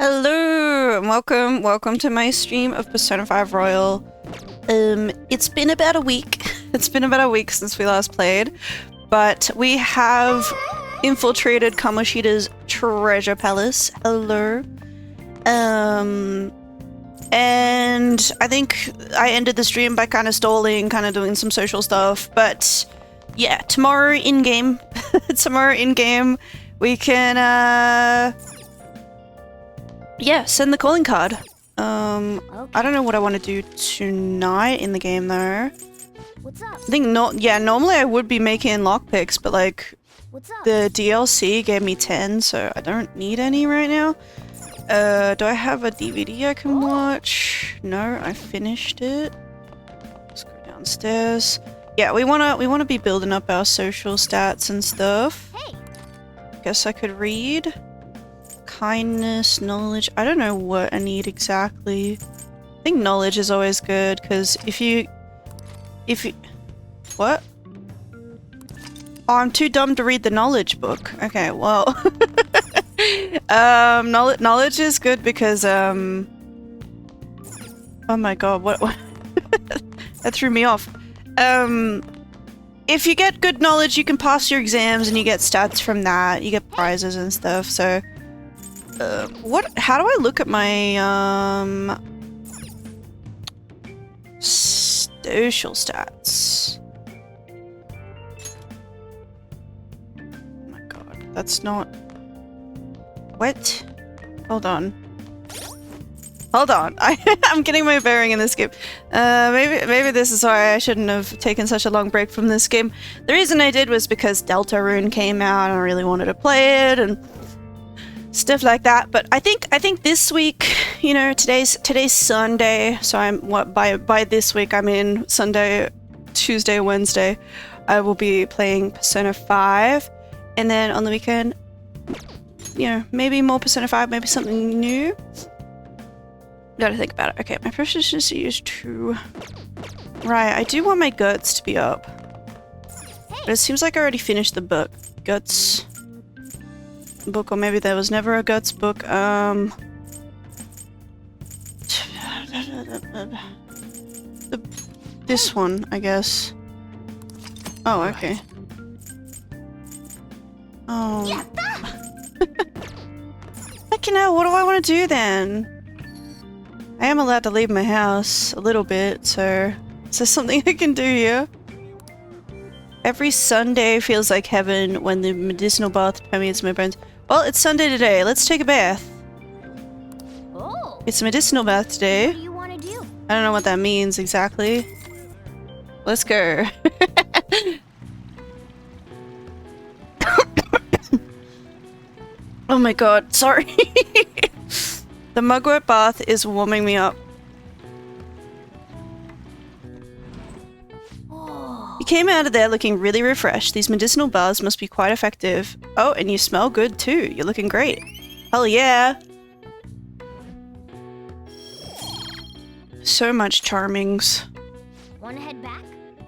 Hello and welcome to my stream of Persona 5 Royal. It's been about a week. It's been about a week since we last played, but we have infiltrated Kamoshida's treasure palace. Hello. And I think I ended the stream by kind of stalling, kind of doing some social stuff, but yeah, tomorrow in-game, we can, yeah, send the calling card. Okay. I don't know what I want to do tonight in the game though. What's up? I think normally I would be making lockpicks, but like the DLC gave me 10, so I don't need any right now. Do I have a DVD I can watch? No, I finished it. Let's go downstairs. Yeah, we wanna be building up our social stats and stuff. Hey. Guess I could read. Kindness, knowledge. I don't know what I need exactly. I think knowledge is always good because if you what? Oh, I'm too dumb to read the knowledge book. Okay, well, knowledge is good because oh my god, what? That threw me off. If you get good knowledge, you can pass your exams and you get stats from that. You get prizes and stuff. So. How do I look at my, social stats? Oh my god, that's not... What? Hold on. I'm getting my bearing in this game. Maybe this is why I shouldn't have taken such a long break from this game. The reason I did was because Deltarune came out and I really wanted to play it, and stuff like that. But I think this week, you know, today's Sunday, so I'm by this week I mean Sunday, Tuesday, Wednesday, I will be playing Persona 5, and then on the weekend, you know, maybe more Persona 5, maybe something new. Gotta think about it. Okay, my proficiency is 2. Right, I do want my guts to be up, but it seems like I already finished the book. Guts book, or maybe there was never a guts book. This one, I guess. Oh, okay. Oh. Fucking hell, what do I want to do then? I am allowed to leave my house a little bit, so is there something I can do here? Every Sunday feels like heaven when the medicinal bath permeates my bones. Well, it's Sunday today. Let's take a bath. Oh. It's a medicinal bath today. What do you want to do? I don't know what that means exactly. Let's go. Oh my god, sorry. The mugwort bath is warming me up. You came out of there looking really refreshed. These medicinal baths must be quite effective. Oh, and you smell good too. You're looking great. Hell yeah. So much charmings. Wanna head back?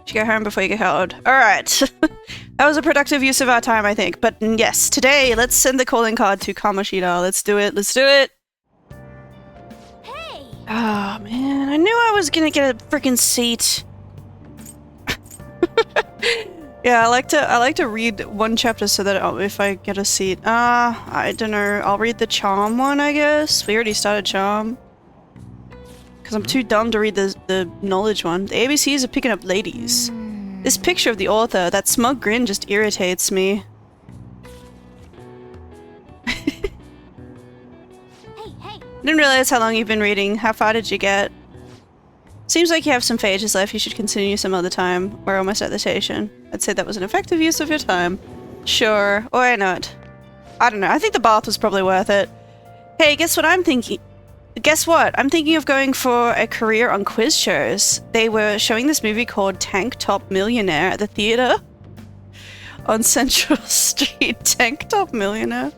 Should go home before you get held. Alright. That was a productive use of our time, I think. But yes, today, let's send the calling card to Kamoshida. Let's do it. Let's do it. Hey! Oh man, I knew I was gonna get a freaking seat. Yeah, I like to read one chapter so that if I get a seat. I don't know. I'll read the charm one, I guess. We already started charm. Because I'm too dumb to read the knowledge one. The ABCs are picking up ladies. This picture of the author, that smug grin just irritates me. Hey! I didn't realize how long you've been reading. How far did you get? Seems like you have some pages left. You should continue some other time. We're almost at the station. I'd say that was an effective use of your time. Sure. Or why not? I don't know. I think the bath was probably worth it. Hey, guess what I'm thinking? Guess what? I'm thinking of going for a career on quiz shows. They were showing this movie called Tank Top Millionaire at the theater on Central Street. Tank Top Millionaire?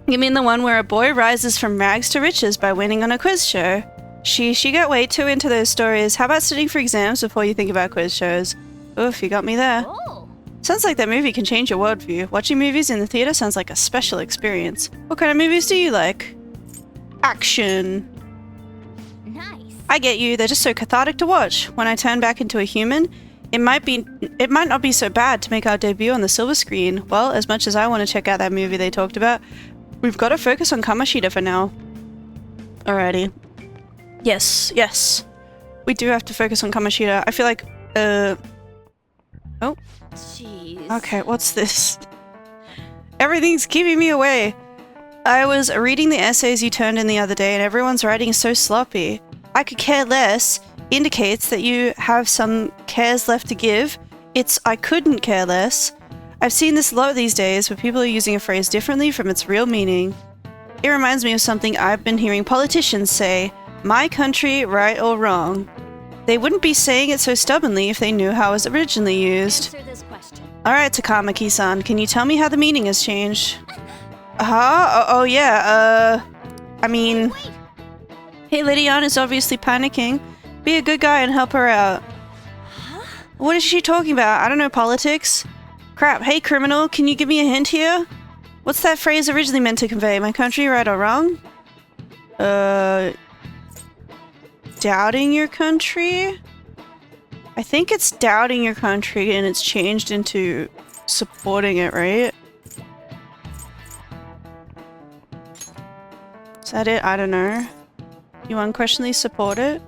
You mean the one where a boy rises from rags to riches by winning on a quiz show? She got way too into those stories. How about studying for exams before you think about quiz shows? Oof, you got me there. Oh. Sounds like that movie can change your worldview. Watching movies in the theater sounds like a special experience. What kind of movies do you like? Action. Nice. I get you, they're just so cathartic to watch. When I turn back into a human, it might not be so bad to make our debut on the silver screen. Well, as much as I want to check out that movie they talked about, we've got to focus on Kamoshida for now. Alrighty. Yes, yes. We do have to focus on Kamoshida. I feel like, oh. Jeez. Okay, what's this? Everything's keeping me away. I was reading the essays you turned in the other day and everyone's writing is so sloppy. I could care less indicates that you have some cares left to give. It's I couldn't care less. I've seen this a lot these days where people are using a phrase differently from its real meaning. It reminds me of something I've been hearing politicians say, my country, right or wrong. They wouldn't be saying it so stubbornly if they knew how it was originally used. Answer this question. Alright, Takamaki-san, can you tell me how the meaning has changed? Huh? Oh yeah, I mean... Wait. Hey, Lydian is obviously panicking. Be a good guy and help her out. Huh? What is she talking about? I don't know politics. Crap, hey criminal, can you give me a hint here? What's that phrase originally meant to convey? My country, right or wrong? Doubting your country? I think it's doubting your country and it's changed into supporting it, right? Is that it? I don't know. You unquestionably support it?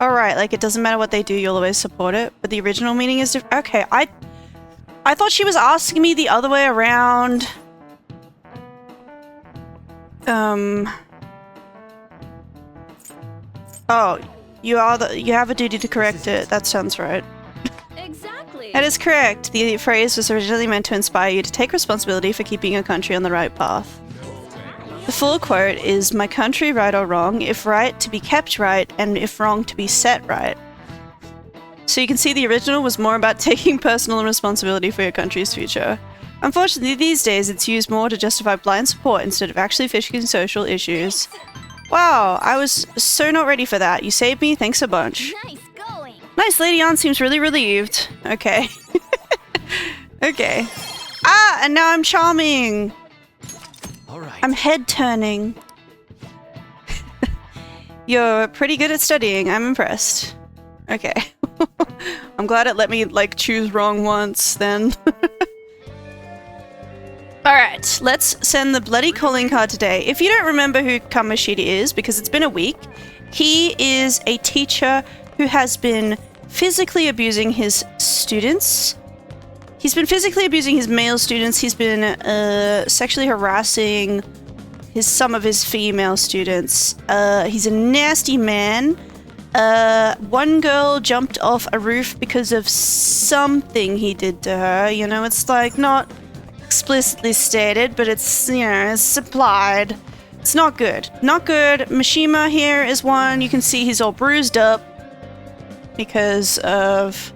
Alright, like it doesn't matter what they do, you'll always support it. But the original meaning is different. Okay, I thought she was asking me the other way around. Oh, you have a duty to correct it. That sounds right. Exactly. That is correct. The phrase was originally meant to inspire you to take responsibility for keeping your country on the right path. The full quote is, my country right or wrong, if right to be kept right, and if wrong to be set right. So you can see the original was more about taking personal responsibility for your country's future. Unfortunately, these days it's used more to justify blind support instead of actually fixing social issues. Wow, I was so not ready for that. You saved me, thanks a bunch. Nice going. Nice, Lady Ann seems really relieved. Okay. Okay. Ah, and now I'm charming! Alright. I'm head turning. You're pretty good at studying, I'm impressed. Okay. I'm glad it let me, like, choose wrong once, then. Alright, let's send the bloody calling card today. If you don't remember who Kamoshida is, because it's been a week, he is a teacher who has been physically abusing his students. He's been physically abusing his male students. He's been sexually harassing some of his female students. He's a nasty man. One girl jumped off a roof because of something he did to her. You know, it's like not explicitly stated, but it's, you know, it's supplied. It's not good. Not good. Mishima here is one. You can see he's all bruised up because of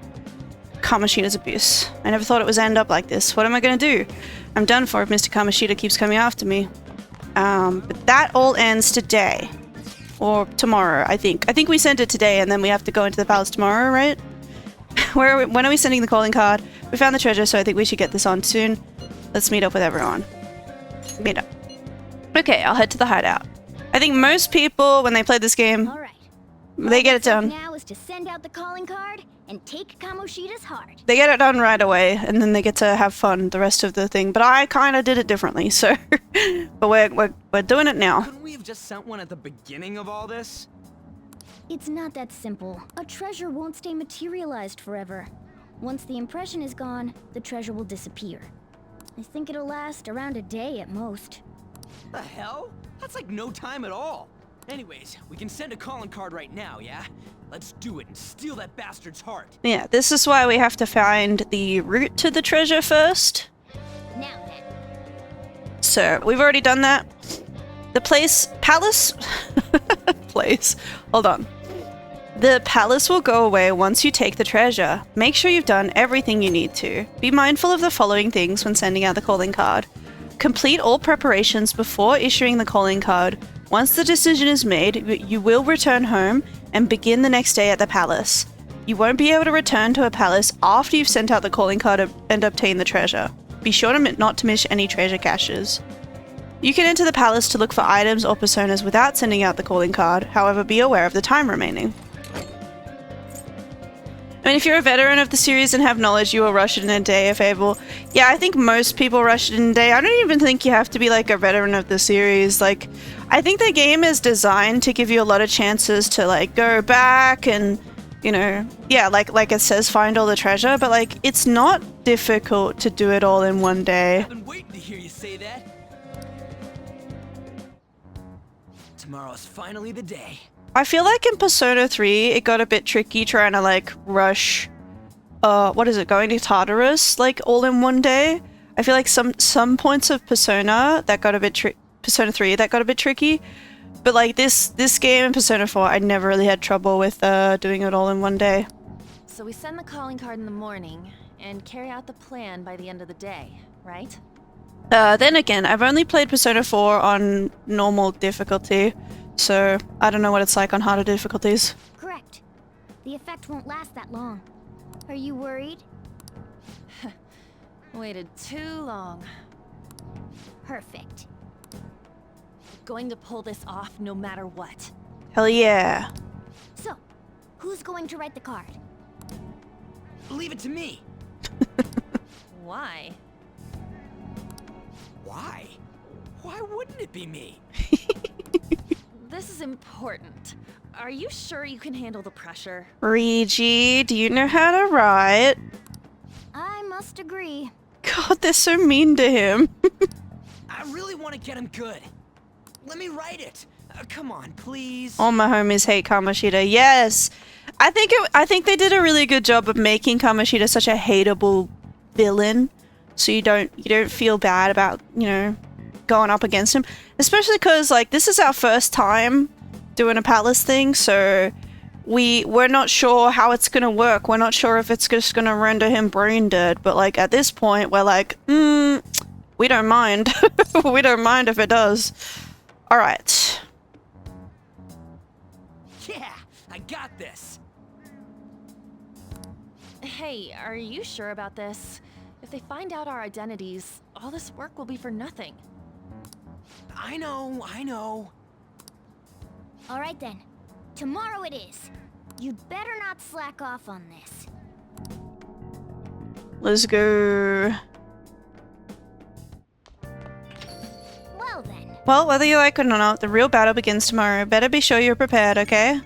Kamoshida's abuse. I never thought it would end up like this. What am I gonna do? I'm done for if Mr. Kamoshida keeps coming after me. But that all ends today. Or tomorrow, I think. I think we sent it today and then we have to go into the palace tomorrow, right? When are we sending the calling card? We found the treasure, so I think we should get this on soon. Let's meet up with everyone. Meet up. Okay, I'll head to the hideout. I think most people, when they play this game, All right. they get it done. Now is to send out the calling card and take Kamoshida's heart. They get it done right away, and then they get to have fun the rest of the thing. But I kind of did it differently, so... but we're doing it now. Couldn't we have just sent one at the beginning of all this? It's not that simple. A treasure won't stay materialized forever. Once the impression is gone, the treasure will disappear. I think it'll last around a day at most. The hell? That's like no time at all. Anyways, we can send a calling card right now, yeah? Let's do it and steal that bastard's heart. Yeah, this is why we have to find the route to the treasure first. Now then. So, we've already done that. The palace? Place. Hold on. The palace will go away once you take the treasure. Make sure you've done everything you need to. Be mindful of the following things when sending out the calling card. Complete all preparations before issuing the calling card. Once the decision is made, you will return home and begin the next day at the palace. You won't be able to return to a palace after you've sent out the calling card and obtained the treasure. Be sure to not to miss any treasure caches. You can enter the palace to look for items or personas without sending out the calling card, however be aware of the time remaining. I mean, if you're a veteran of the series and have knowledge, you will rush it in a day if able. Yeah, I think most people rush it in a day. I don't even think you have to be like a veteran of the series. Like, I think the game is designed to give you a lot of chances to like go back and, you know, yeah, like it says, find all the treasure, but like it's not difficult to do it all in one day. I've been waiting to hear you say that. Tomorrow's finally the day. I feel like in Persona 3, it got a bit tricky trying to like rush, what is it, going to Tartarus like all in one day. I feel like some points of Persona that got a bit Persona 3 that got a bit tricky, but like this game in Persona 4, I never really had trouble with doing it all in one day. So we send the calling card in the morning and carry out the plan by the end of the day, right? Then again, I've only played Persona 4 on normal difficulty. So, I don't know what it's like on harder difficulties. Correct. The effect won't last that long. Are you worried? Waited too long. Perfect. Going to pull this off no matter what. Hell yeah. So, who's going to write the card? Leave it to me. Why? Why? Why wouldn't it be me? This is important. Are you sure you can handle the pressure? Rigi, do you know how to write? I must agree. God, they're so mean to him. I really want to get him good. Let me write it. Come on, please. All my homies hate Kamoshida. Yes! I think they did a really good job of making Kamoshida such a hateable villain. So you don't feel bad about, you know, going up against him. Especially because, like, this is our first time doing a palace thing, so we're not sure how it's gonna work. We're not sure if it's just gonna render him brain dead, but, like, at this point, we're like, we don't mind. We don't mind if it does. Alright. Yeah, I got this. Hey, are you sure about this? If they find out our identities, all this work will be for nothing. I know. All right then. Tomorrow it is. You'd better not slack off on this. Let's go. Well then. Well, whether you like it or not, the real battle begins tomorrow. Better be sure you're prepared, okay?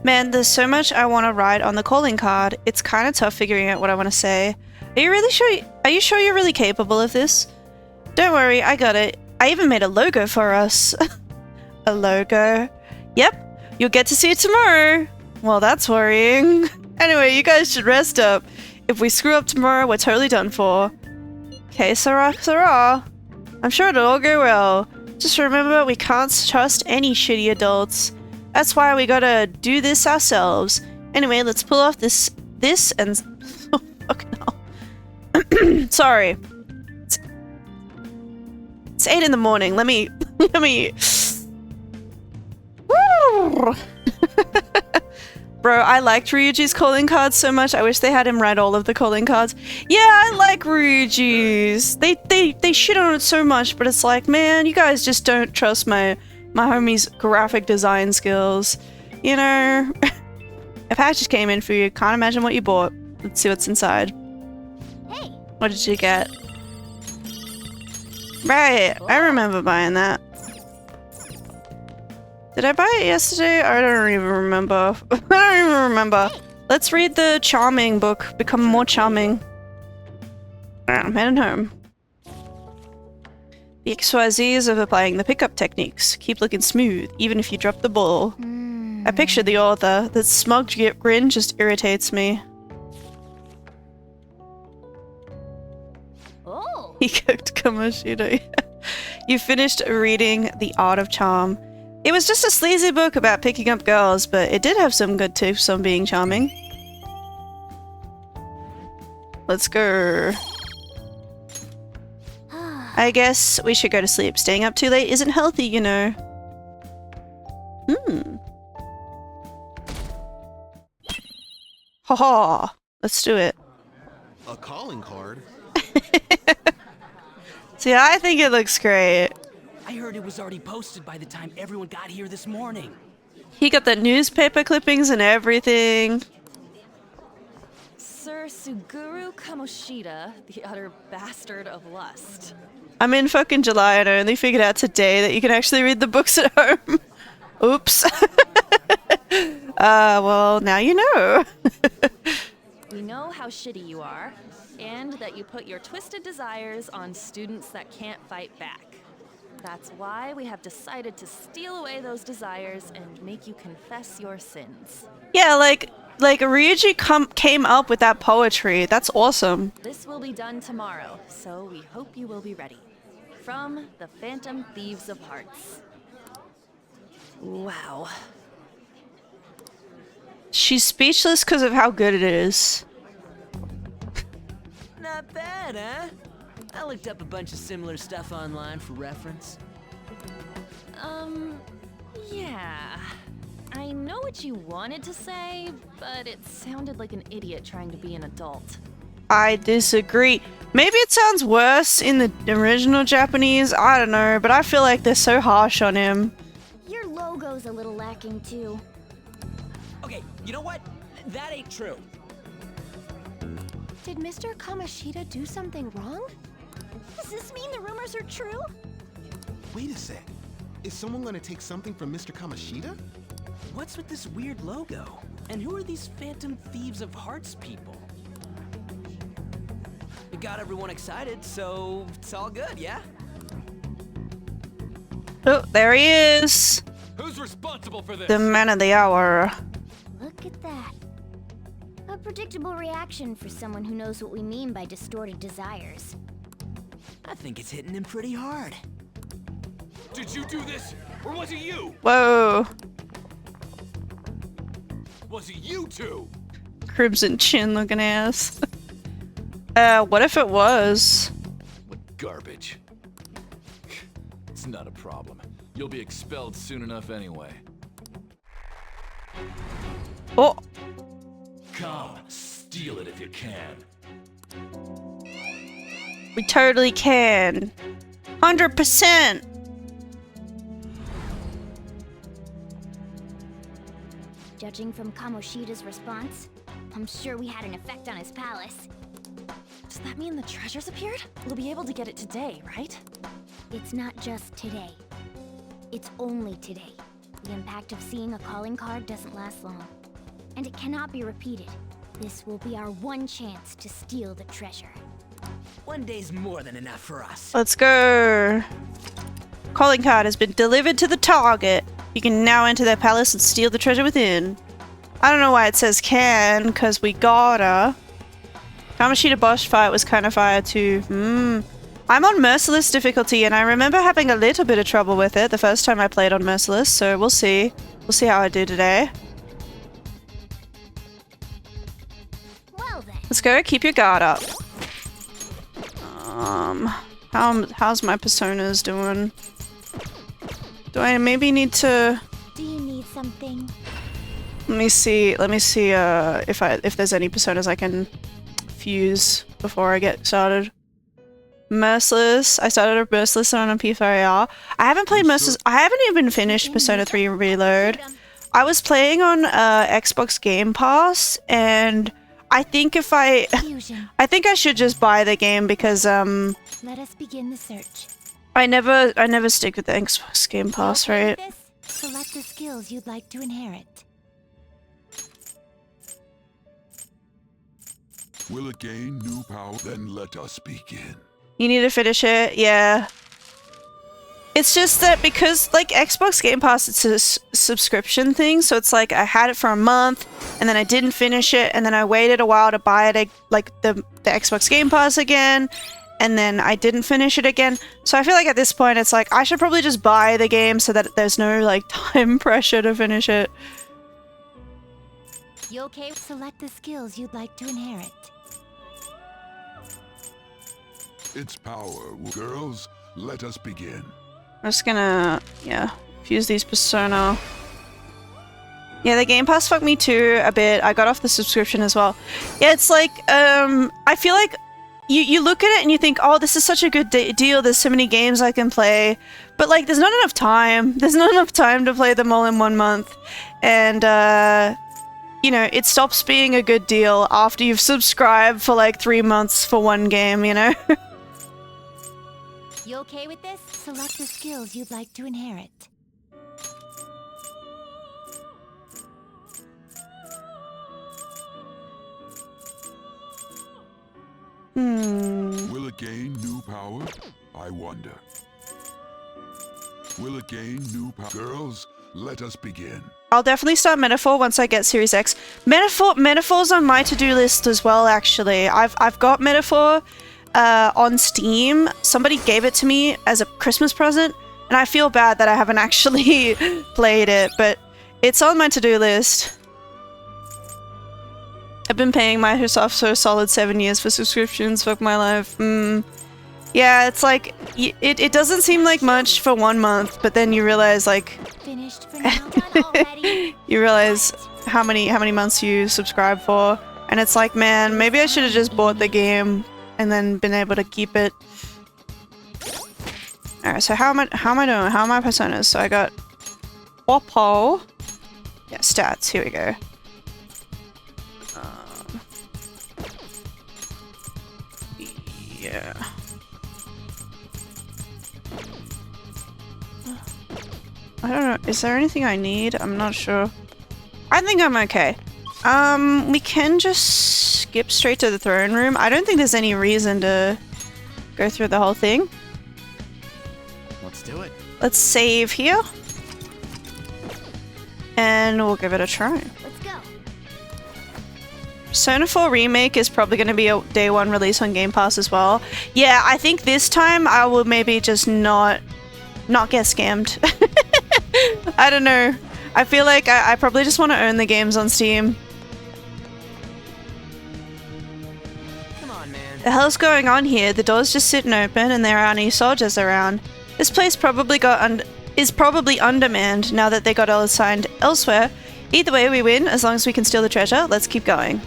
Man, there's so much I want to write on the calling card. It's kind of tough figuring out what I want to say. Are you sure you're really capable of this? Don't worry, I got it. I even made a logo for us. A logo? Yep, you'll get to see it tomorrow. Well, that's worrying. Anyway, you guys should rest up. If we screw up tomorrow, we're totally done for. Okay, Sarah. I'm sure it'll all go well. Just remember, we can't trust any shitty adults. That's why we gotta do this ourselves. Anyway, let's pull off this and... Oh, fucking hell. Sorry. It's 8 in the morning. Let me... Woo! Bro, I liked Ryuji's calling cards so much. I wish they had him write all of the calling cards. Yeah, I like Ryuji's. They shit on it so much, but it's like, man, you guys just don't trust my homie's graphic design skills. You know? A package came in for you. Can't imagine what you bought. Let's see what's inside. Hey. What did you get? Right, I remember buying that. Did I buy it yesterday? I don't even remember. I don't even remember. Let's read the charming book. Become more charming. Alright, I'm heading home. The XYZs of applying the pickup techniques. Keep looking smooth, even if you drop the ball. I picture the author. That smug grin just irritates me. Oh. He cooked Kamoshida. You finished reading The Art of Charm. It was just a sleazy book about picking up girls, but it did have some good tips on being charming. Let's go. I guess we should go to sleep. Staying up too late isn't healthy, you know. Haha. Let's do it. A calling card? See, I think it looks great. I heard it was already posted by the time everyone got here this morning. He got the newspaper clippings and everything. Sir Suguru Kamoshida, the utter bastard of lust. I'm in fucking July and I only figured out today that you can actually read the books at home. Oops. Well, now you know. We know how shitty you are, and that you put your twisted desires on students that can't fight back. That's why we have decided to steal away those desires and make you confess your sins. Yeah, like Ryuji came up with that poetry. That's awesome. This will be done tomorrow, so we hope you will be ready. From the Phantom Thieves of Hearts. Wow. She's speechless because of how good it is. Not bad, huh? I looked up a bunch of similar stuff online for reference. Yeah. I know what you wanted to say, but it sounded like an idiot trying to be an adult. I disagree. Maybe it sounds worse in the original Japanese, I don't know, but I feel like they're so harsh on him. Your logo's a little lacking too. Okay, you know what? That ain't true. Did Mr. Kamoshida do something wrong? Does this mean the rumors are true? Wait a sec. Is someone gonna take something from Mr. Kamoshida? What's with this weird logo? And who are these Phantom Thieves of Hearts people? It got everyone excited, so it's all good, yeah? Oh, there he is. Who's responsible for this? The man of the hour. Look at that. A predictable reaction for someone who knows what we mean by distorted desires. I think it's hitting him pretty hard. Did you do this? Or was it you? Whoa. Was it you two? Crimson chin looking ass. What if it was? What garbage. It's not a problem. You'll be expelled soon enough anyway. Oh. Come, steal it if you can. We totally can. 100%. Judging from Kamoshida's response, I'm sure we had an effect on his palace. Does that mean the treasures appeared? We'll be able to get it today, right? It's not just today. It's only today. The impact of seeing a calling card doesn't last long. And it cannot be repeated. This will be our one chance to steal the treasure. One day's more than enough for us. Let's go. Calling card has been delivered to the target. You can now enter their palace and steal the treasure within. I don't know why it says can, because we gotta. Kamoshida boss fight was kind of fire too. I'm on Merciless difficulty and I remember having a little bit of trouble with it the first time I played on Merciless, so we'll see. We'll see how I do today. Well then. Let's go, keep your guard up. How's my personas doing? Do I maybe need to... Do you need something? Let me see if there's any personas I can fuse before I get started. Merciless. I started a Merciless on a P4AR. I haven't played Merciless. I haven't even finished Persona 3 Reload. I was playing on Xbox Game Pass, and I think I think I should just buy the game because Let us begin the search. I never stick with the Xbox Game Pass, right? Select the skills you'd like to inherit. Will it gain new power? Then let us begin. You need to finish it, yeah. It's just that because, like, Xbox Game Pass, it's a subscription thing, so it's like I had it for a month, and then I didn't finish it, and then I waited a while to buy it, like, the Xbox Game Pass again, and then I didn't finish it again. So I feel like at this point, it's like, I should probably just buy the game so that there's no, like, time pressure to finish it. You okay? Select the skills you'd like to inherit. Its power, girls, let us begin. I'm just gonna, yeah, fuse these persona. Yeah, the Game Pass fucked me too a bit. I got off the subscription as well. Yeah, it's like, I feel like you look at it and you think, oh, this is such a good deal. There's so many games I can play. But like, there's not enough time. There's not enough time to play them all in 1 month. And, you know, it stops being a good deal after you've subscribed for like 3 months for one game, you know? You okay with this? Select the skills you'd like to inherit. Will it gain new power? I wonder. Will it gain new power? Girls, let us begin. I'll definitely start Metaphor once I get Series X. Metaphor's on my to-do list as well, actually. I've got Metaphor on Steam. Somebody gave it to me as a Christmas present, and I feel bad that I haven't actually played it, but it's on my to-do list. I've been paying Microsoft for a solid 7 years for subscriptions. Fuck my life. Yeah, it's like, it doesn't seem like much for 1 month, but then you realize, like, Finished for now? Done already? you realize how many months you subscribe for, and it's like, man, maybe I should have just bought the game and then been able to keep it. Alright, so how am I doing? How are my personas? So I got Oppo. Yeah, stats, here we go. Yeah. I don't know, is there anything I need? I'm not sure. I think I'm okay. We can just skip straight to the throne room. I don't think there's any reason to go through the whole thing. Let's do it. Let's save here. And we'll give it a try. Let's go. Persona 4 Remake is probably going to be a day one release on Game Pass as well. Yeah, I think this time I will maybe just not get scammed. I don't know. I feel like I probably just want to own the games on Steam. Come on, man. The hell's going on here? The door's just sitting open and there aren't any soldiers around. This place probably is probably undermanned now that they got all assigned elsewhere. Either way, we win as long as we can steal the treasure. Let's keep going.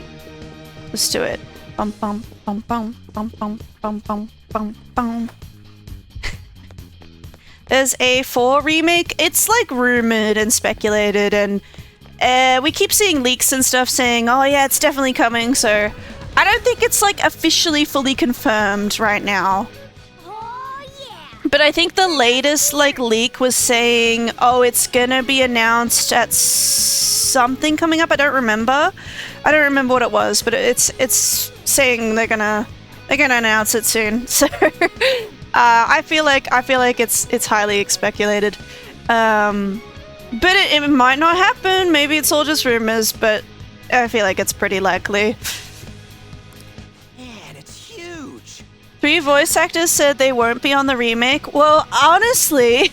Let's do it. Bum bum bum bum bum bum bum bum bum bum. There's a 4 remake. It's like rumored and speculated, and we keep seeing leaks and stuff saying, oh yeah, it's definitely coming, so I don't think it's like officially fully confirmed right now. Oh, yeah. But I think the latest like leak was saying, oh, it's gonna be announced at something coming up. I don't remember what it was, but it's saying they're gonna announce it soon. So I feel like it's highly speculated. But it might not happen. Maybe it's all just rumors, but I feel like it's pretty likely. Man, it's huge. 3 voice actors said they won't be on the remake. Well, honestly,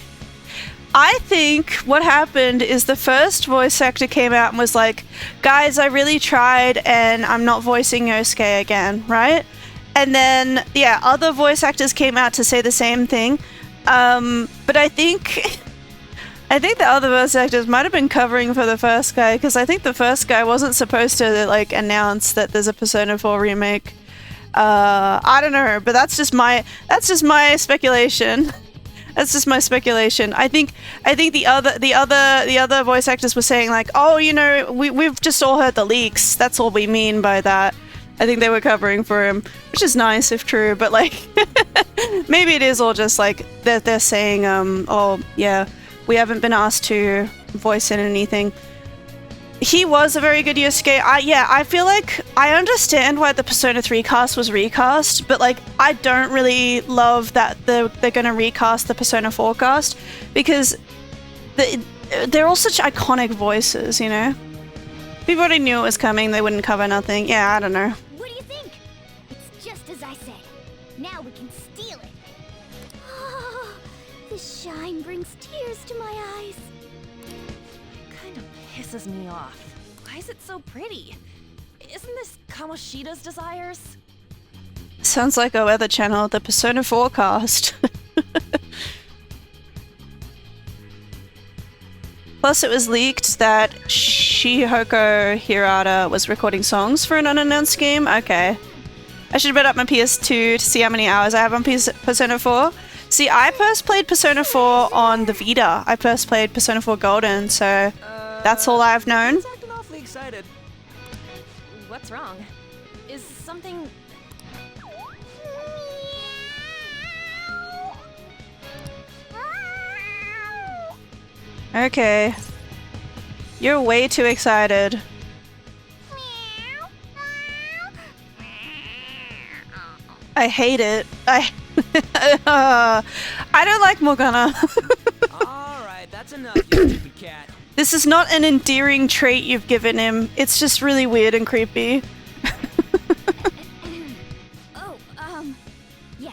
I think what happened is the first voice actor came out and was like, guys, I really tried and I'm not voicing Yosuke again, right? And then, yeah, other voice actors came out to say the same thing. But I think the other voice actors might have been covering for the first guy, because I think the first guy wasn't supposed to like announce that there's a Persona 4 remake. I don't know, but that's just my speculation. That's just my speculation. I think the other voice actors were saying like, oh, you know, we've just all heard the leaks. That's all we mean by that. I think they were covering for him, which is nice if true, but like maybe it is all just like they're saying, oh yeah, we haven't been asked to voice in anything. He was a very good Yosuke. I feel like I understand why the Persona 3 cast was recast, but like I don't really love that they're gonna recast the Persona 4 cast, because they're all such iconic voices, you know? If people already knew it was coming, they wouldn't cover nothing. Yeah, I don't know. What do you think? It's just as I said. Now we can steal it. Oh, the shine brings tears to my eyes. Kind of pisses me off. Why is it so pretty? Isn't this Kamoshida's desires? Sounds like our weather channel, the Persona 4 cast. Plus, it was leaked that Shihoko Hirata was recording songs for an unannounced game. Okay. I should bet up my PS2 to see how many hours I have on Persona 4. See, I first played Persona 4 on the Vita. I first played Persona 4 Golden, so that's all I've known. He's acting awfully excited. What's wrong? Is something... Okay. You're way too excited. I hate it. I don't like Morgana. Alright, that's enough, you stupid cat. This is not an endearing trait you've given him. It's just really weird and creepy. Yeah.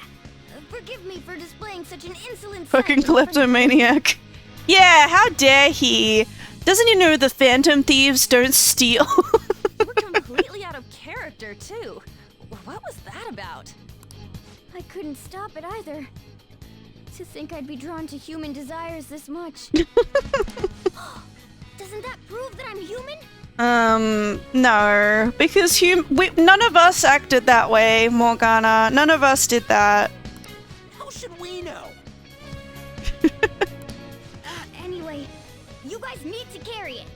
Forgive me for displaying such an insolent Fucking side in front of- kleptomaniac. Yeah, how dare he? Doesn't he know the Phantom Thieves don't steal? You were completely out of character, too. What was that about? I couldn't stop it either. To think I'd be drawn to human desires this much. Doesn't that prove that I'm human? No. Because none of us acted that way, Morgana. None of us did that. How should we know? Anyway, you guys need to carry it.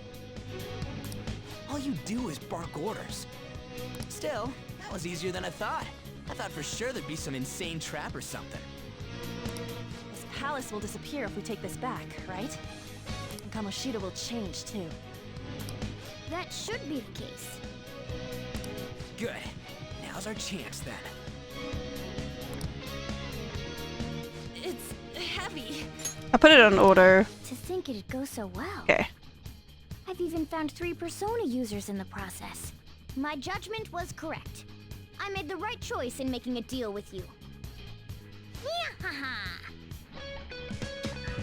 All you do is bark orders. Still, that was easier than I thought. I thought for sure there'd be some insane trap or something. This palace will disappear if we take this back, right? And Kamoshida will change, too. That should be the case. Good. Now's our chance then. It's heavy. I put it on auto. To think it'd go so well. Okay. I've even found 3 Persona users in the process. My judgment was correct. I made the right choice in making a deal with you.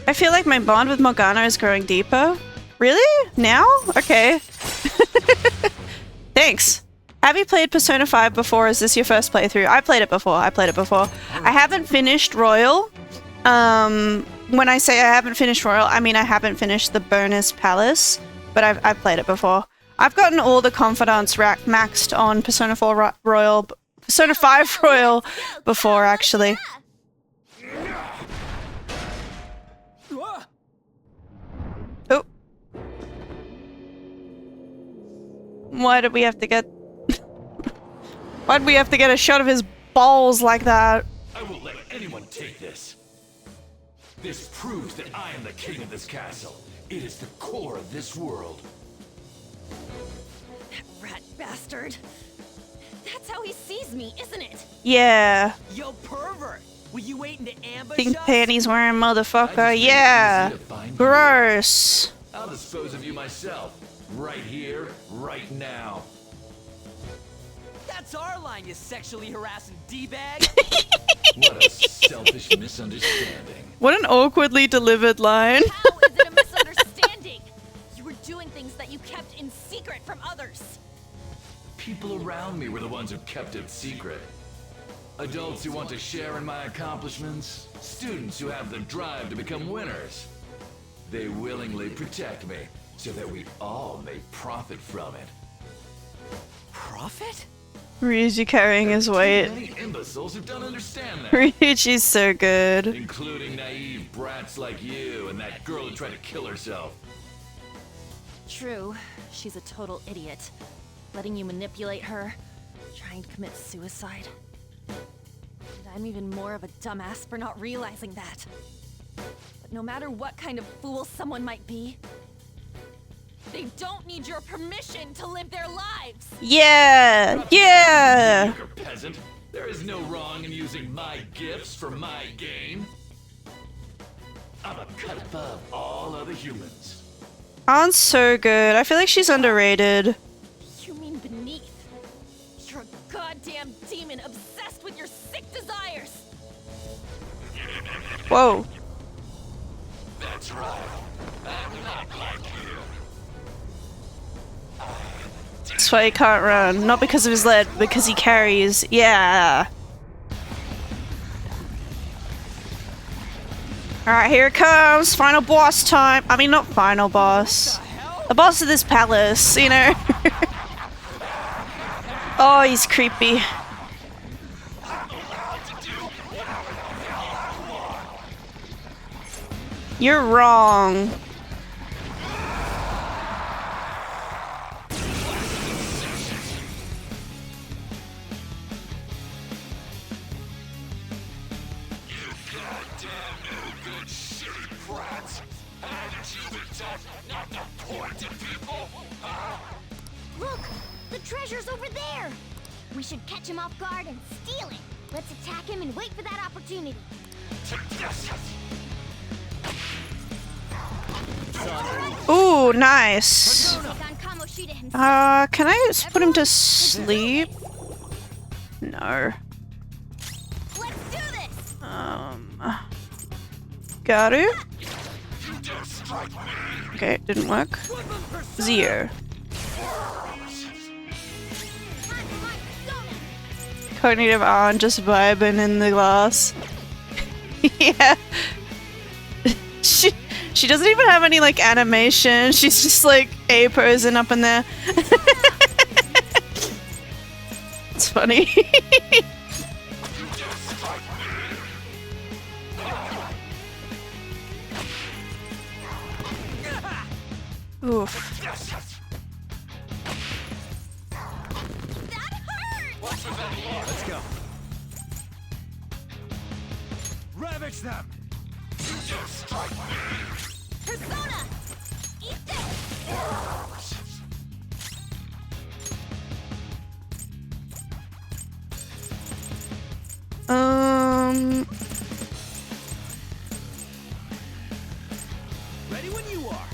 I feel like my bond with Morgana is growing deeper. Really? Now? Okay. Thanks. Have you played Persona 5 before? Is this your first playthrough? I played it before. I haven't finished Royal. When I say I haven't finished Royal, I mean I haven't finished the bonus palace, but I've played it before. I've gotten all the confidants maxed on Persona 4 Royal, Persona 5 Royal before, actually. Oh. Why did we have to get... Why'd we have to get a shot of his balls like that? I won't let anyone take this. This proves that I am the king of this castle. It is the core of this world. Rat bastard. That's how he sees me, isn't it? Yeah. Yo, pervert! Were you waiting to ambush Pink us? panties wearing motherfucker. Easy Yeah. to find you. Gross. I'll dispose of you myself. Right here, right now. That's our line, you sexually harassing D-bag! What a selfish misunderstanding. What an awkwardly delivered line. How is it a misunderstanding? You were doing things that you kept in secret from others. People around me were the ones who kept it secret. Adults who want to share in my accomplishments. Students who have the drive to become winners. They willingly protect me so that we all may profit from it. Profit? Ryuji carrying his weight. Many imbeciles who don't understand that. Ryuji's so good. Including naive brats like you and that girl who tried to kill herself. True, she's a total idiot. Letting you manipulate her, trying to commit suicide. And I'm even more of a dumbass for not realizing that. But no matter what kind of fool someone might be, they don't need your permission to live their lives! Yeah. Yeah. Mediocre peasant. There is no wrong in using my gifts for my gain. I'm a cut above all other humans. Aunt's so good. I feel like she's underrated. You mean beneath? You're a goddamn demon obsessed with your sick desires! Whoa. That's right. I'm not like you. That's why he can't run. Not because of his lead, but because he carries. Yeah. Alright, here it comes. Final boss time. I mean, not final boss. What the hell? the boss of this palace, you know? Oh, he's creepy. You're wrong. Look! The treasure's over there! We should catch him off guard and steal it! Let's attack him and wait for that opportunity. Ooh, nice. Take on Kamoshida himself. Can I just put him to sleep? No. Let's do this! Got it. Okay, didn't work. 0. Cognitive on just vibing in the glass. Yeah. She doesn't even have any like animation. She's just like A posing up in there. It's funny. Oof. Let's go. Ravage them! Persona! Eat this! Ready when you are.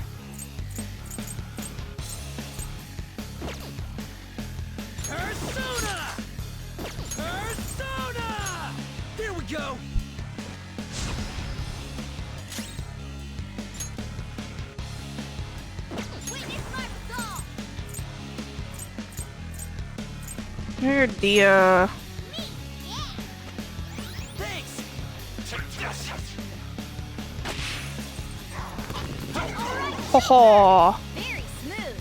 Persona! Persona! Here we go! Witness my resolve! Here, dear. Thanks! Ho ho. Very smooth!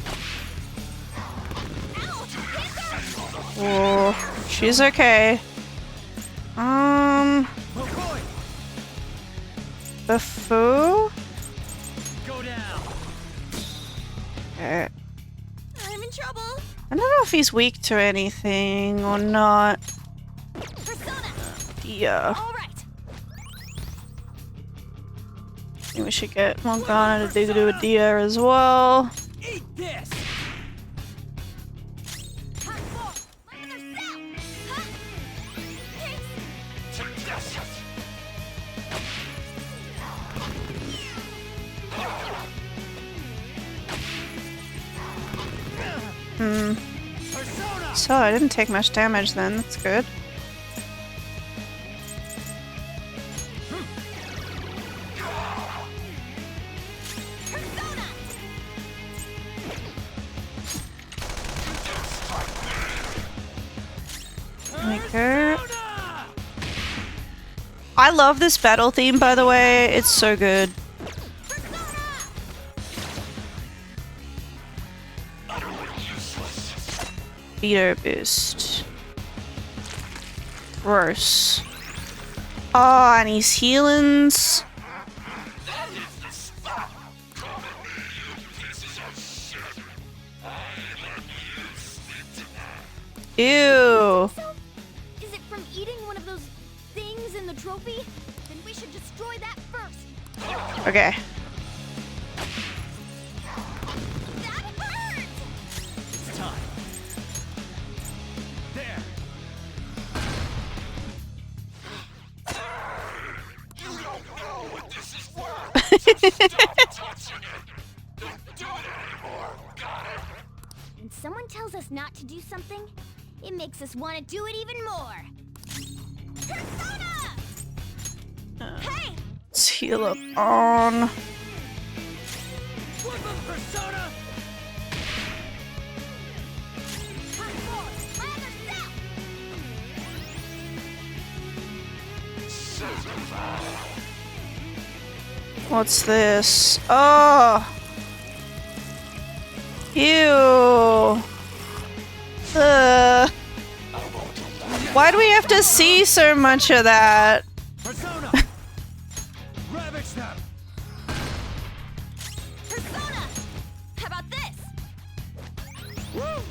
Ouch! Hit her! Oh, she's okay. Oh boy! The foo? Go down! Okay. I'm in trouble! I don't know if he's weak to anything or not. Persona! Yeah. All right! I think we should get Morgana to do a Dia as well. Eat this! Hot four! Land or cell! Huh? Thanks! Persona! So I didn't take much damage then, that's good. Persona! Okay. I love this battle theme, by the way. It's so good. Speedo boost. Gross. Oh, and he's healings. Ew. Is it from eating one of those things in the trophy? Then we should destroy that first. Okay. That hurt! It's time. There! You don't know what this is worth! Stop touching it! Don't do it anymore! Got it? When someone tells us not to do something, it makes us want to do it even more. Persona! Hey! Let's heal up on. Flip him, Persona! Hot four! My other cell! What's this? Oh! Ew. Why do we have to see so much of that? Persona! Ravage them! Persona! How about this? Woo!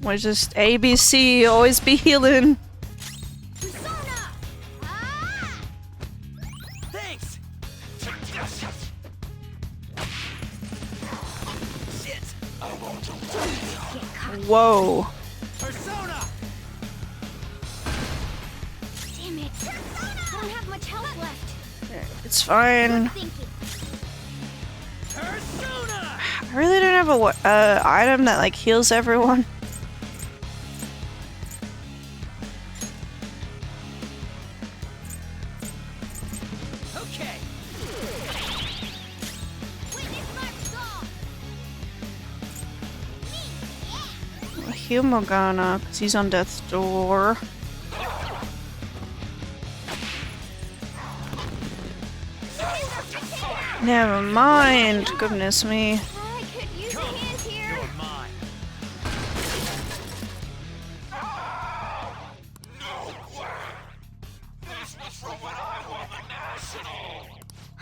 We're just ABC, always be healing. Persona! Ah! Thanks! Shit! Whoa. Persona! Damn it! Persona! I don't have much health left. It's fine. Thinking. Persona! I really don't have a item that like heals everyone. Okay. Witness my resolve. I'll heal Morgana because he's on death's door. Never mind. Goodness me. I could use a hand here. You're mine.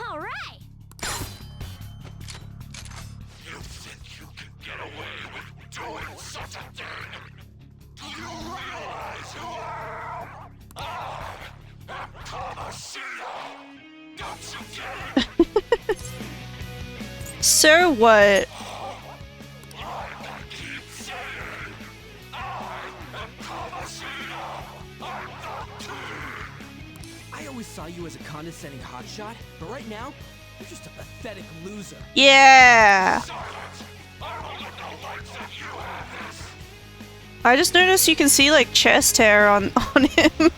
All right. You think you can get away with doing such a thing? Do you realize who I am? I am Kamoshida! Don't you get it? So what? I keep saying, I am Kamoshida! I'm the king! I always saw you as a condescending hotshot, but right now, you're just a pathetic loser. Yeah. Silence! I will let the likes of you have this! I just noticed you can see like chest hair on him.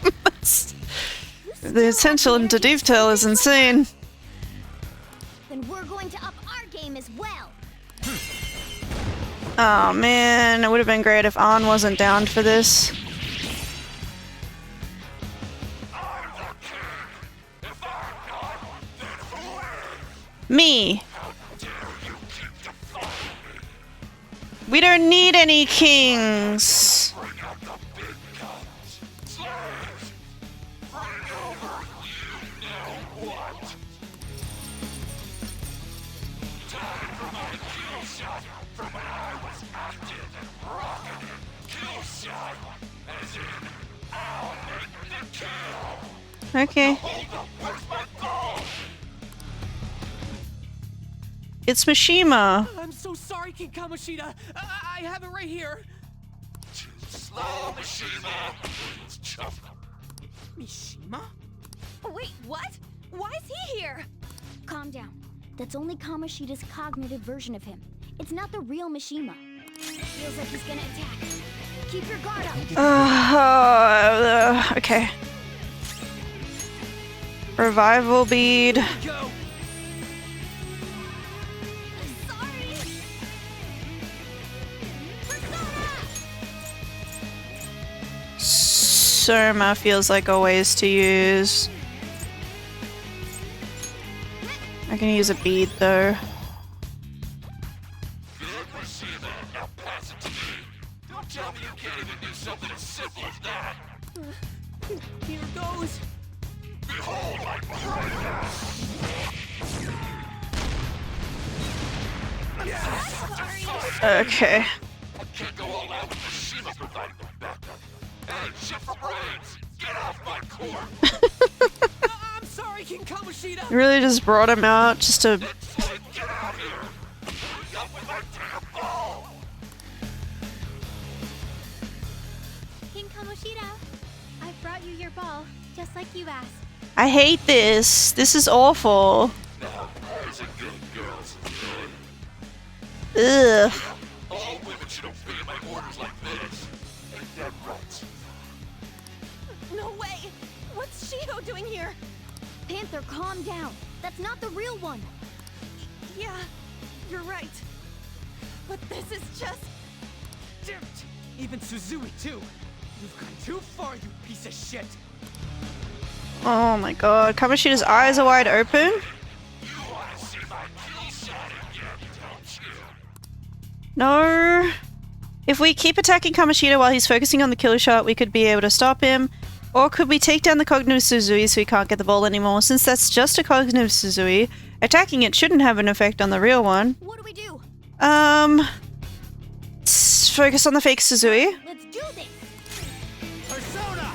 The attention to detail is insane. Then we're going to up our game as well. Oh man, it would have been great if An wasn't down for this. Me. We don't need any kings. Okay. It's Mishima. I'm so sorry, King Kamoshida. I have it right here. Too slow, Mishima! It's tough. Mishima? Wait, what? Why is he here? Calm down. That's only Kamoshida's cognitive version of him. It's not the real Mishima. Feels like he's gonna attack. Keep your guard up. Okay. Revival bead. Go! Sorry. Persona! Surma feels like a ways to use. I can use a bead though. Now pass it to me. Don't tell me you can't even do something as simple as that. Here goes. Behold my presence! Okay. I can't go all out with Mishima providing the backup. Hey, shit for brains! Get off my court! I'm sorry, King Kamoshida. You really just brought him out just to. Get out here! Hurry up with my damn ball! King Kamoshida, I brought you your ball, just like you asked. I hate this. This is awful. Now, there's a good girls. Ugh. All women should obey my orders like this. Ain't that right? No way! What's Shiho doing here? Panther, calm down. That's not the real one. Yeah, you're right. But this is just... Damn it. Even Suzui, too. You've gone too far, you piece of shit. Oh my god. Kamoshida's eyes are wide open. You wanna see my No. If we keep attacking Kamoshida while he's focusing on the kill shot, we could be able to stop him. Or could we take down the cognitive Suzui so he can't get the ball anymore? Since that's just a cognitive Suzui, attacking it shouldn't have an effect on the real one. What do we do? Let's focus on the fake Suzui. Let's do this. Persona!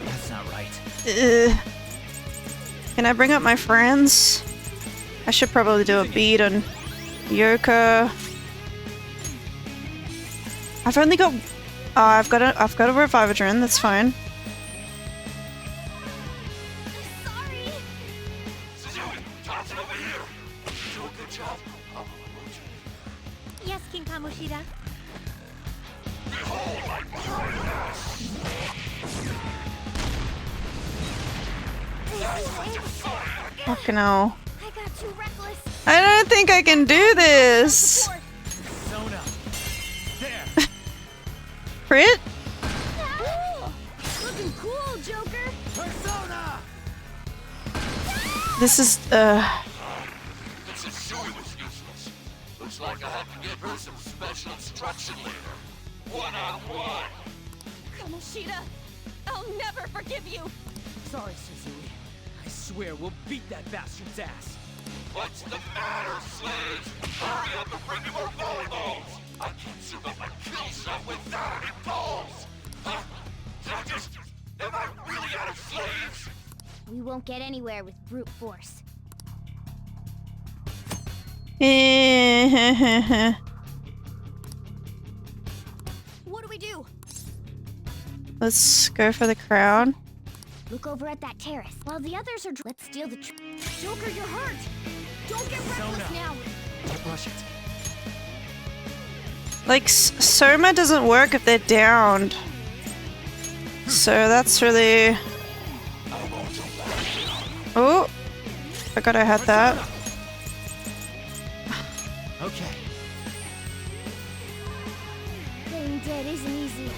That's not right. Can I bring up my friends? I should probably do a beat on Yoka. I've only got... I've got a Revivadrin, that's fine. Sorry. Yes, King Kamoshida. Fucking hell. I got too reckless. I don't think I can do this. Persona! There! Crit? Looking cool, Joker. Persona! This is, Suzui was useless. Looks like I have to give her some special instruction later. One-on-one. Kamoshida, I'll never forgive you. Sorry, Suzui. I swear we'll beat that bastard's ass. What's the matter, slaves? Hurry up and bring me more volleyballs! I can't shoot up my kill shot without any balls! Huh? Am I really out of slaves? We won't get anywhere with brute force. What do we do? Let's go for the crown. Look over at that terrace. While the others are... Let's steal the... Joker, you're hurt! Don't get reckless now! Don't rush it. Like, Soma doesn't work if they're downed. So that's really... Oh! Forgot I had that. Okay. Playing dead isn't easy.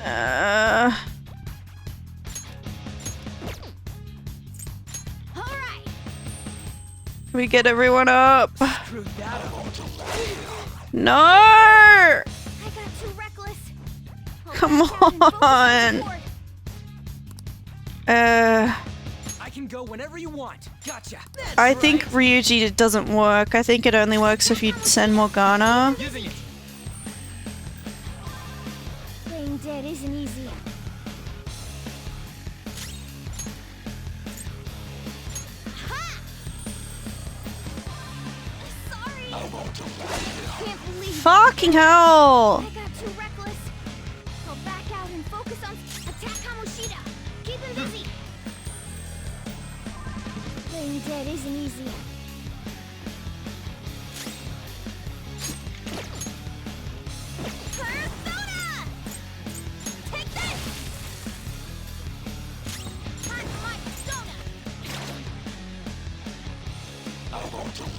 Alright! We get everyone up. Screw that up. No! I got too reckless. Come back out and focus on. support. I can go whenever you want. Gotcha. That's I think right. Ryuji doesn't work. I think it only works if you send Morgana. Using it. Playing dead isn't easy. Ha! Sorry. Can't believe Fucking hell! I got too reckless. I'll back out and focus on attack Kamoshida. Keep him busy. Playing dead isn't easy. Persona! Take this! Hot my persona!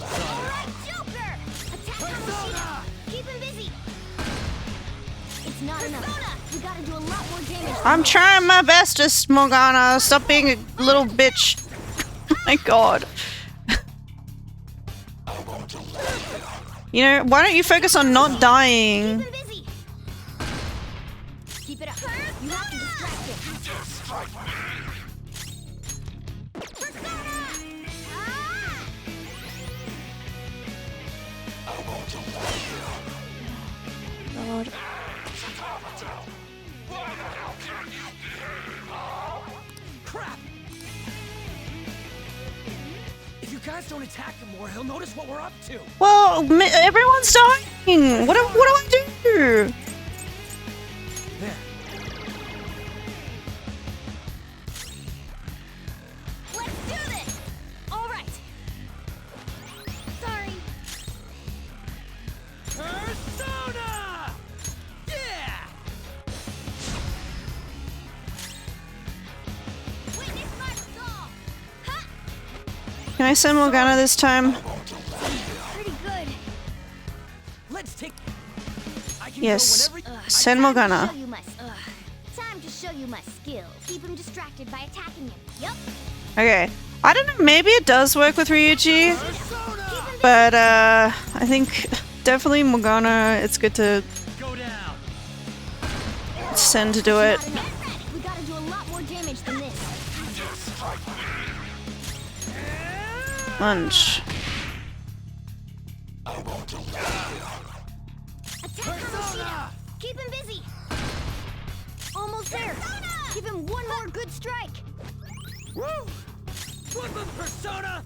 Alright, Joker! Attack Kamoshida! Keep him busy! It's not enough. We gotta do a lot more damage. I'm trying my bestest, Morgana. Stop being a little bitch. Oh my god. You know, why don't you focus on not dying? Keep him busy! Keep it up. You have to distract him. Persona! Ah! God. Crap! If you guys don't attack him more, he'll notice what we're up to. Well, everyone's dying. What do I do? There. Let's do this! Alright. Sorry. Persona! Yeah! Witness my soul! Ha! Can I send Morgana this time? Pretty good. Let's take. I can Yes. go whenever. Send Morgana. Show you my time to show you my skills. Keep him distracted by attacking him. Yep. Okay. I don't know, maybe it does work with Ryuji. Persona! Keep him But I think definitely Morgana, it's good to send to do it. We gotta do a lot more damage than this. Lunch. Attack Kamoshida! Keep him busy! Almost there! Give him one more good strike! Woo! Woodman Persona!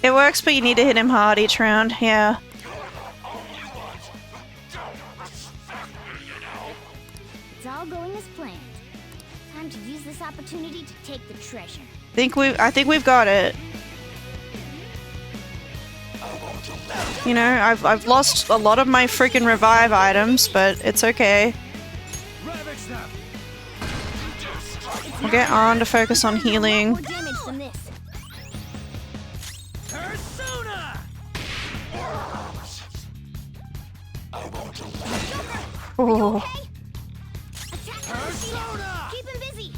It works, but you need to hit him hard each round. Yeah. It's all going as planned. Time to use this opportunity to take the treasure. I think we've got it. You know, I've lost a lot of my freaking revive items, but it's okay. We'll get on to focus on healing. More damage than this. Persona! Oh. Attack Kamoshida! Keep him busy!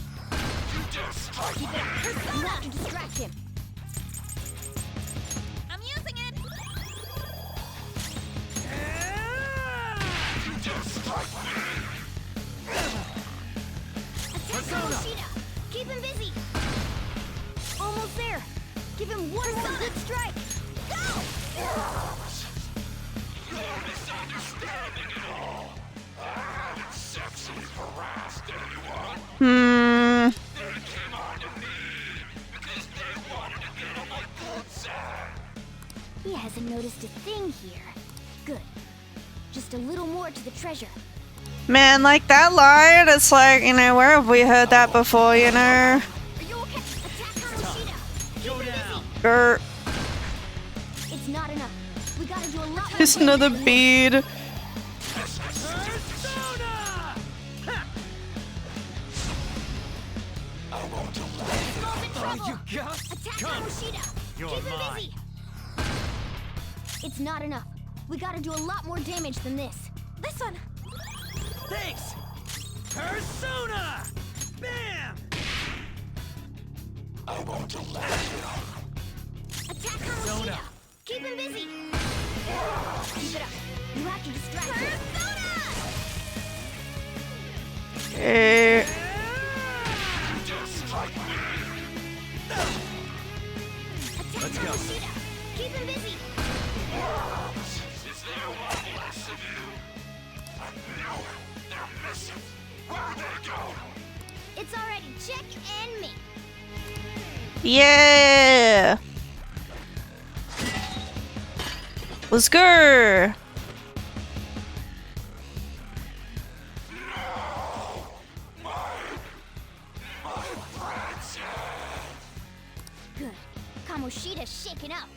Keep it up. Persona! You have to distract him. I'm using it! Attack Kamoshida! Keep him busy! Almost there! Give him one more good strike! Go! He hasn't noticed a thing here. Good. Just a little more to the treasure. Man, like that line, it's like, you know, where have we heard that before, you know? Are you okay? Attack Kamoshida! Go down! Grr. It's not enough. We gotta do a lot more. Just another bead. Persona! Oh, you got? Attack Come. Kamoshida! You're Keep him mine. busy! It's not enough. We gotta do a lot more damage than this. This one! Thanks! Persona! Bam! Attack Kamoshida! Keep him busy! Keep it up. You have to distract him. Eh. Attack Kamoshida! Keep him busy! It's already Chick and me. Yeah. Let's go. Good. Kamoshida's shaken up.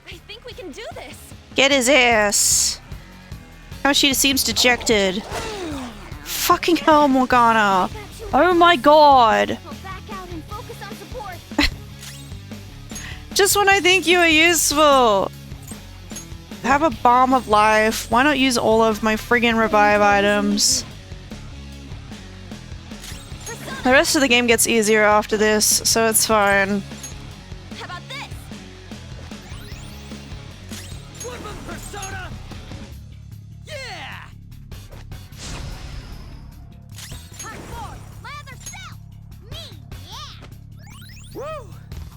I think we can do this. Get his ass. Kamoshida seems dejected. Fucking hell, Morgana. Oh my god. I'll back out and focus on support. Just when I think you are useful. Have a bomb of life. Why not use all of my friggin' revive items? The rest of the game gets easier after this, so it's fine. How about this? Woodman Persona! Yeah! Hard forward. My other self. Me. Yeah. Woo!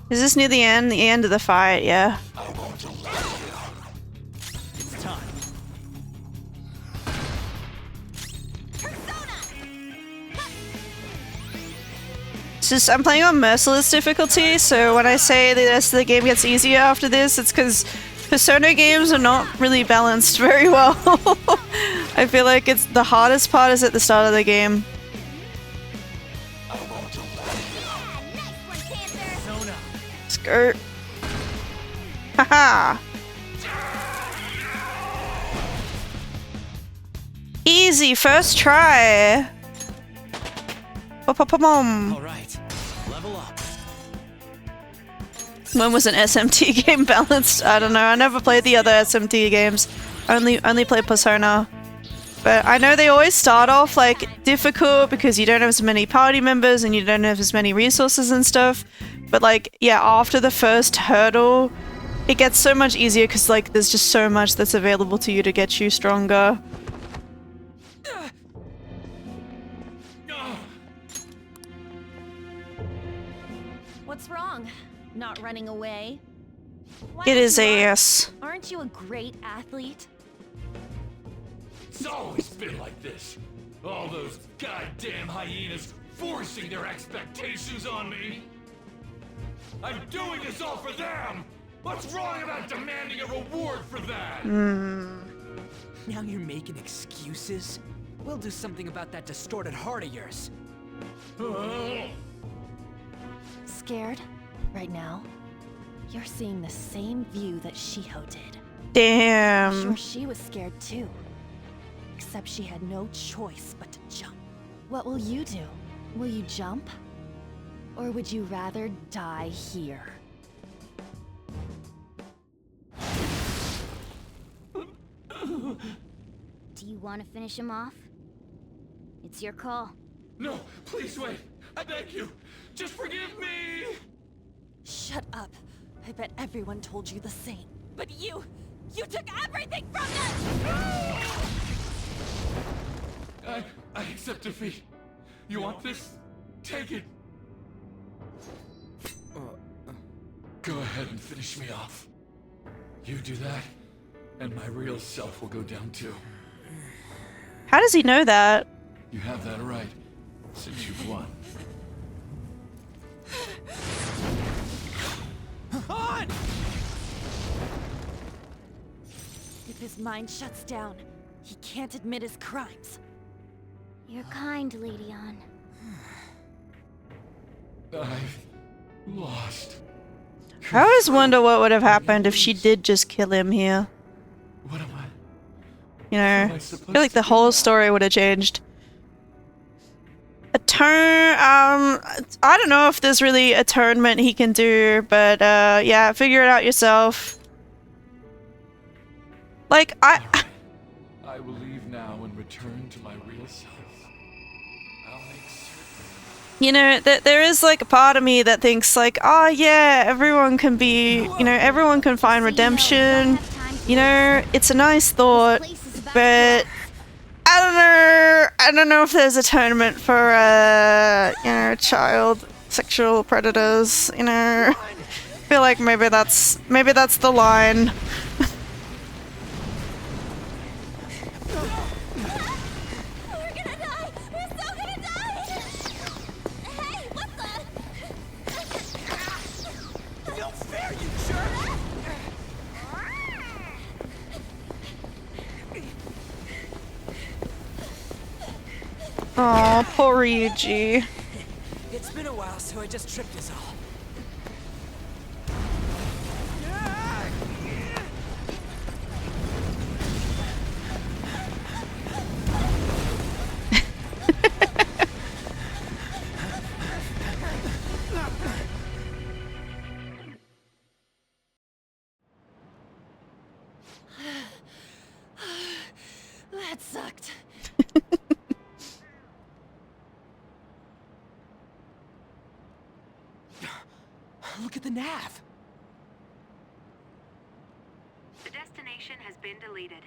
Is this near the end? The end of the fight, yeah. It's time. It's just, I'm playing on Merciless difficulty, so when I say the rest of the game gets easier after this, it's because Persona games are not really balanced very well. I feel like it's the hardest part is at the start of the game. Persona! Skirt. Haha. Easy, first try. Ba-ba-ba-bum. All right. Level up. When was an SMT game balanced? I don't know. I never played the other SMT games. Only played Persona. But I know they always start off like difficult because you don't have as many party members and you don't have as many resources and stuff. But like, yeah, after the first hurdle, it gets so much easier because like there's just so much that's available to you to get you stronger. What's wrong? Not running away? Why It don't is you a run? yes. Aren't you a great athlete? It's always been like this. All those goddamn hyenas forcing their expectations on me. I'm doing this all for them. What's wrong about demanding a reward for that? Now you're making excuses? We'll do something about that distorted heart of yours. Scared? Right now? You're seeing the same view that Shiho did. I'm Damn. sure she was scared too. Except she had no choice but to jump. What will you do? Will you jump? Or would you rather die here? Do you want to finish him off? It's your call. No, please wait. I beg you. Just forgive me. Shut up. I bet everyone told you the same. But you took everything from them! I accept defeat. You want this? Take it. Go ahead and finish me off. You do that, and my real self will go down too. How does he know that? You have that right, since you've won. On! If his mind shuts down, he can't admit his crimes. You're kind, Lady Ann. I've lost. I always wonder what would have happened if she did just kill him here. What am I? You know, I feel like the whole story would have changed. I don't know if there's really atonement he can do, but yeah, figure it out yourself. Like, All right. I will leave now and return to my real self. I'll make certain. you know, there is like a part of me that thinks like, oh yeah, everyone can be, you know, everyone can find redemption. You know, it's a nice thought, but I don't know if there's atonement for you know, child sexual predators. You know, I feel like maybe that's the line. We're gonna die! We're so gonna die! Hey, what the? No fair, you jerk! Oh, poor Ryuji. It's been a while, so I just tripped us all. That sucked. Look at the nav. The destination has been deleted.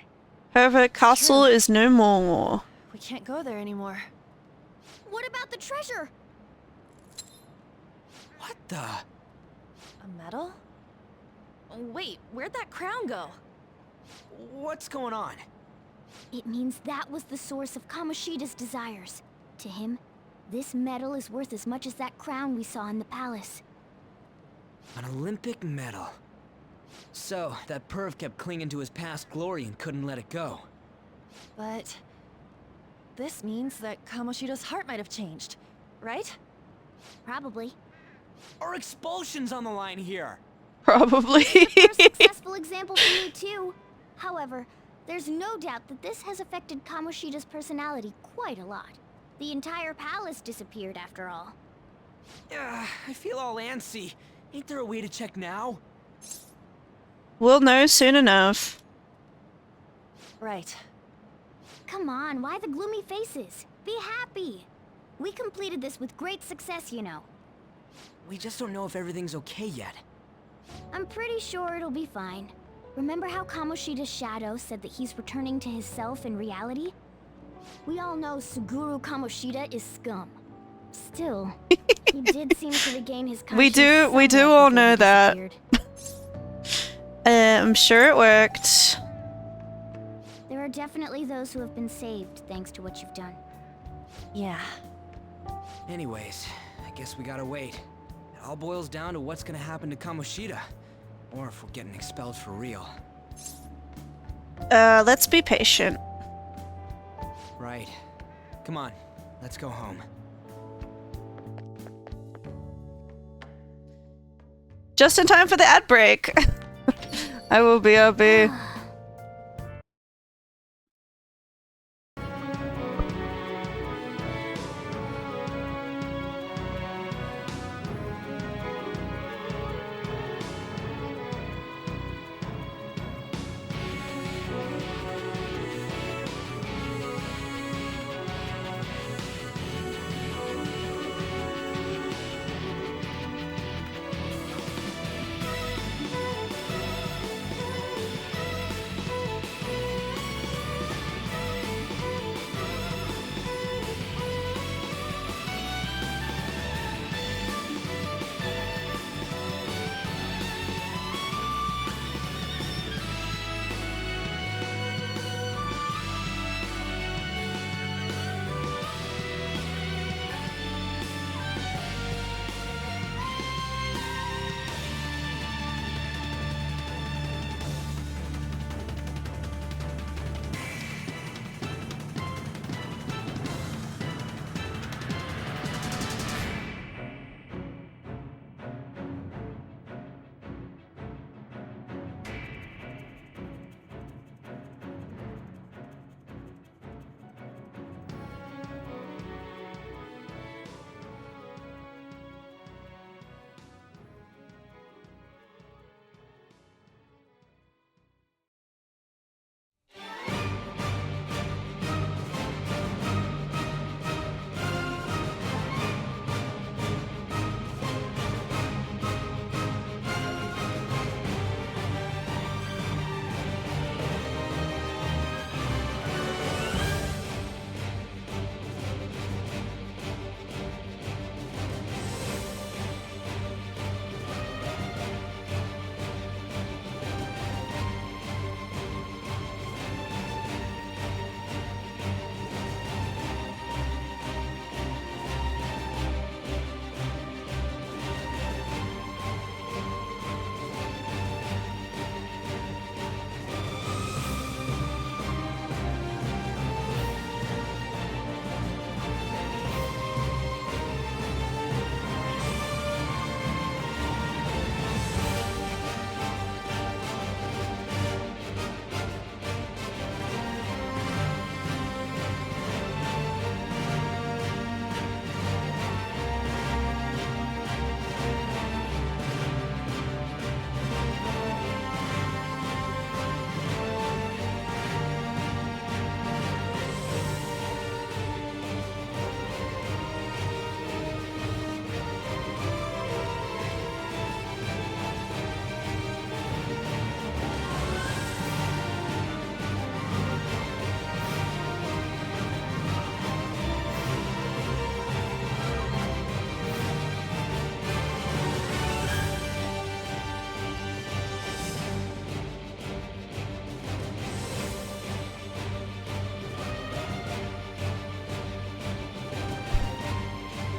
However, castle is no more. We can't go there anymore. What about the treasure? What the? A medal? Wait, where'd that crown go? What's going on? It means that was the source of Kamoshida's desires. To him, this medal is worth as much as that crown we saw in the palace. An Olympic medal. So, that perv kept clinging to his past glory and couldn't let it go. But this means that Kamoshida's heart might have changed, right? Probably. Our expulsion's on the line here. Probably. First successful example for me too. However, there's no doubt that this has affected Kamoshida's personality quite a lot. The entire palace disappeared after all. I feel all antsy. Ain't there a way to check now? We'll know soon enough. Right. Come on, why the gloomy faces? Be happy! We completed this with great success, you know. We just don't know if everything's okay yet. I'm pretty sure it'll be fine. Remember how Kamoshida's shadow said that he's returning to his self in reality? We all know Suguru Kamoshida is scum. Still, he did seem to regain his conscience. We do all know that. I'm sure it worked. There are definitely those who have been saved thanks to what you've done. Yeah. Anyways, I guess we gotta wait. It all boils down to what's gonna happen to Kamoshida. Or if we're getting expelled for real. Let's be patient. Right. Come on, let's go home. Just in time for the ad break. I will be.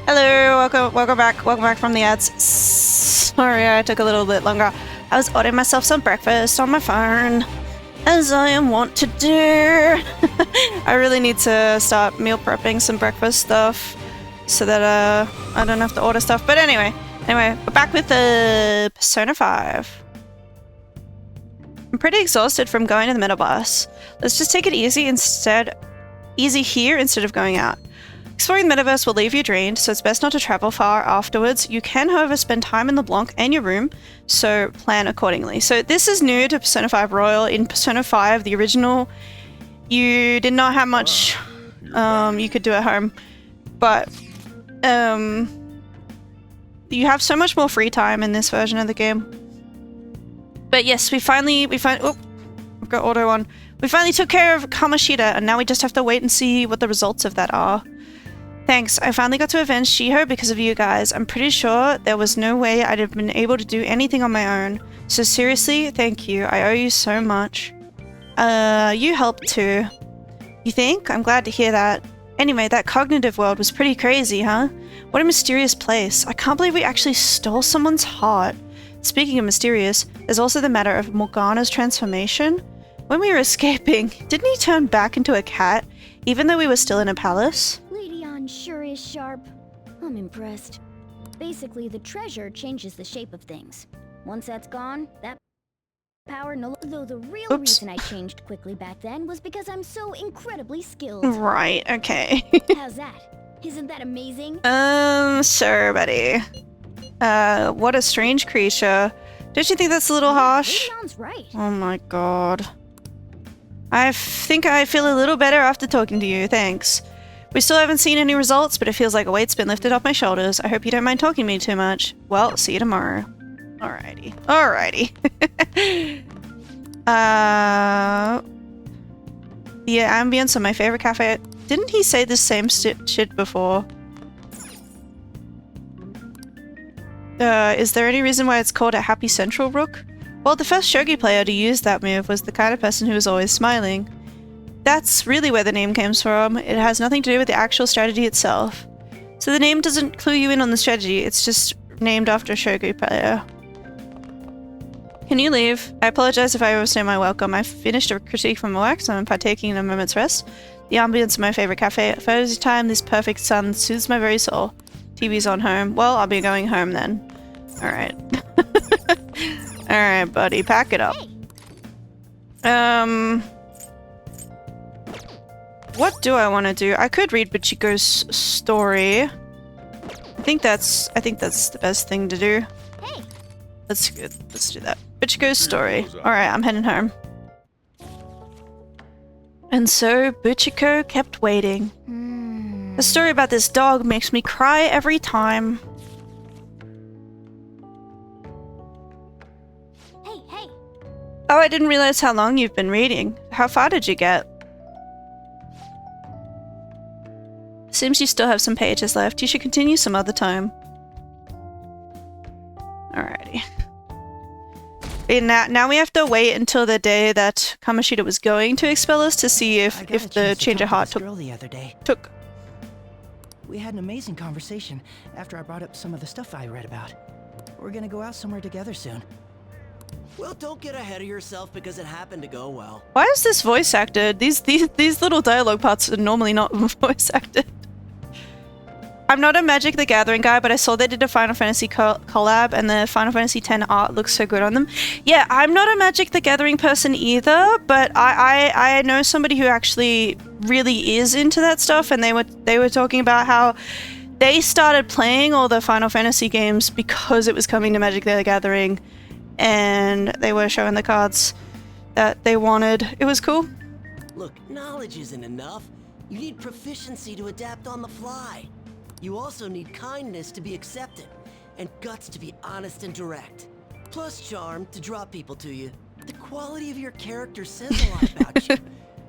Hello, welcome back from the ads. Sorry, I took a little bit longer. I was ordering myself some breakfast on my phone, as I am wont to do. I really need to start meal prepping some breakfast stuff so that I don't have to order stuff. But anyway, we're back with the Persona 5. I'm pretty exhausted from going to the middle bus. Let's just take it easy here instead of going out. Exploring the metaverse will leave you drained, so it's best not to travel far afterwards. You can, however, spend time in the Blanc and your room, so plan accordingly. So this is new to Persona 5 Royal. In Persona 5, the original, you did not have much you could do at home, but you have so much more free time in this version of the game. But yes, we finally oh, I've got auto on. We finally took care of Kamoshida, and now we just have to wait and see what the results of that are. Thanks, I finally got to avenge Shiho because of you guys. I'm pretty sure there was no way I'd have been able to do anything on my own. So seriously, thank you. I owe you so much. You helped too. You think? I'm glad to hear that. Anyway, that cognitive world was pretty crazy, huh? What a mysterious place. I can't believe we actually stole someone's heart. Speaking of mysterious, there's also the matter of Morgana's transformation. When we were escaping, didn't he turn back into a cat, even though we were still in a palace? Leon sure is sharp. I'm impressed. Basically, the treasure changes the shape of things. Once that's gone, that power no... Though the real reason I changed quickly back then was because I'm so incredibly skilled. Right, okay. How's that? Isn't that amazing? Sure, buddy. What a strange creature. Don't you think that's a little harsh? Leon's right. Oh my god. I think I feel a little better after talking to you, thanks. We still haven't seen any results, but it feels like a weight's been lifted off my shoulders. I hope you don't mind talking to me too much. Well, see you tomorrow. Alrighty. Alrighty. The ambience of my favorite cafe. Didn't he say the same shit before? Is there any reason why it's called a Happy Central Rook? Well, the first shogi player to use that move was the kind of person who was always smiling. That's really where the name comes from. It has nothing to do with the actual strategy itself. So the name doesn't clue you in on the strategy, it's just named after a shogi player. Can you leave? I apologize if I overstayed my welcome. I finished a critique from wax and I'm partaking in a moment's rest. The ambience of my favorite cafe at Thursday time, this perfect sun soothes my very soul. TV's on home. Well, I'll be going home then. Alright. Alright, buddy, pack it up. What do I want to do? I could read Bichiko's story. I think that's the best thing to do. Hey. Let's do that. Bichiko's story. Alright, I'm heading home. And so Bichiko kept waiting. The story about this dog makes me cry every time. Hey. Oh, I didn't realize how long you've been reading. How far did you get? Seems you still have some pages left. You should continue some other time. Alrighty. And now we have to wait until the day that Kamoshida was going to expel us to see if the change of heart took. We had an amazing conversation after I brought up some of the stuff I read about. We're gonna go out somewhere together soon. Well, don't get ahead of yourself because it happened to go well. Why is this voice acted? These little dialogue parts are normally not voice acted. I'm not a Magic the Gathering guy, but I saw they did a Final Fantasy collab and the Final Fantasy X art looks so good on them. Yeah, I'm not a Magic the Gathering person either, but I know somebody who actually really is into that stuff, and they were talking about how they started playing all the Final Fantasy games because it was coming to Magic the Gathering, and they were showing the cards that they wanted. It was cool. Look, knowledge isn't enough. You need proficiency to adapt on the fly. You also need kindness to be accepted, and guts to be honest and direct. Plus charm to draw people to you. The quality of your character says a lot about you,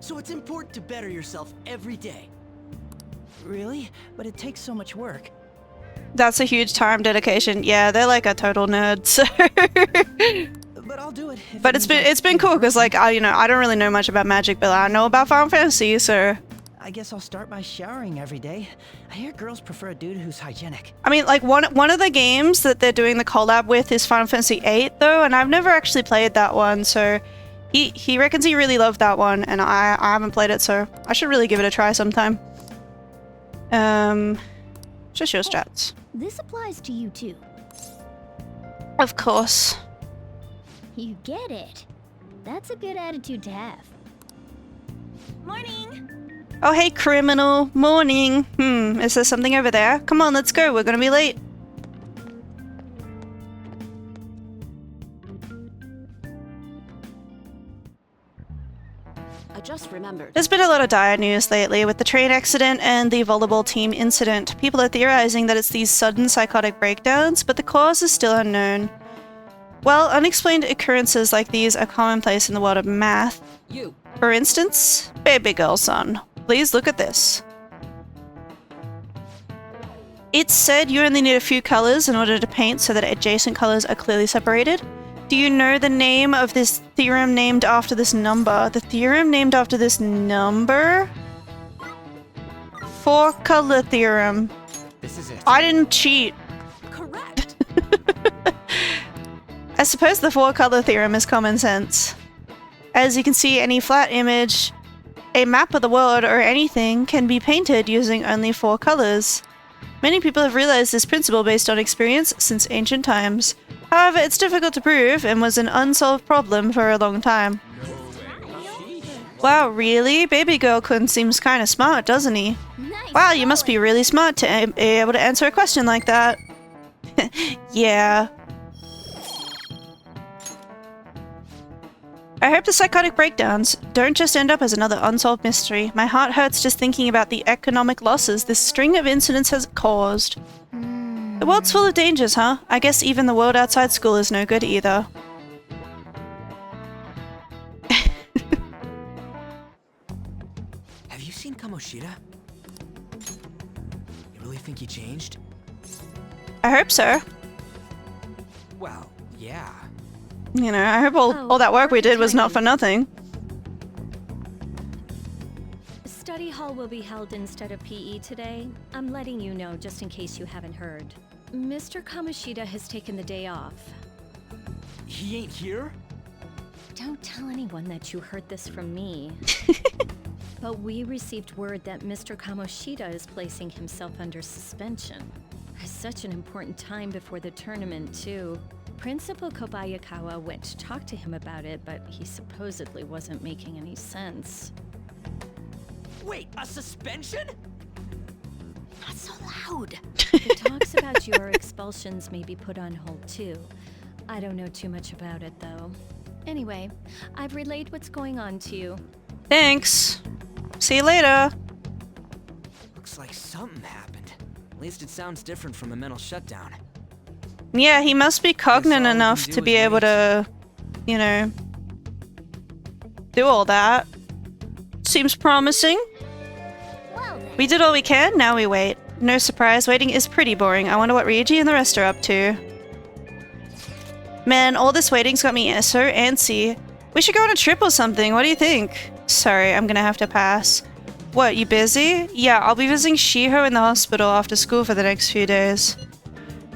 so it's important to better yourself every day. Really? But it takes so much work. That's a huge time dedication. Yeah, they're like a total nerd, so... But I'll do it. But it's been cool, because like, I don't really know much about Magic, but I know about Final Fantasy, so... I guess I'll start by showering every day. I hear girls prefer a dude who's hygienic. I mean, like, one of the games that they're doing the collab with is Final Fantasy VIII, though, and I've never actually played that one, so he reckons he really loved that one, and I haven't played it, so I should really give it a try sometime. Just your strats. This applies to you too. Of course. You get it. That's a good attitude to have. Morning! Oh, hey, criminal. Morning. Is there something over there? Come on, let's go. We're gonna be late. I just remembered. There's been a lot of dire news lately with the train accident and the volleyball team incident. People are theorizing that it's these sudden psychotic breakdowns, but the cause is still unknown. Well, unexplained occurrences like these are commonplace in the world of math. You. For instance, baby girl son, please look at this. It said you only need a few colors in order to paint so that adjacent colors are clearly separated. Do you know the name of this theorem named after this number? The theorem named after this number? Four-color theorem. This is it. I didn't cheat. Correct. I suppose the four-color theorem is common sense. As you can see, any flat image, a map of the world, or anything can be painted using only four colors. Many people have realized this principle based on experience since ancient times. However, it's difficult to prove and was an unsolved problem for a long time. Wow, really? Baby girl Kun seems kind of smart, doesn't he? Wow, you must be really smart to be able to answer a question like that. Yeah. I hope the psychotic breakdowns don't just end up as another unsolved mystery. My heart hurts just thinking about the economic losses this string of incidents has caused. The world's full of dangers, huh? I guess even the world outside school is no good either. Have you seen Kamoshida? You really think he changed? I hope so. Well, yeah. You know, I hope all that work we did was not for nothing. Study hall will be held instead of PE today. I'm letting you know just in case you haven't heard. Mr. Kamoshida has taken the day off. He ain't here? Don't tell anyone that you heard this from me. But we received word that Mr. Kamoshida is placing himself under suspension. Such an important time before the tournament, too. Principal Kobayakawa went to talk to him about it, but he supposedly wasn't making any sense. Wait, a suspension? Not so loud. The talks about your expulsions may be put on hold, too. I don't know too much about it, though. Anyway, I've relayed what's going on to you. Thanks. See you later. Looks like something happened. At least it sounds different from a mental shutdown. Yeah, he must be cognizant enough to be able to, you know, do all that. Seems promising. We did all we can, now we wait. No surprise, waiting is pretty boring. I wonder what Ryuji and the rest are up to. Man, all this waiting's got me so antsy. We should go on a trip or something, what do you think? Sorry, I'm gonna have to pass. What, you busy? Yeah, I'll be visiting Shiho in the hospital after school for the next few days.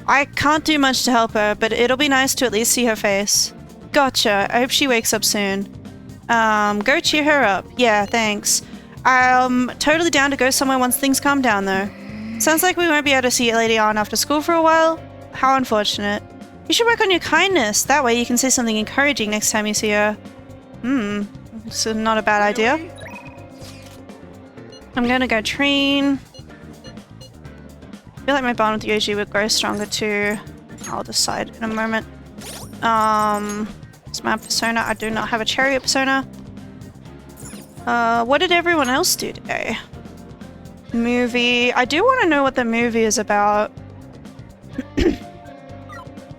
I can't do much to help her, but it'll be nice to at least see her face. Gotcha, I hope she wakes up soon. Go cheer her up. Yeah, thanks. I'm totally down to go somewhere once things calm down, though. Sounds like we won't be able to see Lady on after school for a while. How unfortunate. You should work on your kindness. That way you can say something encouraging next time you see her. It's not a bad idea. I'm gonna go train. I feel like my bond with Yoji would grow stronger too. I'll decide in a moment. It's my persona. I do not have a chariot persona. What did everyone else do today? Movie. I do want to know what the movie is about.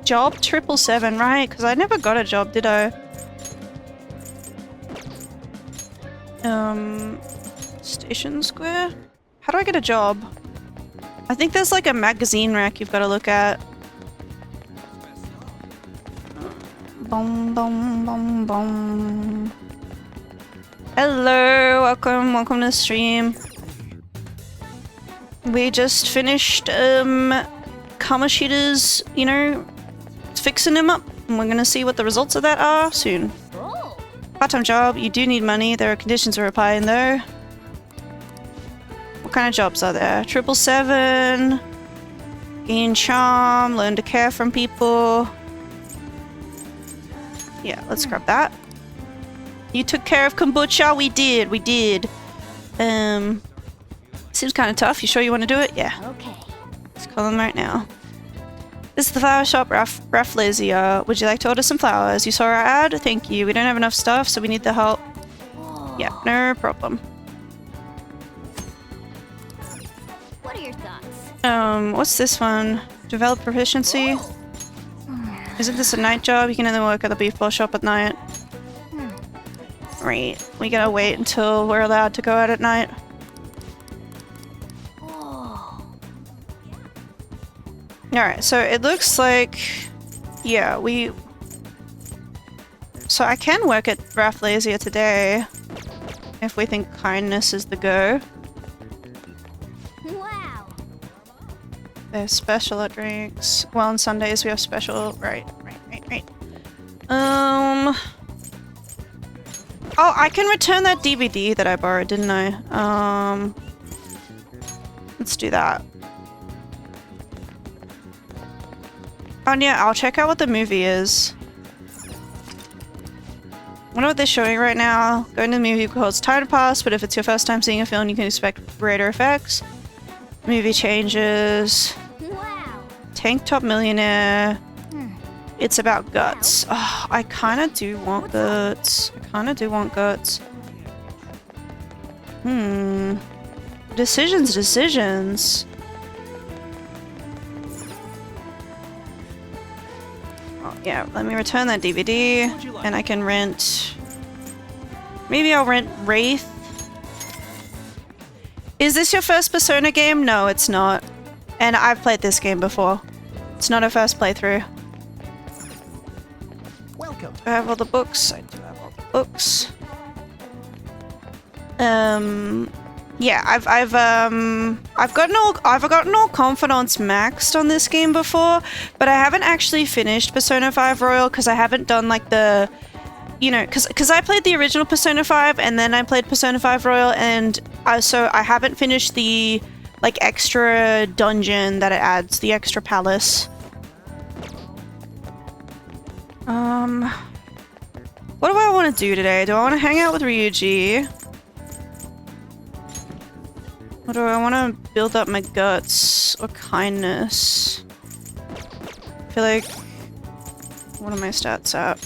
Job 777, right? Because I never got a job, did I? Station Square? How do I get a job? I think there's like a magazine rack you've got to look at. Boom, boom, boom, boom. Hello, welcome to the stream. We just finished, Kamoshida's, you know, fixing him up. And we're gonna see what the results of that are soon. Part-time job, you do need money. There are conditions we're applying though. What kind of jobs are there? 777, gain charm, learn to care from people. Yeah, let's grab that. You took care of kombucha? We did. Seems kind of tough. You sure you want to do it? Yeah. Okay. Let's call them right now. This is the flower shop, Raf Lazy. Would you like to order some flowers? You saw our ad? Thank you. We don't have enough stuff, so we need the help. Yeah, no problem. What are your thoughts? What's this one? Develop proficiency? Isn't this a night job? You can only work at the beef ball shop at night. Right. We gotta wait until we're allowed to go out at night. Alright, so it looks like... Yeah, we... So I can work at Rafflesia today. If we think kindness is the go. Wow. They have special at drinks. Well, on Sundays we have special... Right. Oh, I can return that DVD that I borrowed, didn't I? Let's do that. Oh yeah, I'll check out what the movie is. I wonder what they're showing right now. Going to the movie calls time to pass, but if it's your first time seeing a film, you can expect greater effects. Movie changes. Wow. Tank Top Millionaire. It's about guts. Oh, I kind of do want guts. Decisions. Oh, yeah, let me return that DVD, and I can rent... Maybe I'll rent Wraith. Is this your first Persona game? No, it's not. And I've played this game before. It's not a first playthrough. Welcome. Do I have all the books? I do have all the books. Yeah, I've gotten all confidants maxed on this game before, but I haven't actually finished Persona 5 Royal because I haven't done like the, you know, because I played the original Persona 5 and then I played Persona 5 Royal, and so I haven't finished the like extra dungeon that it adds, the extra palace. What do I want to do today? Do I want to hang out with Ryuji? Or do I want to build up my guts or kindness? I feel like... What are my stats at?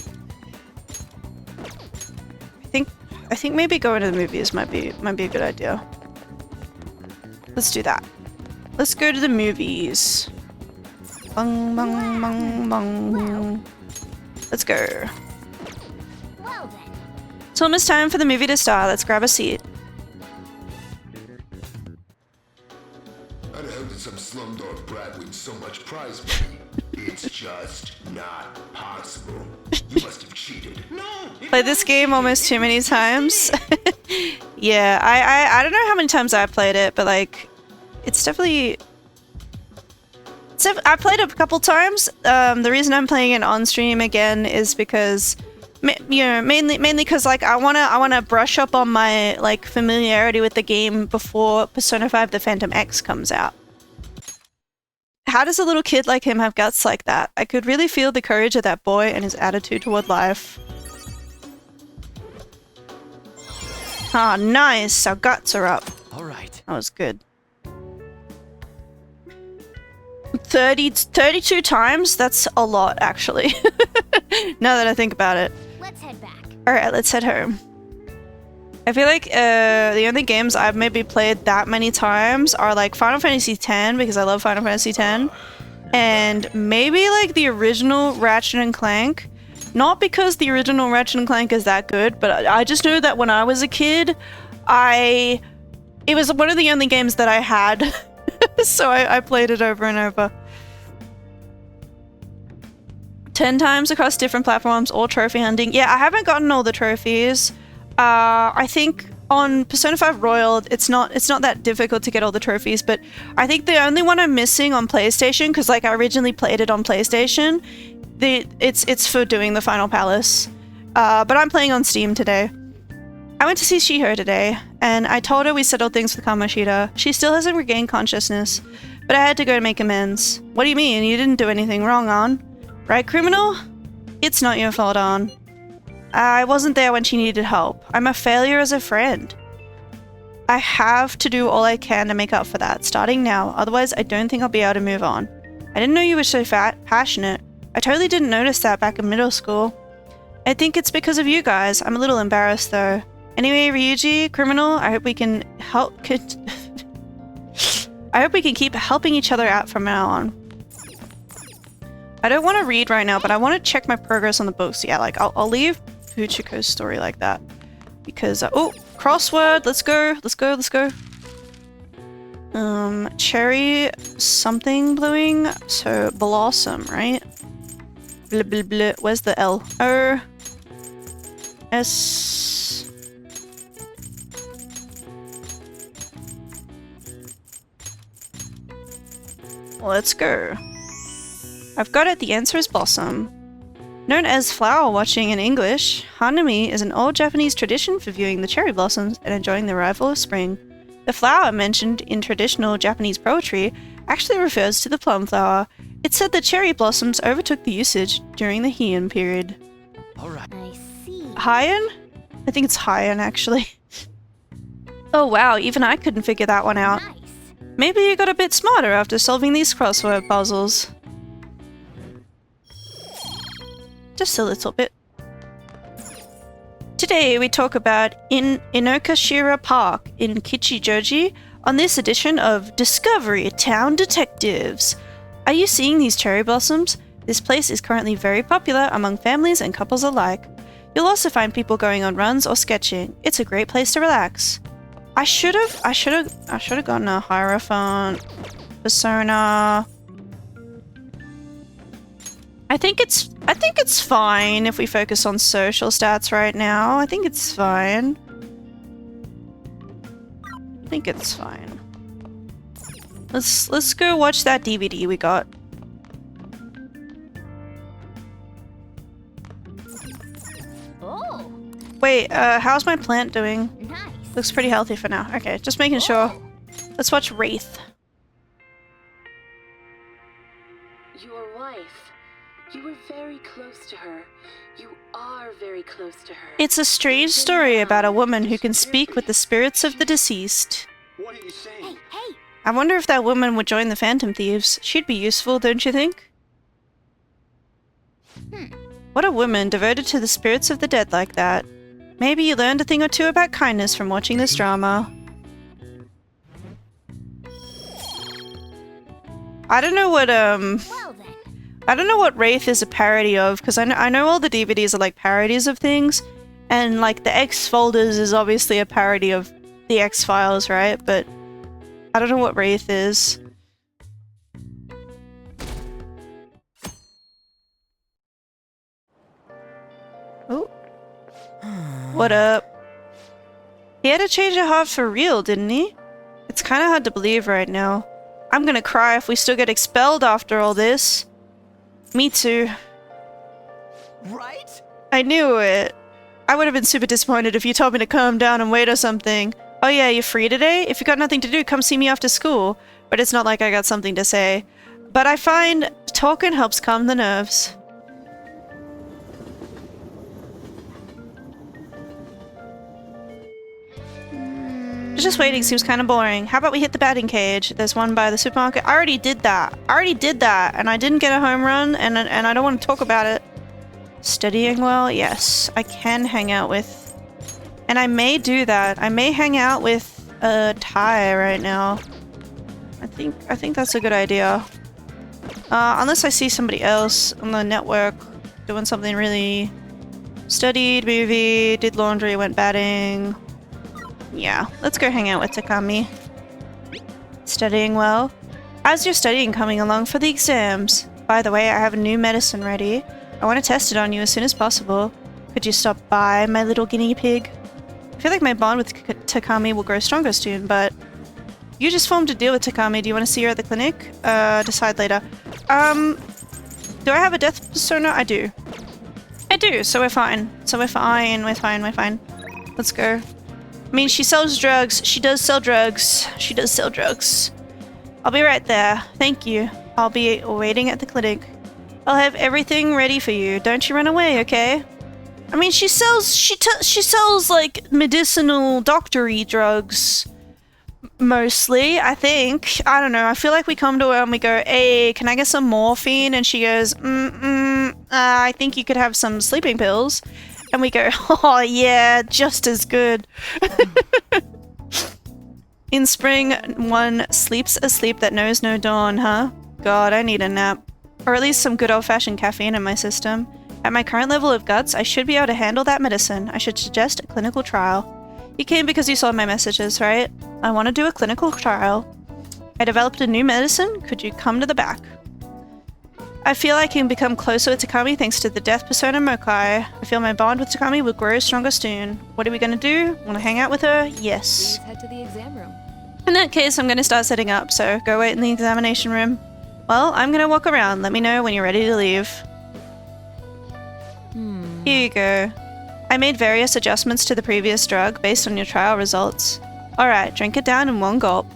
I think maybe going to the movies might be a good idea. Let's do that. Let's go to the movies. Bung bung bung bung. Let's go. Well then. It's almost time for the movie to start. Let's grab a seat. I'd hope that some slumdog brat wins so much prize money. It's just not possible. You must have cheated. Played this game almost too many times. Yeah, I don't know how many times I've played it, but like, it's definitely... I played it a couple times. The reason I'm playing it on stream again is because, you know, mainly because like I wanna brush up on my like familiarity with the game before Persona 5: The Phantom X comes out. How does a little kid like him have guts like that? I could really feel the courage of that boy and his attitude toward life. Ah, nice! Our guts are up. All right. That was good. 32 times? That's a lot, actually. Now that I think about it. Let's head back. Alright, let's head home. I feel like the only games I've maybe played that many times are like Final Fantasy X, because I love Final Fantasy X, and maybe like the original Ratchet and Clank. Not because the original Ratchet and Clank is that good, but I just know that when I was a kid, it was one of the only games that I had. So I played it over and over. 10 times across different platforms, all trophy hunting. Yeah, I haven't gotten all the trophies. I think on Persona 5 Royal, it's not that difficult to get all the trophies, but I think the only one I'm missing on PlayStation, because like I originally played it on PlayStation, it's for doing the Final Palace. But I'm playing on Steam today. I went to see Shiho today, and I told her we settled things with Kamoshida. She still hasn't regained consciousness, but I had to go to make amends. What do you mean? You didn't do anything wrong, Ann. Right, criminal? It's not your fault, Ann. I wasn't there when she needed help. I'm a failure as a friend. I have to do all I can to make up for that, starting now. Otherwise, I don't think I'll be able to move on. I didn't know you were so passionate. I totally didn't notice that back in middle school. I think it's because of you guys. I'm a little embarrassed, though. Anyway, Ryuji, criminal, I hope we can help. I hope we can keep helping each other out from now on. I don't want to read right now, but I want to check my progress on the books. Yeah, like I'll leave Fuchiko's story like that because oh, crossword. Let's go. Let's go. Let's go. Cherry something blowing. So blossom, right? Blah, blah, blah. Where's the L? O S. Let's go. I've got it. The answer is blossom. Known as flower watching in English, Hanami is an old Japanese tradition for viewing the cherry blossoms and enjoying the arrival of spring. The flower mentioned in traditional Japanese poetry actually refers to the plum flower. It's said that cherry blossoms overtook the usage during the Heian period. Alright. I see. Heian? I think it's Heian, actually. Oh wow, even I couldn't figure that one out. Nice. Maybe you got a bit smarter after solving these crossword puzzles. Just a little bit. Today we talk about Inokashira Park in Kichijoji on this edition of Discovery Town Detectives. Are you seeing these cherry blossoms? This place is currently very popular among families and couples alike. You'll also find people going on runs or sketching. It's a great place to relax. I should have gotten a Hierophant persona. I think it's fine if we focus on social stats right now. I think it's fine. I think it's fine. Let's go watch that DVD we got. Oh. Wait, how's my plant doing? Nice. Looks pretty healthy for now. Okay, just making sure. Let's watch Wraith. Your wife. You were very close to her. You are very close to her. It's a strange story about a woman who can speak with the spirits of the deceased. What are you saying? Hey, hey. I wonder if that woman would join the Phantom Thieves. She'd be useful, don't you think? What a woman devoted to the spirits of the dead like that. Maybe you learned a thing or two about kindness from watching this drama. I don't know what Well then. I don't know what Wraith is a parody of, because I know all the DVDs are like parodies of things, and like the X Folders is obviously a parody of the X-Files, right? But I don't know what Wraith is. Oh. What up? He had to change a heart for real, didn't he? It's kind of hard to believe right now. I'm gonna cry if we still get expelled after all this. Me too. Right? I knew it. I would have been super disappointed if you told me to calm down and wait or something. Oh yeah, you're free today? If you got nothing to do, come see me after school. But it's not like I got something to say. But I find talking helps calm the nerves. Just waiting seems kind of boring. How about we hit the batting cage? There's one by the supermarket. I already did that. And I didn't get a home run, and I don't want to talk about it. Studying well? Yes. I can hang out with... And I may do that. I may hang out with Ty right now. I think that's a good idea. Unless I see somebody else on the network doing something really... Studied, movie, did laundry, went batting... Yeah, let's go hang out with Takami. Studying well? How's your studying coming along for the exams? By the way, I have a new medicine ready. I want to test it on you as soon as possible. Could you stop by, my little guinea pig? I feel like my bond with Takami will grow stronger soon, but... You just formed a deal with Takami. Do you want to see her at the clinic? Decide later. Do I have a death persona? I do. I do, so we're fine. We're fine. Let's go. I mean, she sells drugs. She does sell drugs. I'll be right there. Thank you. I'll be waiting at the clinic. I'll have everything ready for you. Don't you run away, okay? I mean, she sells like medicinal doctory drugs. Mostly, I think. I don't know. I feel like we come to her and we go, hey, can I get some morphine? And she goes, I think you could have some sleeping pills. And we go, oh yeah, just as good. In spring, one sleeps a sleep that knows no dawn, huh? God, I need a nap. Or at least some good old-fashioned caffeine in my system. At my current level of guts, I should be able to handle that medicine. I should suggest a clinical trial. You came because you saw my messages, right? I want to do a clinical trial. I developed a new medicine. Could you come to the back? I feel I can become closer with Takami thanks to the death persona Mokai. I feel my bond with Takami will grow stronger soon. What are we gonna do? Wanna hang out with her? Yes. Please head to the exam room. In that case, I'm gonna start setting up, so go wait in the examination room. Well, I'm gonna walk around. Let me know when you're ready to leave. Here you go. I made various adjustments to the previous drug based on your trial results. Alright, drink it down in one gulp.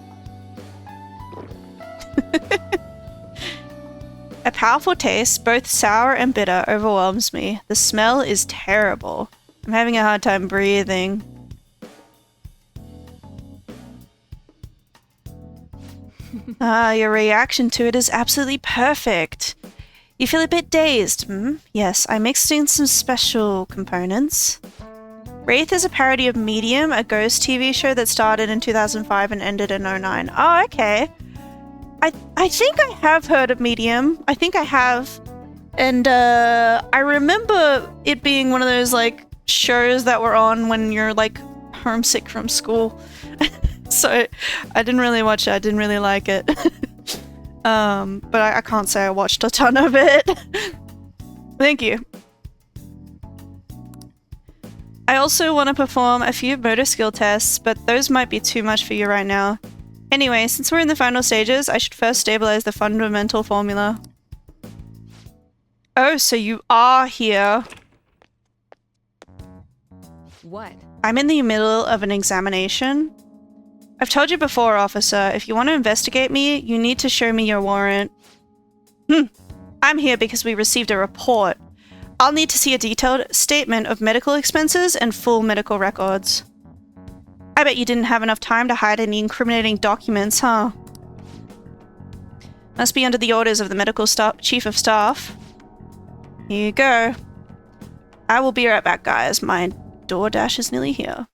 A powerful taste, both sour and bitter, overwhelms me. The smell is terrible. I'm having a hard time breathing. Your reaction to it is absolutely perfect. You feel a bit dazed, hmm? Yes, I mixed in some special components. Wraith is a parody of Medium, a ghost TV show that started in 2005 and ended in 2009. Oh, okay. I think I have heard of Medium. I think I have. And I remember it being one of those like shows that were on when you're like homesick from school. So I didn't really watch it. I didn't really like it. But I can't say I watched a ton of it. Thank you. I also want to perform a few motor skill tests, but those might be too much for you right now. Anyway, since we're in the final stages, I should first stabilize the fundamental formula. Oh, so you are here. What? I'm in the middle of an examination. I've told you before, officer, if you want to investigate me, you need to show me your warrant. I'm here because we received a report. I'll need to see a detailed statement of medical expenses and full medical records. I bet you didn't have enough time to hide any incriminating documents, huh? Must be under the orders of the medical chief of staff. Here you go. I will be right back, guys. My DoorDash is nearly here.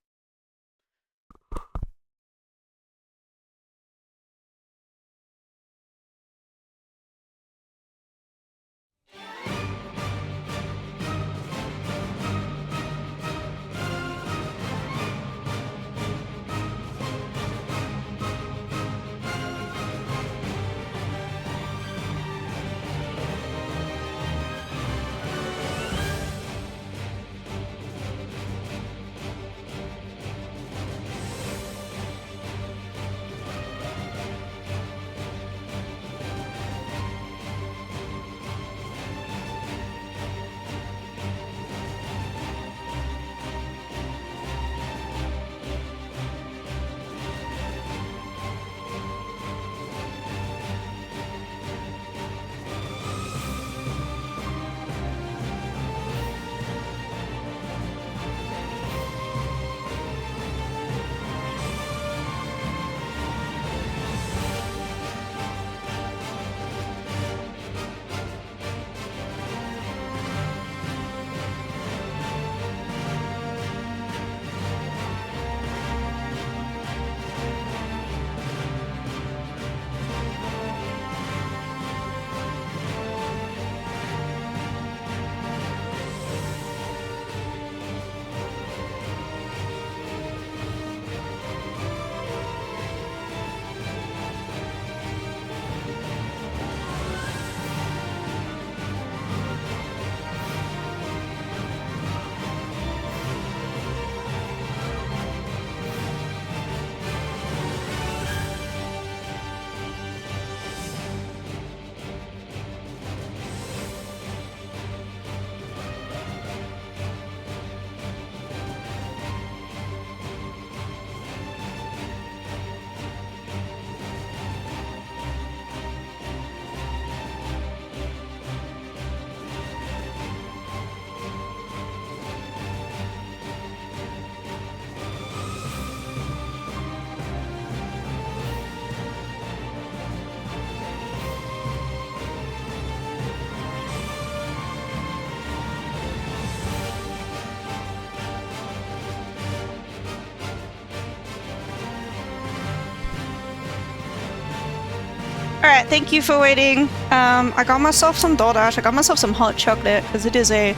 Alright, thank you for waiting. I got myself some DoorDash, I got myself some hot chocolate, because it is a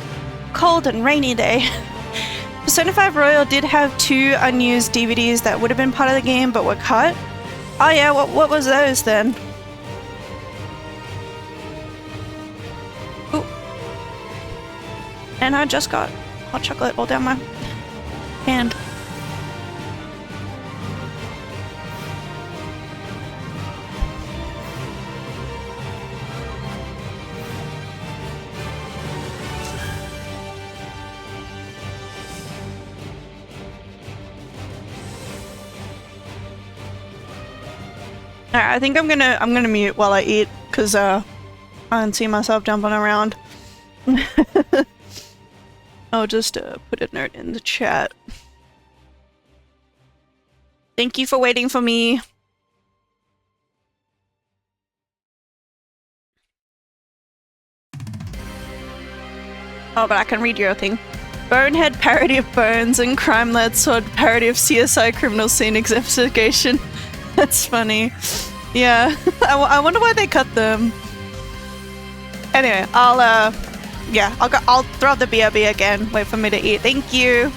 cold and rainy day. Persona 5 Royal did have 2 unused DVDs that would have been part of the game, but were cut. Oh yeah, what was those then? Ooh. And I just got hot chocolate all down my hand. Alright, I think I'm gonna mute while I eat, cause I don't see myself jumping around. I'll just put a note in the chat. Thank you for waiting for me. Oh, but I can read your thing. Bonehead parody of Bones and Crime-Led Sword parody of CSI Criminal Scene Investigation. That's funny. Yeah, I wonder why they cut them. Anyway, I'll throw up the BRB again. Wait for me to eat. Thank you.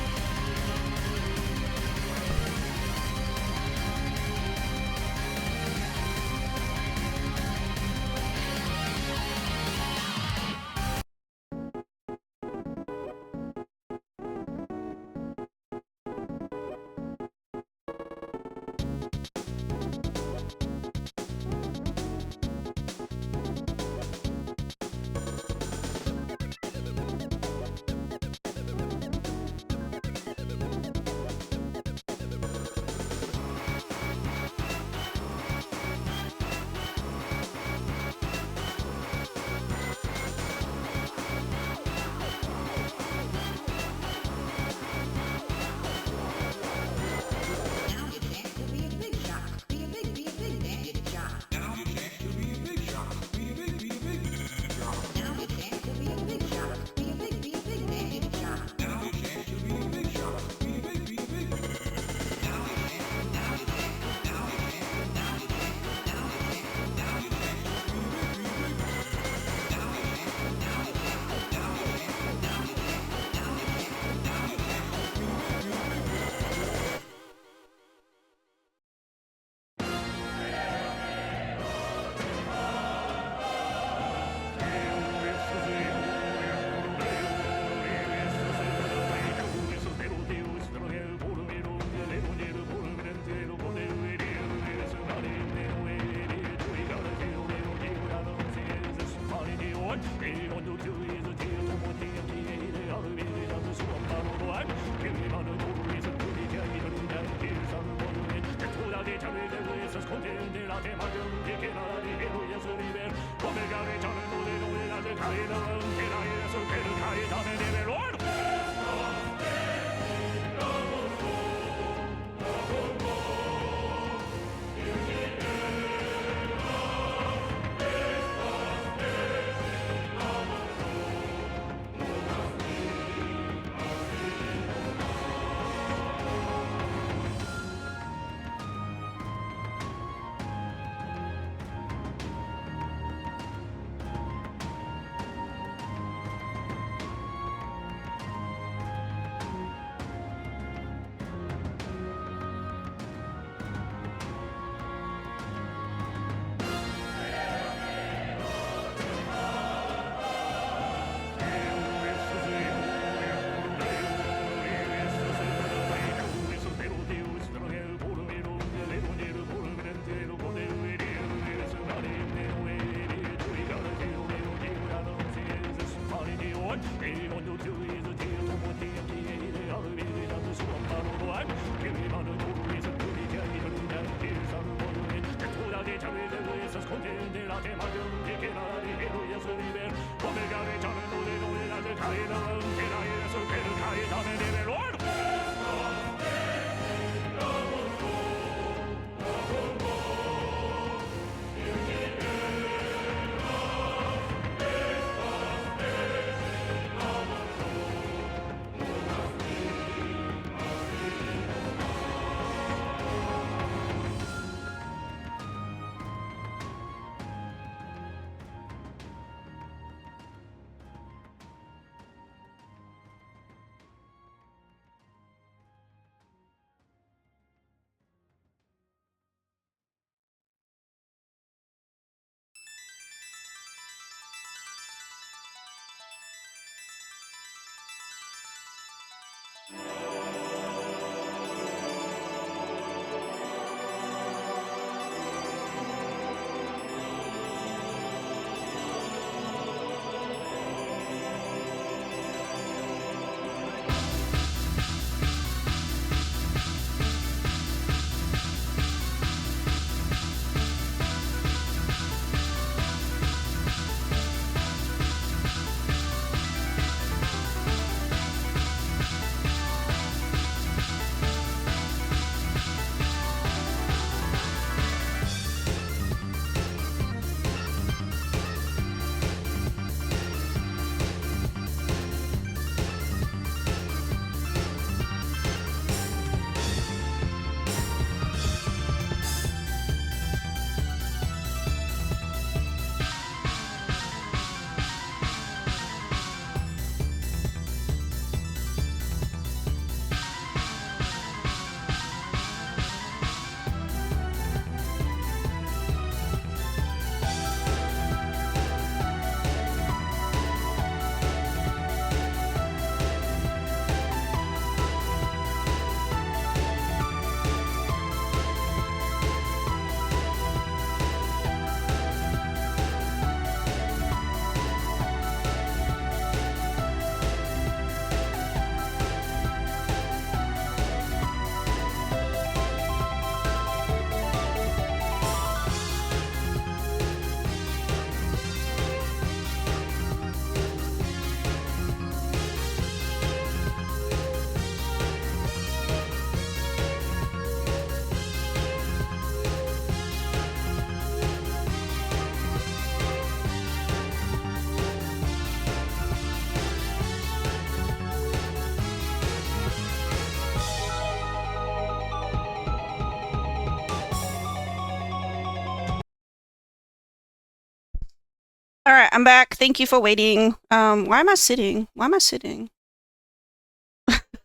Alright, I'm back. Thank you for waiting. Why am I sitting? Why am I sitting?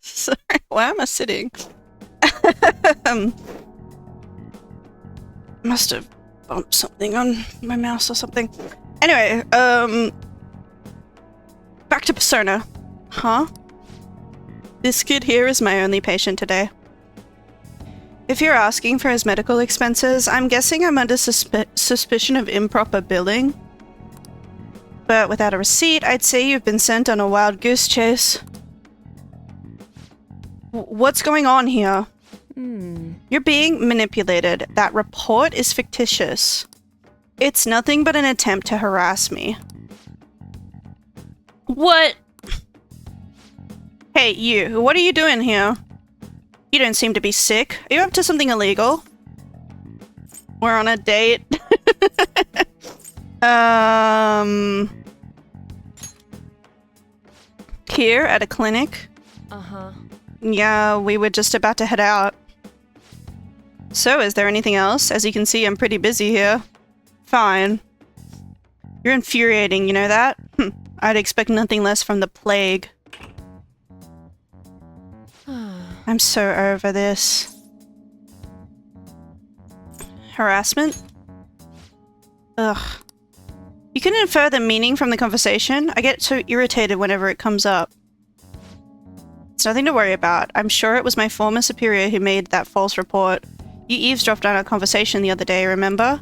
Sorry, why am I sitting? Must have bumped something on my mouse or something. Anyway, back to Persona. Huh? This kid here is my only patient today. If you're asking for his medical expenses, I'm guessing I'm under suspicion of improper billing. But without a receipt, I'd say you've been sent on a wild goose chase. What's going on here? You're being manipulated. That report is fictitious. It's nothing but an attempt to harass me. What? Hey, you. What are you doing here? You don't seem to be sick. Are you up to something illegal? We're on a date. Here at a clinic? Uh-huh. Yeah, we were just about to head out. So, is there anything else? As you can see, I'm pretty busy here. Fine. You're infuriating, you know that? I'd expect nothing less from the plague. I'm so over this. Harassment? Ugh. You can infer the meaning from the conversation. I get so irritated whenever it comes up. It's nothing to worry about. I'm sure it was my former superior who made that false report. You eavesdropped on our conversation the other day, remember?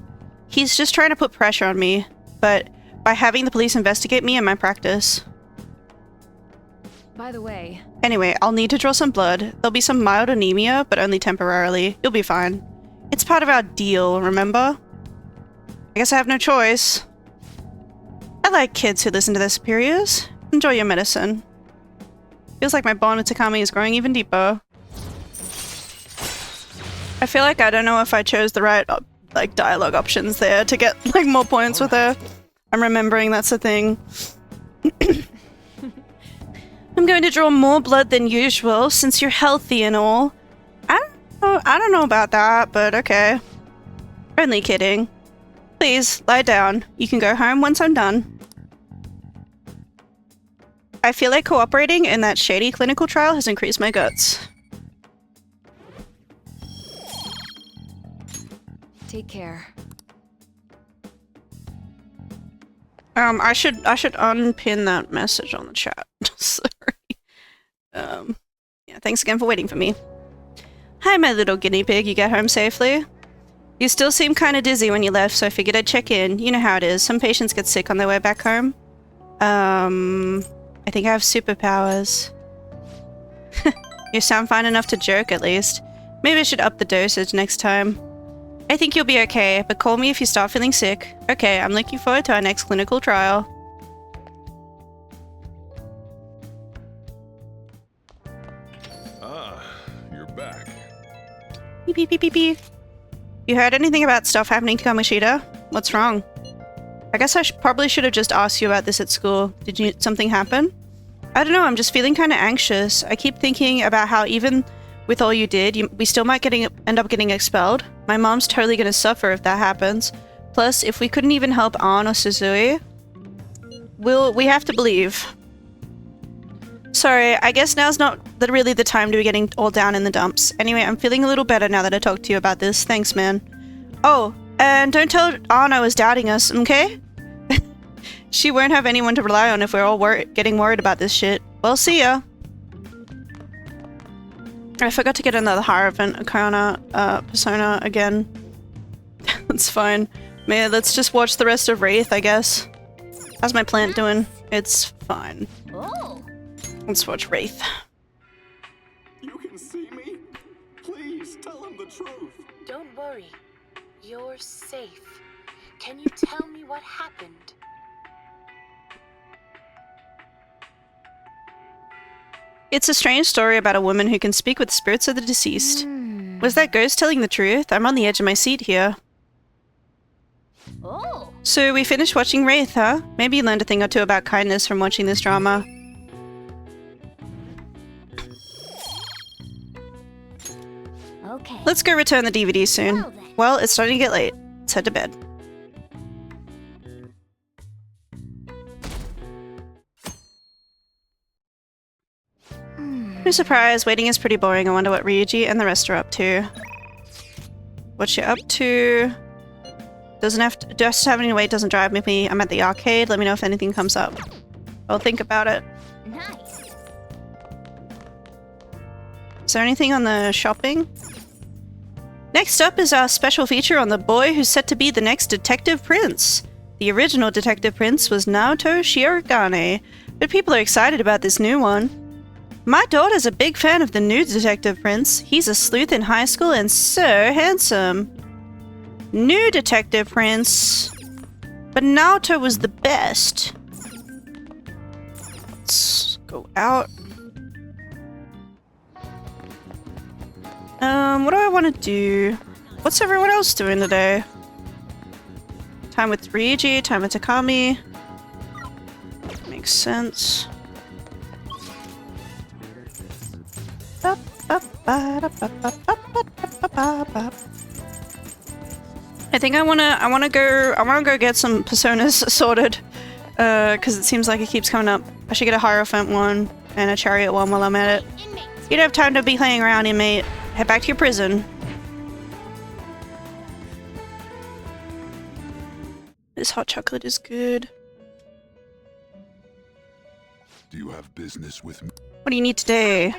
He's just trying to put pressure on me, but by having the police investigate me and my practice. By the way... Anyway, I'll need to draw some blood. There'll be some mild anemia, but only temporarily. You'll be fine. It's part of our deal, remember? I guess I have no choice. I like kids who listen to their superiors. Enjoy your medicine. Feels like my bond with Takami is growing even deeper. I feel like I don't know if I chose the right, like, dialogue options there to get, like, more points with her. I'm remembering that's the thing. I'm going to draw more blood than usual, since you're healthy and all. I don't know about that, but okay. Only kidding. Please, lie down. You can go home once I'm done. I feel like cooperating in that shady clinical trial has increased my guts. Take care. I should unpin that message on the chat. Sorry. Yeah, thanks again for waiting for me. Hi, my little guinea pig. You got home safely? You still seem kind of dizzy when you left, so I figured I'd check in. You know how it is. Some patients get sick on their way back home. I think I have superpowers. You sound fine enough to joke, at least. Maybe I should up the dosage next time. I think you'll be okay, but call me if you start feeling sick. Okay, I'm looking forward to our next clinical trial. Ah, you're back. Beep, beep, beep, beep, beep. You heard anything about stuff happening to Kamoshida? What's wrong? I guess I probably should have just asked you about this at school. Did something happen? I don't know, I'm just feeling kind of anxious. I keep thinking about how even with all you did, we still might end up getting expelled. My mom's totally gonna suffer if that happens. Plus, if we couldn't even help Ann or Suzui, we have to believe. Sorry, I guess now's not really the time to be getting all down in the dumps. Anyway, I'm feeling a little better now that I talked to you about this. Thanks, man. Oh, and don't tell Ann I was doubting us, okay? She won't have anyone to rely on if we're all getting worried about this shit. Well, see ya. I forgot to get another Hierophant Persona again. That's fine. Man, let's just watch the rest of Wraith, I guess. How's my plant doing? It's fine. Oh. Let's watch Wraith. You can see me? Please tell him the truth. Don't worry. You're safe. Can you tell me what happened? It's a strange story about a woman who can speak with spirits of the deceased. Was that ghost telling the truth? I'm on the edge of my seat here. Oh. So we finished watching Wraith, huh? Maybe you learned a thing or two about kindness from watching this drama. Okay. Let's go return the DVD soon. Well, it's starting to get late. Let's head to bed. No surprise, waiting is pretty boring. I wonder what Ryuji and the rest are up to. What you're up to? Doesn't have to, just having to wait doesn't drive me. I'm at the arcade. Let me know if anything comes up. I'll think about it. Nice. Is there anything on the shopping? Next up is our special feature on the boy who's set to be the next Detective Prince. The original Detective Prince was Naoto Shirogane, but people are excited about this new one. My daughter's a big fan of the new Detective Prince. He's a sleuth in high school and so handsome. New Detective Prince. But Naoto was the best. Let's go out. What do I want to do? What's everyone else doing today? Time with Ryuji, time with Takami. Makes sense. I think I wanna go get some personas sorted. Cause it seems like it keeps coming up. I should get a Hierophant one and a Chariot one while I'm at it. You don't have time to be playing around, inmate. Head back to your prison. This hot chocolate is good. Do you have business with me? What do you need today?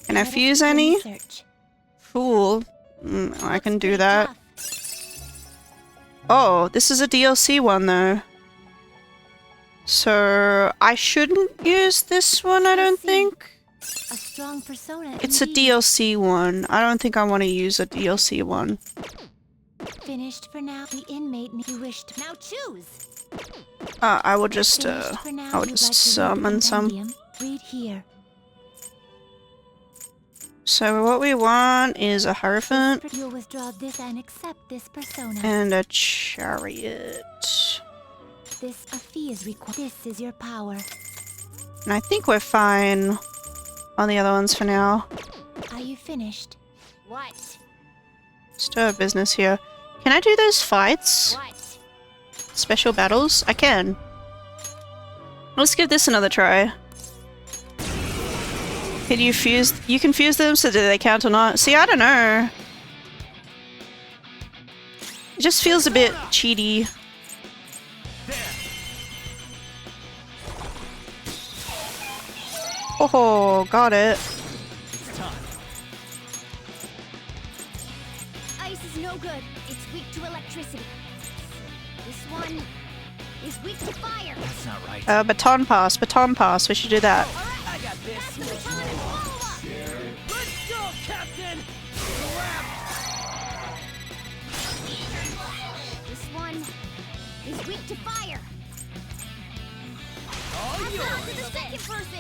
Can I fuse any? Fool. I can do that. Oh, this is a DLC one though. So I shouldn't use this one, I don't think. A strong persona. It's a DLC one. I don't think I want to use a DLC one. Finished for now. The inmate you wish to now choose. I will just summon some. Read here. So what we want is a Hierophant You'll withdraw this and accept this persona. and a Chariot. This a fee is required. This is your power. And I think we're fine on the other ones for now. Are you finished? What? Still have business here. Can I do those fights? What? Special battles? I can. Let's give this another try. Can you fuse? You can fuse them, so do they count or not? See, I don't know. It just feels a bit cheaty. Oh, got it. Ice is no good. It's weak to electricity. This one is weak to fire. That's not right. Baton pass, baton pass. We should do that. I got this. Let's go, Captain! This one is weak to fire. Oh, To the second person.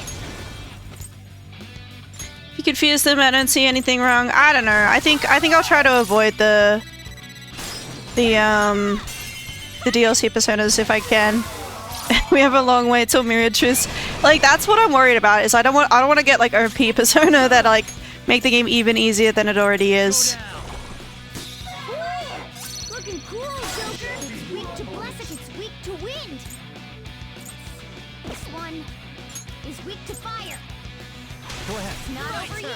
You can fuse them. I don't see anything wrong. I don't know. I think I'll try to avoid the DLC personas if I can. We have a long way till Myriad Truths. Like, that's what I'm worried about. Is I don't want to get like OP persona that like make the game even easier than it already is. Looking cool, Joker. It's weak to blessed. It's weak to wind. This one is weak to fire. Go ahead. It's not over yet.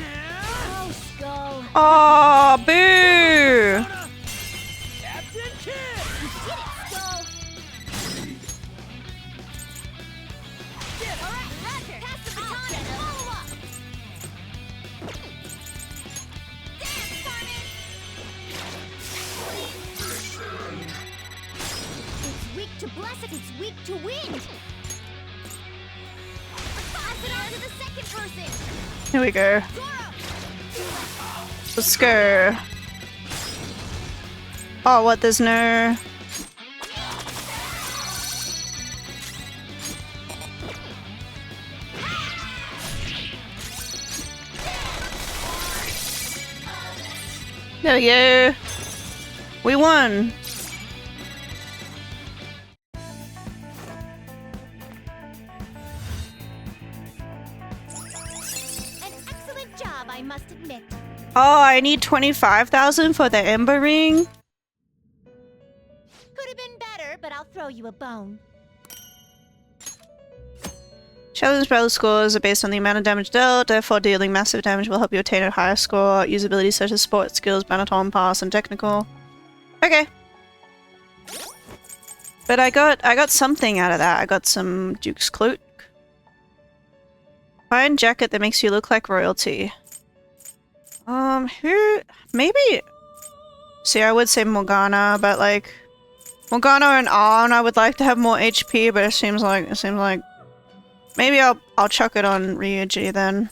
Oh, Skull. Oh, boo! Captain Kidd! You did it, Skull. All right, Roger. Pass the baton and follow up. Dance, Carmen. It's weak to blessed. It's weak to wind. Pass it on to the second person. Here we go. Let's go. Oh, what? There's no... There we go. We won. An excellent job, I must admit. Oh, I need 25,000 for the Ember Ring. Could have been better, but I'll throw you a bone. Challenge battle scores are based on the amount of damage dealt, therefore dealing massive damage will help you attain a higher score. Usability such as sport skills, baton pass, and technical. Okay. But I got something out of that. I got some Duke's Cloak. Fine jacket that makes you look like royalty. Who? Maybe... See, I would say Morgana, but like... Morgana and Arn, I would like to have more HP, but it seems like... Maybe I'll chuck it on Ryuji then.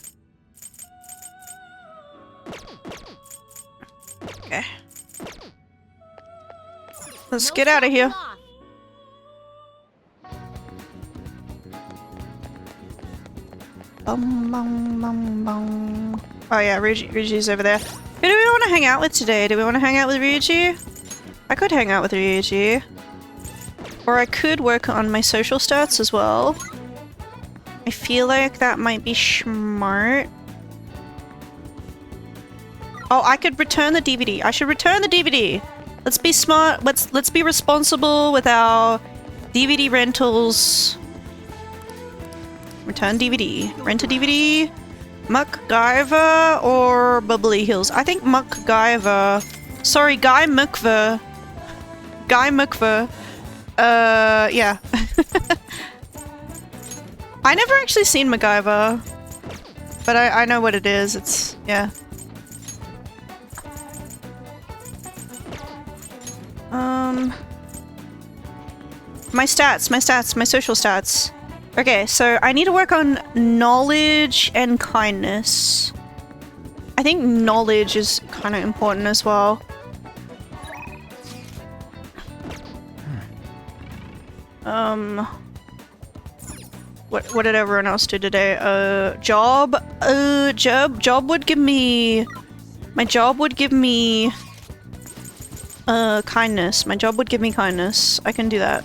Okay. Let's get out of here. Bum, bum, bum, bum. Oh yeah, Ryuji's over there. Who do we want to hang out with today? Do we want to hang out with Ryuji? I could hang out with Ryuji. Or I could work on my social stats as well. I feel like that might be smart. Oh, I could return the DVD. I should return the DVD. Let's be smart. Let's be responsible with our DVD rentals. Return DVD. Rent a DVD. MacGyver or Bubbly Hills? I think MacGyver. Sorry, Guy McVer. Guy McVer. Yeah. I never actually seen MacGyver, but I know what it is. It's, yeah. My social stats. Okay, so I need to work on knowledge and kindness. I think knowledge is kind of important as well. What did everyone else do today? Job would give me... My job would give me... kindness. My job would give me kindness. I can do that.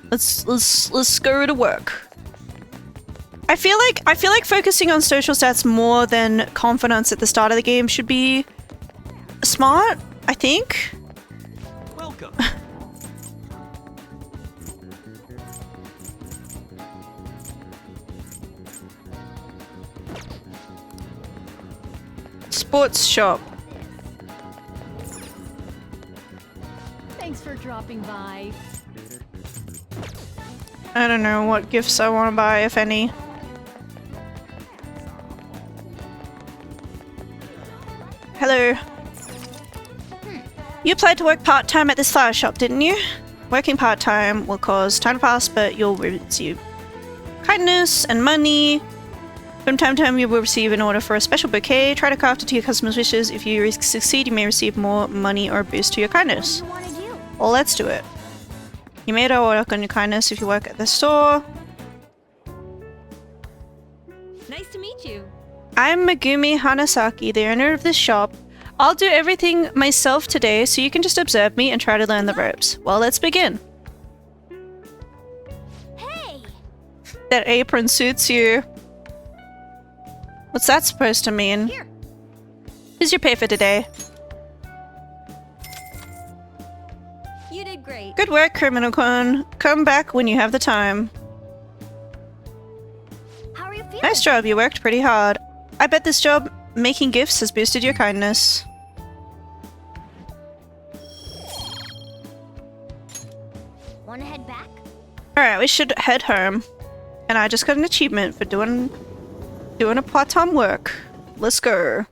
Let's go to work. I feel like focusing on social stats more than confidence at the start of the game should be smart, I think. Welcome. Sports shop. Thanks for dropping by. I don't know what gifts I want to buy, if any. Hello. You applied to work part-time at this flower shop, didn't you? Working part-time will cause time to pass, but you'll receive kindness and money. From time to time, you will receive an order for a special bouquet. Try to craft it to your customer's wishes. If you succeed, you may receive more money or a boost to your kindness. Well, let's do it. You may work on your kindness if you work at the store. Nice to meet you. I'm Megumi Hanasaki, the owner of this shop. I'll do everything myself today, so you can just observe me and try to learn the ropes. Well, let's begin. Hey! That apron suits you. What's that supposed to mean? Here. Here's your pay for today. You did great. Good work, Criminal Con. Come back when you have the time. How are you feeling? Nice job, you worked pretty hard. I bet this job making gifts has boosted your kindness. Wanna head back? Alright, we should head home. And I just got an achievement for doing a part-time work. Let's go.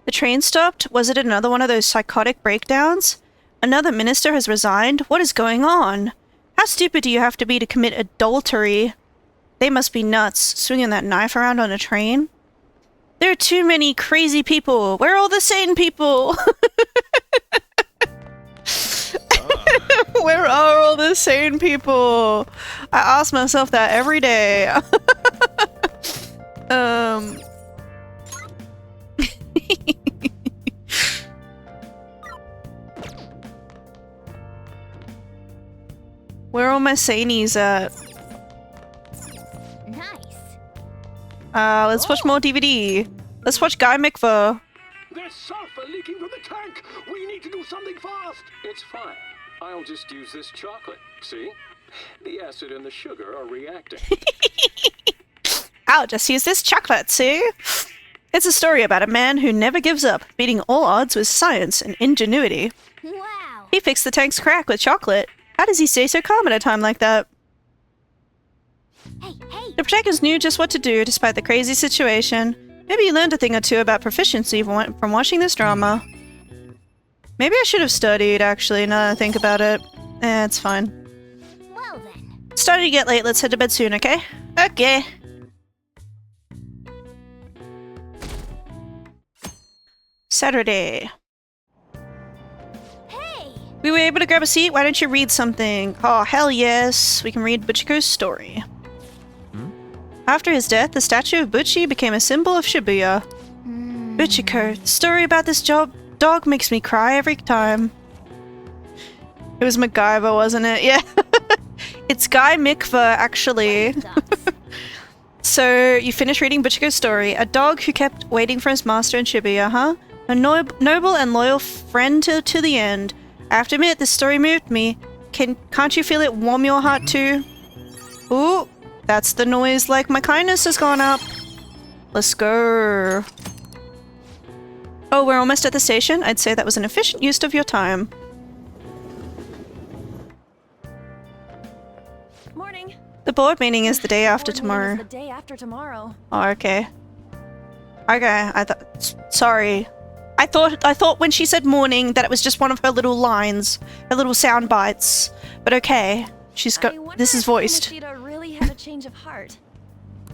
The train stopped? Was it another one of those psychotic breakdowns? Another minister has resigned? What is going on? How stupid do you have to be to commit adultery? They must be nuts, swinging that knife around on a train. There are too many crazy people. Where are all the sane people? Where are all the sane people? I ask myself that every day. Where are all my sanies at? Nice. Let's watch more DVD. Let's watch Guy McVer. There's sulfur leaking from the tank! We need to do something fast! It's fine. I'll just use this chocolate. See? The acid and the sugar are reacting. I'll just use this chocolate, see? It's a story about a man who never gives up, beating all odds with science and ingenuity. Wow. He fixed the tank's crack with chocolate. How does he stay so calm at a time like that? Hey, hey. The Protectors knew just what to do despite the crazy situation. Maybe you learned a thing or two about proficiency from watching this drama. Maybe I should have studied, actually, now that I think about it. It's fine. Well then. It's starting to get late, let's head to bed soon, okay? Okay. Saturday. Hey! We were able to grab a seat, why don't you read something? Oh, hell yes. We can read Butchiko's story. After his death, the statue of Butchie became a symbol of Shibuya. Butchiko, the story about this dog makes me cry every time. It was MacGyver, wasn't it? Yeah. It's Guy Mikva, actually. So, you finished reading Butchiko's story. A dog who kept waiting for his master in Shibuya, huh? A noble and loyal friend to the end. I have to admit, this story moved me. Can't you feel it warm your heart too? Ooh, that's the noise like my kindness has gone up. Let's go. Oh, we're almost at the station? I'd say that was an efficient use of your time. Morning. The board meeting is the day after tomorrow. The day after tomorrow. Oh, okay. Okay, I thought... Sorry. I thought when she said morning that it was just one of her little lines. Her little sound bites. But okay. She's got... This is voiced. Kamoshida really had a change of heart.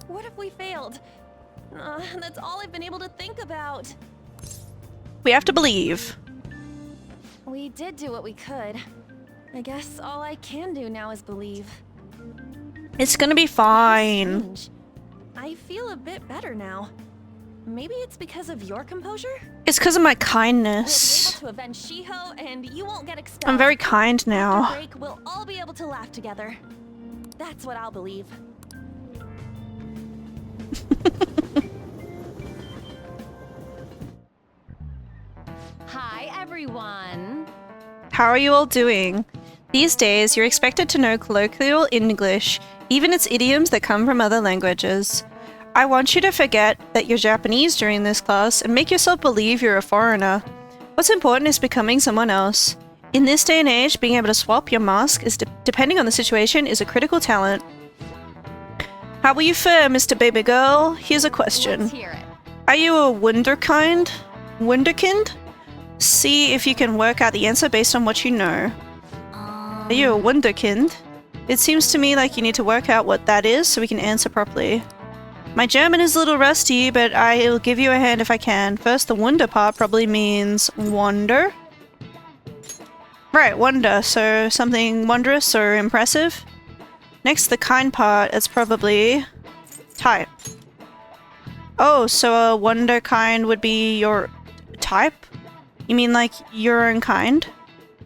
What if we failed? That's all I've been able to think about. We have to believe. We did do what we could. I guess all I can do now is believe. It's gonna be fine. I feel a bit better now. Maybe it's because of your composure? It's because of my kindness. We'll be able to avenge Shiho, and you won't get expelled. I'm very kind now. After break, we'll all be able to laugh together. That's what I'll believe. Hi, everyone. How are you all doing? These days, you're expected to know colloquial English, even its idioms that come from other languages. I want you to forget that you're Japanese during this class and make yourself believe you're a foreigner. What's important is becoming someone else. In this day and age, being able to swap your mask, depending on the situation, is a critical talent. How will you fare, Mr. Baby Girl? Here's a question. Let's hear it. Are you a wunderkind? Wunderkind? See if you can work out the answer based on what you know. Are you a wunderkind? It seems to me like you need to work out what that is so we can answer properly. My German is a little rusty, but I'll give you a hand if I can. First, the wonder part probably means wonder. Right, wonder, so something wondrous or impressive. Next, the kind part, it's probably type. Oh, so a wonder kind would be your type? You mean like your own kind?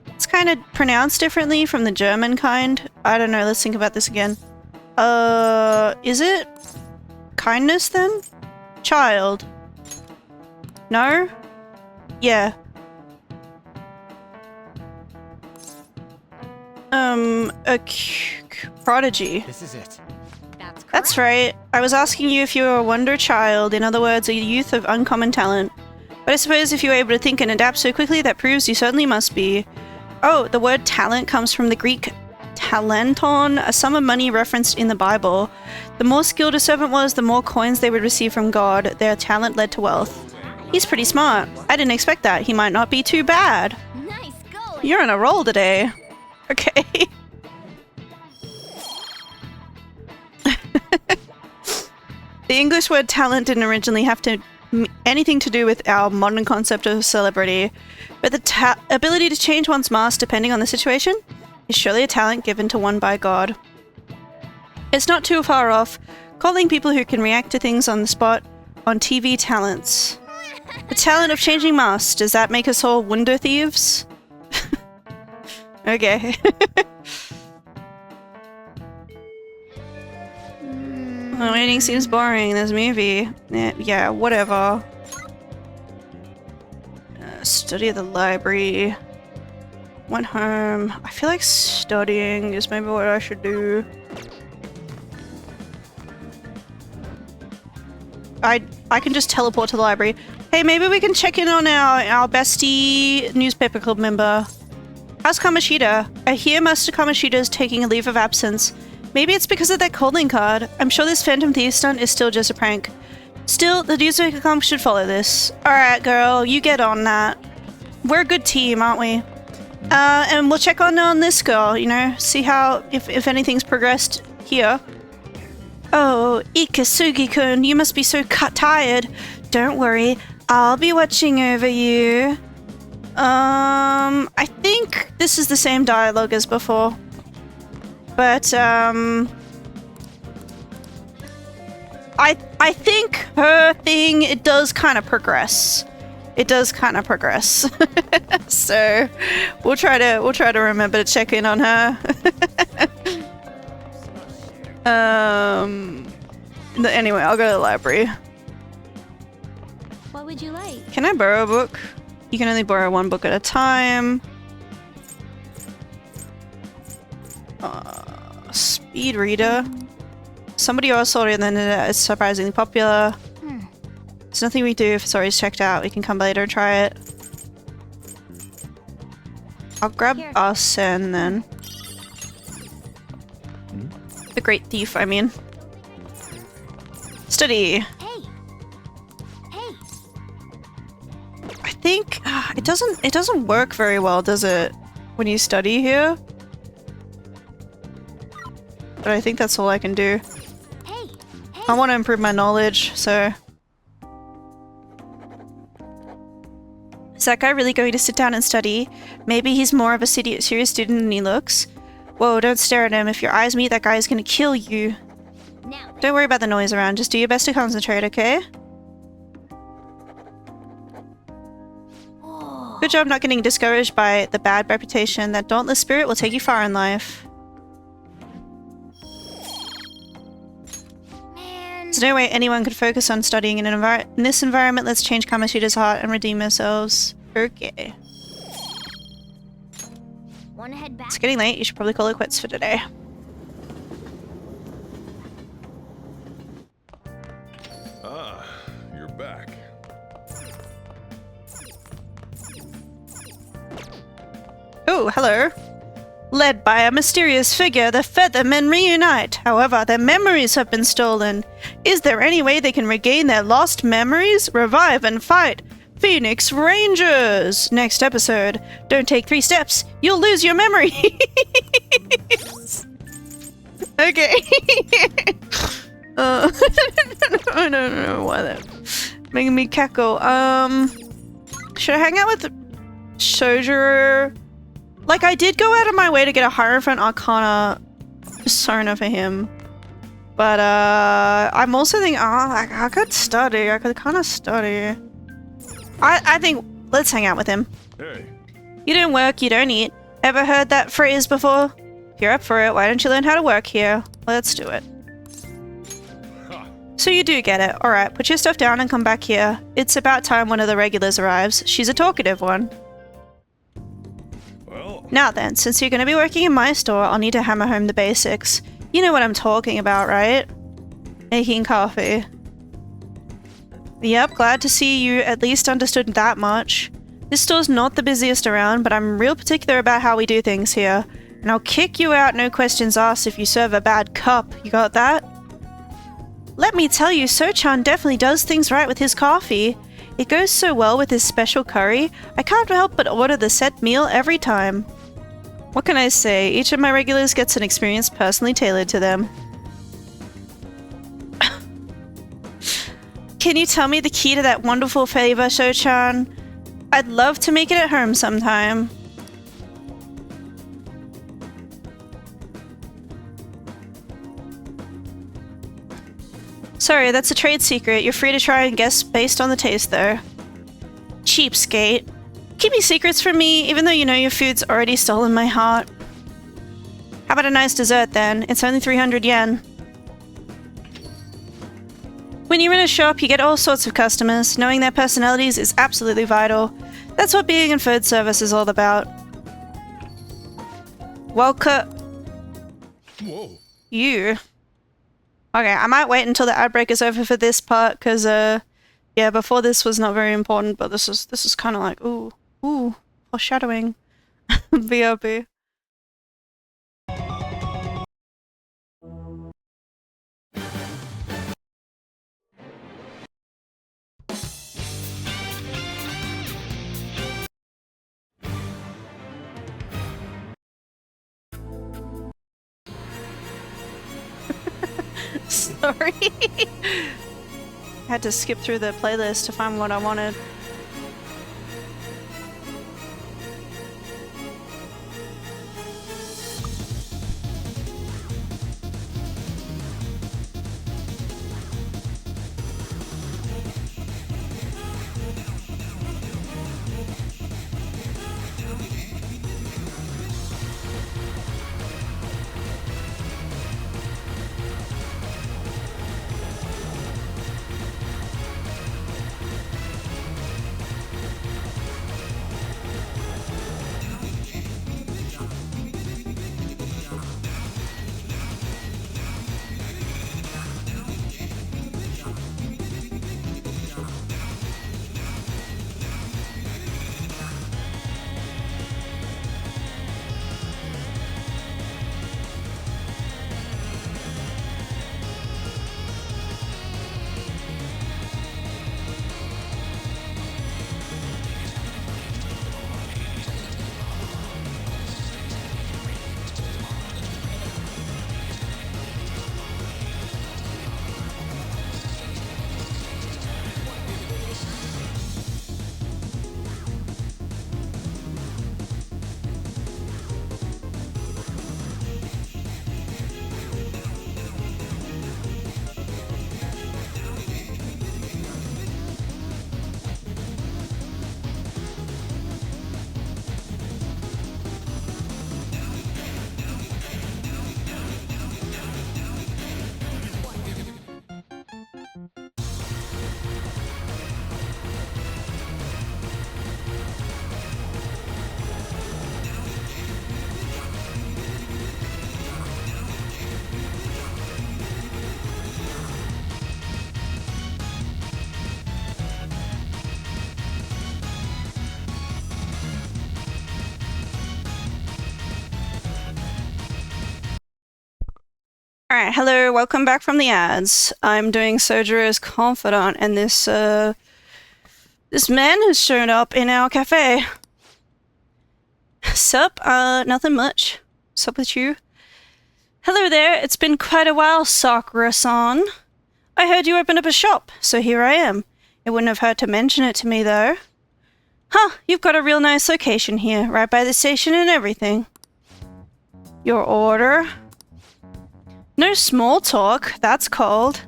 It's kind of pronounced differently from the German kind. I don't know, let's think about this again. Is it? Kindness then? Child. No? Yeah. A prodigy. This is it. That's right. I was asking you if you were a wonder child, in other words, a youth of uncommon talent. But I suppose if you were able to think and adapt so quickly, that proves you certainly must be. Oh, the word talent comes from the Greek talenton, a sum of money referenced in the Bible. The more skilled a servant was, the more coins they would receive from God. Their talent led to wealth. He's pretty smart. I didn't expect that. He might not be too bad. Nice going. You're on a roll today. Okay. The English word talent didn't originally have anything to do with our modern concept of celebrity, but the ability to change one's mask depending on the situation is surely a talent given to one by God. It's not too far off, calling people who can react to things on the spot on TV talents. The talent of changing masks, does that make us all wonder thieves? Okay. The waiting seems boring, this movie. Yeah, whatever. Study of the library. Went home. I feel like studying is maybe what I should do. I can just teleport to the library. Hey, maybe we can check in on our bestie newspaper club member. How's Kamoshida? I hear Master Kamoshida is taking a leave of absence. Maybe it's because of that calling card. I'm sure this Phantom Thief stunt is still just a prank. Still, the newspaper club should follow this. Alright, girl, you get on that. We're a good team, aren't we? And we'll check on this girl, you know, see how, if anything's progressed here. Oh, Ikasugi-kun, you must be so tired. Don't worry, I'll be watching over you. I think this is the same dialogue as before. But, I think her thing, it does kind of progress. It does kind of progress. So, we'll try to remember to check in on her. Anyway, I'll go to the library. What would you like? Can I borrow a book? You can only borrow one book at a time. Speed reader. Somebody else saw it on the internet. It's surprisingly popular. There's nothing we do if it's already checked out. We can come later and try it. I'll grab us and then... The Great Thief, I mean. Study. Hey. I think it doesn't work very well, does it? When you study here? But I think that's all I can do. I want to improve my knowledge, so... Is that guy really going to sit down and study? Maybe he's more of a serious student than he looks. Whoa, don't stare at him. If your eyes meet, that guy is going to kill you. Don't worry about the noise around. Just do your best to concentrate, okay? Good job not getting discouraged by the bad reputation. That dauntless spirit will take you far in life. There's no way anyone could focus on studying in this environment. Let's change Kamoshida's heart and redeem ourselves. Okay. Wanna head back? It's getting late. You should probably call it quits for today. Ah, you're back. Oh, hello. Led by a mysterious figure, the Feathermen reunite. However, their memories have been stolen. Is there any way they can regain their lost memories? Revive and fight. Phoenix Rangers! Next episode. Don't take 3 steps. You'll lose your memory. Okay. I don't know why that's making me cackle. Should I hang out with Shojuro? Like, I did go out of my way to get a Hierophant Arcana persona for him. But, I'm also thinking, I could study. I could kind of study. I think, let's hang out with him. Hey. You don't work, you don't eat. Ever heard that phrase before? If you're up for it, why don't you learn how to work here? Let's do it. Huh. So you do get it. Alright, put your stuff down and come back here. It's about time one of the regulars arrives. She's a talkative one. Now then, since you're going to be working in my store, I'll need to hammer home the basics. You know what I'm talking about, right? Making coffee. Yep, glad to see you at least understood that much. This store's not the busiest around, but I'm real particular about how we do things here. And I'll kick you out, no questions asked, if you serve a bad cup. You got that? Let me tell you, So-chan definitely does things right with his coffee. It goes so well with his special curry. I can't help but order the set meal every time. What can I say? Each of my regulars gets an experience personally tailored to them. Can you tell me the key to that wonderful flavor, So-chan? I'd love to make it at home sometime. Sorry, that's a trade secret. You're free to try and guess based on the taste, though. Cheapskate. Keeping secrets from me, even though you know your food's already stolen my heart. How about a nice dessert, then? It's only 300 yen. When you're in a shop, you get all sorts of customers. Knowing their personalities is absolutely vital. That's what being in food service is all about. Welcome. Whoa. You. Okay, I might wait until the ad break is over for this part, because, yeah, before this was not very important, but this is kind of like, ooh, foreshadowing. BRB. Sorry. I had to skip through the playlist to find what I wanted. Alright, hello, welcome back from the ads. I'm doing Sojourner as confidant, and this man has shown up in our cafe. Sup? Nothing much. Sup with you? Hello there, it's been quite a while, Sakura-san. I heard you opened up a shop, so here I am. It wouldn't have hurt to mention it to me, though. Huh, you've got a real nice location here, right by the station and everything. Your order? No small talk, that's cold.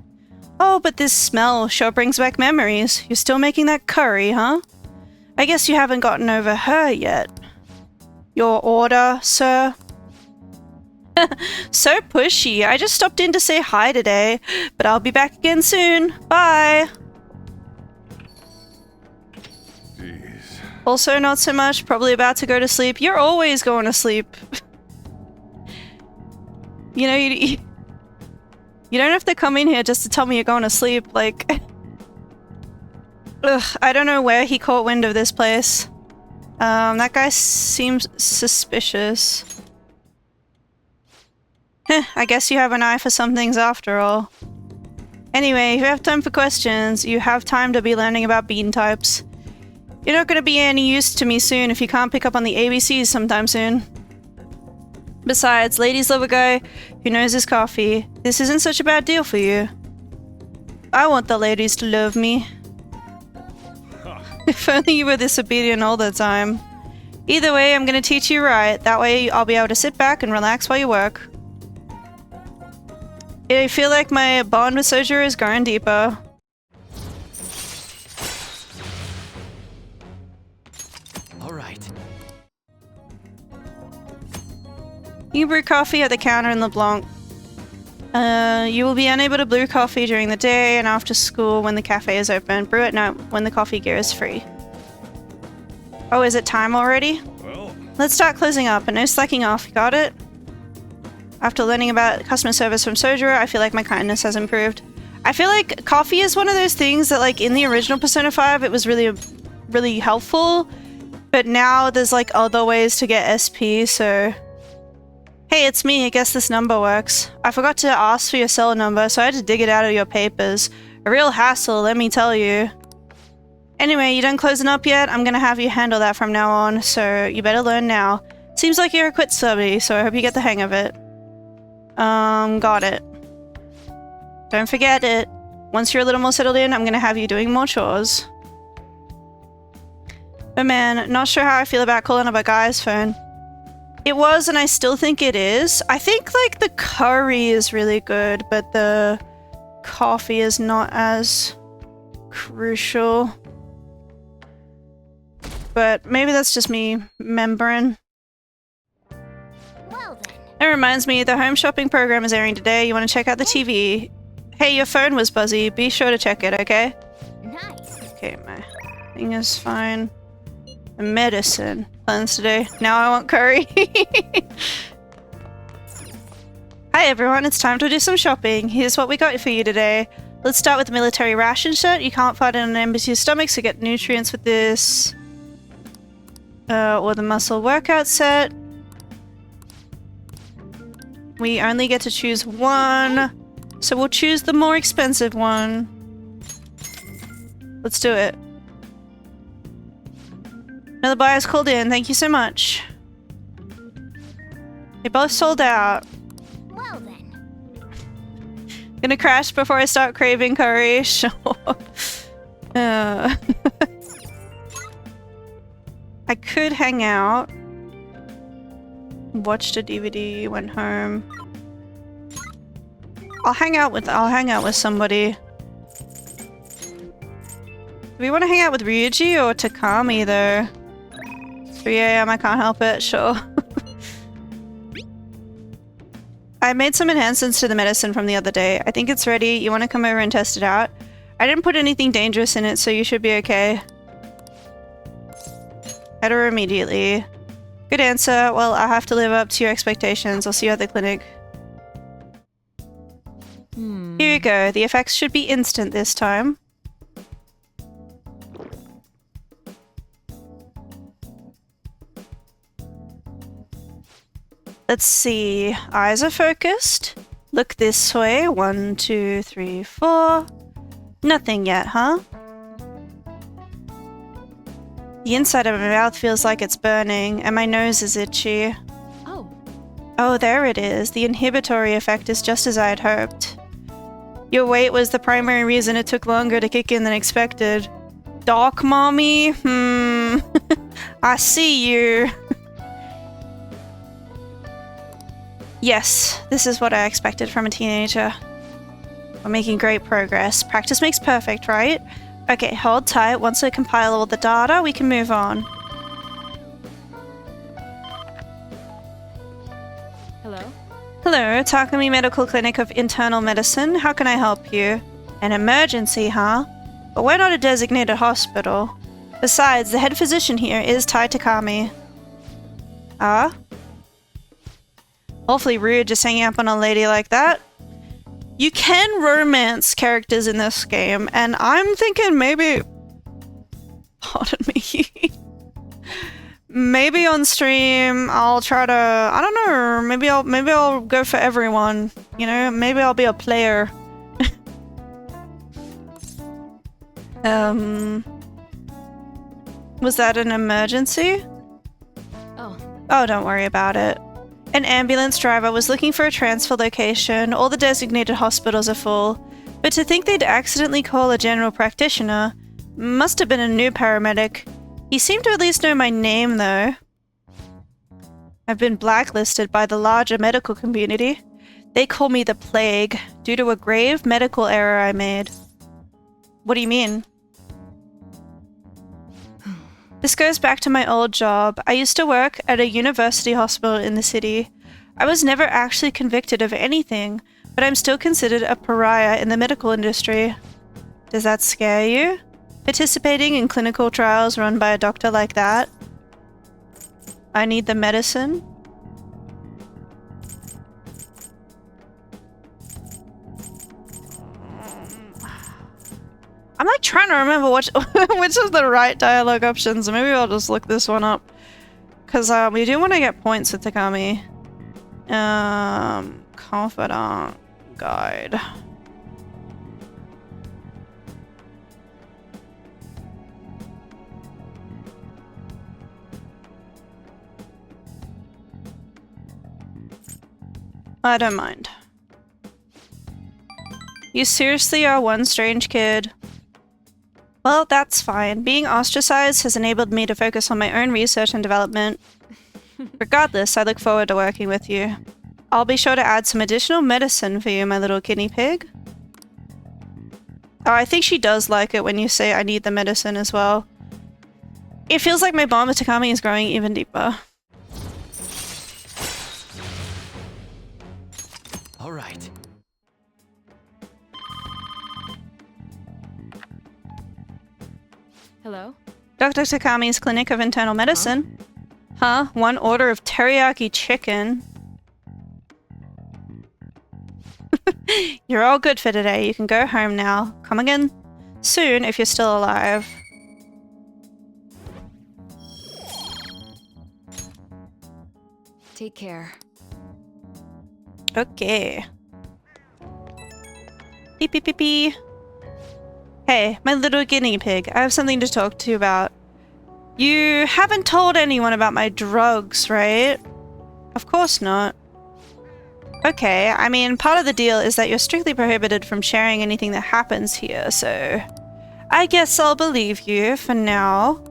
Oh, but this smell sure brings back memories. You're still making that curry, huh? I guess you haven't gotten over her yet. Your order, sir? So pushy. I just stopped in to say hi today, but I'll be back again soon. Bye! Jeez. Also not so much, probably about to go to sleep. You're always going to sleep. You know, you don't have to come in here just to tell me you're going to sleep, like... Ugh, I don't know where he caught wind of this place. That guy seems suspicious. Heh, I guess you have an eye for some things after all. Anyway, if you have time for questions, you have time to be learning about bean types. You're not going to be any use to me soon if you can't pick up on the ABCs sometime soon. Besides, ladies love a guy who knows his coffee. This isn't such a bad deal for you. I want the ladies to love me. If only you were this obedient all the time. Either way, I'm gonna teach you right. That way I'll be able to sit back and relax while you work. I feel like my bond with Sojourner is growing deeper. Alright. You brew coffee at the counter in LeBlanc. You will be unable to brew coffee during the day and after school when the cafe is open. Brew at night when the coffee gear is free. Oh, is it time already? Well, let's start closing up and no slacking off. Got it? After learning about customer service from Sojiro, I feel like my kindness has improved. I feel like coffee is one of those things that, like, in the original Persona 5, it was really helpful. But now there's, like, other ways to get SP, so... Hey, it's me. I guess this number works. I forgot to ask for your cell number, so I had to dig it out of your papers. A real hassle, let me tell you. Anyway, you done closing up yet? I'm gonna have you handle that from now on, so you better learn now. Seems like you're a quit subby, so I hope you get the hang of it. Got it. Don't forget it. Once you're a little more settled in, I'm gonna have you doing more chores. But man, not sure how I feel about calling up a guy's phone. It was, and I still think it is. I think, like, the curry is really good, but the coffee is not as crucial. But maybe that's just me remembering. Well then. That reminds me, the home shopping program is airing today. You want to check out the TV? Hey, your phone was buzzy. Be sure to check it, okay? Nice. Okay, my thing is fine. Medicine plans today. Now I want curry. Hi everyone, it's time to do some shopping. Here's what we got for you today. Let's start with the military ration set. You can't fight in an empty stomach, so get nutrients with this. Or the muscle workout set. We only get to choose one, so we'll choose the more expensive one. Let's do it. Another buyer's called in. Thank you so much. They both sold out. Well then. Gonna crash before I start craving curry. Sure. I could hang out. Watched a DVD. Went home. I'll hang out with somebody. Do we want to hang out with Ryuji or Takami though? 3 AM, I can't help it, sure. I made some enhancements to the medicine from the other day. I think it's ready. You want to come over and test it out? I didn't put anything dangerous in it, so you should be okay. Head over immediately. Good answer. Well, I have to live up to your expectations. I'll see you at the clinic. Here you go. The effects should be instant this time. Let's see. Eyes are focused. Look this way. 1, 2, 3, 4. Nothing yet, huh? The inside of my mouth feels like it's burning, and my nose is itchy. Oh. Oh, there it is. The inhibitory effect is just as I had hoped. Your weight was the primary reason it took longer to kick in than expected. Doc, mommy? I see you. Yes, this is what I expected from a teenager. We're making great progress. Practice makes perfect, right? Okay, hold tight. Once I compile all the data, we can move on. Hello? Hello, Takami Medical Clinic of Internal Medicine. How can I help you? An emergency, huh? But we're not a designated hospital. Besides, the head physician here is Tai Takami. Ah? Awfully rude just hanging up on a lady like that. You can romance characters in this game, and I'm thinking maybe... Pardon me. Maybe on stream I'll try to... I don't know, maybe I'll go for everyone. You know, maybe I'll be a player. Was that an emergency? Oh. Oh, don't worry about it. An ambulance driver was looking for a transfer location. All the designated hospitals are full. But to think they'd accidentally call a general practitioner must have been a new paramedic. He seemed to at least know my name, though. I've been blacklisted by the larger medical community. They call me the Plague, due to a grave medical error I made. What do you mean? This goes back to my old job. I used to work at a university hospital in the city. I was never actually convicted of anything, but I'm still considered a pariah in the medical industry. Does that scare you? Participating in clinical trials run by a doctor like that? I need the medicine. I'm like trying to remember which which is the right dialogue options. Maybe I'll just look this one up. Because we do want to get points with Takami. Confidant guide. I don't mind. You seriously are one strange kid. Well, that's fine. Being ostracized has enabled me to focus on my own research and development. Regardless, I look forward to working with you. I'll be sure to add some additional medicine for you, my little guinea pig. Oh, I think she does like it when you say I need the medicine as well. It feels like my bond with Takami is growing even deeper. All right. Hello? Dr. Takami's Clinic of Internal Medicine. Huh? One order of teriyaki chicken. You're all good for today. You can go home now. Come again soon if you're still alive. Take care. Okay. Beep beep beep beep. Hey, my little guinea pig. I have something to talk to you about. You haven't told anyone about my drugs, right? Of course not. Okay, I mean, part of the deal is that you're strictly prohibited from sharing anything that happens here, so... I guess I'll believe you for now.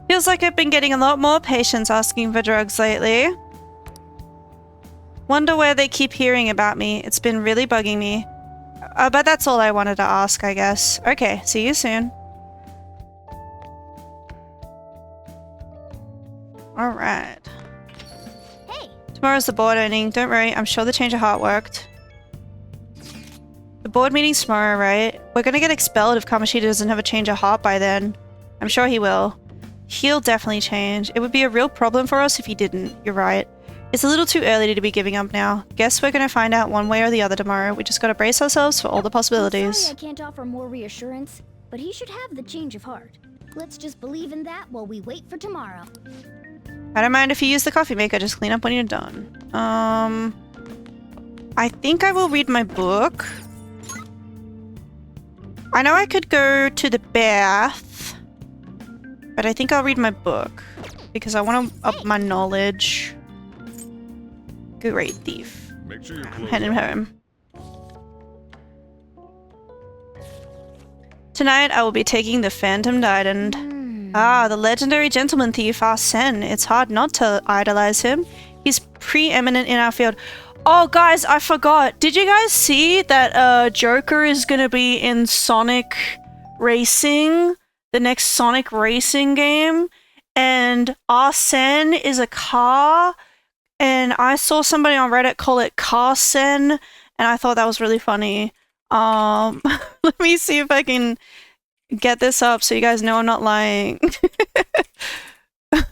Feels like I've been getting a lot more patients asking for drugs lately. Wonder where they keep hearing about me. It's been really bugging me. But that's all I wanted to ask, I guess. Okay, see you soon. Alright. Hey! Tomorrow's the board meeting. Don't worry, I'm sure the change of heart worked. The board meeting's tomorrow, right? We're gonna get expelled if Kamoshida doesn't have a change of heart by then. I'm sure he will. He'll definitely change. It would be a real problem for us if he didn't. You're right. It's a little too early to be giving up now. Guess we're gonna find out one way or the other tomorrow. We just gotta brace ourselves for all the possibilities. Sorry I can't offer more reassurance, but he should have the change of heart. Let's just believe in that while we wait for tomorrow. I don't mind if you use the coffee maker, just clean up when you're done. I think I will read my book. I know I could go to the bath, but I think I'll read my book because I want to up my knowledge. Great thief. Make sure you're I'm heading home. Tonight I will be taking the Phantom Diamond. Ah, the legendary gentleman thief Arsene. It's hard not to idolize him. He's preeminent in our field. Oh, guys, I forgot. Did you guys see that Joker is gonna be in Sonic Racing? The next Sonic Racing game? And Arsene is a car? And I saw somebody on Reddit call it Carsen, and I thought that was really funny. Let me see if I can get this up so you guys know I'm not lying. I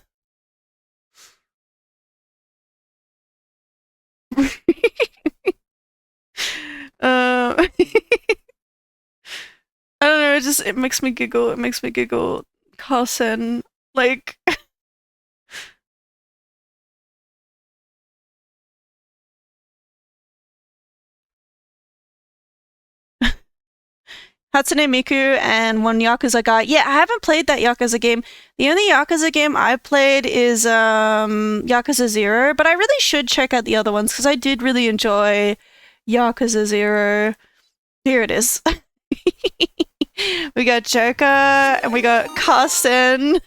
don't know, it makes me giggle. It makes me giggle. Carson, like... Hatsune Miku and one Yakuza guy. Yeah, I haven't played that Yakuza game. The only Yakuza game I played is Yakuza 0, but I really should check out the other ones because I did really enjoy Yakuza 0. Here it is. We got Joker and we got Carson.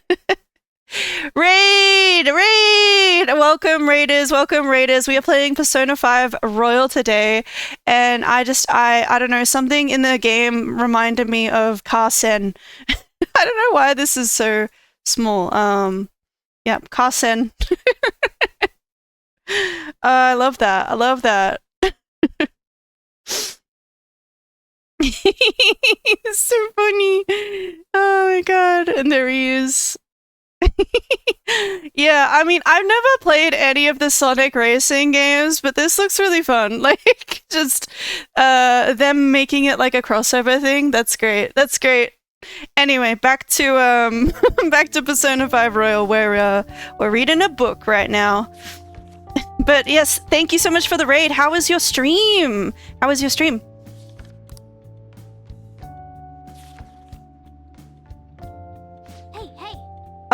Raid! Welcome Raiders, welcome Raiders. We are playing Persona 5 Royal today, and I don't know, something in the game reminded me of Carson. I don't know why this is so small. Yeah, Carson. I love that. I love that. It's so funny. Oh my god. And there he is. Yeah, I mean, I've never played any of the Sonic racing games, but this looks really fun. Like, just them making it like a crossover thing. That's great. That's great. Anyway, back to back to Persona 5 Royal, where we're reading a book right now. But yes, thank you so much for the raid. How was your stream? How was your stream?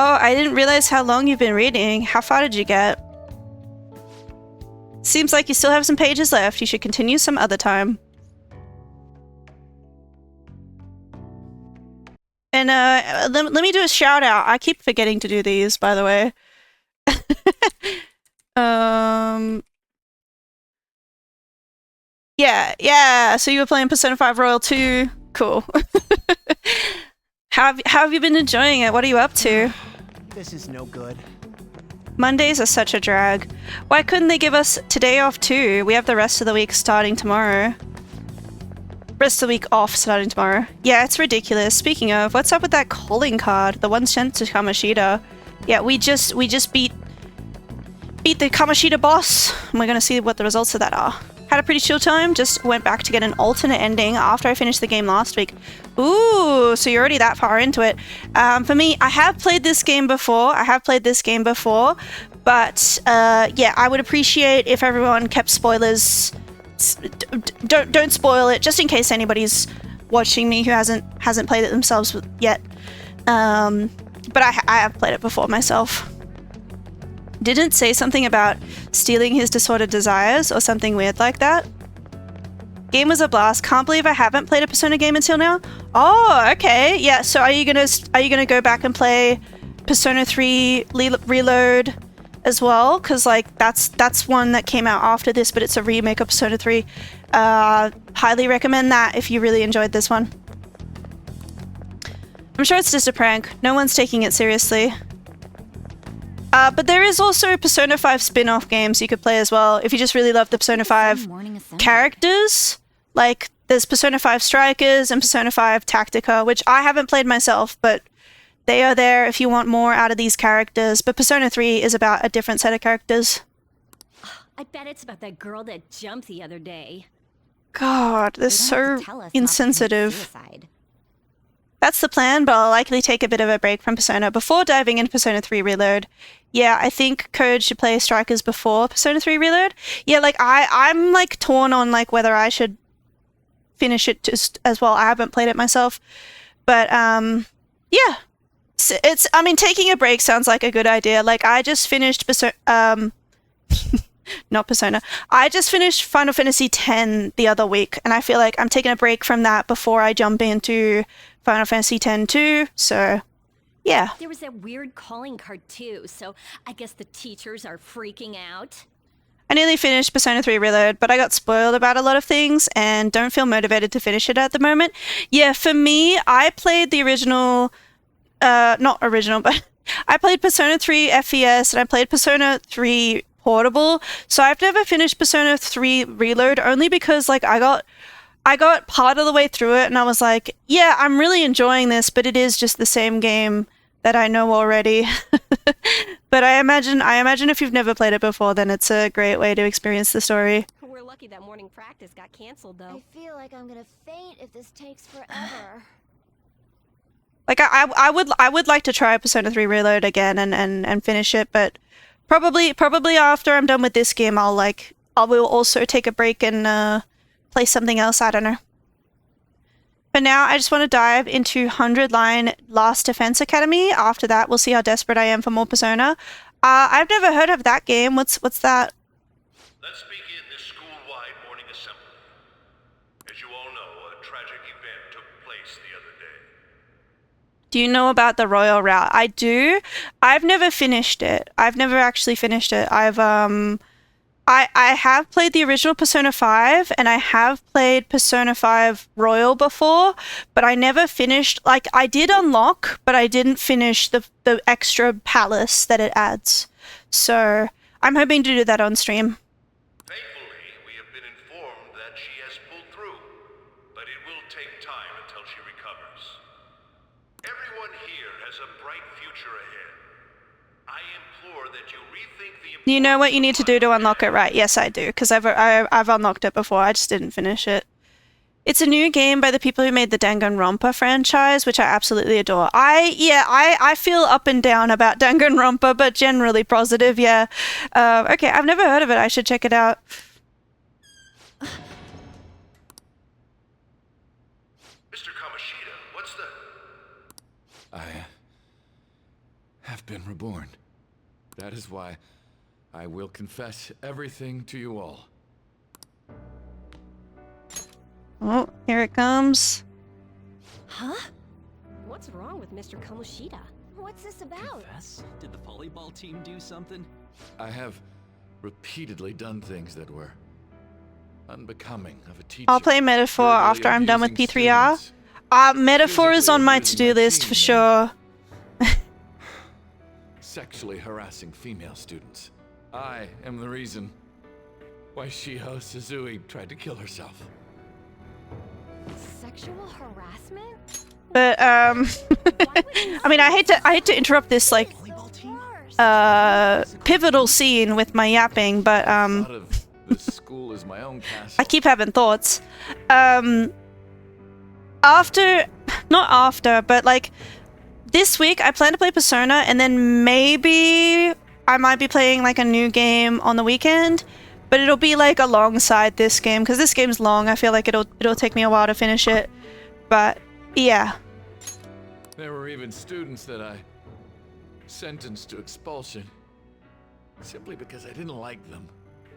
Oh, I didn't realize how long you've been reading. How far did you get? Seems like you still have some pages left. You should continue some other time. And let me do a shout out. I keep forgetting to do these, by the way. Yeah. So you were playing Persona 5 Royal 2. Cool. How have you been enjoying it? What are you up to? This is no good. Mondays are such a drag. Why couldn't they give us today off too? We have the rest of the week starting tomorrow. Rest of the week off starting tomorrow. Yeah, it's ridiculous. Speaking of, what's up with that calling card? The one sent to Kamoshida. Yeah, we just beat the Kamoshida boss, and we're gonna see what the results of that are. Had a pretty chill time, just went back to get an alternate ending after I finished the game last week. Ooh, so you're already that far into it. For me, I have played this game before, but yeah, I would appreciate if everyone kept spoilers. Don't spoil it, just in case anybody's watching me who hasn't played it themselves yet. But I have played it before myself. Didn't say something about stealing his disordered desires or something weird like that. Game was a blast. Can't believe I haven't played a Persona game until now. Oh, okay. Yeah, so are you gonna go back and play Persona 3 Reload as well? Because like that's one that came out after this, but it's a remake of Persona 3. Highly recommend that if you really enjoyed this one. I'm sure it's just a prank. No one's taking it seriously. But there is also Persona 5 spin-off games you could play as well if you just really love the Persona 5 characters. Like, there's Persona 5 Strikers and Persona 5 Tactica, which I haven't played myself, but they are there if you want more out of these characters. But Persona 3 is about a different set of characters. I bet it's about that girl that jumped the other day. God, they're so insensitive. That's the plan, but I'll likely take a bit of a break from Persona before diving into Persona 3 Reload. Yeah, I think Code should play Strikers before Persona 3 Reload. Yeah, like, I'm, like, torn on, like, whether I should finish it just as well. I haven't played it myself. But, yeah. I mean, taking a break sounds like a good idea. Like, I just finished not Persona. I just finished Final Fantasy X the other week, and I feel like I'm taking a break from that before I jump into Final Fantasy X too, so yeah. There was that weird calling card too, so I guess the teachers are freaking out. I nearly finished Persona 3 Reload, but I got spoiled about a lot of things and don't feel motivated to finish it at the moment. Yeah, for me, I played the original, not original, but I played Persona 3 FES and I played Persona 3 Portable, so I've never finished Persona 3 Reload only because, like, I got part of the way through it and I was like, yeah, I'm really enjoying this, but it is just the same game that I know already. But I imagine if you've never played it before, then it's a great way to experience the story. We're lucky that morning practice got canceled, though. I feel like I'm gonna faint if this takes forever. Like, I would like to try Persona 3 Reload again and finish it, but probably after I'm done with this game, I will also take a break and play something else. I don't know. For now, I just want to dive into 100 Line Last Defense Academy. After that, we'll see how desperate I am for more Persona. I've never heard of that game. What's that? Let's begin this school-wide morning assembly. As you all know, a tragic event took place the other day. Do you know about the Royal Route? I do. I've never finished it. I've never actually finished it. I have played the original Persona 5 and I have played Persona 5 Royal before, but I never finished, like, I did unlock, but I didn't finish the extra palace that it adds. So I'm hoping to do that on stream. Thankfully, we have been informed that she has pulled through, but it will take time until she recovers. Everyone here has a bright future ahead, You know what you need to do to unlock it, right? Yes, I do, because I've unlocked it before. I just didn't finish it. It's a new game by the people who made the Danganronpa franchise, which I absolutely adore. I feel up and down about Danganronpa, but generally positive, yeah. Okay, I've never heard of it. I should check it out. Mr. Kamoshida, what's the... I have been reborn. That is why I will confess everything to you all. Oh, here it comes. Huh? What's wrong with Mr. Kamoshida? What's this about? Confess? Did the volleyball team do something? I have repeatedly done things that were unbecoming of a teacher. I'll play Metaphor after I'm done with P3R. Metaphor is on my to-do list for sure. Sexually harassing female students. I am the reason why Shiho Suzui tried to kill herself. Sexual harassment? But I mean, I hate to interrupt this like pivotal scene with my yapping, but This school is my own castle. I keep having thoughts. Not after, but like this week I plan to play Persona, and then maybe I might be playing like a new game on the weekend. But it'll be like alongside this game, because this game's long. I feel like it'll take me a while to finish it. But yeah. There were even students that I sentenced to expulsion simply because I didn't like them.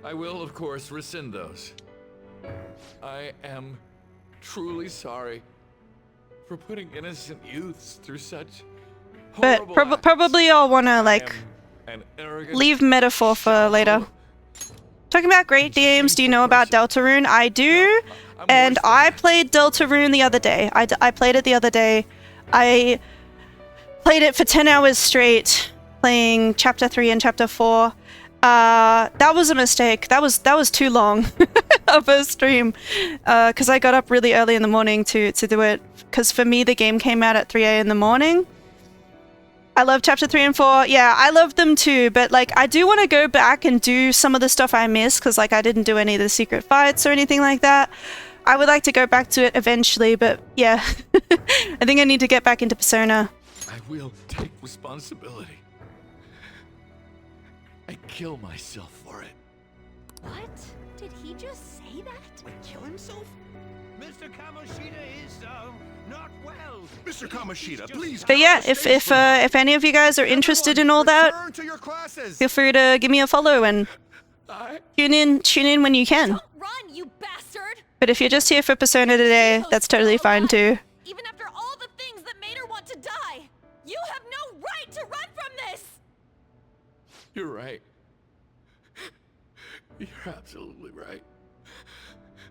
I will, of course, rescind those. I am truly sorry for putting innocent youths through such horrible But probably I'll want to like leave Metaphor for later. Talking about great games, do you know about Deltarune? I do, and I played Deltarune the other day. I played it the other day. I played it for 10 hours straight, playing Chapter 3 and Chapter 4. That was a mistake. That was too long of a stream, because I got up really early in the morning to do it, because for me the game came out at 3 a.m. in the morning. I love Chapter 3 and 4. Yeah, I love them too, but like I do want to go back and do some of the stuff I missed, because like I didn't do any of the secret fights or anything like that. I would like to go back to it eventually, but yeah. I think I need to get back into Persona. I will take responsibility. I kill myself for it. What? Did he just say that? Wait, kill himself? Mr. Kamoshida is, not well. Mr. Kamoshida, please. But yeah, if any of you guys are interested in all that, feel free to give me a follow and tune in when you can. Run, you bastard! But if you're just here for Persona today, that's totally fine too. Even after all the things that made her want to die, you have no right to run from this! You're right. You're absolutely right.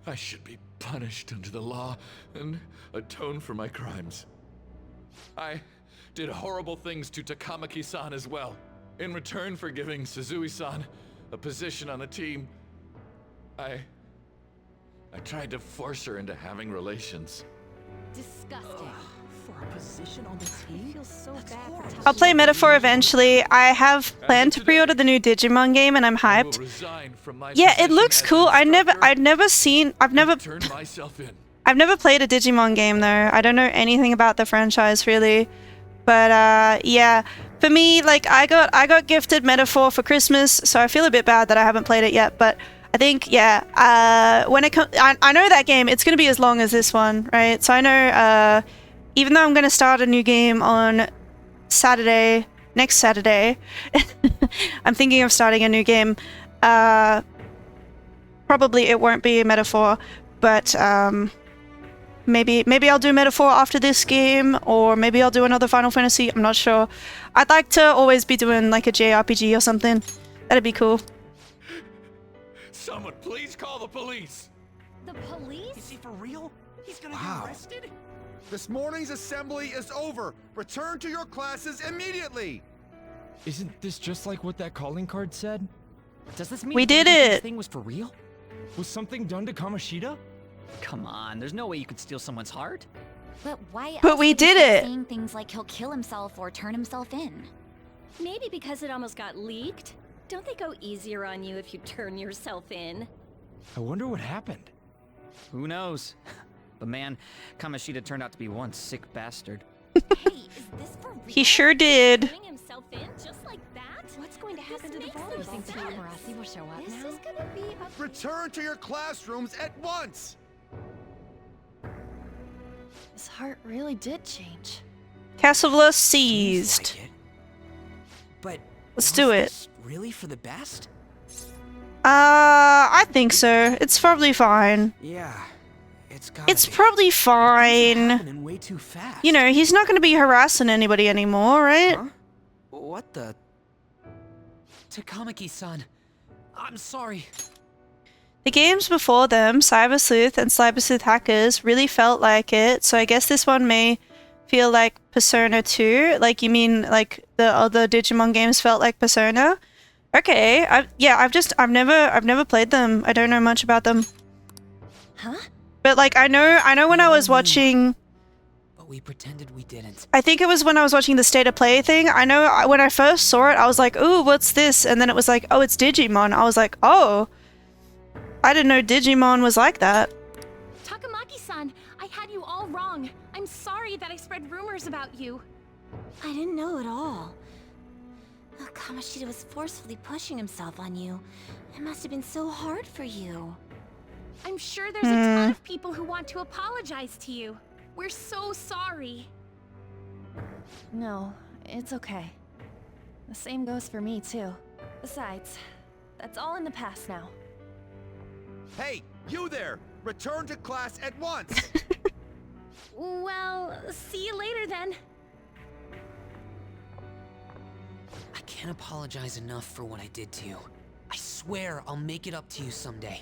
I should be punished under the law and atone for my crimes. I did horrible things to Takamaki-san as well. In return for giving Suzui-san a position on the team, I tried to force her into having relations. Disgusting. For a position on the team? I feel so bad for I'll play Metaphor eventually. I have planned to pre-order the new Digimon game, and I'm hyped. Yeah, it looks cool. I've never played a Digimon game though. I don't know anything about the franchise really. But yeah, for me, like I got gifted Metaphor for Christmas, so I feel a bit bad that I haven't played it yet. But I think yeah, when it comes, I know that game. It's gonna be as long as this one, right? So I know. Even though I'm going to start a new game on Saturday, next Saturday, I'm thinking of starting a new game. Probably it won't be a Metaphor, but maybe I'll do Metaphor after this game, or maybe I'll do another Final Fantasy. I'm not sure. I'd like to always be doing like a JRPG or something. That'd be cool. Someone please call the police. The police? Is he for real? He's gonna get arrested? This morning's assembly is over. Return to your classes immediately. Isn't this just like what that calling card said? Does this mean we did this it? Thing was for real? Was something done to Kamoshida? Come on, there's no way you could steal someone's heart. But why But else we would he did keep it. saying things like he'll kill himself or turn himself in? Maybe because it almost got leaked? Don't they go easier on you if you turn yourself in? I wonder what happened. Who knows? But man, Kamoshida turned out to be one sick bastard. Hey, is this for real? He sure did. Turning himself in just like that? What's going to happen to the makes VODs? You think sense. Paparazzi will show up This now? is gonna be a... Return to your classrooms at once! His heart really did change. Castle seized. Like it. But Let's do it. this really for the best? I think so. It's probably fine. Yeah, it's It's probably fine. happening way too fast. You know, he's not going to be harassing anybody anymore, right? Huh? What the? Takamaki-san, I'm sorry. The games before them, Cyber Sleuth and Cyber Sleuth Hackers, really felt like it, so I guess this one may feel like Persona 2. Like, you mean like the other Digimon games felt like Persona? Okay, I've never played them. I don't know much about them. Huh? But like I know when I was watching, But we pretended we didn't. I think it was when I was watching the State of Play thing. I know when I first saw it, I was like, "Ooh, what's this?" And then it was like, "Oh, it's Digimon." I was like, "Oh, I didn't know Digimon was like that." Takamaki-san, I had you all wrong. I'm sorry that I spread rumors about you. I didn't know at all. Kamoshida was forcefully pushing himself on you. It must have been so hard for you. I'm sure there's a ton of people who want to apologize to you. We're so sorry. No, it's okay. The same goes for me, too. Besides, that's all in the past now. Hey, you there! Return to class at once! Well, see you later then. I can't apologize enough for what I did to you. I swear I'll make it up to you someday.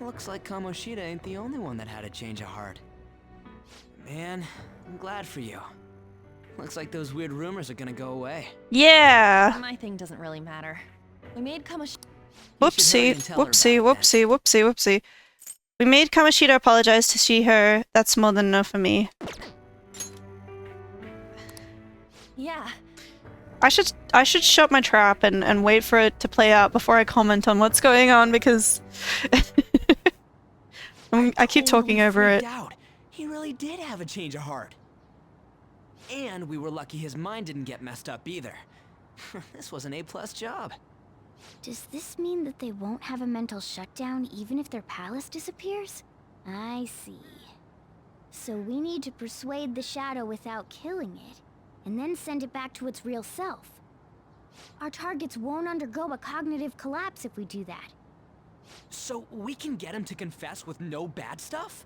Looks like Kamoshida ain't the only one that had a change of heart. Man, I'm glad for you. Looks like those weird rumors are gonna go away. Yeah. My thing doesn't really matter. We made Kamoshida... Whoopsie, whoopsie, whoopsie, whoopsie, whoopsie. We made Kamoshida apologize to Shiho. That's more than enough for me. Yeah. I should shut my trap and wait for it to play out before I comment on what's going on because I keep talking over it. Out. He really did have a change of heart. And we were lucky his mind didn't get messed up either. This was an A+ job. Does this mean that they won't have a mental shutdown even if their palace disappears? I see. So we need to persuade the shadow without killing it, and then send it back to its real self. Our targets won't undergo a cognitive collapse if we do that. So we can get him to confess with no bad stuff?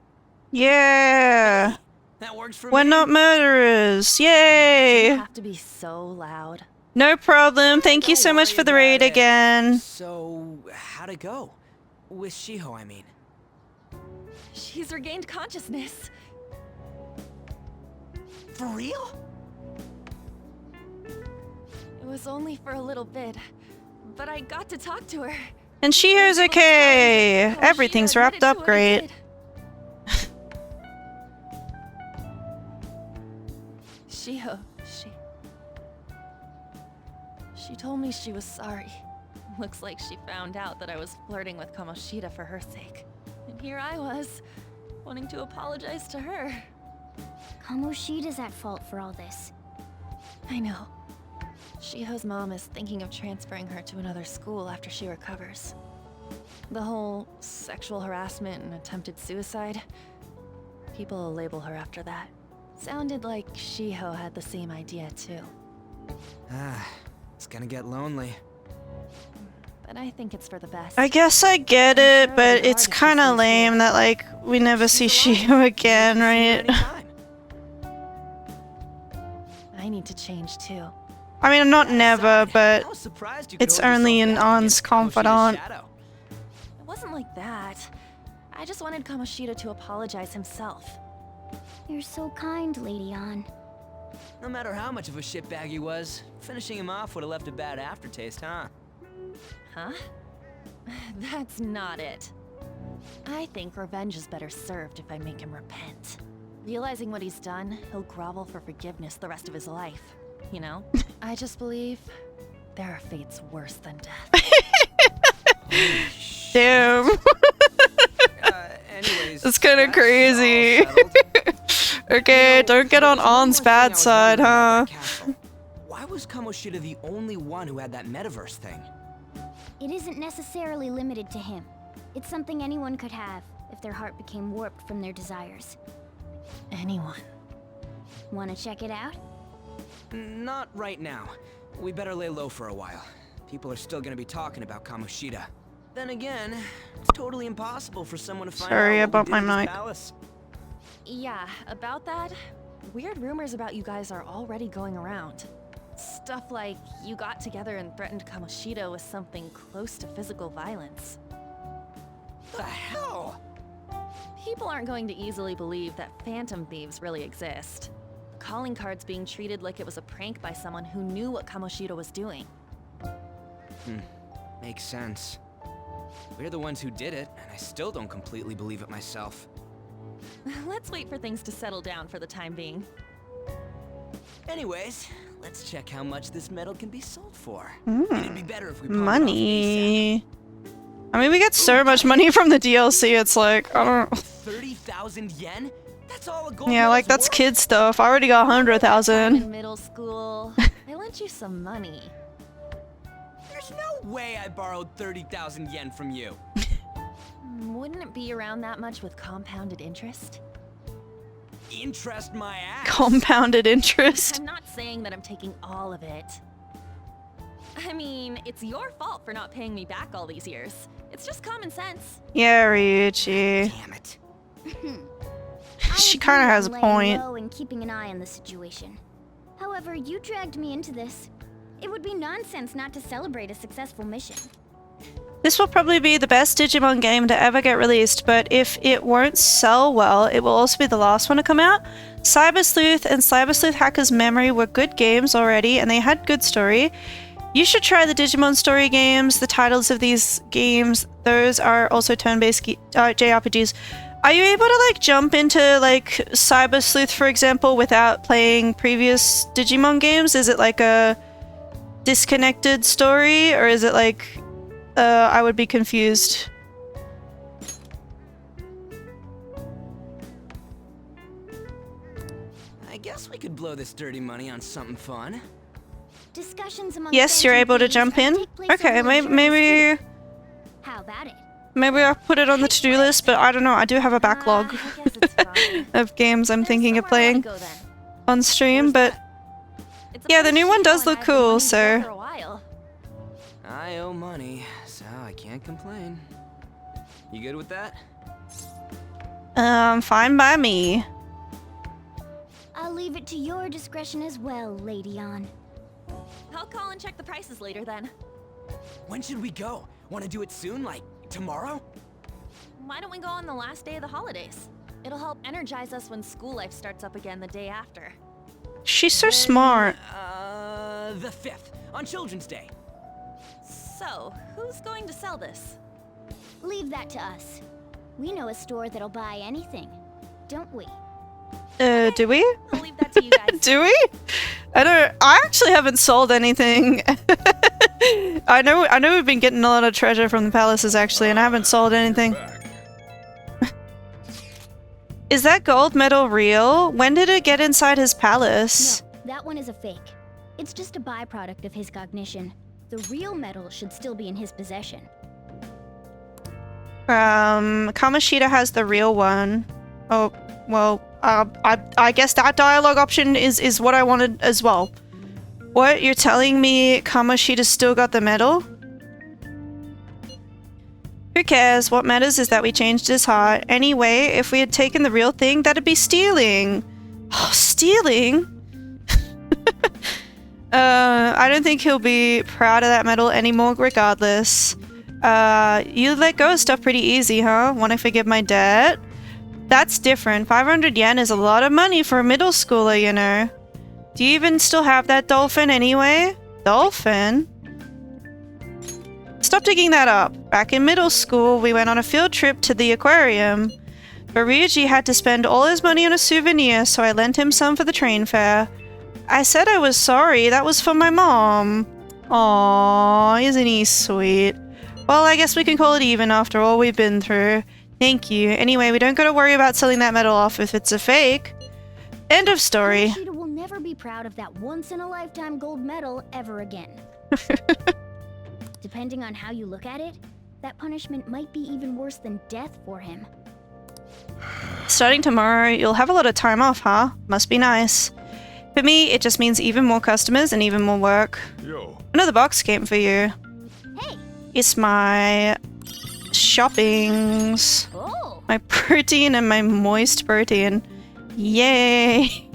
Yeah. Hey, that works for We're me. not murderers. Yay. You have to be so loud. No problem. Thank you so much for the raid again. So, how'd it go? With Shiho, I mean. She's regained consciousness. For real? It was only for a little bit, but I got to talk to her. And Shiho's okay. Everything's wrapped up great. Shiho, she told me she was sorry. Looks like she found out that I was flirting with Kamoshida for her sake. And here I was, wanting to apologize to her. Kamoshida's at fault for all this. I know. Shiho's mom is thinking of transferring her to another school after she recovers. The whole sexual harassment and attempted suicide, people will label her after that. Sounded like Shiho had the same idea too. Ah, it's gonna get lonely. But I think it's for the best. I guess I get it, but it's kind of lame that, like, we never see Shiho again, right? I need to change too. I mean, not never, but it's only in Ann's confidant. It wasn't like that. I just wanted Kamoshida to apologize himself. You're so kind, Lady Ann. No matter how much of a shitbag he was, finishing him off would have left a bad aftertaste, huh? Huh? That's not it. I think revenge is better served if I make him repent. Realizing what he's done, he'll grovel for forgiveness the rest of his life. You know? I just believe there are fates worse than death. Damn. Anyways, That's kind of crazy. Okay, don't get on On's bad side, huh? Why was Kamoshida the only one who had that metaverse thing? It isn't necessarily limited to him. It's something anyone could have if their heart became warped from their desires. Anyone. Want to check it out? Not right now. We better lay low for a while. People are still gonna be talking about Kamoshida. Then again, it's totally impossible for someone to find Sorry out what about we did my in mic. this palace. Yeah, about that, weird rumors about you guys are already going around. Stuff like you got together and threatened Kamoshida with something close to physical violence. The hell? People aren't going to easily believe that phantom thieves really exist. The calling card's being treated like it was a prank by someone who knew what Kamoshida was doing. Makes sense. We're the ones who did it, and I still don't completely believe it myself. Let's wait for things to settle down for the time being. Anyways, let's check how much this medal can be sold for. Mm. It'd be better if we pawned it off Money. I mean, we get so much money from the DLC, it's like, I don't... 30,000 yen? That's all a gold Yeah, like, that's medal's kid stuff. I already got 100,000. In middle school, I lent you some money. worth? There's no way I borrowed 30,000 yen from you. Wouldn't it be around that much with compounded interest? Interest my ass. Compounded interest. I'm not saying that I'm taking all of it. I mean, it's your fault for not paying me back all these years. It's just common sense. Yeah, Ryuichi. Damn it. She kind of has a point. Low and keeping an eye on the situation. However, you dragged me into this. It would be nonsense not to celebrate a successful mission. This will probably be the best Digimon game to ever get released, but if it won't sell well, it will also be the last one to come out. Cyber Sleuth and Cyber Sleuth Hacker's Memory were good games already, and they had good story. You should try the Digimon story games. The titles of these games, those are also turn-based JRPGs. Are you able to like jump into like Cyber Sleuth, for example, without playing previous Digimon games? Is it like a disconnected story, or is it like I would be confused? I guess we could blow this dirty money on something fun. Discussions among Yes, you're able to jump in? Okay, maybe How about it? maybe I'll put it on the to-do list, but I don't know. I do have a backlog of games I'm thinking of playing on stream, but yeah, the new one does look cool, so... I owe money, so I can't complain. You good with that? Fine by me. I'll leave it to your discretion as well, Lady On. I'll call and check the prices later then. When should we go? Want to do it soon, like tomorrow? Why don't we go on the last day of the holidays? It'll help energize us when school life starts up again the day after. She's so smart. The 5th, on Children's Day. So, who's going to sell this? Leave that to us. We know a store that'll buy anything, don't we? Do we? I'll leave that to you guys. Do we? I actually haven't sold anything. I know we've been getting a lot of treasure from the palaces actually, and I haven't sold anything. Is that gold medal real? When did it get inside his palace? No, that one is a fake. It's just a byproduct of his cognition. The real medal should still be in his possession. Kamoshida has the real one. Oh, well, I guess that dialogue option is what I wanted as well. What? You're telling me Kamoshida's still got the medal? Who cares? What matters is that we changed his heart. Anyway, if we had taken the real thing, that'd be stealing. Oh, stealing? I don't think he'll be proud of that medal anymore regardless. You let go of stuff pretty easy, huh? Wanna forgive my debt? That's different. 500 yen is a lot of money for a middle schooler, you know. Do you even still have that dolphin anyway? Dolphin? Stop digging that up. Back in middle school, we went on a field trip to the aquarium. but Ryuji had to spend all his money on a souvenir, so I lent him some for the train fare. I said I was sorry, that was for my mom. Aww, isn't he sweet? Well, I guess we can call it even after all we've been through. Thank you. Anyway, we don't gotta worry about selling that medal off if it's a fake. End of story. Kamoshida will never be proud of that once-in-a-lifetime gold medal ever again. Depending on how you look at it, that punishment might be even worse than death for him. Starting tomorrow, you'll have a lot of time off, huh? Must be nice. For me, it just means even more customers and even more work. Yo. Another box came for you. Hey. It's my shoppings. Oh. My protein and my moist protein. Yay!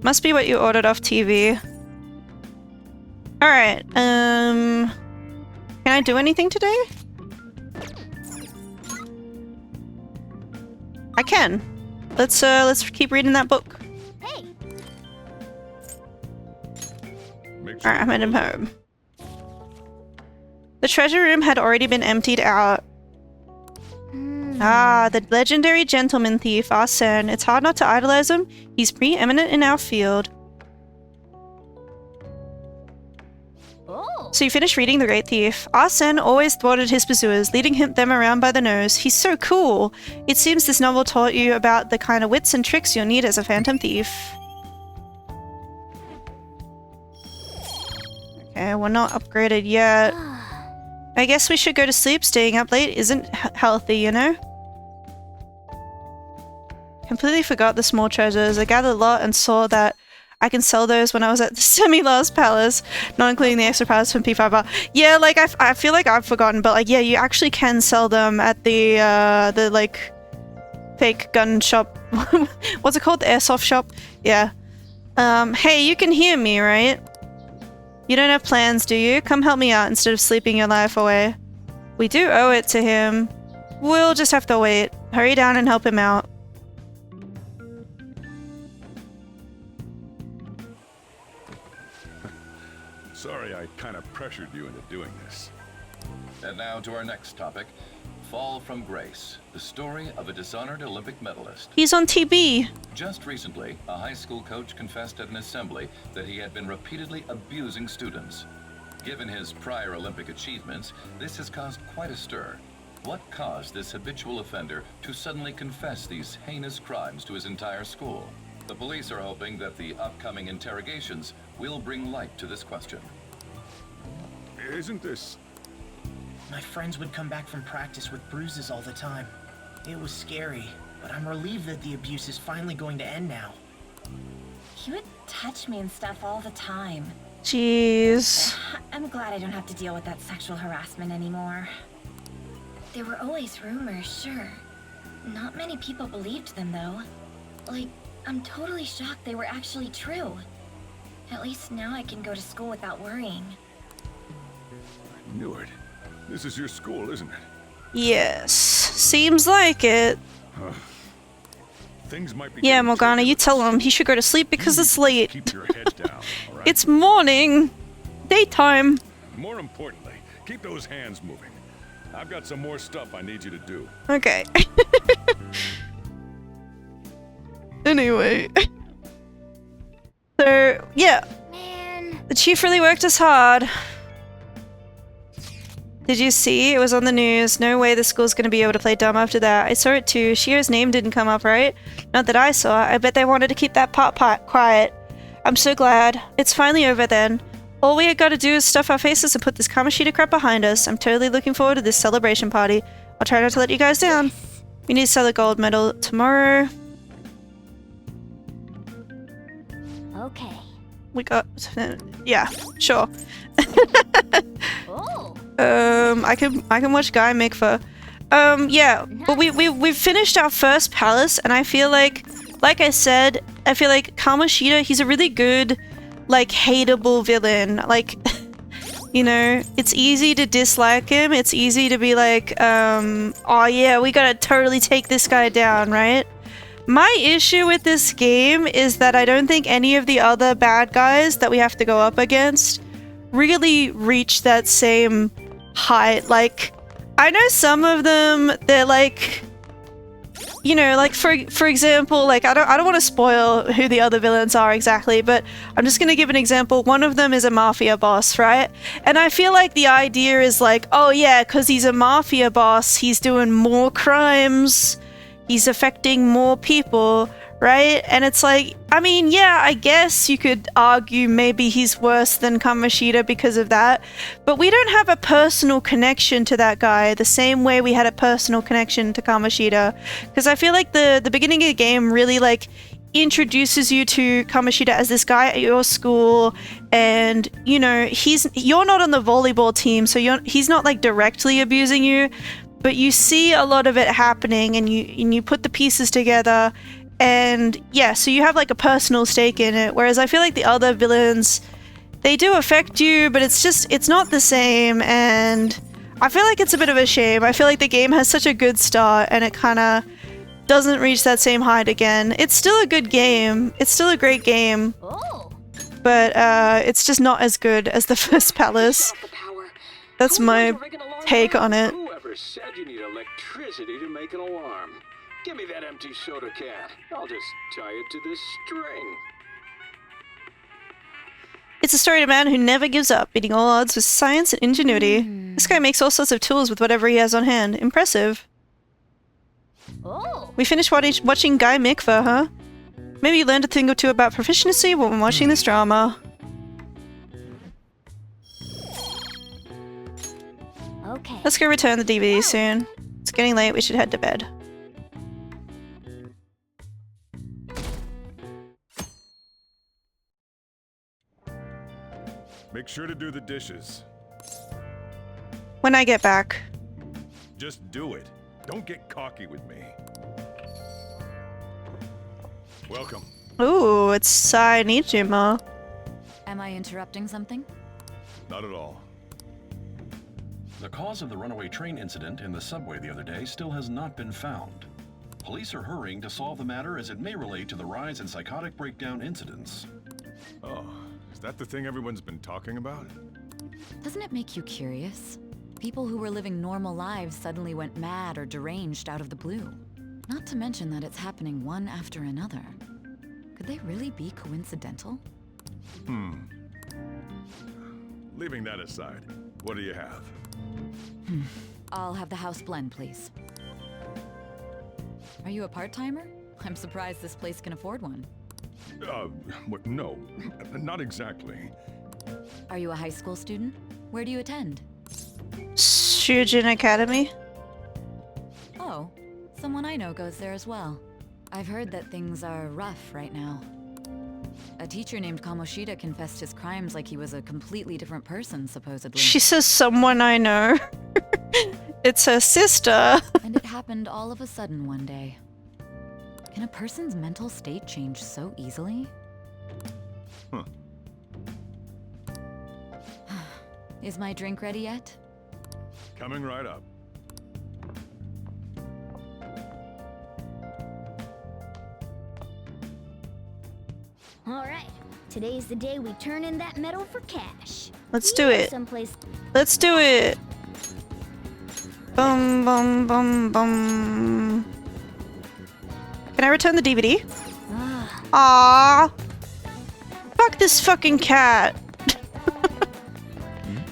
Must be what you ordered off TV. Alright, can I do anything today? I can. Let's keep reading that book. Hey. Alright, I'm heading home. The treasure room had already been emptied out. Ah, the legendary gentleman thief, Arsene. It's hard not to idolize him. He's preeminent in our field. Oh. So you finished reading The Great Thief. Arsene always thwarted his pursuers, leading them around by the nose. He's so cool. It seems this novel taught you about the kind of wits and tricks you'll need as a phantom thief. Okay, we're not upgraded yet. I guess we should go to sleep. Staying up late isn't healthy, you know? Completely forgot the small treasures. I gathered a lot and saw that I can sell those when I was at the semi-last palace, not including the extra palace from P5 bar. Yeah, like I feel like I've forgotten, but like yeah, you actually can sell them at the like fake gun shop. What's it called? The airsoft shop? Yeah. Hey, you can hear me, right? You don't have plans, do you? Come help me out instead of sleeping your life away. We do owe it to him. We'll just have to wait. Hurry down and help him out. Sorry I kind of pressured you into doing this. And now to our next topic, Fall from Grace, the story of a dishonored Olympic medalist. He's on TB. Just recently, a high school coach confessed at an assembly that he had been repeatedly abusing students. Given his prior Olympic achievements, this has caused quite a stir. What caused this habitual offender to suddenly confess these heinous crimes to his entire school? The police are hoping that the upcoming interrogations will bring light to this question. Isn't this... My friends would come back from practice with bruises all the time. It was scary, but I'm relieved that the abuse is finally going to end now. He would touch me and stuff all the time. Jeez. I'm glad I don't have to deal with that sexual harassment anymore. There were always rumors, sure. Not many people believed them, though. Like, I'm totally shocked they were actually true. At least now I can go to school without worrying. I knew it. This is your school, isn't it? Yes. Seems like it. Things might be... Yeah, Morgana, you tell him he should go to sleep because it's late. Keep your head down, all right? It's morning. Daytime. More importantly, keep those hands moving. I've got some more stuff I need you to do. Okay. Anyway. So, yeah. Man. The chief really worked us hard. Did you see? It was on the news. No way the school's gonna be able to play dumb after that. I saw it too. Shio's name didn't come up, right? Not that I saw. I bet they wanted to keep that part quiet. I'm so glad. It's finally over then. All we gotta do is stuff our faces and put this Kamoshida crap behind us. I'm totally looking forward to this celebration party. I'll try not to let you guys down. Yes. We need to sell the gold medal tomorrow. Okay. We got... yeah, sure. Oh. I can watch Guy make pho. Yeah, but we've finished our first palace, and I feel like I said, I feel like Kamoshida, he's a really good, like, hateable villain. Like, you know, it's easy to dislike him. It's easy to be like, oh yeah, we gotta totally take this guy down, right? My issue with this game is that I don't think any of the other bad guys that we have to go up against really reach that same height. Like, I know some of them, they're like, you know, like for example, like I don't want to spoil who the other villains are exactly, but I'm just gonna give an example. One of them is a mafia boss, right? And I feel like the idea is like, oh yeah, because he's a mafia boss, he's doing more crimes, he's affecting more people, right? And it's like, I mean, yeah, I guess you could argue maybe he's worse than Kamoshida because of that, but we don't have a personal connection to that guy the same way we had a personal connection to Kamoshida, because I feel like the beginning of the game really like introduces you to Kamoshida as this guy at your school, and you know, you're not on the volleyball team, so he's not like directly abusing you, but you see a lot of it happening, and you put the pieces together. And yeah, so you have like a personal stake in it, whereas I feel like the other villains, they do affect you, but it's not the same, and I feel like it's a bit of a shame. I feel like the game has such a good start and it kind of doesn't reach that same height again. It's still a good game. It's still a great game. But it's just not as good as the first Palace. That's my take on it. Whoever said you need electricity to make an alarm? Give me that empty soda can. I'll just tie it to this string. It's a story of a man who never gives up, beating all odds with science and ingenuity. This guy makes all sorts of tools with whatever he has on hand. Impressive. We finished watching Guy Mikva, huh? Maybe you learned a thing or two about proficiency when watching this drama. Okay. Let's go return the DVD soon. It's getting late, we should head to bed. Make sure to do the dishes. When I get back. Just do it. Don't get cocky with me. Welcome. Ooh, it's Nijima. Am I interrupting something? Not at all. The cause of the runaway train incident in the subway the other day still has not been found. Police are hurrying to solve the matter as it may relate to the rise in psychotic breakdown incidents. Oh, is that the thing everyone's been talking about? Doesn't it make you curious? People who were living normal lives suddenly went mad or deranged out of the blue. Not to mention that it's happening one after another. Could they really be coincidental? Leaving that aside, what do you have? I'll have the house blend, please. Are you a part-timer? I'm surprised this place can afford one. No, not exactly. Are you a high school student? Where do you attend? Shujin Academy. Oh, someone I know goes there as well. I've heard that things are rough right now. A teacher named Kamoshida confessed his crimes like he was a completely different person, supposedly. She says someone I know. It's her sister. And it happened all of a sudden one day. Can a person's mental state change so easily? Is my drink ready yet? Coming right up. Alright, today's the day we turn in that medal for cash. Let's do it. Someplace. Let's do it. Bum bum bum bum. Can I return the DVD? Aww. Fuck this fucking cat.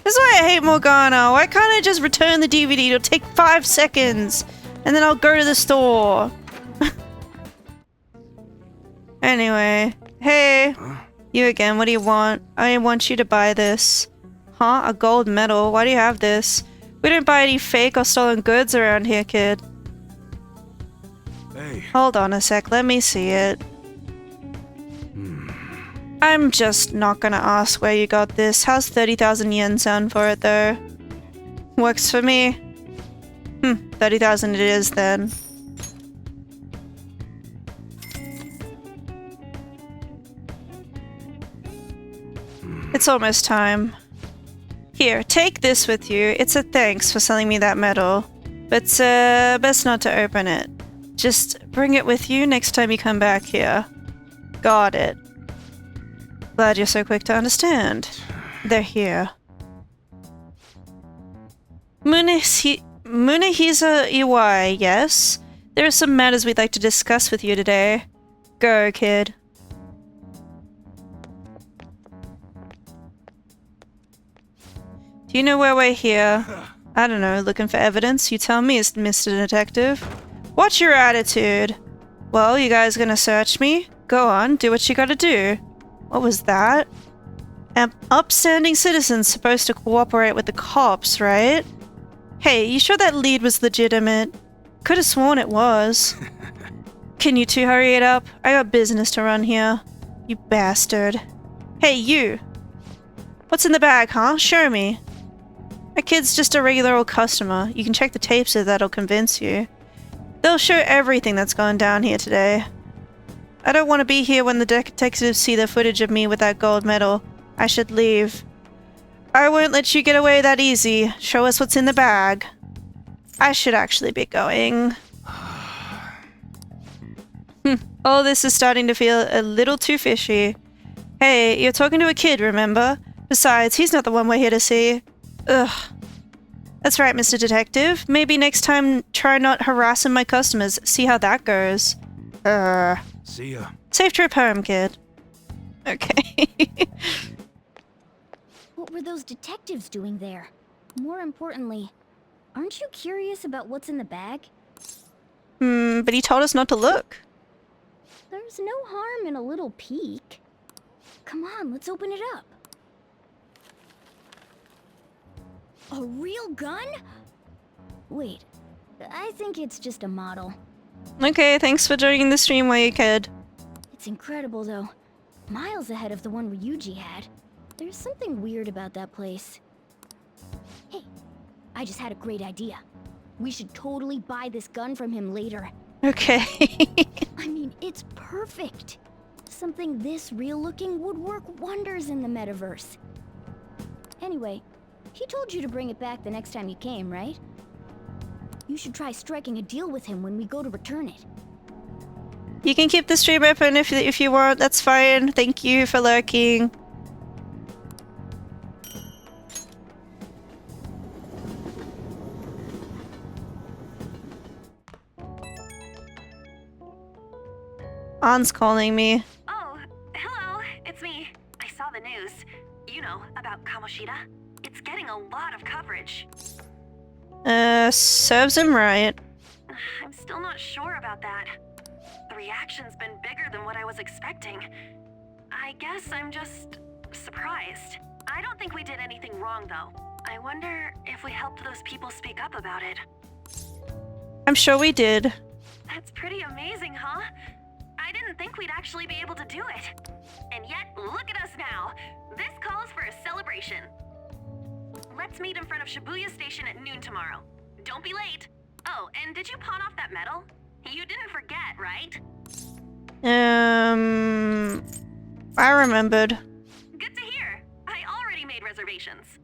This is why I hate Morgana. Why can't I just return the DVD? It'll take 5 seconds. And then I'll go to the store. Anyway. Hey. You again. What do you want? I want you to buy this. Huh? A gold medal? Why do you have this? We don't buy any fake or stolen goods around here, kid. Hey. Hold on a sec. Let me see it. I'm just not gonna ask where you got this. How's 30,000 yen sound for it, though? Works for me. 30,000 it is, then. It's almost time. Here, take this with you. It's a thanks for selling me that medal. But, best not to open it. Just bring it with you next time you come back here. Got it. Glad you're so quick to understand. They're here. Munehisa Iwai, yes? There are some matters we'd like to discuss with you today. Go, kid. Do you know why we're here? I don't know, looking for evidence? You tell me, Mr. Detective. What's your attitude? Well, you guys gonna search me? Go on, do what you gotta do. What was that? An upstanding citizen's supposed to cooperate with the cops, right? Hey, you sure that lead was legitimate? Could've sworn it was. Can you two hurry it up? I got business to run here. You bastard. Hey, you! What's in the bag, huh? Show me. My kid's just a regular old customer. You can check the tapes if that'll convince you. They'll show everything that's gone down here today. I don't want to be here when the detectives see the footage of me with that gold medal. I should leave. I won't let you get away that easy. Show us what's in the bag. I should actually be going. All this is starting to feel a little too fishy. Hey, you're talking to a kid, remember? Besides, he's not the one we're here to see. Ugh. That's right, Mr. Detective. Maybe next time try not harassing my customers. See how that goes. See ya. Safe trip home, kid. Okay. What were those detectives doing there? More importantly, aren't you curious about what's in the bag? But he told us not to look. There's no harm in a little peek. Come on, let's open it up. A real gun? Wait, I think it's just a model. Okay, thanks for joining the stream while you could. It's incredible though. Miles ahead of the one Ryuji had. There's something weird about that place. Hey, I just had a great idea. We should totally buy this gun from him later. Okay. I mean, it's perfect. Something this real looking would work wonders in the metaverse. Anyway, he told you to bring it back the next time you came, right? You should try striking a deal with him when we go to return it. You can keep the stream open if you want, that's fine. Thank you for lurking. An's calling me. Oh, hello, it's me. I saw the news. You know, about Kamoshida. It's getting a lot of coverage. Serves him right. I'm still not sure about that. The reaction's been bigger than what I was expecting. I guess I'm just surprised. I don't think we did anything wrong, though. I wonder if we helped those people speak up about it. I'm sure we did. That's pretty amazing, huh? I didn't think we'd actually be able to do it. And yet, look at us now. This calls for a celebration. Let's meet in front of Shibuya Station at noon tomorrow. Don't be late. Oh, and did you pawn off that medal? You didn't forget, right? I remembered. Good to hear. I already made reservations.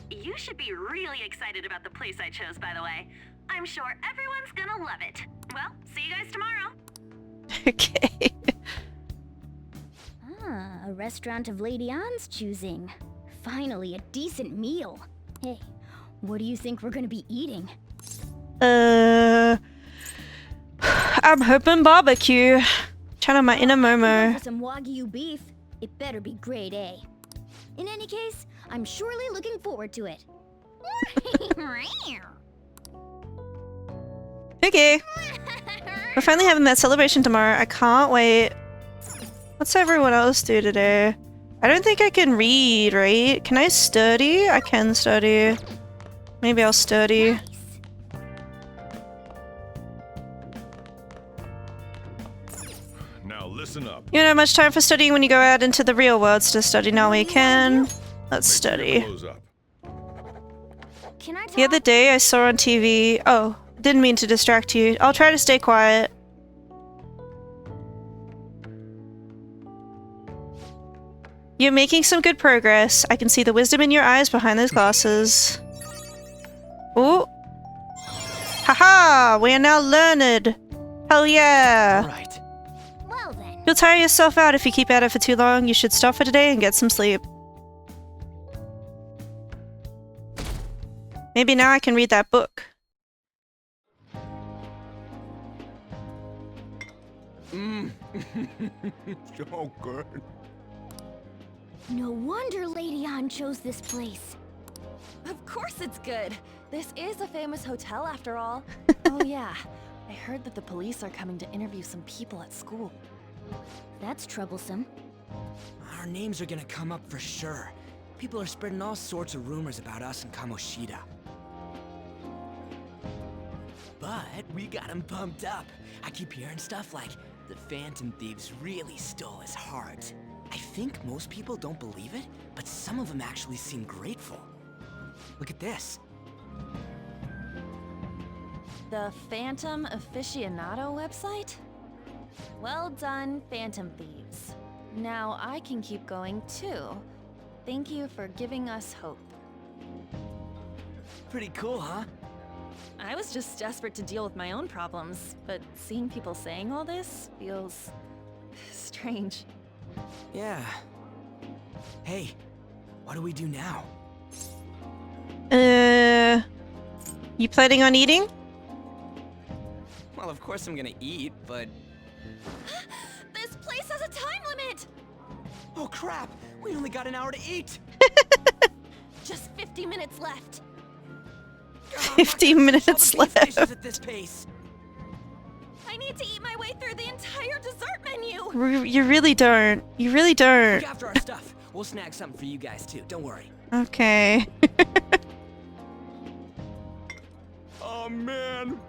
You should be really excited about the place I chose, by the way. I'm sure everyone's gonna love it. Well, see you guys tomorrow. Okay. A restaurant of Lady Anne's choosing. Finally, a decent meal. Hey, what do you think we're gonna be eating? I'm hoping barbecue. Channel my inner Momo. For some Wagyu beef, it better be grade A. In any case, I'm surely looking forward to it. Okay. We're finally having that celebration tomorrow. I can't wait. What's everyone else do today? I don't think I can read, right? Can I study? I can study. Maybe I'll study. Now listen up. You don't have much time for studying when you go out into the real world to study. Now we can. Let's study. The other day I saw on TV... Oh, didn't mean to distract you. I'll try to stay quiet. You're making some good progress. I can see the wisdom in your eyes behind those glasses. Ooh. Haha! We are now learned! Hell yeah! Right. Well then. You'll tire yourself out if you keep at it for too long. You should stop for today and get some sleep. Maybe now I can read that book. So good. No wonder Lady An chose this place. Of course it's good. This is a famous hotel after all. Oh yeah, I heard that the police are coming to interview some people at school. That's troublesome. Our names are gonna come up for sure. People are spreading all sorts of rumors about us and Kamoshida. But we got him pumped up. I keep hearing stuff like the Phantom Thieves really stole his heart. I think most people don't believe it, but some of them actually seem grateful. Look at this. The Phantom Aficionado website? Well done, Phantom Thieves. Now I can keep going too. Thank you for giving us hope. Pretty cool, huh? I was just desperate to deal with my own problems, but seeing people saying all this feels strange. Yeah. Hey, what do we do now? You planning on eating? Well, of course I'm gonna eat, but... This place has a time limit! Oh crap! We only got an hour to eat! Just 50 minutes left. 50 minutes left. At this pace. I need to eat my way through the entire dessert menu! You really don't. You really don't. Look after our stuff. We'll snag something for you guys too, don't worry. Okay. Oh man,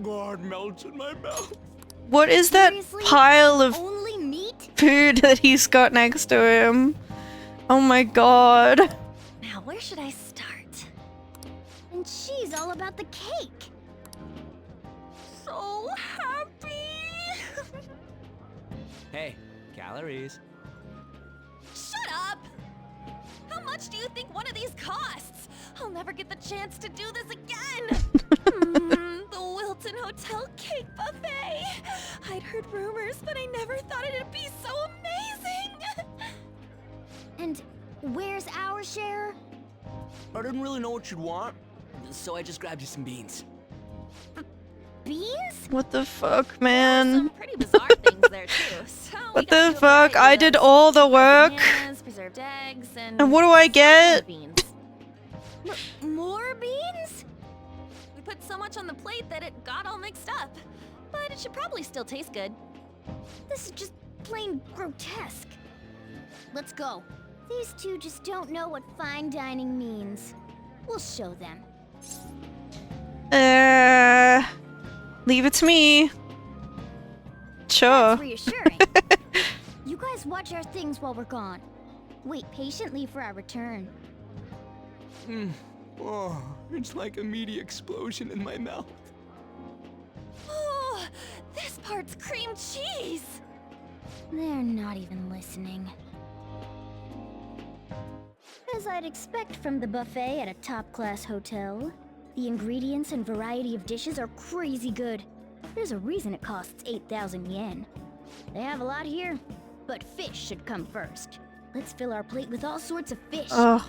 God melts in my mouth. What is that pile of Only meat? food that he's got next to him? Oh my god. Now, where should I start? And she's all about the cake. So happy! Hey, calories. Shut up! How much do you think one of these costs? I'll never get the chance to do this again! The Wilton Hotel Cake Buffet! I'd heard rumors, but I never thought it'd be so amazing! And where's our share? I didn't really know what you'd want, so I just grabbed you some beans. Beans? What the fuck, man? Some pretty bizarre things there too. So What the fuck? I did all the work. bananas, preserved eggs, And what do I get? beans. More beans? We put so much on the plate that it got all mixed up. But it should probably still taste good. This is just plain grotesque. Let's go. These two just don't know what fine dining means. We'll show them. Leave it to me. Sure. That's reassuring. You guys watch our things while we're gone. Wait patiently for our return. Oh, it's like a meaty explosion in my mouth. Oh, this part's cream cheese. They're not even listening. As I'd expect from the buffet at a top-class hotel, the ingredients and variety of dishes are crazy good. There's a reason it costs 8,000 yen. They have a lot here, but fish should come first. Let's fill our plate with all sorts of fish. Ugh.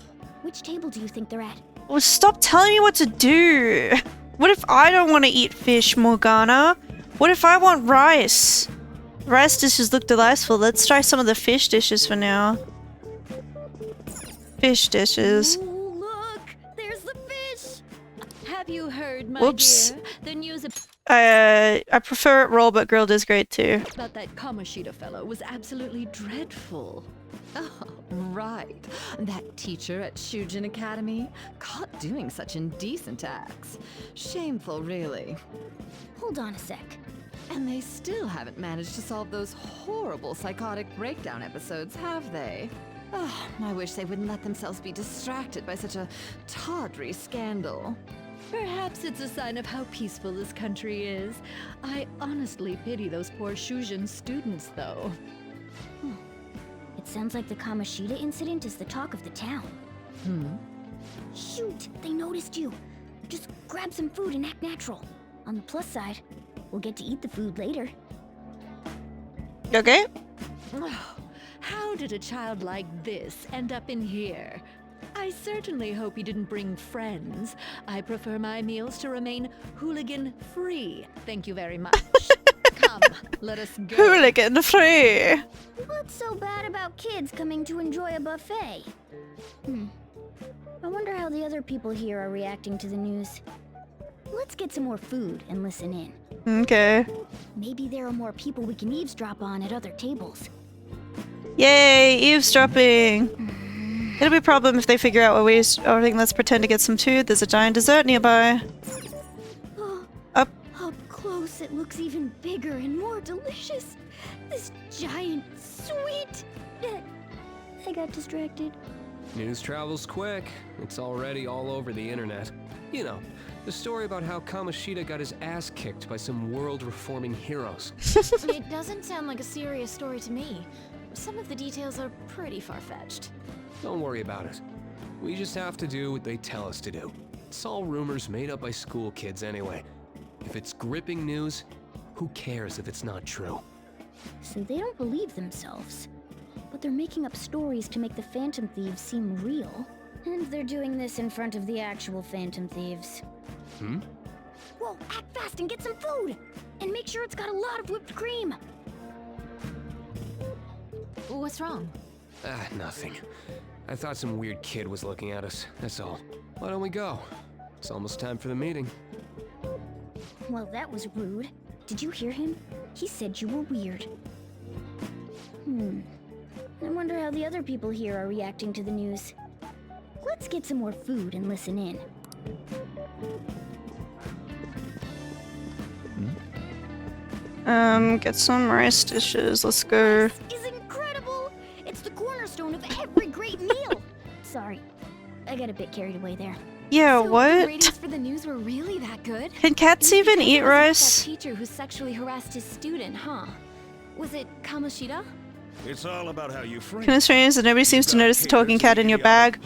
Which table do you think they're at? Well, stop telling me what to do. What if I don't want to eat fish, Morgana? What if I want rice? Rice dishes look delightful. Let's try some of the fish dishes for now. Fish dishes. Ooh, look! There's the fish! Have you heard, my Whoops. dear? The news I prefer it raw, but grilled is great too. about that Kamoshida fellow was absolutely dreadful. Oh, right. That teacher at Shujin Academy, caught doing such indecent acts. Shameful, really. Hold on a sec. And they still haven't managed to solve those horrible psychotic breakdown episodes, have they? Oh, I wish they wouldn't let themselves be distracted by such a tawdry scandal. Perhaps it's a sign of how peaceful this country is. I honestly pity those poor Shujin students, though. It sounds like the Kamoshida incident is the talk of the town. Shoot, they noticed you. Just grab some food and act natural. On the plus side, we'll get to eat the food later. Okay. Oh, how did a child like this end up in here? I certainly hope he didn't bring friends. I prefer my meals to remain hooligan-free. Thank you very much. Come, Let us go. Hooligan free. What's so bad about kids coming to enjoy a buffet? I wonder how the other people here are reacting to the news. Let's get some more food and listen in. Okay. Maybe there are more people we can eavesdrop on at other tables. Yay, eavesdropping. It'll be a problem if they figure out what we're eavesdropping. Let's pretend to get some food. There's a giant dessert nearby. Up. Up close, it looks even bigger and more delicious. This giant sweet. I got distracted. News travels quick. It's already all over the internet. You know, the story about how Kamoshida got his ass kicked by some world-reforming heroes. It doesn't sound like a serious story to me. Some of the details are pretty far-fetched. Don't worry about it. We just have to do what they tell us to do. It's all rumors made up by school kids anyway. If it's gripping news, who cares if it's not true? So they don't believe themselves. But they're making up stories to make the Phantom Thieves seem real. And they're doing this in front of the actual Phantom Thieves. Whoa, act fast and get some food! And make sure it's got a lot of whipped cream! What's wrong? Nothing. I thought some weird kid was looking at us, that's all. Why don't we go? It's almost time for the meeting. Well, that was rude. Did you hear him? He said you were weird. I wonder how the other people here are reacting to the news. Let's get some more food and listen in. Get some rice dishes. Let's go. This is incredible! It's the cornerstone of every great meal! Sorry, I got a bit carried away there. Yeah, So what? the ratings for the news were really that good? Can cats even eat rice? That teacher who sexually harassed his student, huh? Was it Kamoshida? It's all about how you frame. Can I strange that nobody seems to notice the talking cat in your bag?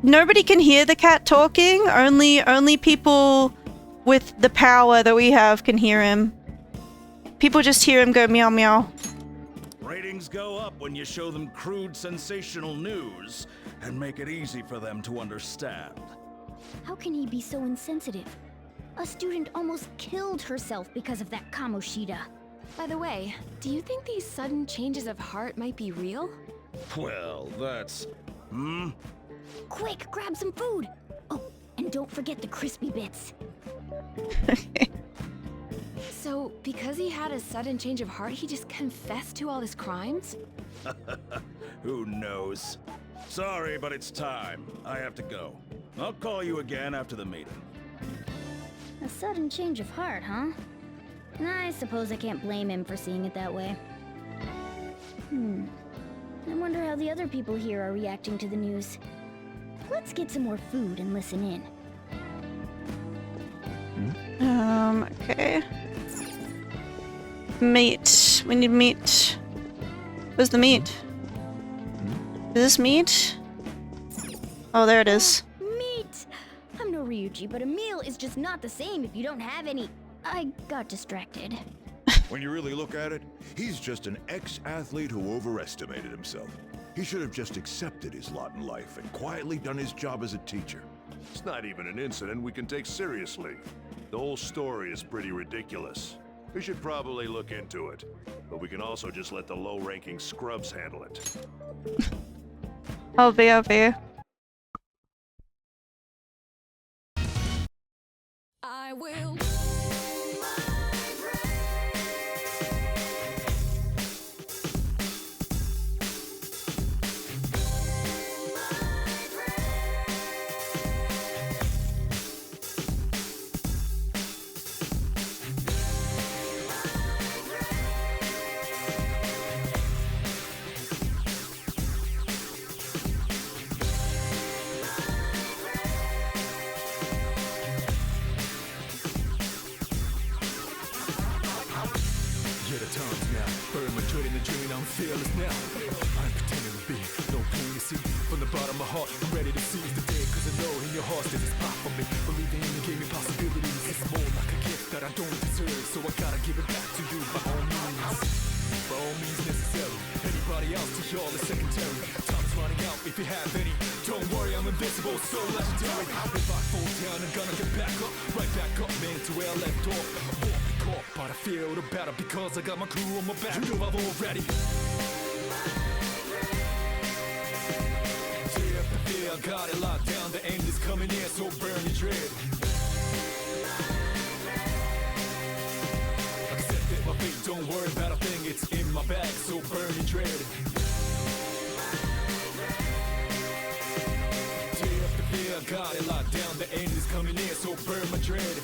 Nobody can hear the cat talking. Only people with the power that we have can hear him. People just hear him go meow meow. Ratings go up when you show them crude, sensational news and make it easy for them to understand. How can he be so insensitive? A student almost killed herself because of that Kamoshida. By the way, do you think these sudden changes of heart might be real? Well, that's... Quick, grab some food! Oh, and don't forget the crispy bits. So, because he had a sudden change of heart, he just confessed to all his crimes? Who knows? Sorry, but it's time. I have to go. I'll call you again after the meeting. A sudden change of heart, huh? I suppose I can't blame him for seeing it that way. I wonder how the other people here are reacting to the news. Let's get some more food and listen in. Okay. Meat. We need meat. Where's the meat? Is this meat? Oh, there it is. Meat! I'm no Ryuji, but a meal is just not the same if you don't have any. I got distracted. When you really look at it, he's just an ex-athlete who overestimated himself. He should have just accepted his lot in life and quietly done his job as a teacher. It's not even an incident we can take seriously. The whole story is pretty ridiculous. We should probably look into it, but we can also just let the low-ranking scrubs handle it. I'll be. I will. Fearless now. I'm pretending to be no pain you see. From the bottom of my heart, I'm ready to seize the day. Cause I know in your heart there's a spot for me. Believing in me gave me possibilities. It's more like a gift that I don't deserve. So I gotta give it back to you by all means. By all means necessary. Anybody else to y'all is secondary. Time's running out if you have any. Don't worry, I'm invincible, so legendary. If I fall down, I'm gonna get back up. Right back up, man, to where I left off. caught, but I feel the battle because I got my crew on my back. You know I'm already. I got it locked down, the end is coming in, so burn your dread. Accept it, my fate, don't worry about a thing, it's in my bag, so burn your dread. Tear up the fear, I got it locked down, the end is coming in, so burn my dread.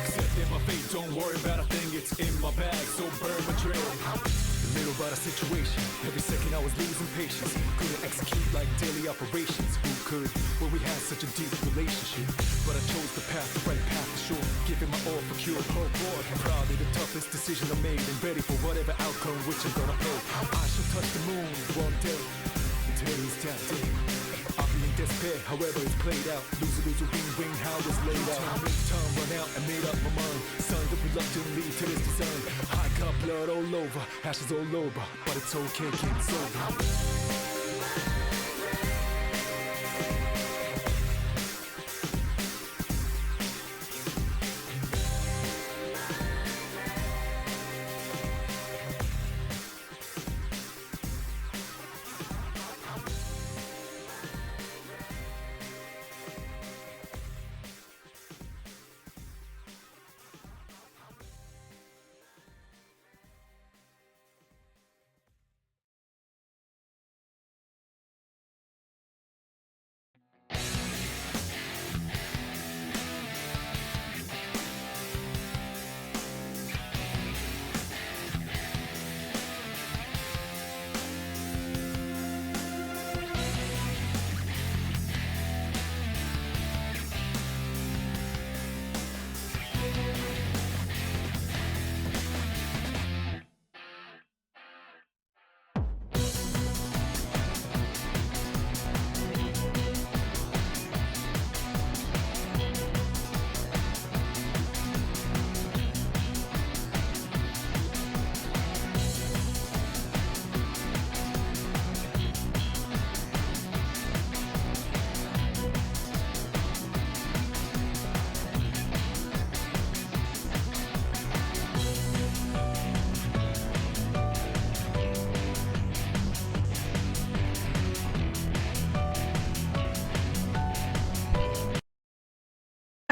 Accept it, my fate, don't worry about a thing, it's in my bag, so burn my dread. Little about a situation, every second I was losing patience. Couldn't execute like daily operations. Who could, when we had such a deep relationship? But I chose the path, the right path for sure. Giving my all for cure, oh boy. Probably the toughest decision I made, and ready for whatever outcome which I'm gonna pay. I shall touch the moon one day, and today's that day. I'll be in despair, however it's played out. Loser, win, how it's laid out. Time run out and made up my mind. Signed up reluctantly to this design. I got blood all over, ashes all over, but it's okay, kid, it's over.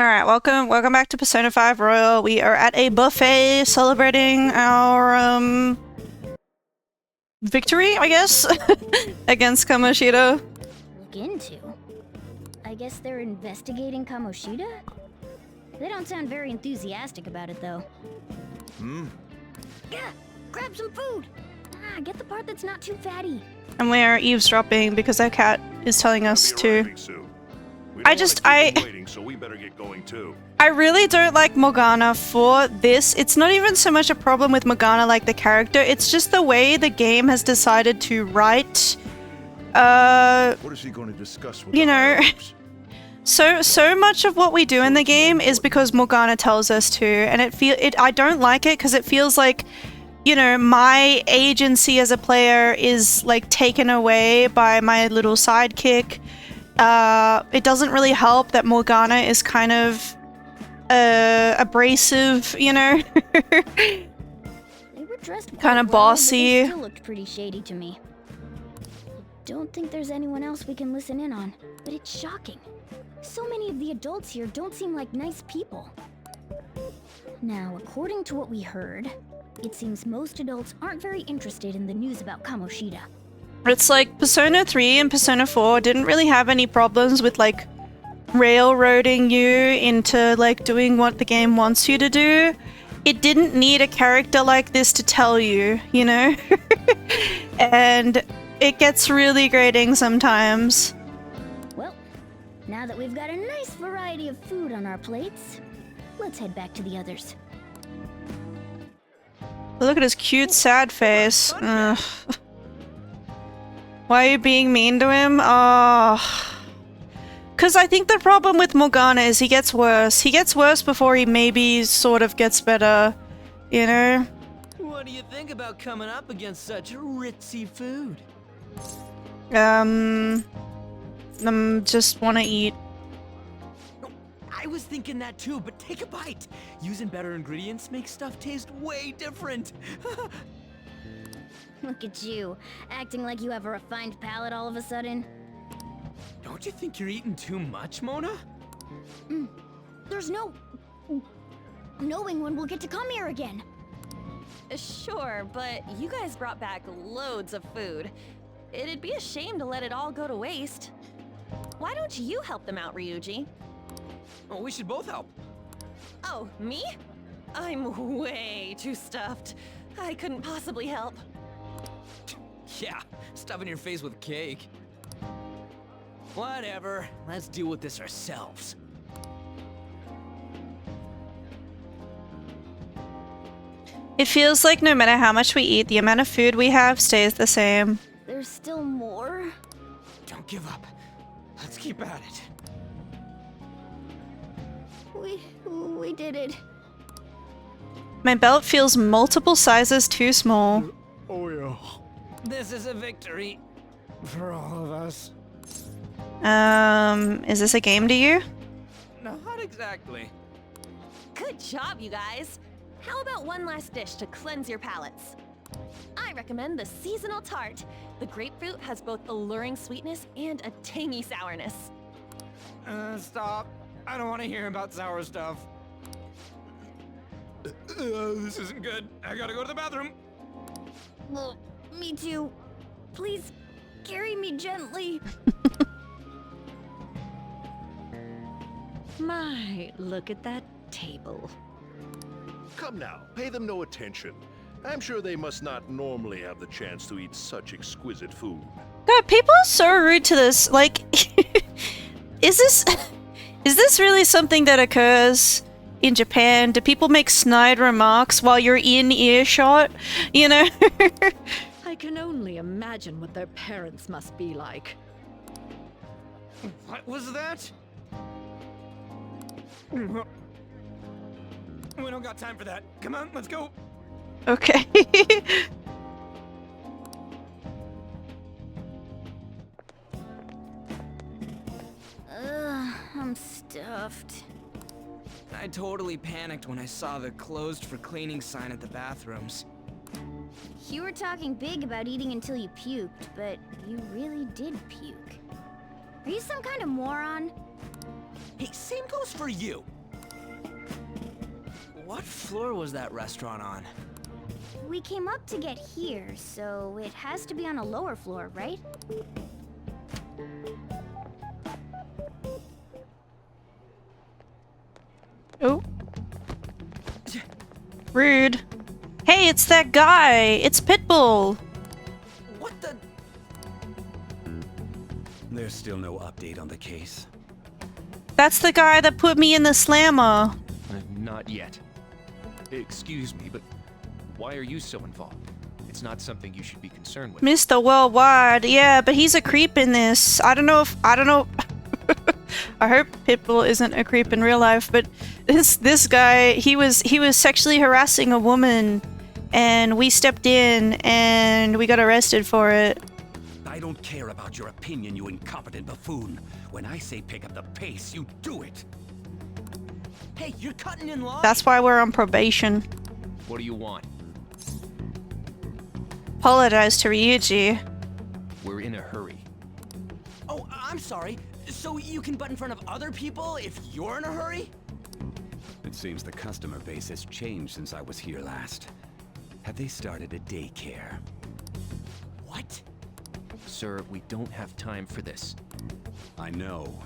Alright, welcome back to Persona 5 Royal. We are at a buffet celebrating our, victory, I guess, against Kamoshida. Look into? I guess they're investigating Kamoshida? They don't sound very enthusiastic about it, though. Yeah, grab some food! Ah, get the part that's not too fatty. And we are eavesdropping because our cat is telling us to... So we better get going too. I really don't like Morgana for this. It's not even so much a problem with Morgana like the character, it's just the way the game has decided to write, what is he going to discuss with you know, so much of what we do in the game is because Morgana tells us to, and I don't like it because it feels like, you know, my agency as a player is like taken away by my little sidekick. It doesn't really help that Morgana is kind of abrasive, you know? They were dressed kind of well, bossy. but they still looked pretty shady to me. Don't think there's anyone else we can listen in on, but it's shocking. So many of the adults here don't seem like nice people. Now, according to what we heard, it seems most adults aren't very interested in the news about Kamoshida. It's like Persona 3 and Persona 4 didn't really have any problems with like railroading you into like doing what the game wants you to do. It didn't need a character like this to tell you, you know? And it gets really grating sometimes. Well, now that we've got a nice variety of food on our plates, let's head back to the others. Look at his cute sad face. Ugh. Why are you being mean to him? Oh. Because I think the problem with Morgana is he gets worse. He gets worse before he maybe sort of gets better, you know? What do you think about coming up against such ritzy food? Just want to eat. I was thinking that too, but take a bite. Using better ingredients makes stuff taste way different. Look at you, acting like you have a refined palate all of a sudden. Don't you think you're eating too much, Mona? There's no knowing when we'll get to come here again. Sure, but you guys brought back loads of food. It'd be a shame to let it all go to waste. Why don't you help them out, Ryuji? Oh, we should both help. Oh, me? I'm way too stuffed. I couldn't possibly help. Yeah, stuffing your face with cake. Whatever, let's deal with this ourselves. It feels like no matter how much we eat, the amount of food we have stays the same. There's still more? Don't give up. Let's keep at it. We did it. My belt feels multiple sizes too small. Oh yeah. This is a victory for all of us. Is this a game to you? Not exactly. Good job, you guys. How about one last dish to cleanse your palates? I recommend the seasonal tart. The grapefruit has both alluring sweetness and a tangy sourness. Stop. I don't want to hear about sour stuff. This isn't good. I gotta go to the bathroom. Well, me too. Please, carry me gently. My, look at that table. Come now, pay them no attention. I'm sure they must not normally have the chance to eat such exquisite food. God, people are so rude to this. Like, is this really something that occurs in Japan? Do people make snide remarks while you're in earshot? You know? I can only imagine what their parents must be like. What was that? We don't got time for that. Come on, let's go. Okay. I'm stuffed. I totally panicked when I saw the closed for cleaning sign at the bathrooms. You were talking big about eating until you puked, but you really did puke. Are you some kind of moron? Hey, same goes for you. What floor was that restaurant on? We came up to get here, so it has to be on a lower floor, right? Oh. Rude. Hey, it's that guy! It's Pitbull! What the? There's still no update on the case. That's the guy that put me in the slammer. Not yet. Excuse me, but why are you so involved? It's not something you should be concerned with. Mr. Worldwide. Yeah, but he's a creep in this. I don't know. I hope Pitbull isn't a creep in real life, but this guy, he was sexually harassing a woman, and we stepped in and we got arrested for it. I don't care about your opinion, you incompetent buffoon. When I say pick up the pace, you do it. Hey, you're cutting in line. That's why we're on probation. What do you want? Apologize to Ryuji. We're in a hurry. Oh, I'm sorry. So you can butt in front of other people if you're in a hurry? It seems the customer base has changed since I was here last. Have they started a daycare? What? Sir, we don't have time for this. I know.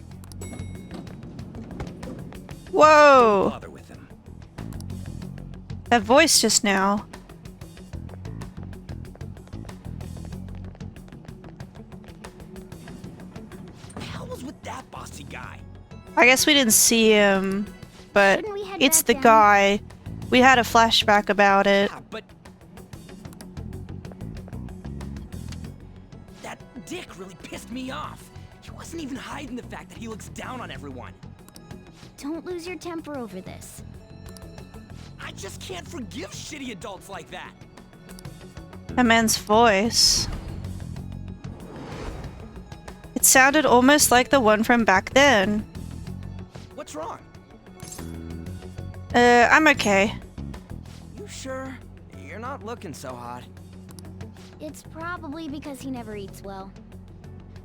Whoa! Don't bother with him. That voice just now. What the hell was with that bossy guy? I guess we didn't see him, but Shouldn't we head it's back the down? guy. We had a flashback about it. Yeah, but that dick really pissed me off. He wasn't even hiding the fact that he looks down on everyone. Don't lose your temper over this. I just can't forgive shitty adults like that. That man's voice. It sounded almost like the one from back then. What's wrong? I'm okay. You sure? You're not looking so hot. It's probably because he never eats well.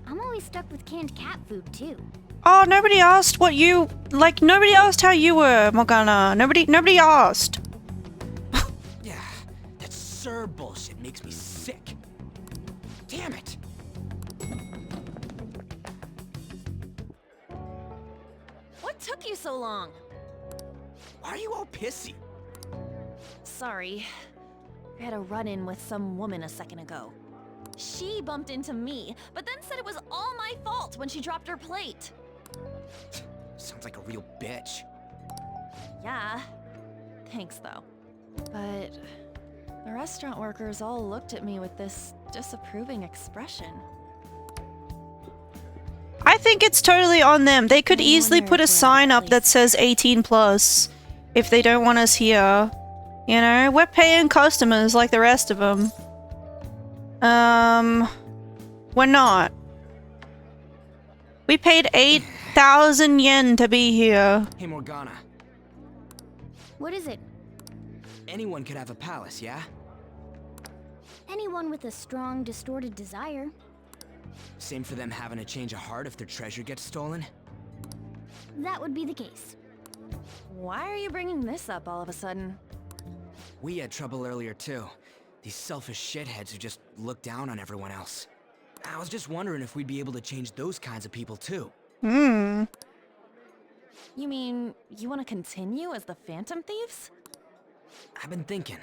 I'm always stuck with canned cat food too. Oh, nobody asked what you like. Nobody asked how you were, Morgana. Nobody asked. Yeah, that sir bullshit makes me sick. Damn it. What took you so long? Why are you all pissy? Sorry. I had a run-in with some woman a second ago. She bumped into me, but then said it was all my fault when she dropped her plate. Sounds like a real bitch. Yeah. Thanks, though. But the restaurant workers all looked at me with this disapproving expression. I think it's totally on them. They could easily put a sign up that says 18 plus if they don't want us here. You know, we're paying customers like the rest of them. We're not. We paid 8,000 yen to be here. Hey, Morgana. What is it? Anyone could have a palace, yeah? Anyone with a strong, distorted desire. Same for them having a change of heart if their treasure gets stolen? That would be the case. Why are you bringing this up all of a sudden? We had trouble earlier too. These selfish shitheads who just look down on everyone else. I was just wondering if we'd be able to change those kinds of people too. Hmm. You mean, you want to continue as the Phantom Thieves? I've been thinking.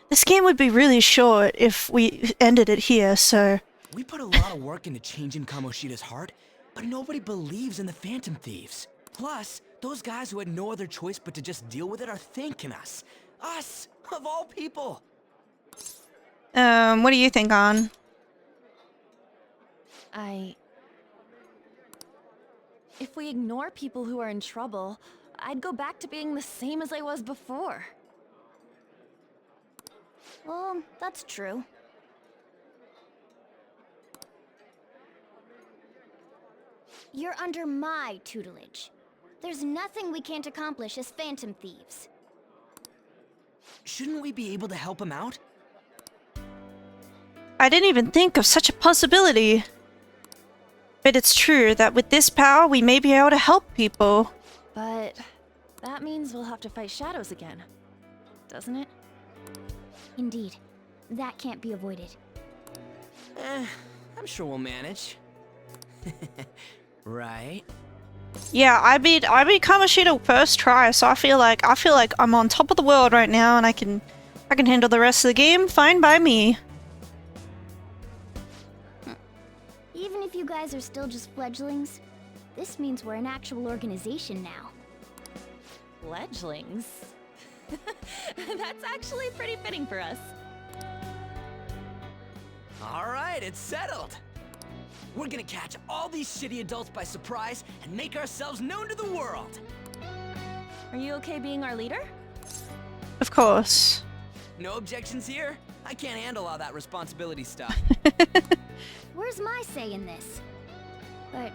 This game would be really short if we ended it here, so... We put a lot of work into changing Kamoshida's heart, but nobody believes in the Phantom Thieves. Plus, those guys who had no other choice but to just deal with it are thanking us. Us, of all people. What do you think, An? If we ignore people who are in trouble, I'd go back to being the same as I was before. Well, that's true. You're under my tutelage. There's nothing we can't accomplish as Phantom Thieves. Shouldn't we be able to help him out? I didn't even think of such a possibility. But it's true that with this power, we may be able to help people. But that means we'll have to fight shadows again, doesn't it? Indeed. That can't be avoided. I'm sure we'll manage. Right? Yeah, I beat Kamoshida first try, so I feel like I'm on top of the world right now, and I can handle the rest of the game fine by me. Even if you guys are still just fledglings, this means we're an actual organization now. Fledglings? That's actually pretty fitting for us. Alright, it's settled! We're gonna catch all these shitty adults by surprise and make ourselves known to the world! Are you okay being our leader? Of course. No objections here? I can't handle all that responsibility stuff. Where's my say in this? But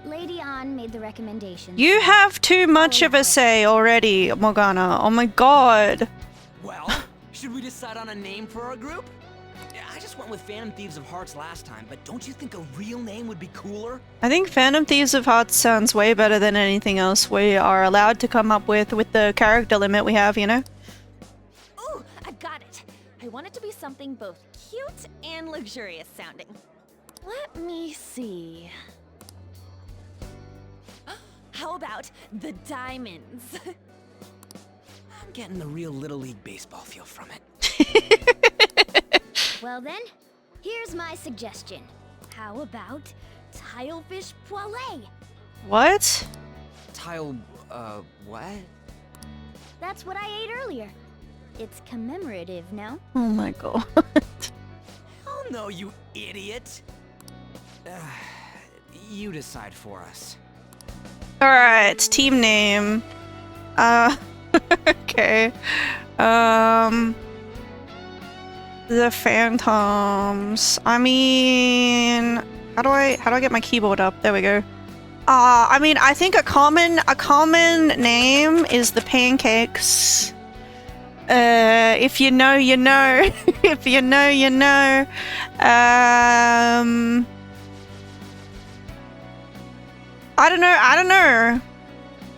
Lady An made the recommendation. You have too much of a say already, Morgana. Oh my god. Well, should we decide on a name for our group? I just went with Phantom Thieves of Hearts last time, but don't you think a real name would be cooler? I think Phantom Thieves of Hearts sounds way better than anything else we are allowed to come up with the character limit we have, you know? Ooh, I've got it. I want it to be something both cute and luxurious sounding. Let me see. How about the Diamonds? I'm getting the real Little League Baseball feel from it. Well then, here's my suggestion. How about Tilefish Poêlée? What? What? That's what I ate earlier. It's commemorative, no? Oh my god. Oh no, you idiot! You decide for us. Alright, team name. Okay. The Phantoms. I mean, how do I get my keyboard up? There we go. I mean, I think a common name is the pancakes. If you know, you know. If you know, you know. I don't know.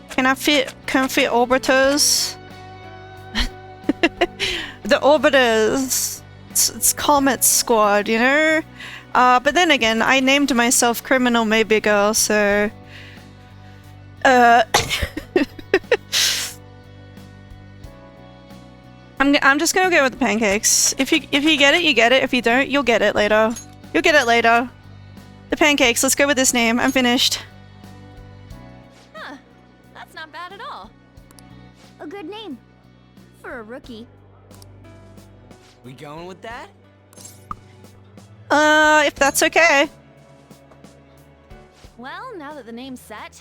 Can I fit orbiters? The orbiters. It's Comet Squad, you know? But then again, I named myself Criminal Maybe Girl, so... I'm just gonna go with the pancakes. If you get it, you get it. If you don't, you'll get it later. You'll get it later. The pancakes, let's go with this name. I'm finished. Huh. That's not bad at all. A good name. For a rookie. We going with that? If that's okay. Well, now that the name's set,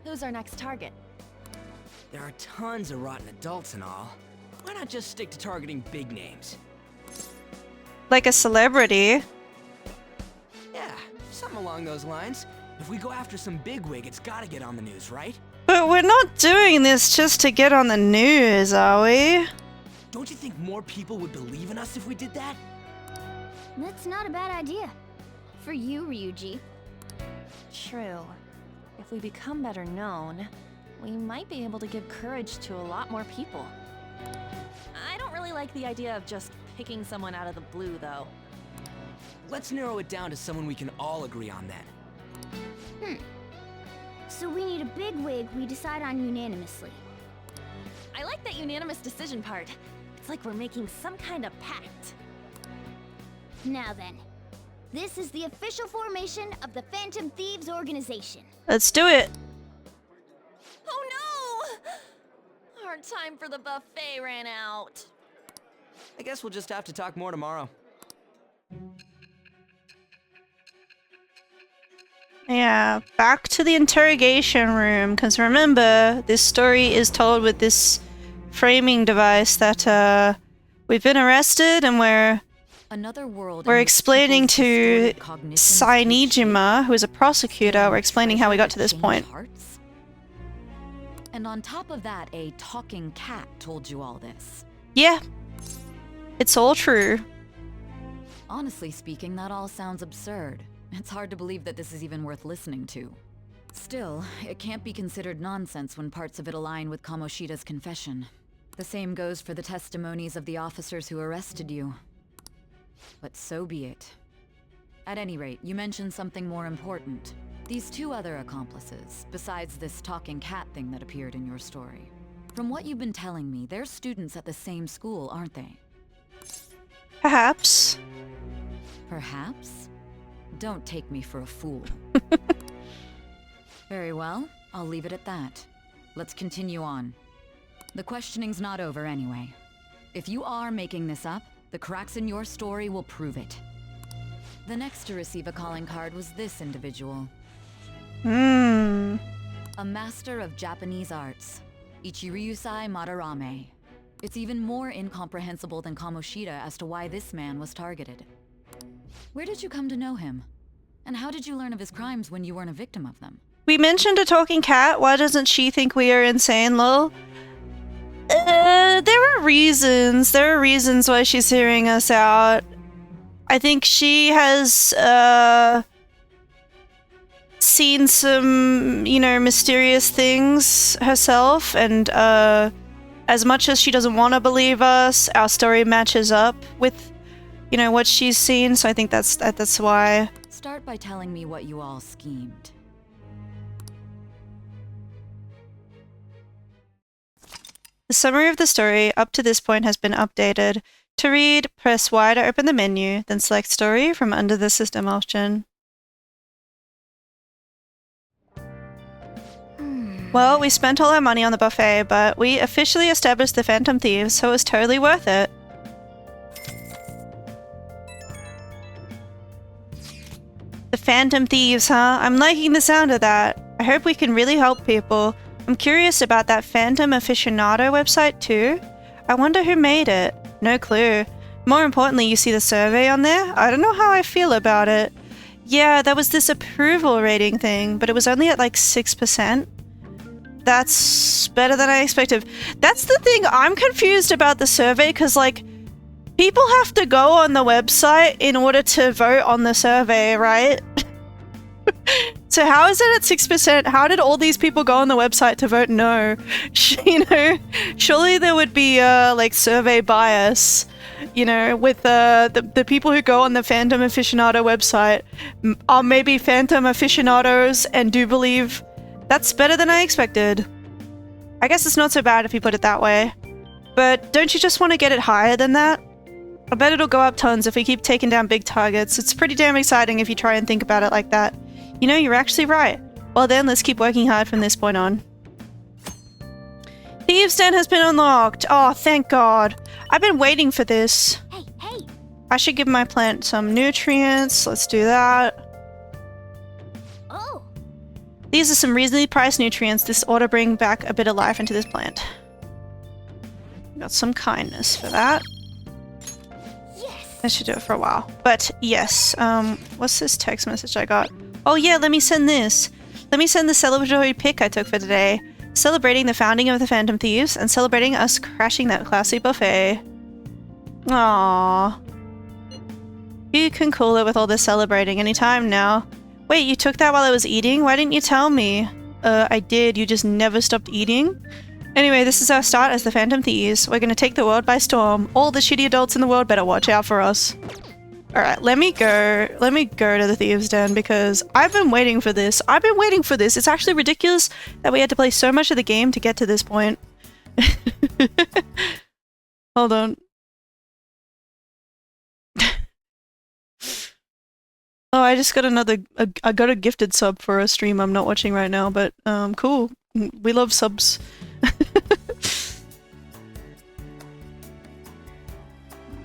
who's our next target? There are tons of rotten adults and all. Why not just stick to targeting big names? Like a celebrity. Yeah, something along those lines. If we go after some bigwig, it's gotta get on the news, right? But we're not doing this just to get on the news, are we? Don't you think more people would believe in us if we did that? That's not a bad idea. For you, Ryuji. True. If we become better known, we might be able to give courage to a lot more people. I don't really like the idea of just picking someone out of the blue, though. Let's narrow it down to someone we can all agree on then. So we need a bigwig we decide on unanimously. I like that unanimous decision part. It's like we're making some kind of pact. Now then, this is the official formation of the Phantom Thieves organization. Let's do it. Oh no! Our time for the buffet ran out. I guess we'll just have to talk more tomorrow. Yeah, back to the interrogation room, because remember, this story is told with this framing device that we've been arrested and we're explaining to Sainijima, who is a prosecutor, we're explaining how we got to this point. And on top of that, a talking cat told you all this. Yeah, it's all true. Honestly speaking, that all sounds absurd. It's hard to believe that this is even worth listening to. Still, it can't be considered nonsense when parts of it align with Kamoshida's confession. The same goes for the testimonies of the officers who arrested you. But so be it. At any rate, you mentioned something more important. These two other accomplices, besides this talking cat thing that appeared in your story. From what you've been telling me, they're students at the same school, aren't they? Perhaps. Perhaps? Don't take me for a fool. Very well, I'll leave it at that. Let's continue on. The questioning's not over anyway. If you are making this up, the cracks in your story will prove it. The next to receive a calling card was this individual. A master of Japanese arts, Ichiryusai Madarame. It's even more incomprehensible than Kamoshida as to why this man was targeted. Where did you come to know him? And how did you learn of his crimes when you weren't a victim of them? We mentioned a talking cat. Why doesn't she think we are insane, lol? There are reasons. There are reasons why she's hearing us out. I think she has, seen some, you know, mysterious things herself, and, as much as she doesn't want to believe us, our story matches up with, you know, what she's seen, so I think that's why. Start by telling me what you all schemed. The summary of the story up to this point has been updated. To read, press Y to open the menu, then select Story from under the System option. Well, we spent all our money on the buffet, but we officially established the Phantom Thieves, so it was totally worth it. The Phantom Thieves, huh? I'm liking the sound of that. I hope we can really help people. I'm curious about that Phantom Aficionado website too. I wonder who made it. No clue. More importantly, you see the survey on there? I don't know how I feel about it. Yeah, there was this approval rating thing, but it was only at like 6%. That's better than I expected. That's the thing, I'm confused about the survey, because like, people have to go on the website in order to vote on the survey, right? So how is it at 6%? How did all these people go on the website to vote no? You know, surely there would be like survey bias, you know, with the people who go on the Phantom Aficionado website are maybe Phantom Aficionados and do believe. That's better than I expected. I guess it's not so bad if you put it that way. But don't you just want to get it higher than that? I bet it'll go up tons if we keep taking down big targets. It's pretty damn exciting if you try and think about it like that. You know, you're actually right. Well then, let's keep working hard from this point on. Thieves' Den has been unlocked. Oh, thank God. I've been waiting for this. Hey! I should give my plant some nutrients. Let's do that. Oh! These are some reasonably priced nutrients. This ought to bring back a bit of life into this plant. Got some kindness for that. Yes! I should do it for a while. But yes, what's this text message I got? Oh yeah, let me send this. Let me send the celebratory pic I took for today. Celebrating the founding of the Phantom Thieves and celebrating us crashing that classy buffet. Aww. You can cool it with all this celebrating anytime now. Wait, you took that while I was eating? Why didn't you tell me? I did, you just never stopped eating? Anyway, this is our start as the Phantom Thieves. We're gonna take the world by storm. All the shitty adults in the world better watch out for us. Alright, let me go to the Thieves' Den because I've been waiting for this. I've been waiting for this. It's actually ridiculous that we had to play so much of the game to get to this point. Hold on. Oh, I just got I got a gifted sub for a stream I'm not watching right now, but cool. We love subs.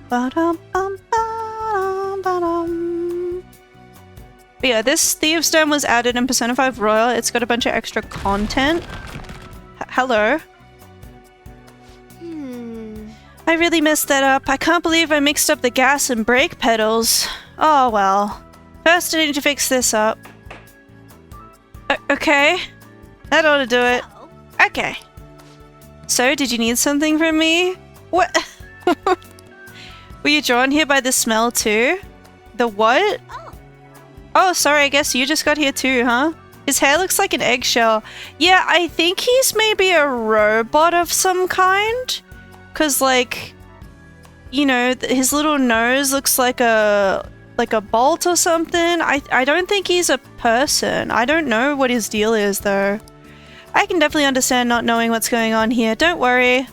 But yeah, this Thieves' Den was added in Persona 5 Royal. It's got a bunch of extra content. Hello. I really messed that up. I can't believe I mixed up the gas and brake pedals. Oh well. First I need to fix this up. Okay. That ought to do it. Okay. So, did you need something from me? What? Were you drawn here by the smell too? The what? Oh, sorry, I guess you just got here too, huh? His hair looks like an eggshell. Yeah, I think he's maybe a robot of some kind. Cause like, you know, his little nose looks like a bolt or something. I don't think he's a person. I don't know what his deal is though. I can definitely understand not knowing what's going on here. Don't worry.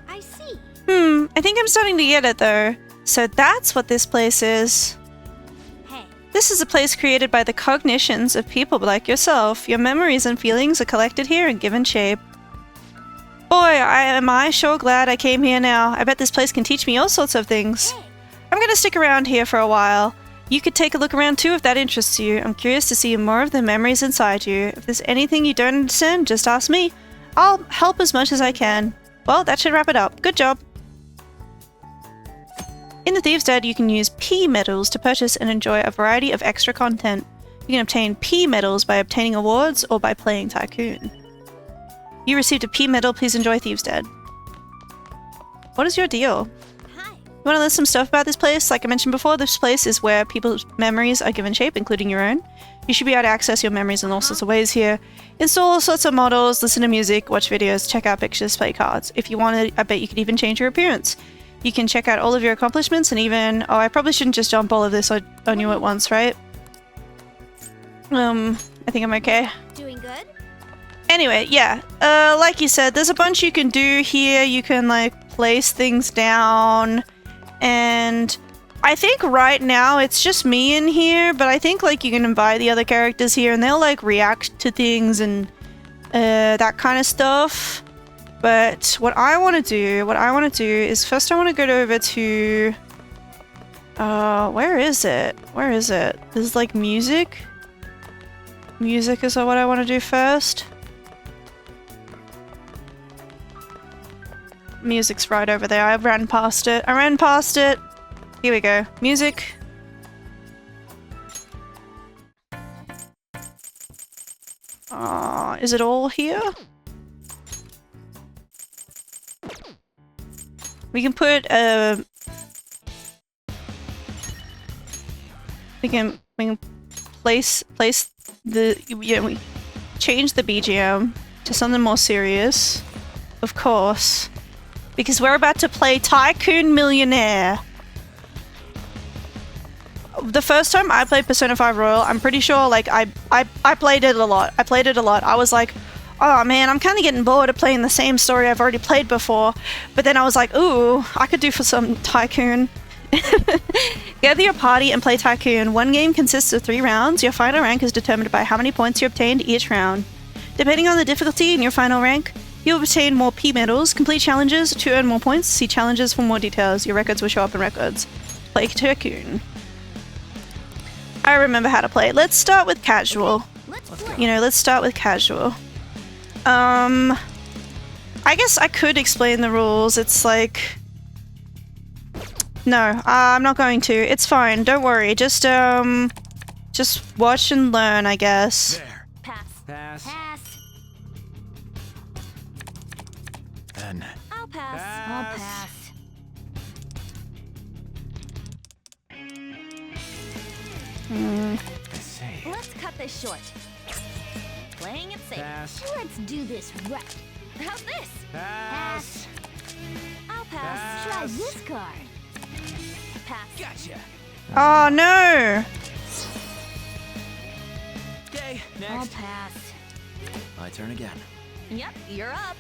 I see. I think I'm starting to get it though. So that's what this place is. Hey. This is a place created by the cognitions of people like yourself. Your memories and feelings are collected here and given shape. Boy, am I sure glad I came here now. I bet this place can teach me all sorts of things. Hey. I'm gonna stick around here for a while. You could take a look around too if that interests you. I'm curious to see more of the memories inside you. If there's anything you don't understand, just ask me. I'll help as much as I can. Well, that should wrap it up. Good job. In the Thieves' Den, you can use P medals to purchase and enjoy a variety of extra content. You can obtain P medals by obtaining awards or by playing Tycoon. You received a P medal, please enjoy Thieves' Den. What is your deal? Hi. You want to learn some stuff about this place? Like I mentioned before, this place is where people's memories are given shape, including your own. You should be able to access your memories in all sorts of ways here. Install all sorts of models, listen to music, watch videos, check out pictures, play cards. If you wanted, I bet you could even change your appearance. You can check out all of your accomplishments and even... Oh, I probably shouldn't just dump all of this on you at once, right? I think I'm okay. Doing good? Anyway, yeah. Like you said, there's a bunch you can do here. You can, like, place things down. And I think right now it's just me in here. But I think, like, you can invite the other characters here and they'll, like, react to things and that kind of stuff. But what I want to do is first I want to go over to... where is it? Where is it? There's like music. Music is what I want to do first. Music's right over there. I ran past it. Here we go. Music. Is it all here? We can put we can place the we change the BGM to something more serious, of course, because we're about to play Tycoon Millionaire. The first time I played Persona 5 Royal, I'm pretty sure like I played it a lot. I was like, oh man, I'm kind of getting bored of playing the same story I've already played before. But then I was like, ooh, I could do for some Tycoon. Gather your party and play Tycoon. One game consists of 3 rounds. Your final rank is determined by how many points you obtained each round. Depending on the difficulty in your final rank, you'll obtain more P medals, complete challenges to earn more points, see challenges for more details. Your records will show up in records. Play Tycoon. I remember how to play it. Let's start with casual. You know, let's start with casual. I guess I could explain the rules. It's like... No, I'm not going to. It's fine. Don't worry. Just watch and learn, I guess. There. Pass. Then. I'll pass. I'll pass. Let's cut this short. Playing it safe. Pass. Let's do this right. How's this? Pass. I'll pass. Try this card. Pass. Gotcha. Oh no! Okay, next. I'll pass. My turn again. Yep, you're up.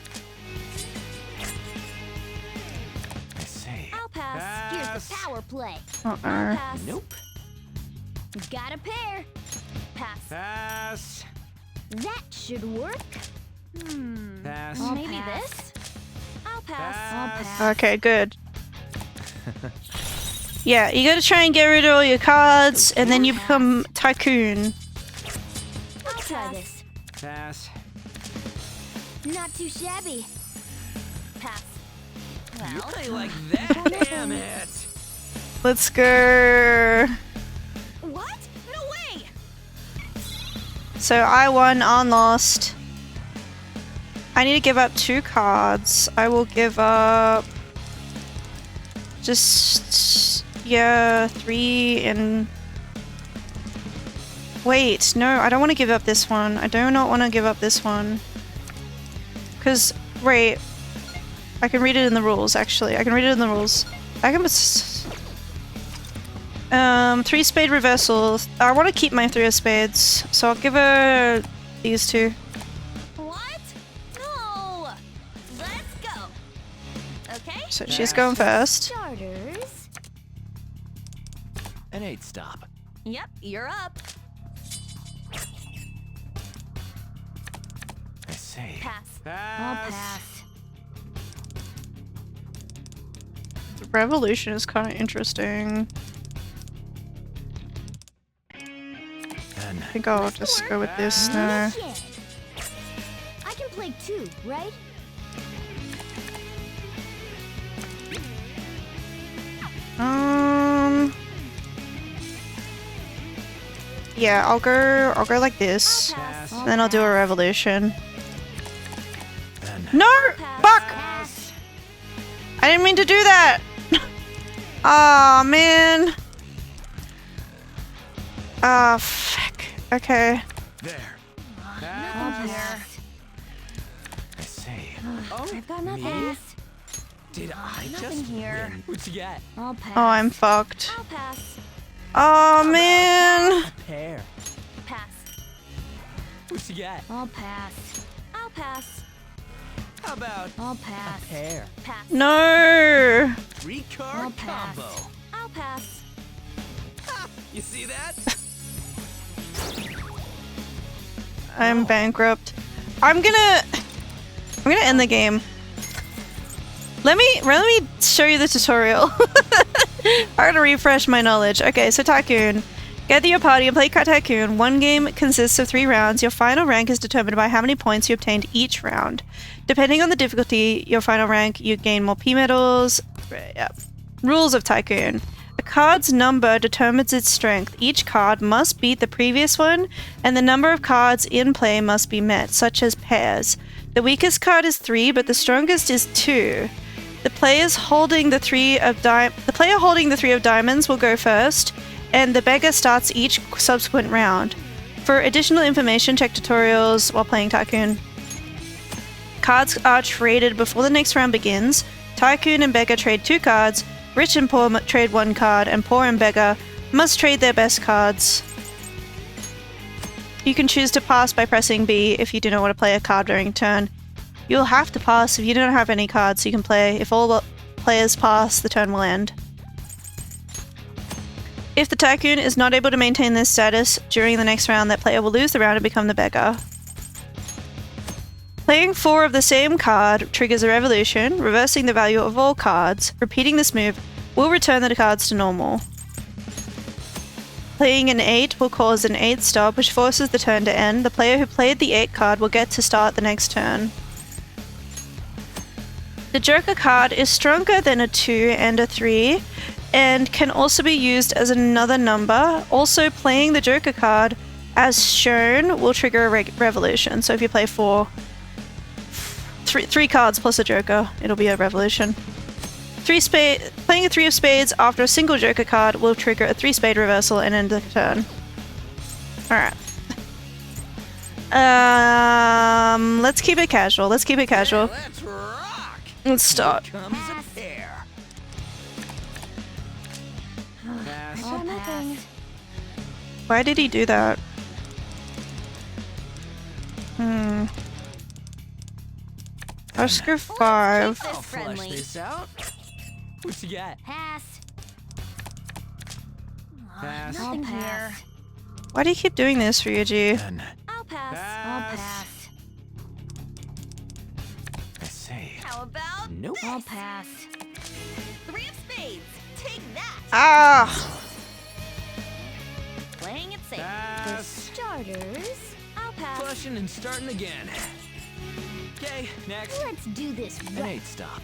I see. I'll pass. Here's the power play. Uh-uh. I'll pass. Nope. Got a pair. Pass. Pass. That should work. Pass. Maybe this. I'll pass. I'll pass. Okay, good. Yeah, you gotta try and get rid of all your cards, and then you become Tycoon. I'll try this. Pass. Not too shabby. Pass. You play like that? Damn it! Let's go. What? No way! So I won on Lost. I need to give up 2 cards. I will give up... Just... Yeah, 3 and... Wait, no, I don't want to give up this one. I do not want to give up this one. Because, wait. I can read it in the rules, actually. I can read it in the rules. I can... 3 spade reversal. I want to keep my 3 of spades, so I'll give her these 2. What? No! Let's go. Okay? So she's going first. Starters. An 8 stop. Yep, you're up. I see. Pass. I'll pass. The revolution is kind of interesting. Then. I think I'll just go with this now. I can play 2, right? Yeah, I'll go like this. Then I'll do a revolution. Then. No! Fuck! I didn't mean to do that! Aw, man. Ah, fuck. Okay. There. I'll pass. I see. I've got nothing. Did I Nothing just here. win? What you got? I'll pass. Oh, I'm fucked. I'll pass. Oh, man. A pair. Pass. What you got? I'll pass. I'll pass. How about I'll pass. a pair? Pass. No. 3 card I'll pass. combo. I'll pass. Ha! You see that? I'm bankrupt. I'm gonna end the game. Let me show you the tutorial. I gotta refresh my knowledge. Okay, so Tycoon. Gather your party and play Tycoon. One game consists of 3 rounds. Your final rank is determined by how many points you obtained each round. Depending on the difficulty, your final rank, you gain more P medals. Yep. Rules of Tycoon. A card's number determines its strength. Each card must beat the previous one, and the number of cards in play must be met, such as pairs. The weakest card is 3, but the strongest is 2. The player holding the 3 of diamonds will go first, and the beggar starts each subsequent round. For additional information, check tutorials while playing Tycoon. Cards are traded before the next round begins. Tycoon and beggar trade 2 cards. Rich and poor trade 1 card, and poor and beggar must trade their best cards. You can choose to pass by pressing B if you do not want to play a card during a turn. You'll have to pass if you don't have any cards you can play. If all players pass, the turn will end. If the Tycoon is not able to maintain this status during the next round, that player will lose the round and become the beggar. Playing 4 of the same card triggers a revolution, reversing the value of all cards. Repeating this move will return the cards to normal. Playing an 8 will cause an 8 stop, which forces the turn to end. The player who played the 8 card will get to start the next turn. The Joker card is stronger than a 2 and a 3, and can also be used as another number. Also, playing the Joker card as shown will trigger a revolution. So if you play 3 cards plus a Joker, it'll be a revolution. Playing a 3 of spades after a single Joker card will trigger a 3-spade reversal and end the turn. Alright. Let's keep it casual. Let's keep it casual. Let's rock. Let's start. Here comes a pair. Why did he do that? I'll screw 5. I'll flush this out. What you got? Pass. Pass. Nothing here. Why do you keep doing this, Ryuji? I'll pass. I'll pass. I say. How about Nope. I'll pass. 3 of spades? Take that. Ah! Playing it safe. For starters, I'll pass. Flushing and starting again. Okay, next. Let's do this An right. 8 stop.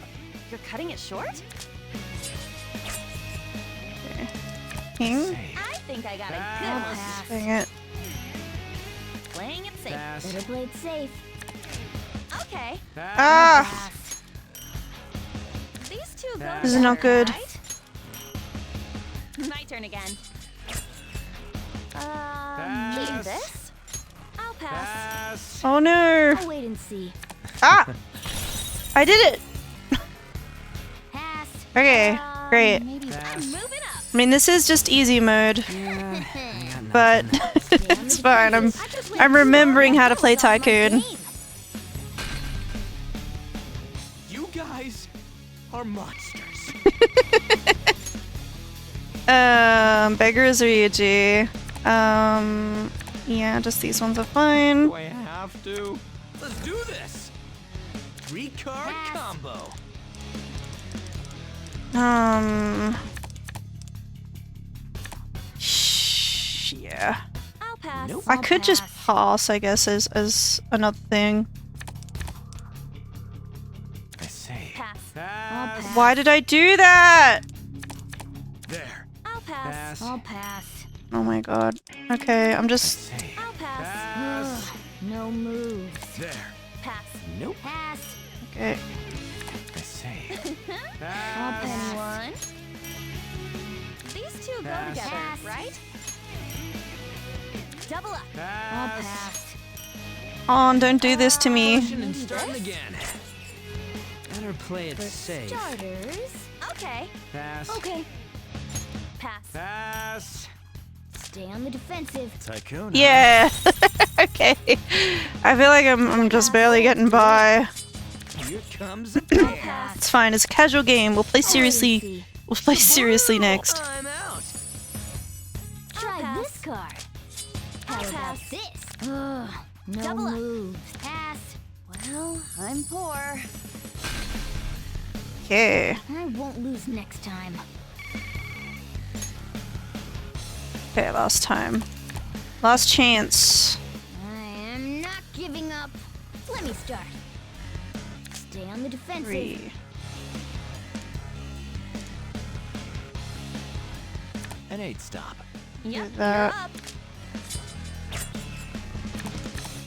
You're cutting it short? King? I think I got a I'll good one. pass. Dang it. Playing it safe. Better play it safe. Okay. Ah! Pass. These two go This is not together, good. right? My turn again. Keep this. I'll pass. Oh no! I'll wait and see. Ah! I did it! Pass. Okay, great. Maybe I'm moving up. I mean, this is just easy mode, but it's fine. I'm remembering how to play Tycoon. You guys are monsters. Beggars Ryuji. Yeah, just these ones are fine. Do I have to? Let's do this. 3-card combo. Yeah. I'll pass. Nope. I could just pass, I guess, as another thing. I say. Pass. I'll pass. Why did I do that? There. I'll pass. I'll pass. Oh my god. Okay, I'm just... I'll pass. Ugh, no moves. There. Pass. Nope. Pass. Okay. I say. I'll penny one. These two go together, Pass. right? Double up. I'll pass. Oh, don't do this to me. Flushing and starting again. Better play it safe. Starters. Okay. Pass. Okay. Pass. Pass. Stay on the defensive. Tycoon. Yeah. Okay. I feel like I'm just barely getting by. Here comes a pair. It's fine. It's a casual game. We'll play seriously. We'll play seriously next. I'm out. Try this card. How about this? Ugh, no Double up. moves. Pass. Well, I'm poor. Okay. I won't lose next time. Okay, last time. Last chance. I am not giving up. Let me start. Stay on the defensive. 3. An 8 stop. Yep, that. you're up.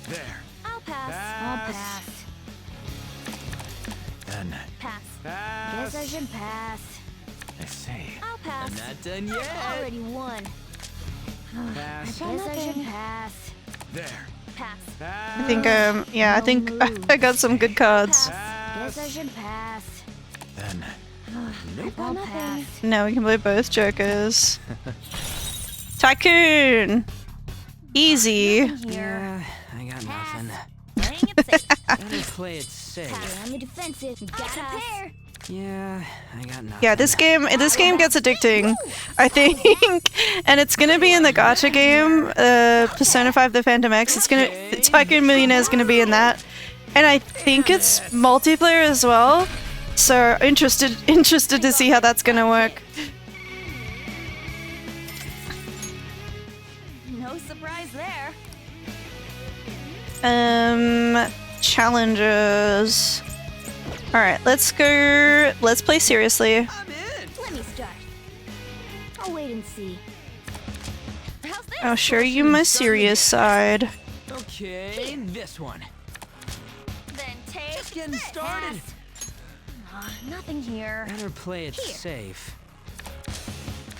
There. I'll pass. I'll pass. Then. Pass. Guess I should pass. I see. I'll pass. I'm not done yet. Already won. Pass. Guess I should pass. There. Pass. I think yeah, I think I got some good cards. Guess I should pass. Then. Nope. I'll pass. No, we can play both jokers. Tycoon! Easy. Yeah, I got nothing. Playing it safe. Better play it safe. Stay on the defensive. Gotta pair. Yeah, I got nothing. Yeah, this game gets addicting, I think. And it's gonna be in the gacha game, Persona 5 The Phantom X. Tycoon Millionaire is gonna be in that. And I think it's multiplayer as well. So interested to see how that's gonna work. No surprise there. Challenges. Alright, let's play seriously. Let me start. I'll wait and see. I'll show you my serious side. Okay, this one. Then take Just getting started. Nothing here. Better play it safe.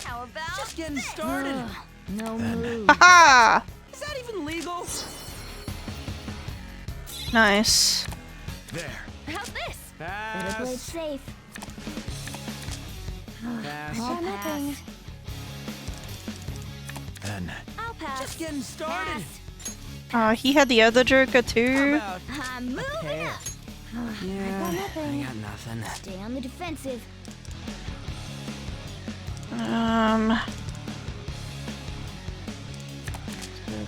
How about Just getting started. No move. Haha! Is that even legal? Nice. There. How's this? Better play it safe. Pass. I'll nothing. Then. I'll pass. Just getting started. He had the other joker too. I'm moving up. Yeah, I got nothing. Stay on the defensive. Do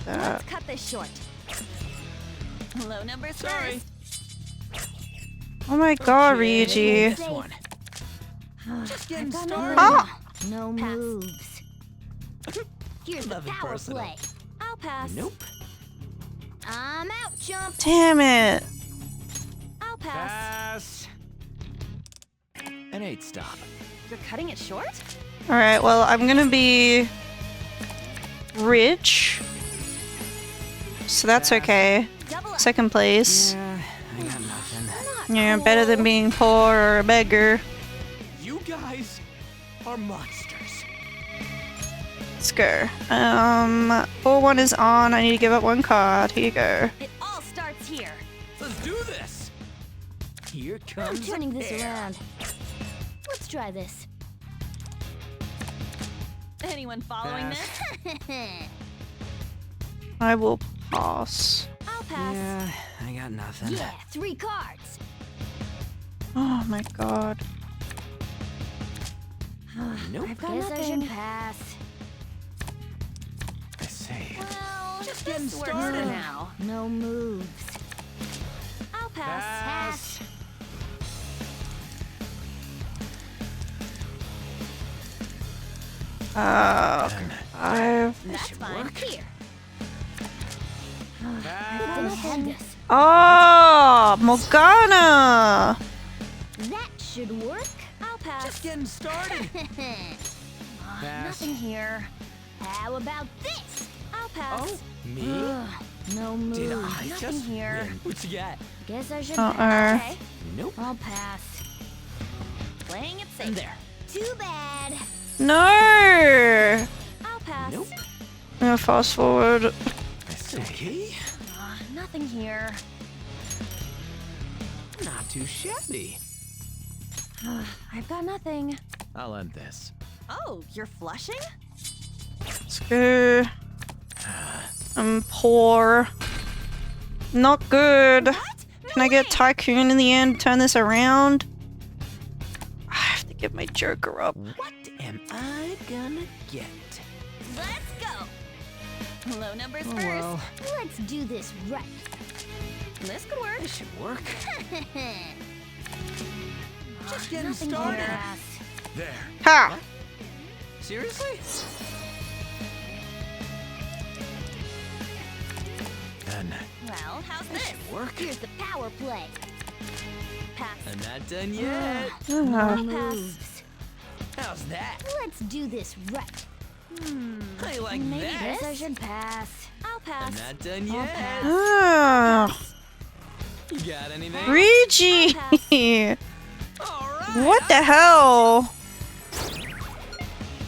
that. Let's cut this short. Low numbers first. Oh my god, Ryuji. This one. Just getting Got started. Ah! No moves. Here's the Nothing power personal. play. I'll pass. Nope. I'm out, jump. Damn it. I'll pass. Pass. An 8 stop. You're cutting it short? Alright, well, I'm gonna be rich. So that's okay. Second place. Yeah, I got nothing. Yeah, better than being poor or a beggar. You guys are monsters. Let's go. 4-1 is on. I need to give up one card. Here you go. It all starts here. Let's do this. Here I'm comes turning a this pair. around. Let's try this. Anyone following I will pass. I'll pass. Yeah, I got nothing. Yeah, 3 cards. Oh my god. Nope. Guess I should pass. I see. Well, Just this getting works started. for now. No moves. I'll pass. Pass. Okay. 5. That's fine. Here. Pass. Oh, Morgana. That should work. I'll pass. Just getting started. Pass. Nothing here. How about this? I'll pass. Oh, me? No moves. Did I Nothing just here. win? What you got? Guess I should Uh-oh. pass. Okay. Nope. I'll pass. Playing it safe. There. Too bad. No. I'll pass. Nope. I'm gonna fast forward. I see. Okay. Nothing here. Not too shabby. I've got nothing. I'll end this. Oh, you're flushing? Let's go. I'm poor. Not good. Can I get Tycoon in the end? Turn this around? I have to get my Joker up. What am I gonna get? Let's go. Low numbers Oh first. well. Let's do this right. This could work. This should work. Just getting nothing started. Here. There. Ha! Seriously? Then. Well, how's this? Work. Here's the power play. Pass. I'm not done yet. No I'll pass. moves. How's that? Let's do this right. I like Maybe that. this I should pass. I'll pass. I'm not done I'll yet. pass. Ah, You got anything? Ryuji! What the hell?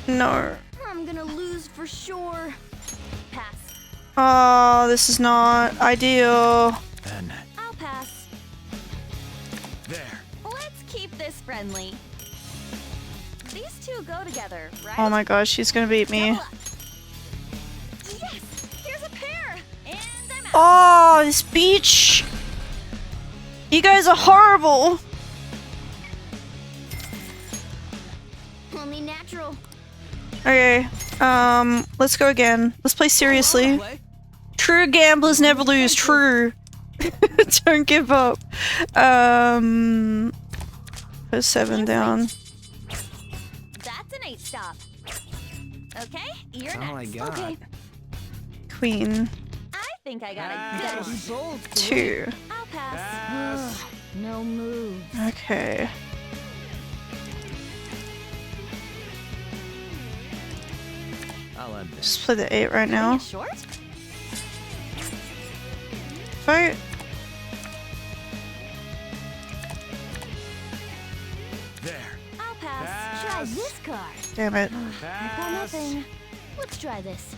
No. I'm gonna lose for sure. Pass. Oh, this is not ideal. Then I'll pass. there. Let's keep this friendly. These two go together, right? Oh my gosh, she's gonna beat me. Yes! Here's a pair! And I'm out. Oh, this beach! You guys are horrible! Only natural. Okay, let's go again. Let's play seriously. True gamblers never lose, true. Don't give up. Put 7 down. That's an 8 stop. Okay, you're All I next. got. Okay. Queen. I think I got a Gotta good be bold. 2. I'll pass. Ugh, no moves. Okay. I'll end this. Just play the 8 right now. Short? Fight. There. I'll pass. Try this card. Damn it. I've got nothing. Let's try this.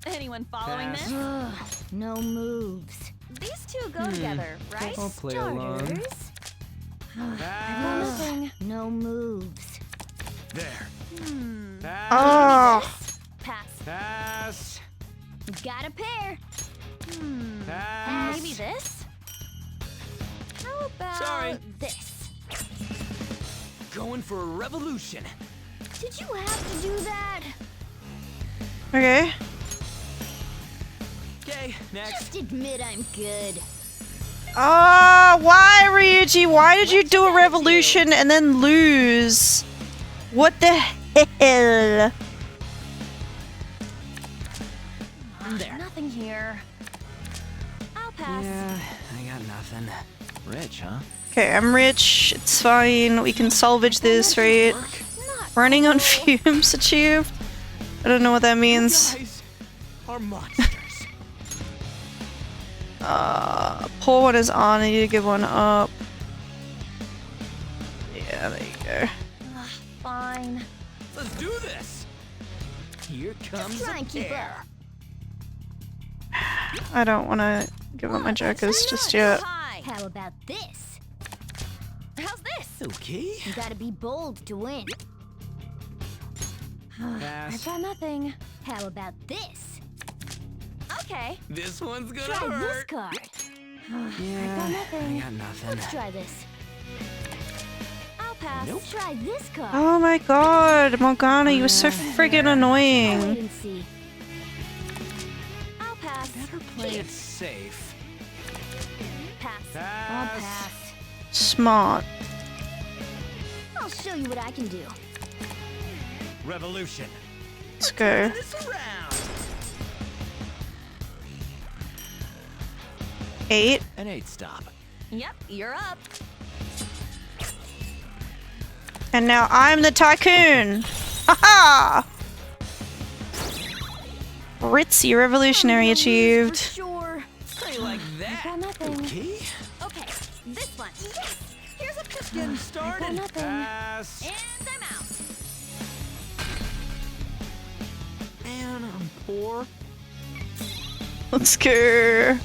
Anyone following this? Ugh, no moves. These two go together, right? I'll play along. Starters. I've got nothing. No moves. There. Oh. Pass. Pass. Got a pair. Pass. Maybe this? How about Sorry. this? Going for a revolution. Did you have to do that? Okay. Okay, next. Just admit I'm good. Why, Ryuji? Why did you do a revolution and then lose? What the hell? There. Nothing here. I'll pass. Yeah, I got nothing. Rich, huh? Okay, I'm rich. It's fine. We can salvage this, right? Running on fumes achieved. I don't know what that means. Guys are monsters. Pull one is on. I need to give one up. Yeah, there you go. Fine. Let's do this. Here comes Just try and a keep pair. I don't want to give up my jokers just yet. Hi. How about this? How's this? Okay. You gotta be bold to win. I've Pass. got nothing. How about this? Okay. This one's gonna Try this hurt. card. I've got Yeah, nothing. I got nothing. Let's try this. I'll pass. Nope. Try this card. Oh my god, Morgana, you were so friggin' Wait annoying. and see. I'll pass. Better play it safe. Pass. I'll pass. Smart. I'll show you what I can do. Revolution. Let's go. This around. 8. An 8 stop. Yep, you're up. And now I'm the tycoon. Haha! Ritzy revolutionary achieved. Sure. I like I've that. got nothing. Okay. Okay, this one. Yes! Here's a piston. Getting I've got started. nothing. Pass. And I'm out. And I'm poor. Let's go.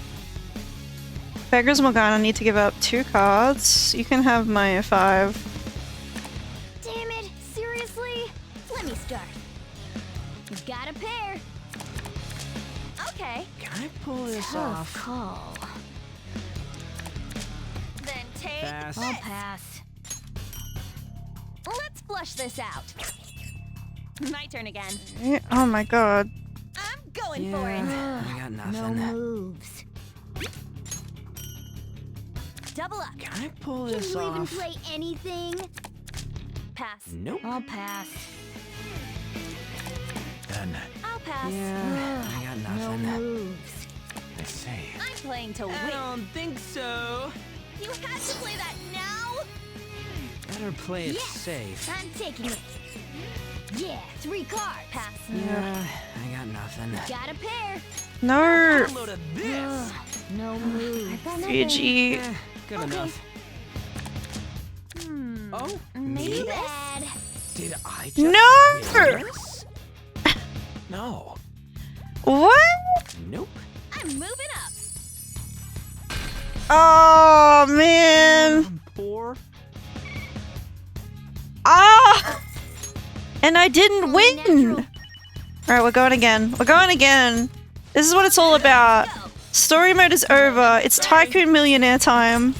Beggars Morgana need to give up 2 cards. You can have my 5. Damn it! Seriously? Let me start. Got a pair. Okay, Can I pull this Tough off? call. then take Pass. I'll this. pass. Let's flush this out. My turn again. Oh my god. I'm going for it. I got No nothing. moves. Double up. Can I pull Can this you even off? play anything? Pass. Nope. I'll pass. Then I'll pass. Yeah, I got No nothing. moves. I say. I'm playing to I win. don't think so. You had to play that now? Better play it Yes. safe. I'm taking it. Yeah, 3 cards. Pass. Yeah, I got nothing. Got a pair. No. Load of this. No move. I've got nothing. Fiji. Good enough. Oh, Maybe me? bad. Did I just No! win this? No. What? Nope. I'm moving up. Oh man. Poor. Ah! And I didn't win. Alright, we're going again. We're going again. This is what it's all about. Story mode is over. It's Tycoon Millionaire time.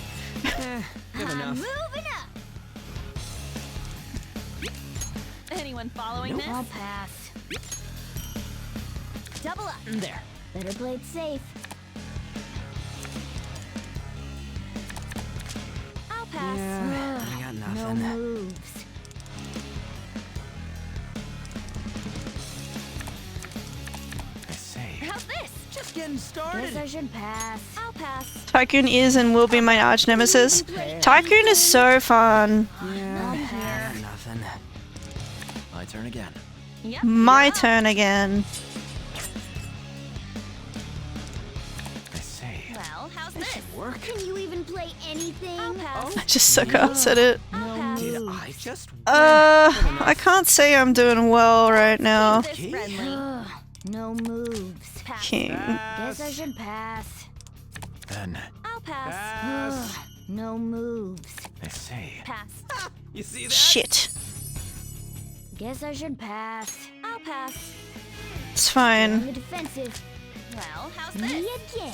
Good enough. Moving up. Anyone following this? I'll pass. Double up. There. Better play it safe. I'll pass. Yeah, I got No nothing. moves. I say. How's this? Just getting Guess started. I should pass. I'll pass. Tycoon is and will be my arch nemesis. Tycoon is so fun. Yeah, I got nothing. My turn again. Yep. My turn again. I say. Well, how's This this? should work. Can you even play anything? I'll pass. I just suck ass at it. No Did moves. I just I can't say I'm doing well right now. This friendly. No moves. Pass. King. Guess I should pass. Then I'll pass. No moves. I say. Pass. You see that? Shit. Guess I should pass. I'll pass. It's On fine. the defensive. Well, how's Me this? again.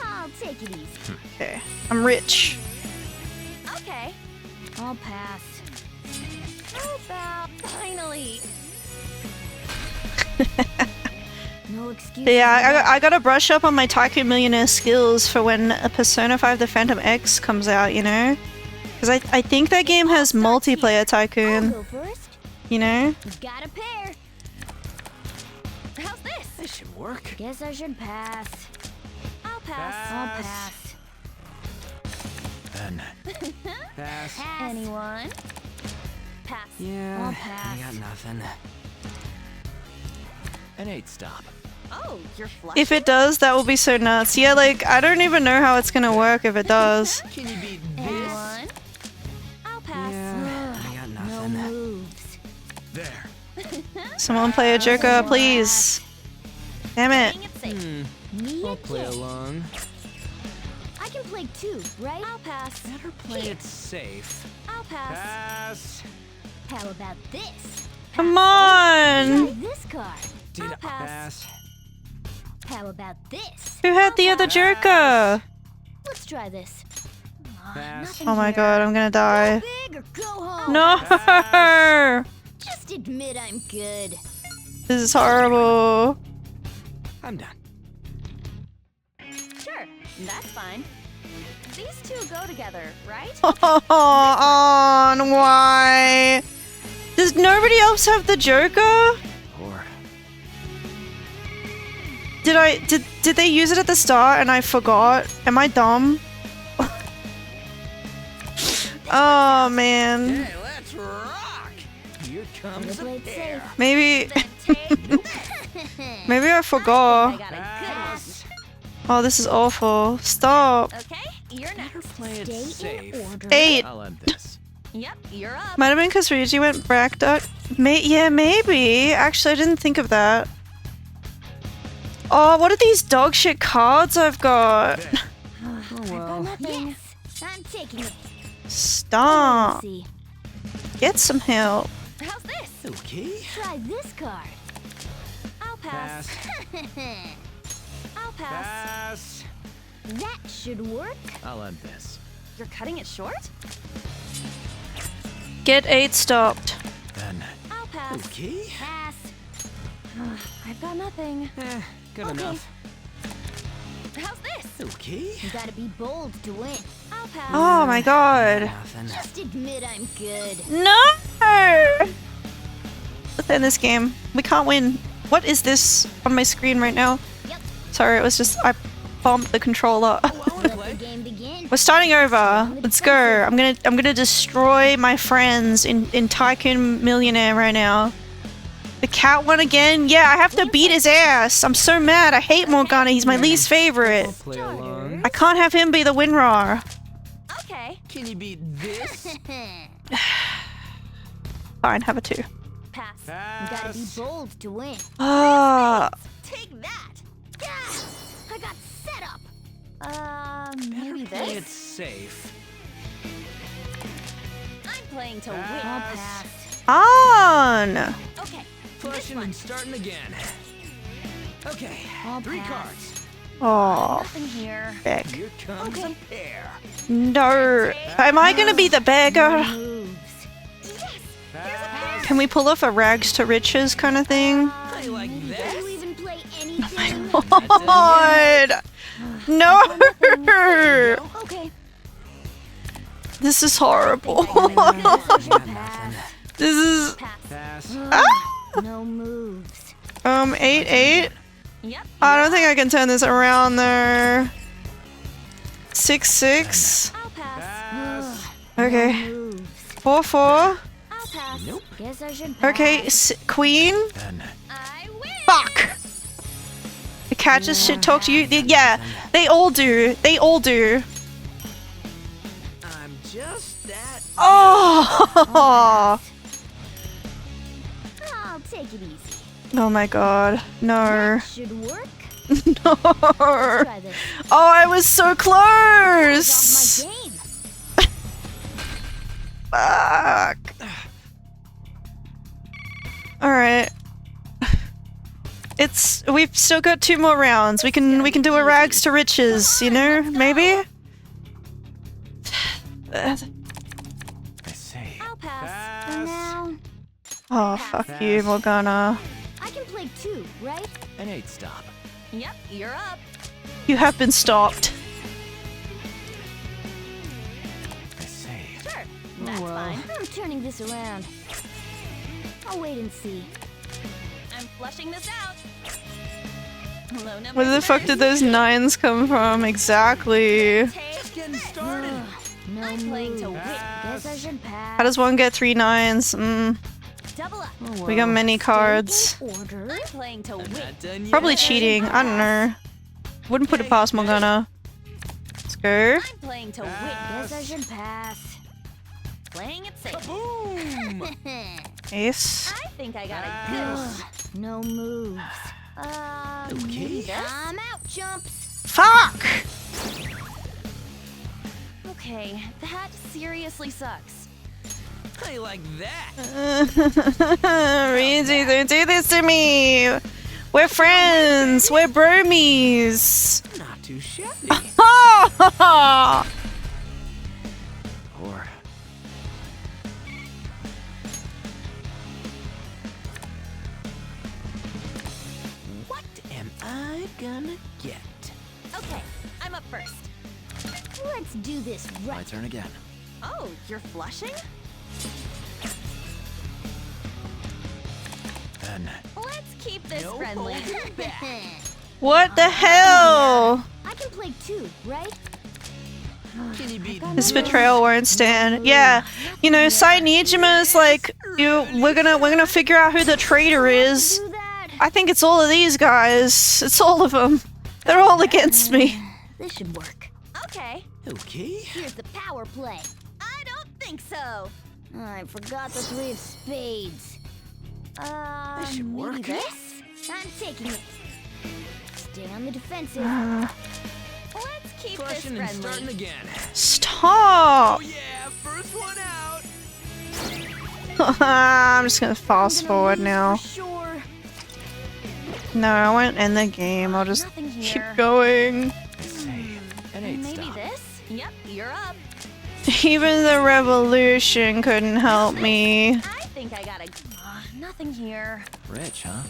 I'll take it easy. Okay. I'm rich. Okay. I'll pass. How about finally? No excuse. Yeah, I gotta brush up on my Tycoon Millionaire skills for when a Persona 5 The Phantom X comes out, you know? Because I think that game has multiplayer I'll Tycoon, go first. you know? Got a pair. How's this? This should work. Guess I should pass. I'll pass. I'll pass. Then Pass. Anyone? Pass. Yeah, I'll I pass. got nothing. an 8 stop. Oh, you're flush. If it does, that will be so nuts. Yeah, like, I don't even know how it's gonna work if it does. Can you beat Anyone? I'll pass. Yeah, I got No nothing. moves. There. Someone play a Joker, please. Damn it. Playing it safe. Me I'll play again. along. I can play 2, right? I'll pass. Better play it safe. I'll pass. Pass. How about this? Come Try on! this card. Did I'll pass. Pass. How about this? Who had the other Joker? Let's try this. Pass. Nothing Oh my here. god, I'm gonna die. Big or go home. No! Just admit I'm good. This is horrible. I'm done. Sure, that's fine. These two go together, right? Oh, why? Does nobody else have the Joker? Or Did they use it at the start and I forgot? Am I dumb? Oh man. hey, let's rock. Here comes Better play a it pair. safe. Maybe maybe I I forgot. got a good one. Oh, this is awful. Stop. Okay, you're next. Play it Stay safe. in order. 8. I'll end this. Yep, you're up. Might have been because Ryuji went Brack Duck. Yeah, maybe. Actually, I didn't think of that. Oh, what are these dog shit cards I've got? Oh well. Yes, I'm taking it. Stop. See. Get some help. How's this? Okay. Try this card. I'll pass. I'll pass. Pass. That should work. I'll end this. You're cutting it short? Get 8 stopped. Then I'll pass. okay. Pass. I've got nothing. Good enough. How's this? Okay. You gotta be bold to win. I'll pass. Oh my god. Nothing. Just admit I'm good. No! Let's end this game. We can't win. What is this on my screen right now? Yep. Sorry, it was just I bumped the controller. Oh, I want We're starting over. Let's go. I'm gonna destroy my friends in Tycoon Millionaire right now. The cat one again? Yeah, I have to beat his ass. I'm so mad. I hate Morgana. He's my least favorite. I can't have him be the WinRAR. Okay. Can you beat this? Fine, have a 2. Pass. You gotta be bold to win. Ah. Take that. Yeah. I got set up. Maybe Play this. it safe. I'm playing to win. I'll pass. On. Okay. Flushing and starting again. Okay, I'll 3 pass. cards. Oh. Nothing here. Beck. Here comes a pair. No. Am I gonna be the beggar? Moves. Can we pull off a rags to riches kind of thing? I like Do you this. even play anything? God. No. Okay. This is horrible. This is. Pass. Ah! No moves. 8-8. Yep. I don't think I can turn this around there. 6-6. I'll pass. Pass. Okay. Moves. 4-4. I'll pass. Nope. Guess I should pass. Okay, queen. Then I win. Fuck. The cat just shit talk to you. Yeah, they all do. They all do. I'm just that. Oh. I'll take it easy. Oh my god. No. Should work. No. Try this. Oh, I was so Off close. my game. Fuck. All right. We've still got 2 more rounds. We can do a rags to riches, you know? Maybe. I say. I'll pass. And now Oh, fuck you, Morgana. I can play 2, right? An 8 stop. Yep, you're up. You have been stopped. I say. Sure. That's fine. I'm turning this around. I'll wait and see. I'm flushing this out. Low numbers Where the fuck did those 9s come from? Exactly. Just getting started. No I'm playing to win. Guess I should pass. How does one get 3 9s? Double up. We got many cards. Order. I'm playing to win. Not done yet. Probably cheating. I don't know. Wouldn't put it past Morgana. Let's go. I'm playing to win. Guess I should pass. Playing it safe. Boom. Ace. I think I got a good one. No moves. Maybe this? I'm out, jumps. Fuck! Okay, that seriously sucks. I like that. Reezy, don't do this to me! We're friends! We're bromies! Not too shabby. Or what am I gonna get? Okay, I'm up first. Let's do this My right. turn again. Oh, you're flushing? Then Let's keep this no friendly. holding back. What the hell? I can play 2, right? Can you beat This betrayal won't stand. Yeah, you know, Sainijima's like, we're gonna figure out who the traitor is. Do that. I think it's all of these guys. It's all of them. They're all against me. This should work. Okay, Okay. Here's the power play. I don't think so. I forgot the 3 of spades. This should Maybe work. this? I'm taking it. Stay on the defensive. Let's keep Flushing this and starting friendly. again. Stop! Oh yeah, first one out. I'm just gonna fast forward now. Sure. No, I won't end the game. I'll just Nothing keep here. going. I say. An 8 Maybe stop. this? Yep, you're up. Even the revolution couldn't help me. I think I got a... nothing here. Rich, huh?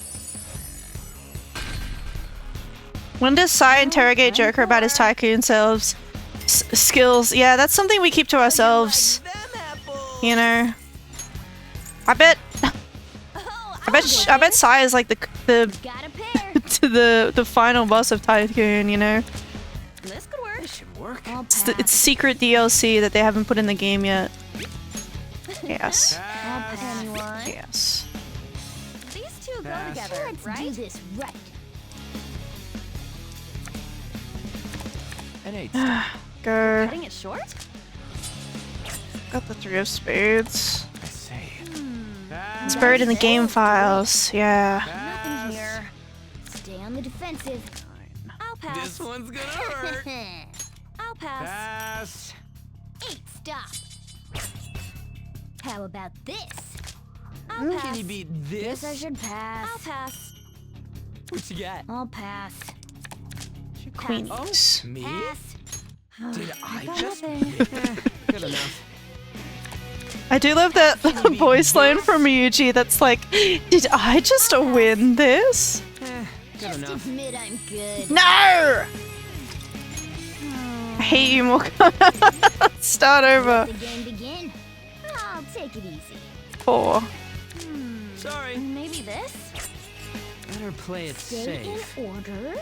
When does Sai interrogate Joker about his tycoon skills? Yeah, that's something we keep to ourselves. You know. I bet Sai is like the Got a pair. to the final boss of Tycoon, you know. This could work. This should work. It's secret DLC that they haven't put in the game yet. Yes. Anyone? Yes. These two go together, Let's right? do this right. An 8. Go. Cutting it short? Got the 3 of spades. I see. It's buried in the game files. Yeah. Nothing here. Stay on the defensive. I'll pass. This one's gonna hurt. I'll pass. Pass. 8, stop. How about this? I'll pass. Can you beat this? Guess I should pass. I'll pass. What you got? I'll pass. Queens. Me? Pass. Did I got just? nothing. Good enough. I do love that voice line from Ryuji that's like, did I just win this? Good Just enough. admit I'm good. No! I hate you, Morgana. Start over. Let the game begin. I'll take it easy. 4. Sorry. Maybe this? Better play it Stay safe. in order.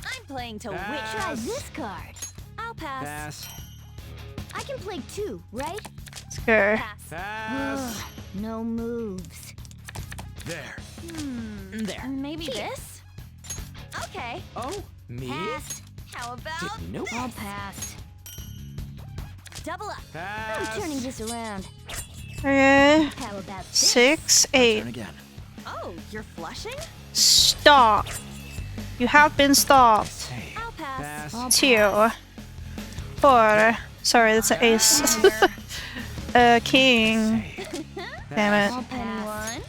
I'm playing to win. Try this card. I'll pass. Pass. I can play 2, right? Let's go. Pass. No moves. There. There. Maybe this? Okay. Oh, me? Pass. How about Nope. I'll pass. double up? Pass. I'm turning this around. Okay. How about this? 6, 8. Turn again. Oh, you're flushing? Stop. You have been stopped. I'll pass. Pass. 2. 4. Sorry, that's an ace. King. Damn I'll it. pass.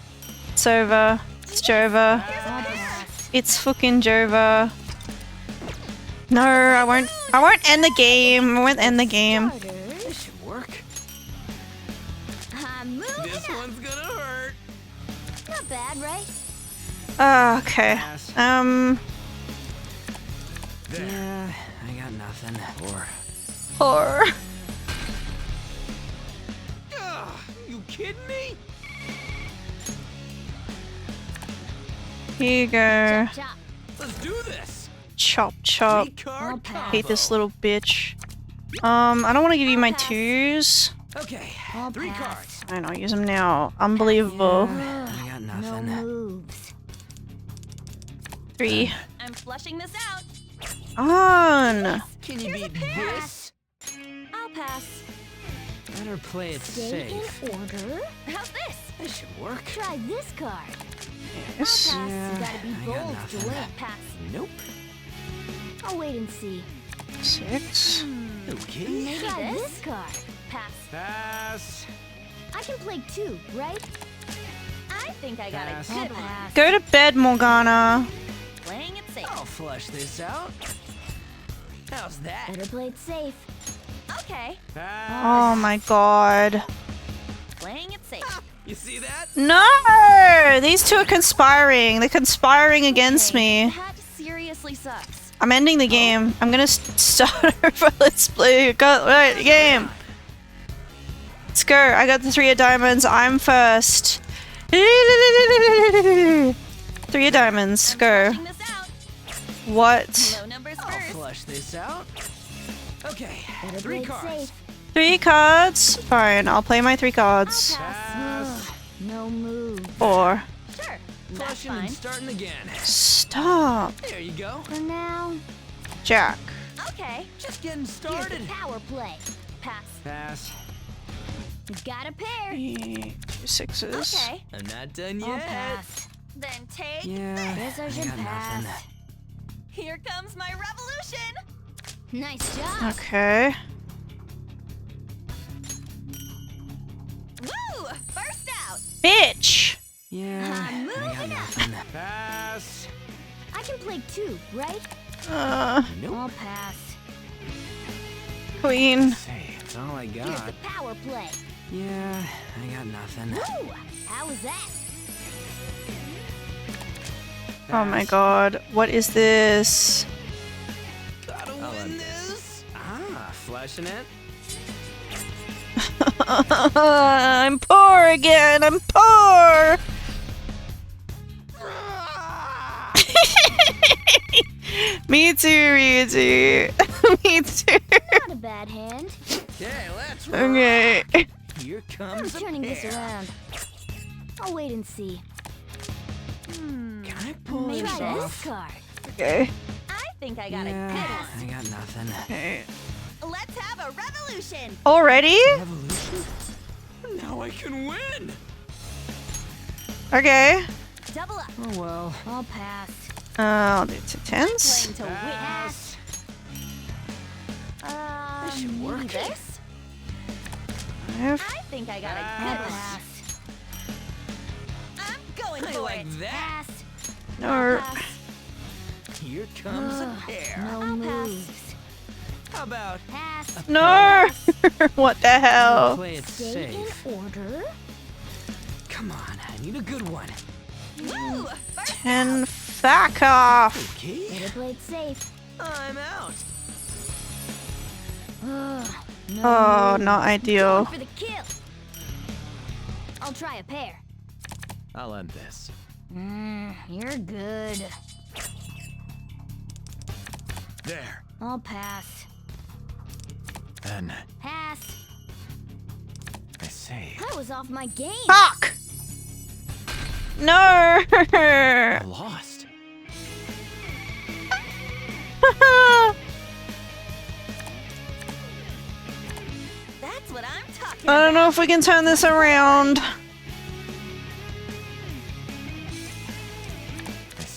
It's over. It's Jova. I'll pass. It's fucking Jova. No, I won't end the game. I won't end the game. This should work. I'm moving This up. one's gonna hurt. Not bad, right? Okay. Pass. Yeah, I got nothing. Or. 4. You kidding me? Here you go. Chop. Let's do this. Chop, chop. Three-card Hate this combo. little bitch. I don't want to give you my 2s. Okay, I'll 3 pass. cards. Fine, I'll use them now. Unbelievable. I got No nothing. moves. 3. I'm flushing this out. On. Can you beat this? I'll pass. Better play it Stay safe. in order. How's this? This should work. Try this card. Yes. You gotta be I got bold to nothing. win. Pass. Nope. I'll wait and see. 6. Okay. Maybe Try this? this card. Pass. Pass. I can play 2, right? I think I got Pass. a good one. Pass. Go to bed, Morgana. Playing it safe. I'll flush this out. How's that? Better play it safe. Okay. Pass. Oh my god. Playing it safe. You see that? No! These two are conspiring. They're conspiring against me. That seriously sucks. I'm ending the game. I'm gonna start over. Let's play. Go right game. Let's go. I got the 3 of diamonds. I'm first. 3 of diamonds. Go. Flushing this out. What? Low numbers I'll first. flush this out. Okay, Better 3 play it cards. safe. 3 cards. Fine. I'll play my 3 cards. Pass. No move. 4. Sure. That's Flushing fine. and starting again. Stop. There you go. For now, Jack. Okay. Just getting here's the started. power play. Pass. Pass. Got a pair. 2 6s. Okay. I'm not done I'll yet. pass. Then take Yeah, Guess I I should got pass. nothing. Here comes my revolution. Nice job. Okay. Woo! First out. Bitch. Yeah, I'm I got moving up. nothing. Pass. I can play 2, right? Nope. I'll pass. Queen. Say, it's all I Here's got. the power play. Yeah, I got nothing. Woo! How was that? Oh my god. What is this? Gotta win this. Ah, flashing it. I'm poor again. I'm poor. Me too, Ryuji. Me too. Not a bad hand. Okay, let's Okay. Here I'm comes a turning this pair. around. I'll wait and see. Can I pull Maybe this this off? card. Okay. I think I got a good I got nothing. Okay. one. Let's have a revolution. Already? Revolution? Now I can win! Okay. Double up. Oh well. I'll pass. I'll do 2 tens. Playing to win. Pass. This should work. Maybe this? 5. I think I got a I'll good one. pass. I'm going I for like it. that. Pass. No. Pass. Here comes a pair. No I'll moves. pass. How about Pass. No. What the hell? play it Stay safe? in order. Come on, I need a good one. Woo! First 10. Fuck off. Okay, Better play it safe. I'm out. Ugh, no Oh, moves. not ideal. Going for the kill. I'll try a pair. I'll end this. You're good. There. I'll pass. Then Pass. I say. I was off my game. Fuck. No. I lost. That's what I'm talking I don't know if we can turn this around.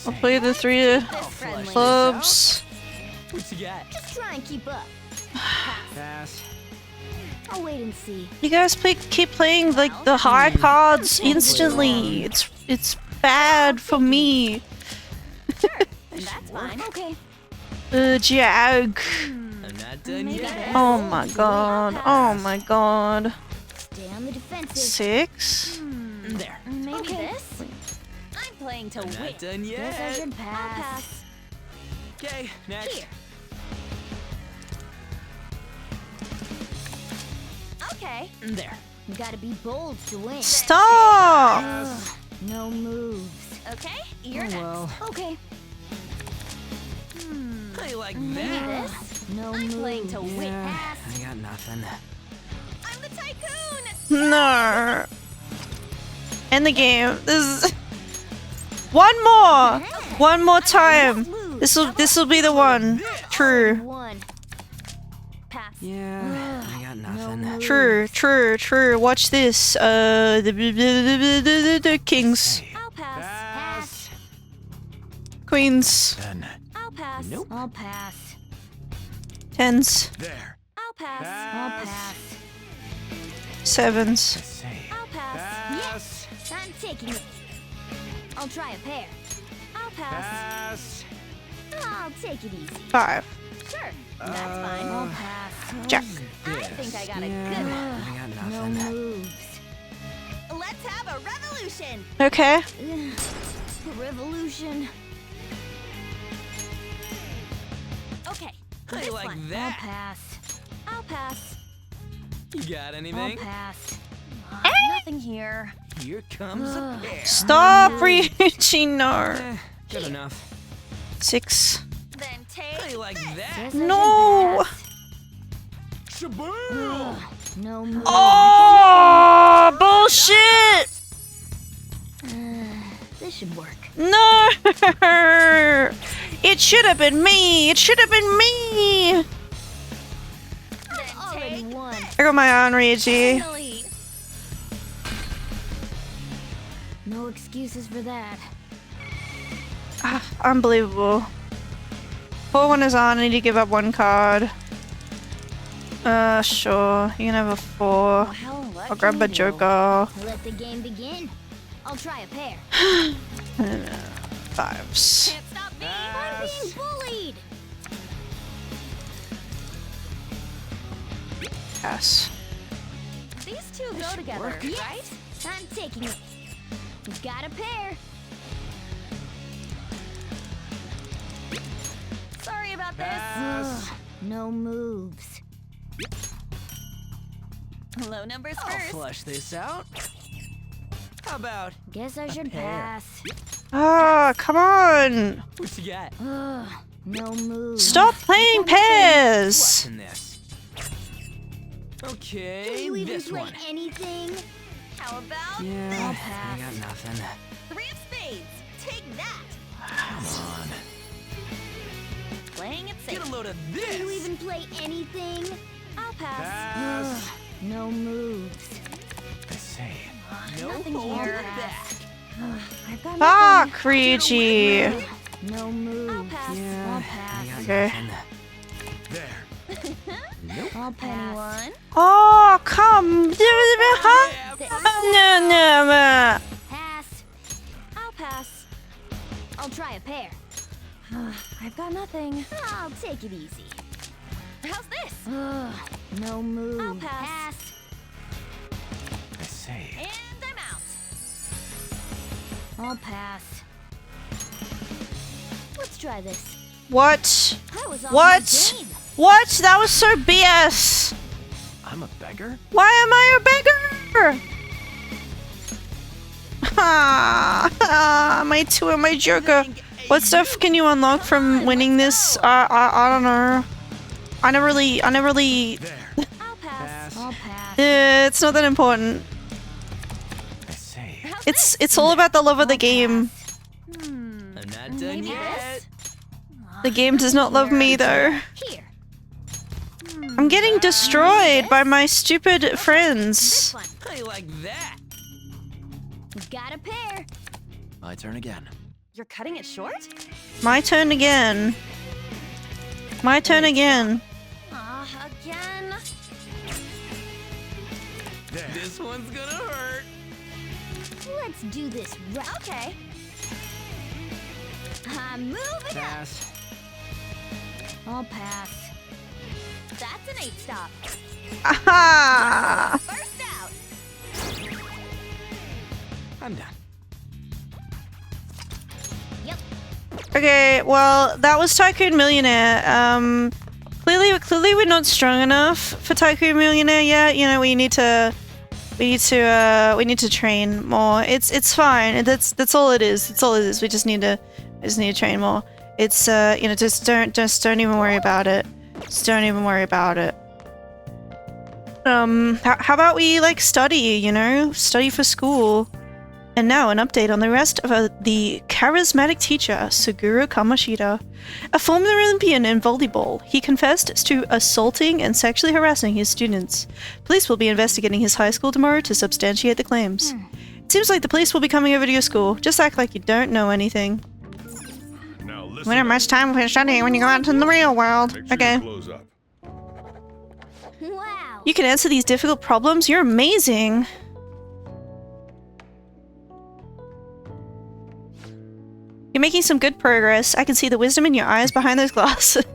I'll play the 3 friendly. clubs. What you got? Just try and keep up. Pass. I'll wait and see. You guys keep playing like the high cards instantly. It's bad for me. That's fine. Okay. Jag. I'm not done yet. Oh my god. Oh my god. Stay on the defensive. 6. There. Maybe Okay. this? I'm playing to I'm win. not done Guess I yet. should I'll pass. pass. Okay, next. Here. Okay. There. You gotta be bold to win. Stop. Ugh, no moves. Okay, you're Oh next. well. Okay. I like Maybe that. this? No I'm moves. playing to win. Yeah, Pass. I got nothing. I'm the tycoon. No. End the game. This is one more time. This will be the one. True. One. Pass. Yeah, I got nothing. True. Watch this. The kings, I'll pass. Pass. queens, Then I'll pass. Nope. I'll pass. 10s, there. I'll pass. I'll pass. 7s. Say. I'll pass. Pass. I'm taking it. I'll try a pair. I'll pass. Pass. I'll take it easy. 5. Sure. That's fine. I'll pass. Jack. I think I got a Yeah, good one. I got No nothing. moves. Let's have a revolution. Okay. Ugh, revolution. Okay. I This like one. I'll that. pass. I'll pass. You got I'll anything? pass. Nothing here. Here comes a Ugh. pair. Stop reaching. No. Good enough. 6. Then take. I like that. Guess I should No. pass. Shaboom! Ugh, no moves. Oh, bullshit. This should work. No. It should have been me. It should have been me. Then Already take. won. I got my own Ryuji. Finally. No excuses for that. Ah, unbelievable. 4-1 is on. I need to give up 1 card. Sure. You can have a 4. Well, what I'll grab can a you do? joker. Let the game begin. I'll try a pair. 5s. Can't stop me. I'm being bullied. Pass. These two go together, Yes. right? I'm taking it. We got a pair. Sorry about this. Pass. Ugh, no moves. Low numbers I'll first. flush this out. How about Guess I should pair. pass. Ah, come on. what you got? Ugh, No move. Stop playing pairs! What's in this? Okay, Can you even this play one. anything? How about Yeah, I'll pass. I got nothing. 3 of spades. Take that. Come on. Playing it safe. Get a load of Can you this! even play anything? I'll pass. Pass. No moves. I say. No Nothing hold here. back. I've got Fuck, Ryuji! no moves. I'll pass. Yeah, I'll pass. I got Okay. nothing. There. Nope. I'll pass. Anyone? Oh, come! Huh? No. Pass. I'll pass. I'll try a pair. I've got nothing. I'll take it easy. How's this? No moves. I'll pass. I say. And I'm out. I'll pass. Let's try this. What? That was off What? my game. What? That was so BS! I'm a beggar? Why am I a beggar? My two and my joker. What stuff can you unlock from winning this? I don't know. I never really. I'll pass. I'll pass. It's not that important. I say. It's all about the love of the game. I'm not done Maybe yet. The game does not love me though. Here. I'm getting destroyed by my stupid friends. One. I like that. Got a pair. My turn again. You're cutting it short? My turn again. My turn again. Again. There. This one's gonna hurt. Let's do this right. Okay. I'm moving up. Pass. I'll pass. That's an 8 stop. Aha! First out. I'm done. Yep. Okay, well, that was Tycoon Millionaire. Clearly we're not strong enough for Tycoon Millionaire yet. You know, we need to train more. It's fine. That's all it is. That's all it is. We just need to train more. It's you know, just don't even worry about it. Just don't even worry about it. How about we like study, you know? Study for school. And now an update on the rest of the charismatic teacher, Suguru Kamoshida. A former Olympian in volleyball, he confessed to assaulting and sexually harassing his students. Police will be investigating his high school tomorrow to substantiate the claims. It seems like the police will be coming over to your school. Just act like you don't know anything. Now We listen don't have much time for studying when you go out into the real world. Make sure Okay. you close up. Wow. You can answer these difficult problems. You're amazing. You're making some good progress. I can see the wisdom in your eyes behind those glasses.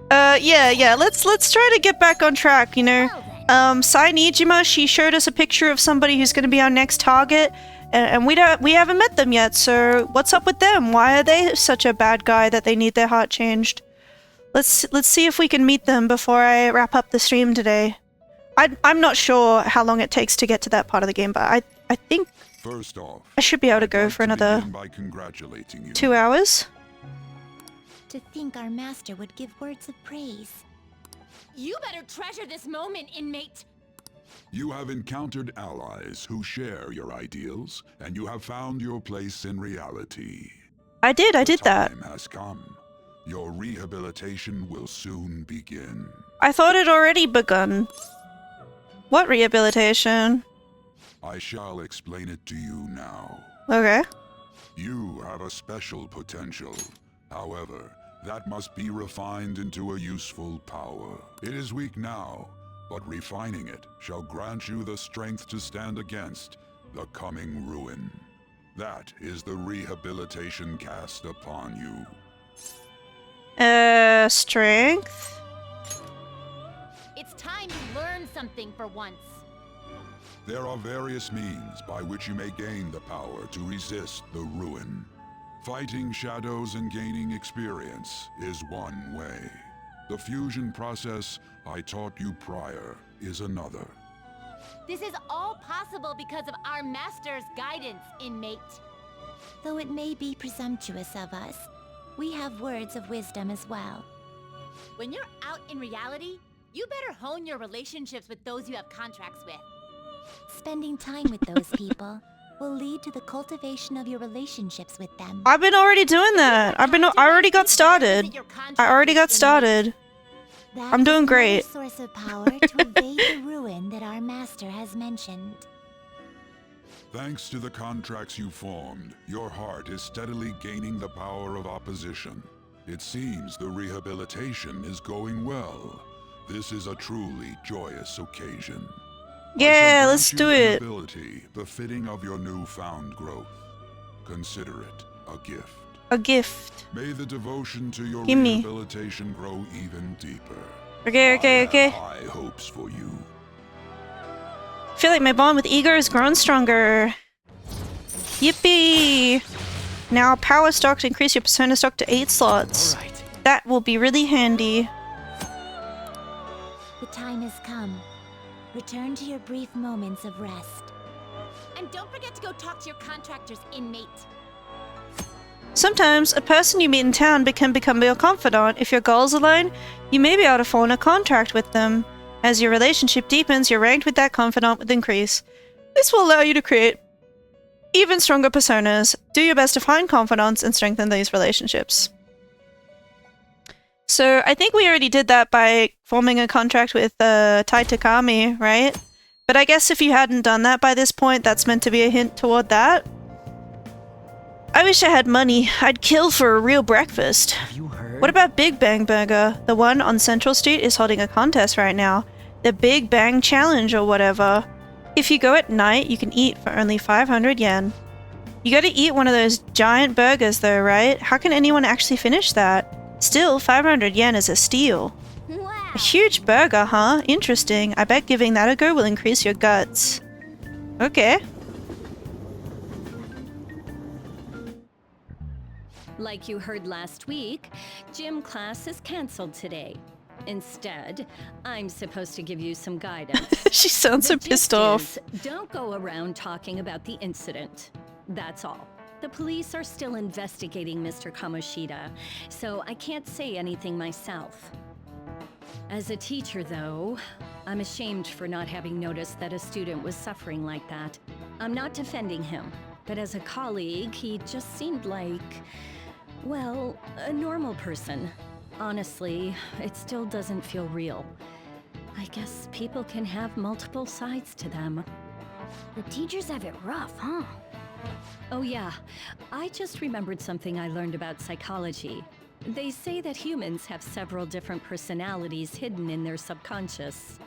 Yeah. Let's try to get back on track, you know. Sai Nijima, she showed us a picture of somebody who's going to be our next target, and we haven't met them yet. So what's up with them? Why are they such a bad guy that they need their heart changed? Let's see if we can meet them before I wrap up the stream today. I'm not sure how long it takes to get to that part of the game, but I think First off, I should be able to go for another begin by congratulating you. 2 hours. To think our master would give words of praise. You better treasure this moment, inmate. You have encountered allies who share your ideals, and you have found your place in reality. I did that. Time has come. Your rehabilitation will soon begin. I thought it already begun. What rehabilitation? I shall explain it to you now. Okay. You have a special potential. However, that must be refined into a useful power. It is weak now, but refining it shall grant you the strength to stand against the coming ruin. That is the rehabilitation cast upon you. Strength? It's time you learn something for once. There are various means by which you may gain the power to resist the ruin. Fighting shadows and gaining experience is one way. The fusion process I taught you prior is another. This is all possible because of our master's guidance, inmate. Though it may be presumptuous of us, We have words of wisdom as well. When you're out in reality, you better hone your relationships with those you have contracts with. Spending time with those people will lead to the cultivation of your relationships with them. I've been already doing that. I already got started. I already got started. I'm doing great. Source of power to evade the ruin that our master has mentioned. Thanks to the contracts you formed, your heart is steadily gaining the power of opposition. It seems the rehabilitation is going well. This is a truly joyous occasion. Yeah, let's do it. Ability befitting of your newfound growth. Consider it a gift. A gift. May the devotion to your Gimme. rehabilitation grow even deeper. Okay. I have high hopes for you. I feel like my bond with Igor has grown stronger. Yippee! Now power stock to increase your persona stock to 8 slots. Alright. That will be really handy. The time has come. Return to your brief moments of rest. And don't forget to go talk to your contractor's inmate. Sometimes, a person you meet in town can become your confidant. If your goals align, you may be able to form a contract with them. As your relationship deepens, your rank with that confidant will increase. This will allow you to create even stronger personas. Do your best to find confidants and strengthen these relationships. So, I think we already did that by forming a contract with Tai Takami, right? But I guess if you hadn't done that by this point, that's meant to be a hint toward that. I wish I had money. I'd kill for a real breakfast. Have you heard? What about Big Bang Burger? The one on Central Street is holding a contest right now. The Big Bang Challenge or whatever. If you go at night, you can eat for only 500 yen. You gotta eat one of those giant burgers though, right? How can anyone actually finish that? Still, 500 yen is a steal. Wow. A huge burger, huh? Interesting. I bet giving that a go will increase your guts. Okay. Like you heard last week, gym class is canceled today. Instead, I'm supposed to give you some guidance. She sounds so pissed off. Don't go around talking about the incident. That's all. The police are still investigating Mr. Kamoshida, so I can't say anything myself. As a teacher, though, I'm ashamed for not having noticed that a student was suffering like that. I'm not defending him, but as a colleague, he just seemed like, well, a normal person. Honestly, it still doesn't feel real. I guess people can have multiple sides to them. The teachers have it rough, huh? Oh yeah, I just remembered something I learned about psychology. They say that humans have several different personalities hidden in their subconscious.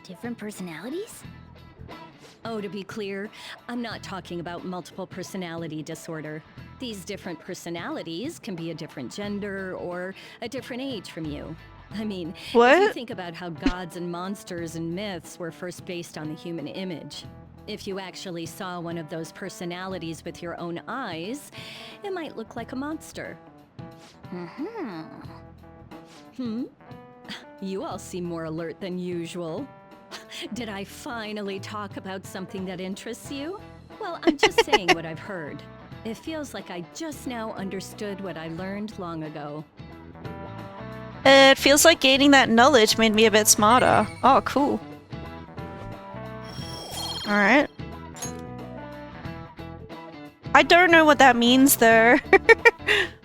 Different personalities? Oh, to be clear, I'm not talking about multiple personality disorder. These different personalities can be a different gender or a different age from you. I mean, what? If you think about how gods and monsters and myths were first based on the human image, if you actually saw one of those personalities with your own eyes, it might look like a monster. You all seem more alert than usual. Did I finally talk about something that interests you? Well, I'm just saying what I've heard. It feels like I just now understood what I learned long ago. It feels like gaining that knowledge made me a bit smarter. Oh, cool. Alright. I don't know what that means, though.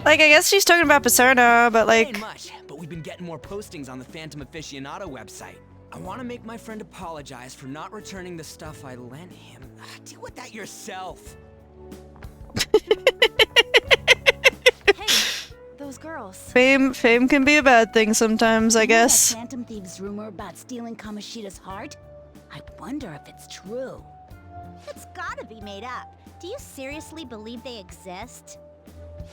Like, I guess she's talking about Persona, but like... Ain't much, but we've been getting more postings on the Phantom Aficionado website. I want to make my friend apologize for not returning the stuff I lent him. Deal with that yourself. Hey, those girls. Fame can be a bad thing sometimes, I guess. That Phantom Thieves rumor about stealing Kamoshida's heart? I wonder if it's true. It's gotta be made up. Do you seriously believe they exist?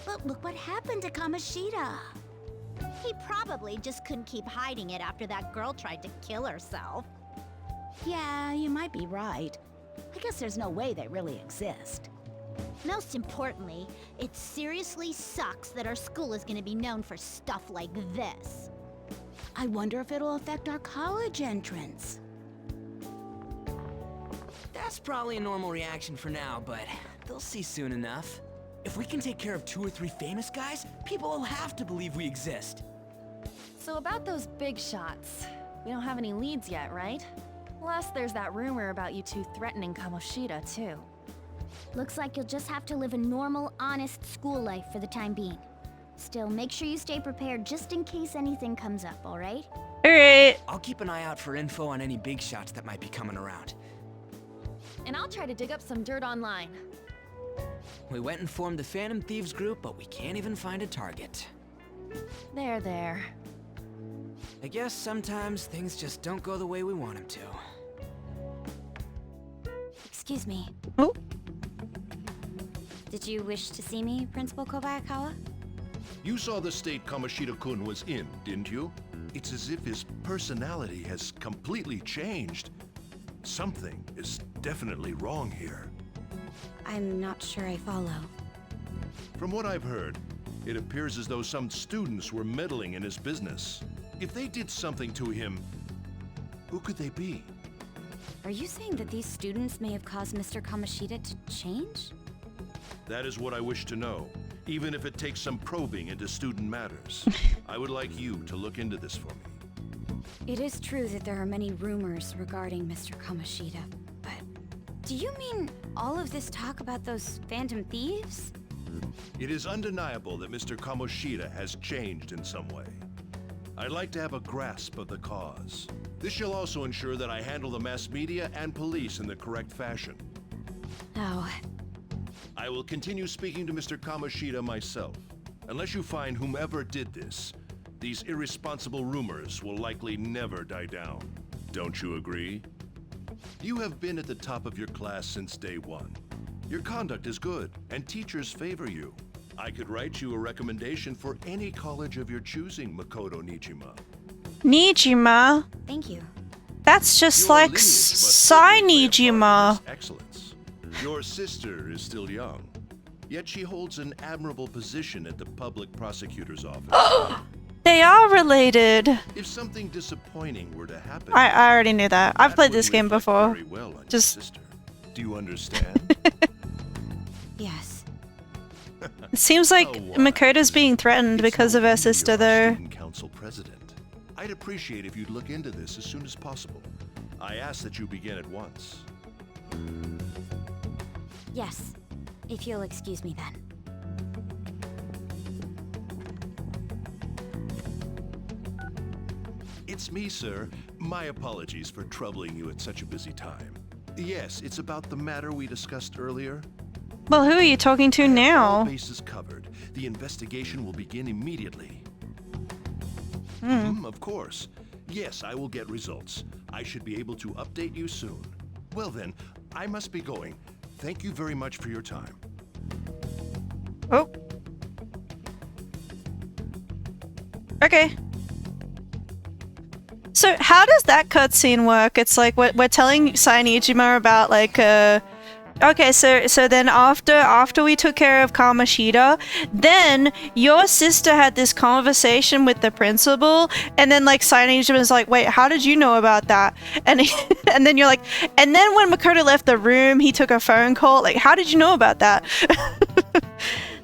But look what happened to Kamoshida. He probably just couldn't keep hiding it after that girl tried to kill herself. Yeah, you might be right. I guess there's no way they really exist. Most importantly, it seriously sucks that our school is gonna be known for stuff like this. I wonder if it'll affect our college entrance. That's probably a normal reaction for now, but they'll see soon enough. If we can take care of 2 or 3 famous guys, people will have to believe we exist. So about those big shots, we don't have any leads yet, right? Plus, there's that rumor about you two threatening Kamoshida, too. Looks like you'll just have to live a normal, honest school life for the time being. Still, make sure you stay prepared just in case anything comes up, alright? Alright. I'll keep an eye out for info on any big shots that might be coming around. And I'll try to dig up some dirt online. We went and formed the Phantom Thieves group, but we can't even find a target. There. I guess sometimes things just don't go the way we want them to. Excuse me. Oh. Did you wish to see me, Principal Kobayakawa? You saw the state Kamoshida-kun was in, didn't you? It's as if his personality has completely changed. Something is definitely wrong here. I'm not sure I follow. From what I've heard, it appears as though some students were meddling in his business. If they did something to him, who could they be? Are you saying that these students may have caused Mr. Kamoshida to change? That is what I wish to know, even if it takes some probing into student matters. I would like you to look into this for me. It is true that there are many rumors regarding Mr. Kamoshida, but do you mean all of this talk about those Phantom Thieves? It is undeniable that Mr. Kamoshida has changed in some way. I'd like to have a grasp of the cause. This shall also ensure that I handle the mass media and police in the correct fashion. Oh. I will continue speaking to Mr. Kamoshida myself. Unless you find whomever did this, these irresponsible rumors will likely never die down. Don't you agree? You have been at the top of your class since day one. Your conduct is good, and teachers favor you. I could write you a recommendation for any college of your choosing, Makoto Nijima. Nijima? Thank you. That's just like Sai Nijima. Excellence. Your sister is still young, yet she holds an admirable position at the public prosecutor's office. They are related. If something disappointing were to happen, I already knew that. I've played this game before. very well on your Just sister. Do you understand? Yes. it seems like Makoto's being threatened because of her sister, though. Student council president. I'd appreciate if you'd look into this as soon as possible. I ask that you begin at once. Yes. If you'll excuse me then. It's me, sir. My apologies for troubling you at such a busy time. Yes, it's about the matter we discussed earlier. Well, who are you talking to All now? bases covered. The investigation will begin immediately. Hmm. Of course. Yes, I will get results. I should be able to update you soon. Well then, I must be going. Thank you very much for your time. Oh. Okay. So how does that cutscene work? It's like we're telling Sai Nijima about like okay, so then after we took care of Kamoshida, then your sister had this conversation with the principal, and then like Sai Nijima was like, wait, how did you know about that? And and then you're like, and then when Makoto left the room, he took a phone call. Like, how did you know about that?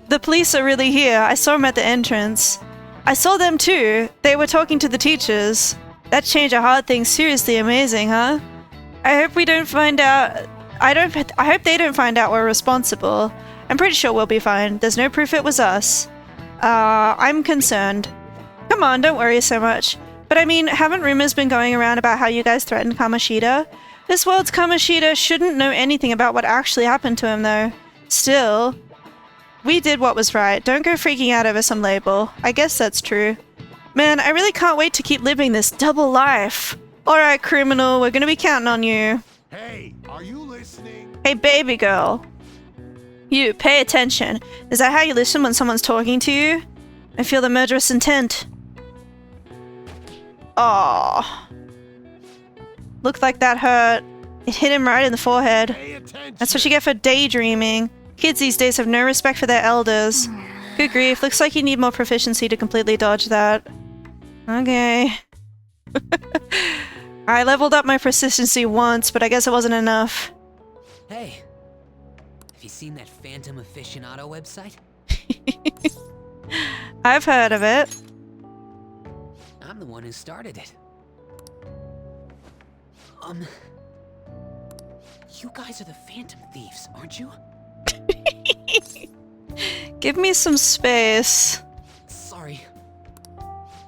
The police are really here. I saw them at the entrance. I saw them too. They were talking to the teachers. That change of heart thing's seriously amazing, huh? I hope we don't find out. I hope they don't find out we're responsible. I'm pretty sure we'll be fine. There's no proof it was us. I'm concerned. Come on, don't worry so much. But I mean, haven't rumors been going around about how you guys threatened Kamoshida? This world's Kamoshida shouldn't know anything about what actually happened to him, though. Still, we did what was right. Don't go freaking out over some label. I guess that's true. Man, I really can't wait to keep living this double life. Alright, criminal, we're gonna be counting on you. Hey, are you listening? Hey, baby girl. You, pay attention. Is that how you listen when someone's talking to you? I feel the murderous intent. Aww. Looked like that hurt. It hit him right in the forehead. That's what you get for daydreaming. Kids these days have no respect for their elders. Good grief, looks like you need more proficiency to completely dodge that. Okay. I leveled up my proficiency once, but I guess it wasn't enough. Hey, if you seen that Phantom Aficionado website? I've heard of it. I'm the one who started it. You guys are the Phantom Thieves, aren't you? Give me some space. Sorry.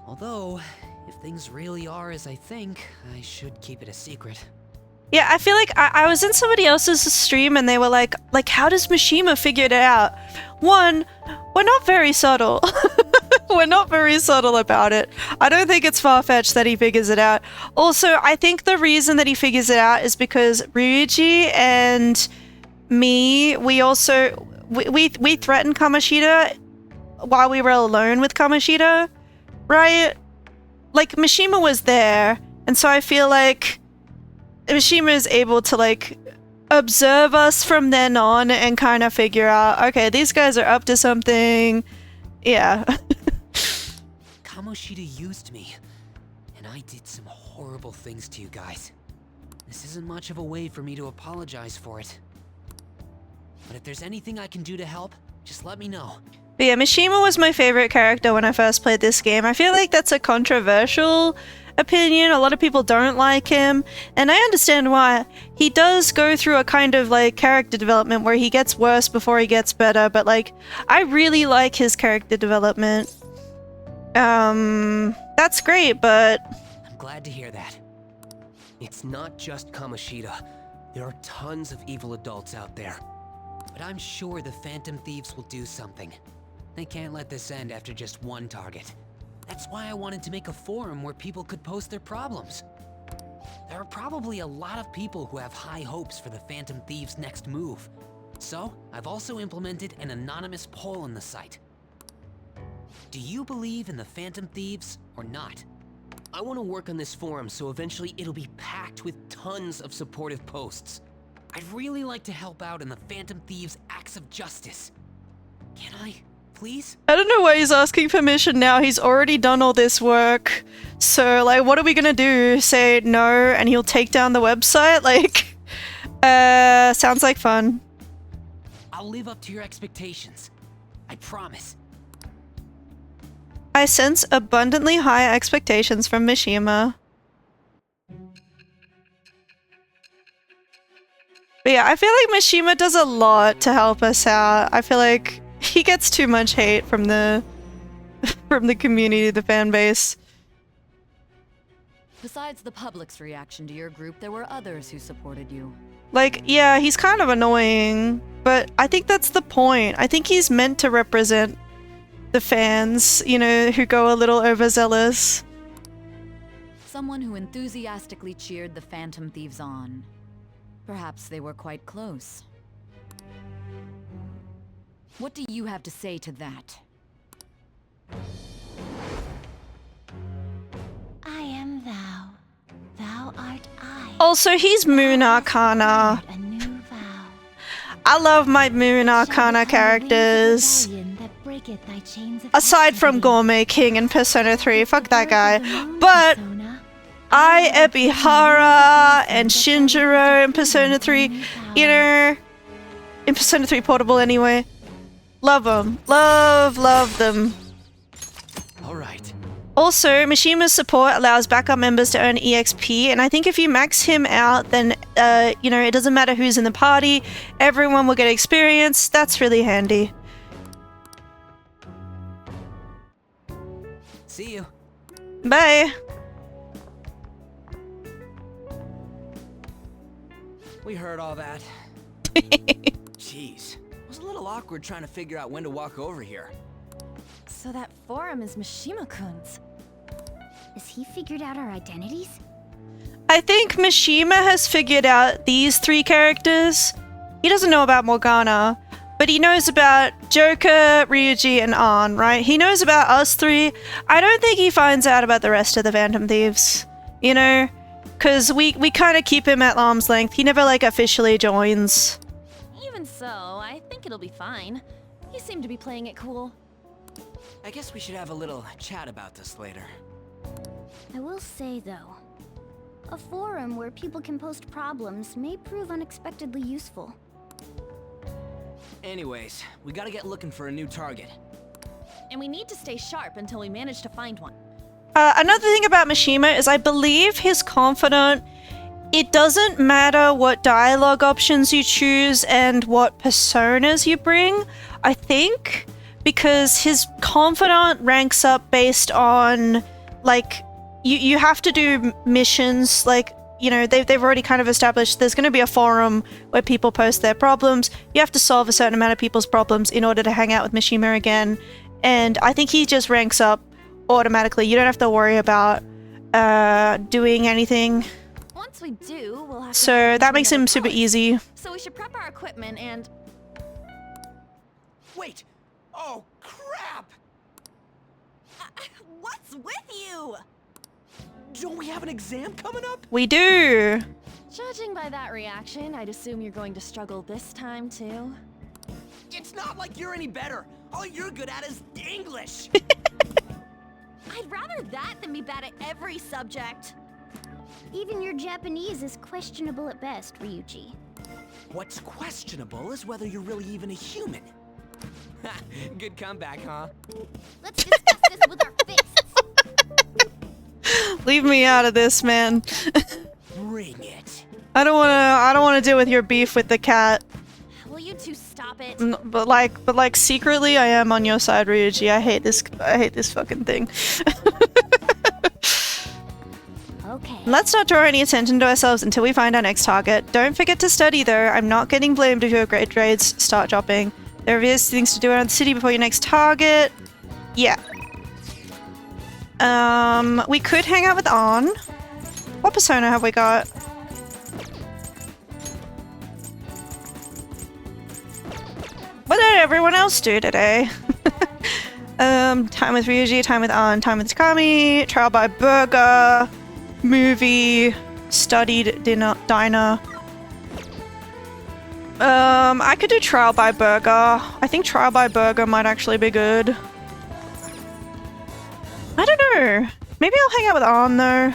Although, if things really are as I think, I should keep it a secret. Yeah, I feel like I was in somebody else's stream and they were like, how does Mishima figure it out? One, we're not very subtle. We're not very subtle about it. I don't think it's far-fetched that he figures it out. Also, I think the reason that he figures it out is because Ryuji and me, we threatened Kamoshida while we were alone with Kamoshida, right? Like, Mishima was there, and so I feel like Mishima is able to, like, observe us from then on and kind of figure out, okay, these guys are up to something. Yeah. Kamoshida used me, and I did some horrible things to you guys. This isn't much of a way for me to apologize for it. But if there's anything I can do to help, just let me know. But yeah, Mishima was my favorite character when I first played this game. I feel like that's a controversial opinion. A lot of people don't like him, and I understand why. He does go through a kind of like character development where he gets worse before he gets better, but like I really like his character development. That's great, but I'm glad to hear that. It's not just Kamoshida. There are tons of evil adults out there. But I'm sure the Phantom Thieves will do something. They can't let this end after just one target. That's why I wanted to make a forum where people could post their problems. There are probably a lot of people who have high hopes for the Phantom Thieves' next move. So, I've also implemented an anonymous poll on the site. Do you believe in the Phantom Thieves or not? I want to work on this forum so eventually it'll be packed with tons of supportive posts. I'd really like to help out in the Phantom Thieves' acts of justice. Can I, please? I don't know why he's asking permission now. He's already done all this work. So, like, what are we gonna do? Say no and he'll take down the website? Like, sounds like fun. I'll live up to your expectations. I promise. I sense abundantly high expectations from Mishima. But yeah, I feel like Mishima does a lot to help us out. I feel like he gets too much hate from the community, the fan base. Besides the public's reaction to your group, there were others who supported you. Like, yeah, he's kind of annoying, but I think that's the point. I think he's meant to represent the fans, you know, who go a little overzealous. Someone who enthusiastically cheered the Phantom Thieves on. Perhaps they were quite close. What do you have to say to that? I am thou. Thou art I. Also, he's Moon Arcana. A new vow. I love my Moon Arcana characters. Aside from Gourmet King and Persona 3, fuck that guy. But Ebihara and Shinjiro in Persona 3, you know, in Persona 3 Portable anyway. Love them. Love them. Alright. Also, Mishima's support allows backup members to earn EXP, and I think if you max him out, then, you know, it doesn't matter who's in the party, everyone will get experience. That's really handy. See you. Bye. We heard all that. Jeez. It was a little awkward trying to figure out when to walk over here. So that forum is Mishima-kun's. Has he figured out our identities? I think Mishima has figured out these three characters. He doesn't know about Morgana, but he knows about Joker, Ryuji, and An, right? He knows about us three. I don't think he finds out about the rest of the Phantom Thieves, you know? Because we kind of keep him at arm's length. He never, like, officially joins. Even so, I think it'll be fine. You seem to be playing it cool. I guess we should have a little chat about this later. I will say, though, a forum where people can post problems may prove unexpectedly useful. Anyways, we gotta get looking for a new target. And we need to stay sharp until we manage to find one. Another thing about Mishima is I believe he's confident it doesn't matter what dialogue options you choose and what personas you bring, I think, because his confidant ranks up based on, like, you have to do missions, like, you know, they've already kind of established there's going to be a forum where people post their problems. You have to solve a certain amount of people's problems in order to hang out with Mishima again, and I think he just ranks up automatically. You don't have to worry about doing anything. Once we do, we'll have to So that makes him super easy. So we should prep our equipment and... Wait! Oh, crap! What's with you? Don't we have an exam coming up? We do! Judging by that reaction, I'd assume you're going to struggle this time, too. It's not like you're any better. All you're good at is English. I'd rather that than be bad at every subject. Even your Japanese is questionable at best, Ryuji. What's questionable is whether you're really even a human. Good comeback, huh? Let's discuss this with our fists. Leave me out of this, man. Bring it. I don't wanna deal with your beef with the cat. Will you two stop it? But like secretly I am on your side, Ryuji. I hate this fucking thing. Okay. Let's not draw any attention to ourselves until we find our next target. Don't forget to study though. I'm not getting blamed if your grades start dropping. There are various things to do around the city before your next target. Yeah. We could hang out with An. What persona have we got? What did everyone else do today? Time with Ryuji, time with An, time with Takami, trial by burger, movie, studied diner. I could do trial by burger. I think trial by burger might actually be good. I don't know. Maybe I'll hang out with An though.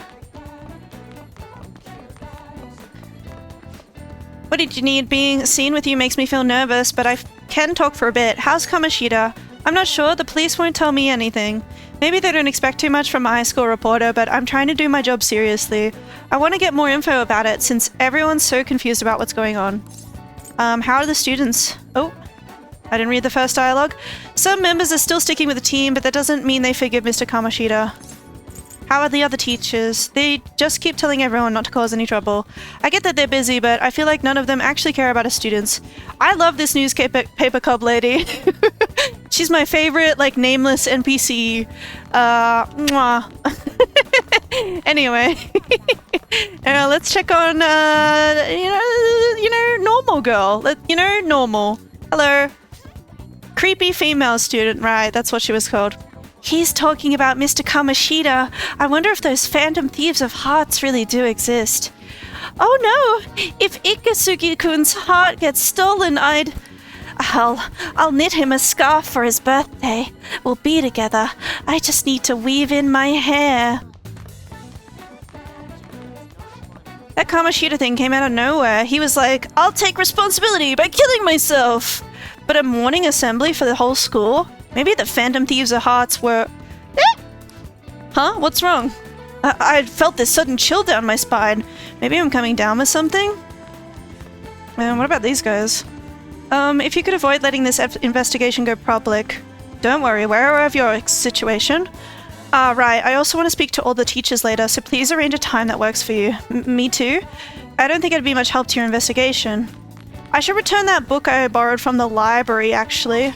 What did you need? Being seen with you makes me feel nervous, but I can talk for a bit. How's Kamoshida? I'm not sure. The police won't tell me anything. Maybe they don't expect too much from a high school reporter, but I'm trying to do my job seriously. I want to get more info about it since everyone's so confused about what's going on. How are the students? Oh, I didn't read the first dialogue. Some members are still sticking with the team, but that doesn't mean they forgive Mr. Kamoshida. How are the other teachers? They just keep telling everyone not to cause any trouble. I get that they're busy, but I feel like none of them actually care about us students. I love this newspaper cub lady. She's my favorite, like, nameless NPC. Mwah. Anyway. Let's check on, normal girl. Normal. Hello. Creepy female student, right, that's what she was called. He's talking about Mr. Kamoshida. I wonder if those phantom thieves of hearts really do exist. Oh no! If Ikasugi-kun's heart gets stolen, I'll knit him a scarf for his birthday. We'll be together. I just need to weave in my hair. That Kamoshida thing came out of nowhere. He was like, I'll take responsibility by killing myself. But a morning assembly for the whole school? Maybe the Phantom Thieves of Hearts were... Huh? What's wrong? I felt this sudden chill down my spine. Maybe I'm coming down with something? What about these guys? If you could avoid letting this investigation go public. Don't worry, we're aware of your situation. Right, I also want to speak to all the teachers later, so please arrange a time that works for you. Me too? I don't think it'd be much help to your investigation. I should return that book I borrowed from the library, actually.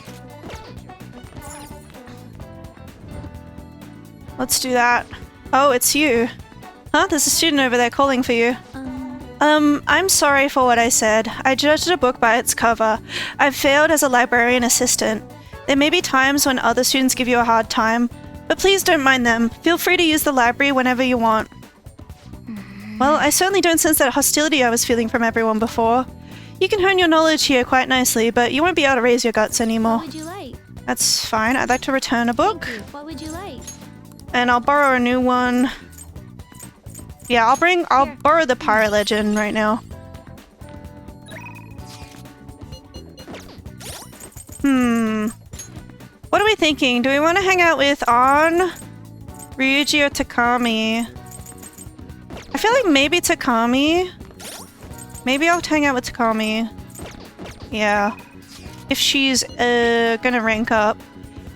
Let's do that. Oh, it's you. Huh? There's a student over there calling for you. I'm sorry for what I said. I judged a book by its cover. I've failed as a librarian assistant. There may be times when other students give you a hard time, but please don't mind them. Feel free to use the library whenever you want. Well, I certainly don't sense that hostility I was feeling from everyone before. You can hone your knowledge here quite nicely, but you won't be able to raise your guts anymore. What would you like? That's fine. I'd like to return a book. What would you like? And I'll borrow a new one. Yeah, I'll borrow the Pirate Legend right now. thinking? Do we want to hang out with An, Ryuji, or Takami? I feel like maybe Takami. Maybe I'll hang out with Takami. Yeah. If she's gonna rank up.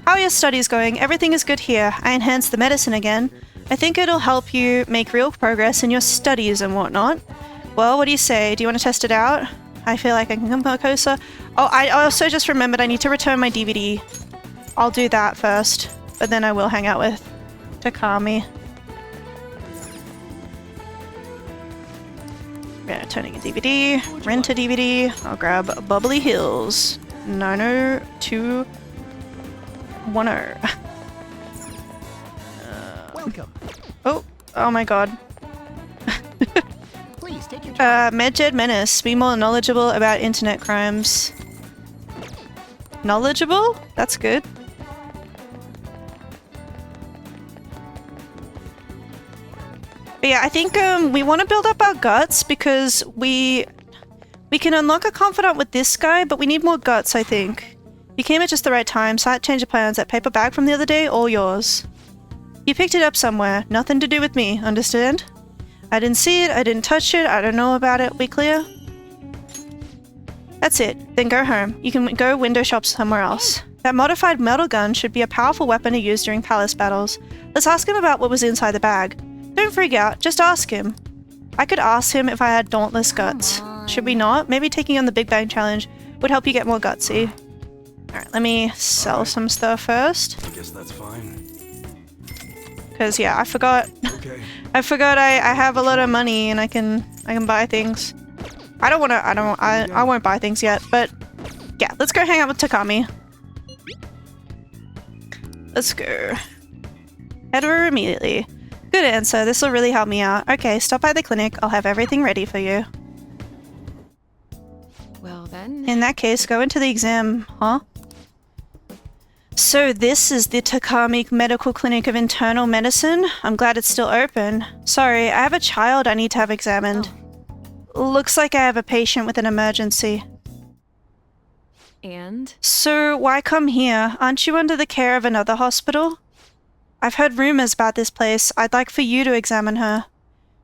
How are your studies going? Everything is good here. I enhanced the medicine again. I think it'll help you make real progress in your studies and whatnot. Well, what do you say? Do you want to test it out? I feel like I can come closer. Oh, I also just remembered I need to return my DVD. I'll do that first, but then I will hang out with Takami. Yeah, returning a DVD, rent a DVD. I'll grab Bubbly Hills 90210. Welcome. Oh my god. Please take your time. Medjed Menace. Be more knowledgeable about internet crimes. Knowledgeable? That's good. But yeah, I think we want to build up our guts because we can unlock a confidant with this guy, but we need more guts, I think. You came at just the right time. Slight change of plans. That paper bag from the other day, all yours. You picked it up somewhere. Nothing to do with me, understand? I didn't see it, I didn't touch it, I don't know about it. We clear? That's it. Then go home. You can go window shop somewhere else. That modified metal gun should be a powerful weapon to use during palace battles. Let's ask him about what was inside the bag. Don't freak out, just ask him. I could ask him if I had dauntless guts. Should we not? Maybe taking on the Big Bang Challenge would help you get more gutsy. Alright, let me sell some stuff first. I guess that's fine. Because yeah, I forgot. Okay. I forgot I have a lot of money and I can buy things. I won't buy things yet, but yeah, let's go hang out with Takami. Let's go. Head over immediately. Good answer, this will really help me out. Okay, stop by the clinic, I'll have everything ready for you. Well then. In that case, go into the exam, huh? So this is the Takami Medical Clinic of Internal Medicine. I'm glad it's still open. Sorry, I have a child I need to have examined. Looks like I have a patient with an emergency. And? So why come here? Aren't you under the care of another hospital? I've heard rumors about this place. I'd like for you to examine her.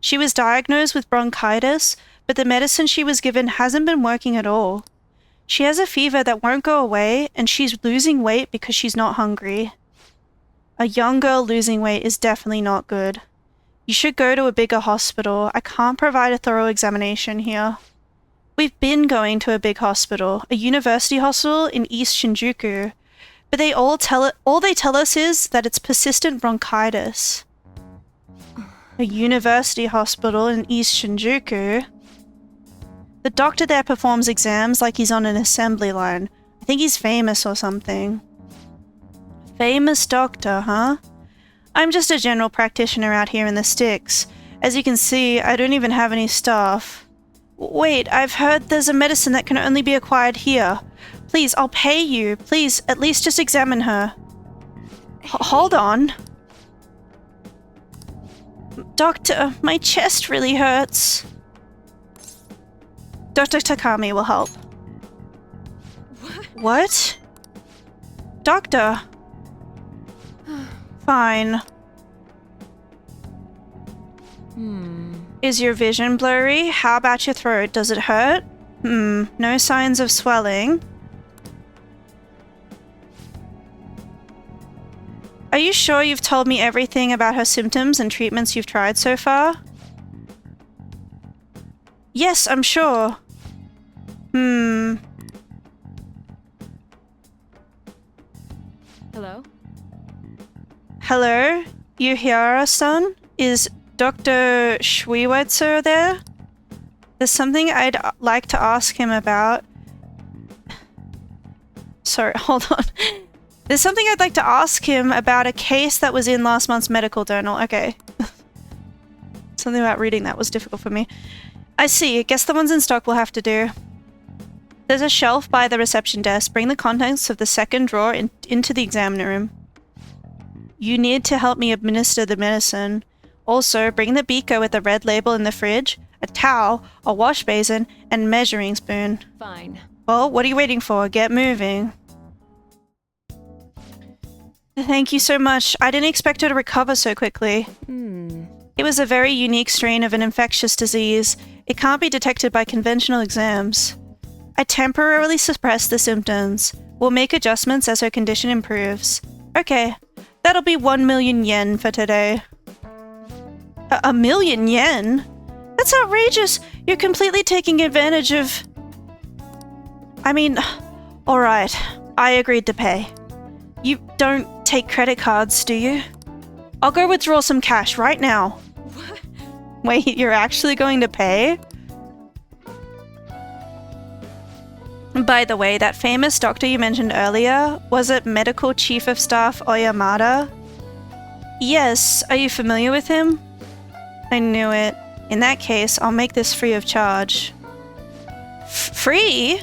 She was diagnosed with bronchitis, but the medicine she was given hasn't been working at all. She has a fever that won't go away, and she's losing weight because she's not hungry. A young girl losing weight is definitely not good. You should go to a bigger hospital. I can't provide a thorough examination here. We've been going to a big hospital, a university hospital in East Shinjuku, but all they tell us is that it's persistent bronchitis. A university hospital in East Shinjuku? The doctor there performs exams like he's on an assembly line. I think he's famous or something. Famous doctor, huh? I'm just a general practitioner out here in the sticks. As you can see, I don't even have any staff. Wait, I've heard there's a medicine that can only be acquired here. Please, I'll pay you. Please, at least just examine her. Hold on. Doctor, my chest really hurts. Dr. Takami will help. What? Doctor. Fine. Is your vision blurry? How about your throat? Does it hurt? No signs of swelling. Are you sure you've told me everything about her symptoms and treatments you've tried so far? Yes, I'm sure. Hello? Hello? Yuhara-san? Is Dr. Schwiewetzer there? There's something I'd like to ask him about. Sorry, hold on. There's something I'd like to ask him about a case that was in last month's medical journal. Okay. Something about reading that was difficult for me. I see. I guess the ones in stock will have to do. There's a shelf by the reception desk. Bring the contents of the second drawer into the exam room. You need to help me administer the medicine. Also, bring the beaker with the red label in the fridge, a towel, a wash basin, and measuring spoon. Fine. Well, what are you waiting for? Get moving. Thank you so much. I didn't expect her to recover so quickly. It was a very unique strain of an infectious disease. It can't be detected by conventional exams. I temporarily suppressed the symptoms. We'll make adjustments as her condition improves. Okay, that'll be 1 million yen for today. A million yen? That's outrageous! You're completely taking advantage of... I mean, alright, I agreed to pay. You don't take credit cards, do you? I'll go withdraw some cash right now. What? Wait, you're actually going to pay? By the way, that famous doctor you mentioned earlier, was it Medical Chief of Staff Oyamada? Yes, are you familiar with him? I knew it. In that case, I'll make this free of charge. Free?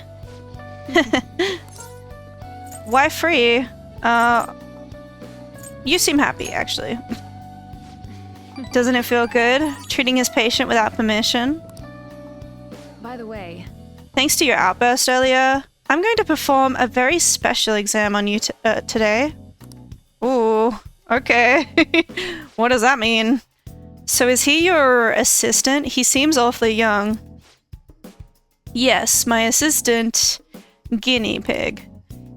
Why free? You seem happy, actually. Doesn't it feel good? Treating his patient without permission? By the way... Thanks to your outburst earlier, I'm going to perform a very special exam on you today. Ooh, okay. What does that mean? So is he your assistant? He seems awfully young. Yes, my assistant, guinea pig.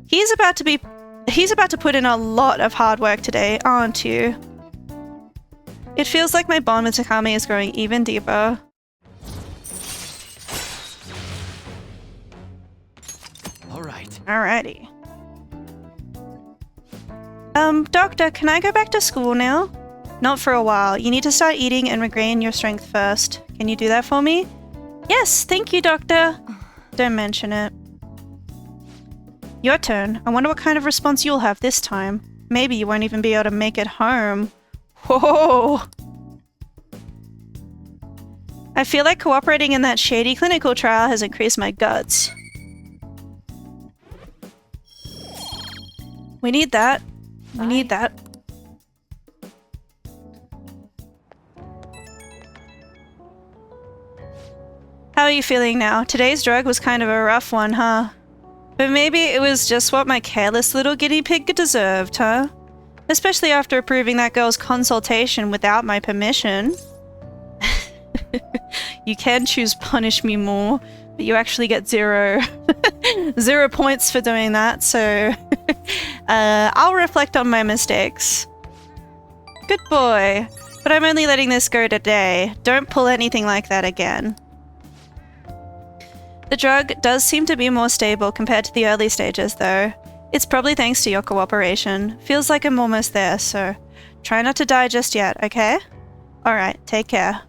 He's about to put in a lot of hard work today, aren't you? It feels like my bond with Takami is growing even deeper. Alrighty. Doctor, can I go back to school now? Not for a while. You need to start eating and regain your strength first. Can you do that for me? Yes, thank you, Doctor. Don't mention it. Your turn. I wonder what kind of response you'll have this time. Maybe you won't even be able to make it home. Whoa! I feel like cooperating in that shady clinical trial has increased my guts. We need that. We need that. How are you feeling now? Today's drug was kind of a rough one, huh? But maybe it was just what my careless little guinea pig deserved, huh? Especially after approving that girl's consultation without my permission. You can choose punish me more, but you actually get 0 points for doing that, so I'll reflect on my mistakes. Good boy. But I'm only letting this go today. Don't pull anything like that again. The drug does seem to be more stable compared to the early stages, though. It's probably thanks to your cooperation. Feels like I'm almost there, so try not to die just yet, okay? Alright, take care.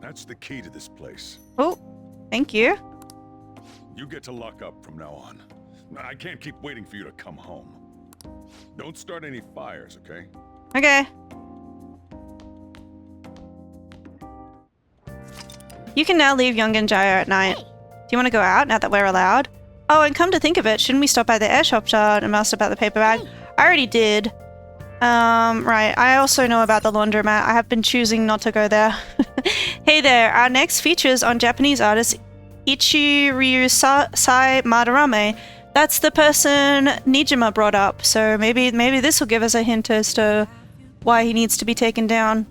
That's the key to this place. Oh, thank you. You get to lock up from now on. I can't keep waiting for you to come home. Don't start any fires, okay? Okay. You can now leave Yongen Jaya at night. Do you want to go out now that we're allowed? Oh, and come to think of it, shouldn't we stop by the airshop shard and ask about the paper bag? I already did. Right. I also know about the laundromat. I have been choosing not to go there. Hey there, our next features on Japanese artist Ichiryu Sai Madarame. That's the person Nijima brought up, so maybe this will give us a hint as to why he needs to be taken down.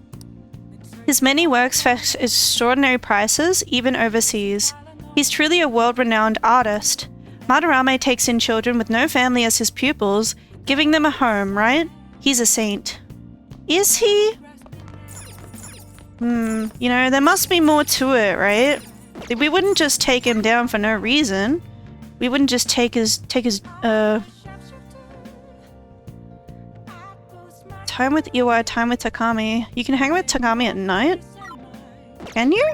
His many works fetch extraordinary prices, even overseas. He's truly a world-renowned artist. Madarame takes in children with no family as his pupils, giving them a home, right? He's a saint. Is he? You know, there must be more to it, right? We wouldn't just take him down for no reason. We wouldn't just take his time with Iwa, time with Takami. You can hang with Takami at night? Can you?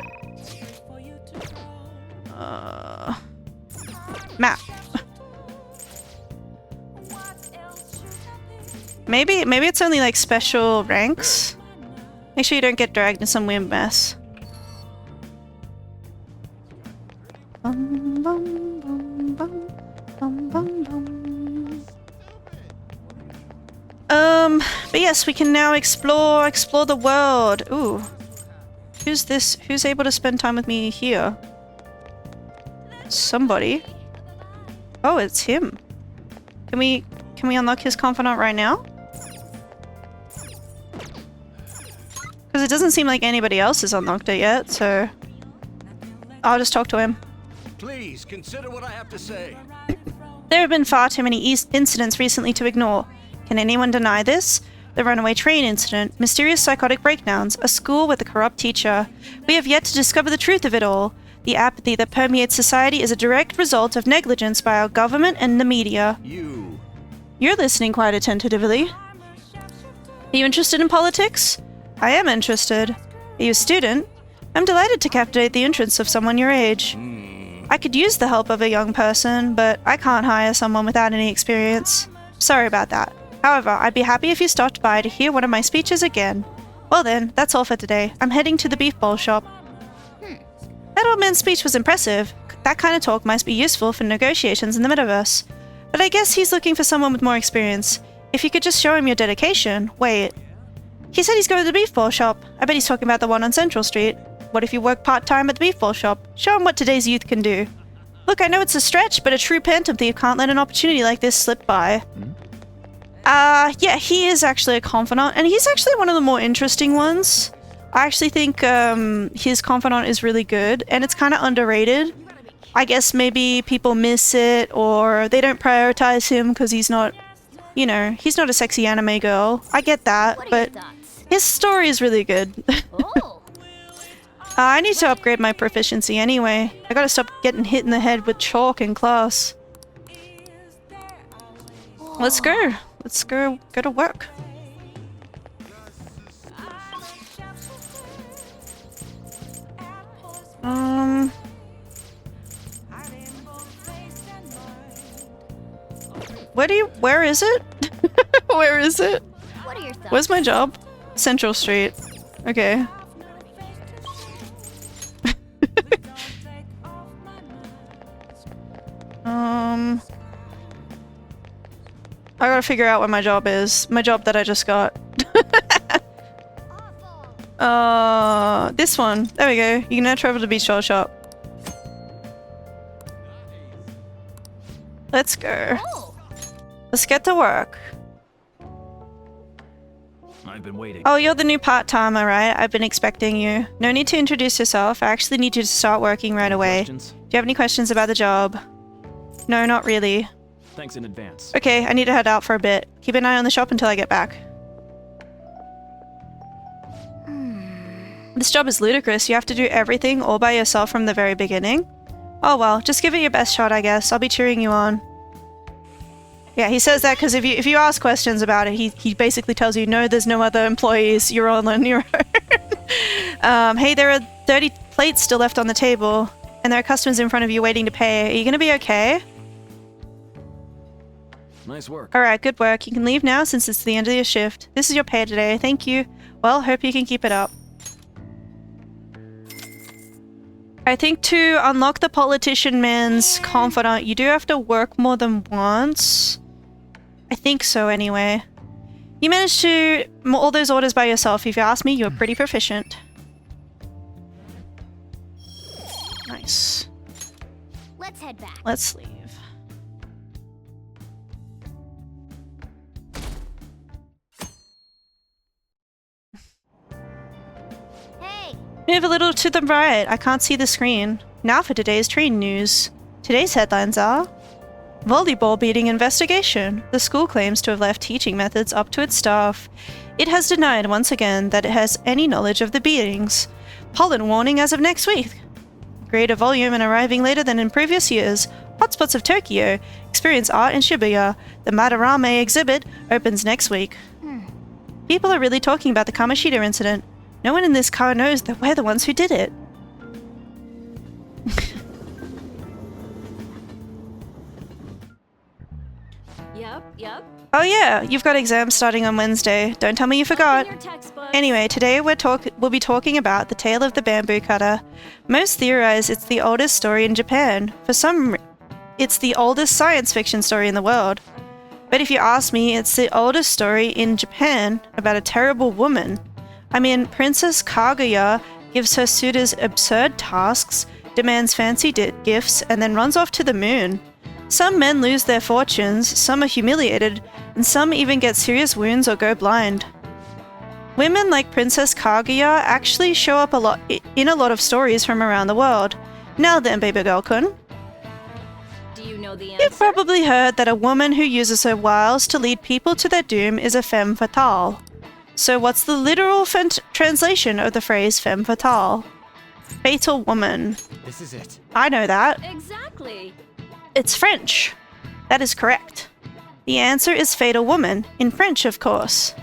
Map. Maybe it's only like special ranks. Make sure you don't get dragged in some weird mess. Bum, bum, bum, bum, bum, bum, bum. But yes, we can now explore the world. Ooh. Who's this? Who's able to spend time with me here? somebody. Oh, it's him. Can we unlock his confidant right now? Because it doesn't seem like anybody else has unlocked it yet, so I'll just talk to him. Please consider what I have to say. There have been far too many incidents recently to ignore. Can anyone deny this? The runaway train incident, mysterious psychotic breakdowns, a school with a corrupt teacher. We have yet to discover the truth of it all. The apathy that permeates society is a direct result of negligence by our government and the media. You're listening quite attentively. Are you interested in politics? I am interested. Are you a student? I'm delighted to captivate the interest of someone your age. I could use the help of a young person, but I can't hire someone without any experience. Sorry about that. However, I'd be happy if you stopped by to hear one of my speeches again. Well then, that's all for today. I'm heading to the beef bowl shop. That old man's speech was impressive. That kind of talk might be useful for negotiations in the metaverse. But I guess he's looking for someone with more experience. If you could just show him your dedication. Wait. He said he's going to the beef bowl shop. I bet he's talking about the one on Central Street. What if you work part-time at the beef bowl shop? Show him what today's youth can do. Look, I know it's a stretch, but a true phantom thief can't let an opportunity like this slip by. Yeah, he is actually a confidant, and he's actually one of the more interesting ones. I actually think his confidant is really good, and it's kind of underrated. I guess maybe people miss it, or they don't prioritize him because he's not, you know, he's not a sexy anime girl. I get that, but his story is really good. I need to upgrade my proficiency anyway. I gotta stop getting hit in the head with chalk in class. Let's go. Let's go to work. Where is it? Where is it? What are your thoughts? Where's my job? Central Street. Okay. I gotta figure out what my job is. My job that I just got. This one. There we go. You can now travel to Beach Shore Shop. Let's go. Let's get to work. I've been waiting. Oh, you're the new part-timer, right? I've been expecting you. No need to introduce yourself. I actually need you to start working right away. Do you have any questions about the job? No, not really. Thanks in advance. Okay, I need to head out for a bit. Keep an eye on the shop until I get back. This job is ludicrous. You have to do everything all by yourself from the very beginning. Oh well, just give it your best shot, I guess. I'll be cheering you on. Yeah, he says that because if you ask questions about it, he basically tells you, no, there's no other employees. You're all on your own. Hey, there are 30 plates still left on the table, and there are customers in front of you waiting to pay. Are you gonna be okay? Nice work. Alright, good work. You can leave now since it's the end of your shift. This is your pay today. Thank you. Well, hope you can keep it up. I think to unlock the politician man's confidant, you do have to work more than once. I think so, anyway. You managed to all those orders by yourself. If you ask me, you're pretty proficient. Nice. Let's head back. Let's leave. Hey! Move a little to the right. I can't see the screen. Now for today's train news. Today's headlines are: volleyball beating investigation. The school claims to have left teaching methods up to its staff. It has denied once again that it has any knowledge of the beatings. Pollen warning as of next week. Greater volume and arriving later than in previous years. Hotspots of Tokyo. Experience art in Shibuya. The Madarame exhibit opens next week. People are really talking about the Kamoshida incident. No one in this car knows that we're the ones who did it. Yep. Oh yeah, you've got exams starting on Wednesday. Don't tell me you forgot. Anyway, today we'll be talking about the tale of the bamboo cutter. Most theorize it's the oldest story in Japan. For some, it's the oldest science fiction story in the world. But if you ask me, it's the oldest story in Japan about a terrible woman. I mean, Princess Kaguya gives her suitors absurd tasks, demands fancy gifts, and then runs off to the moon. Some men lose their fortunes, some are humiliated, and some even get serious wounds or go blind. Women like Princess Kaguya actually show up in a lot of stories from around the world. Now then, baby girl-kun. Do you know the answer? You've probably heard that a woman who uses her wiles to lead people to their doom is a femme fatale. So what's the literal translation of the phrase femme fatale? Fatal woman. This is it. I know that. Exactly. It's French. That is correct. The answer is fatal woman, in French of course.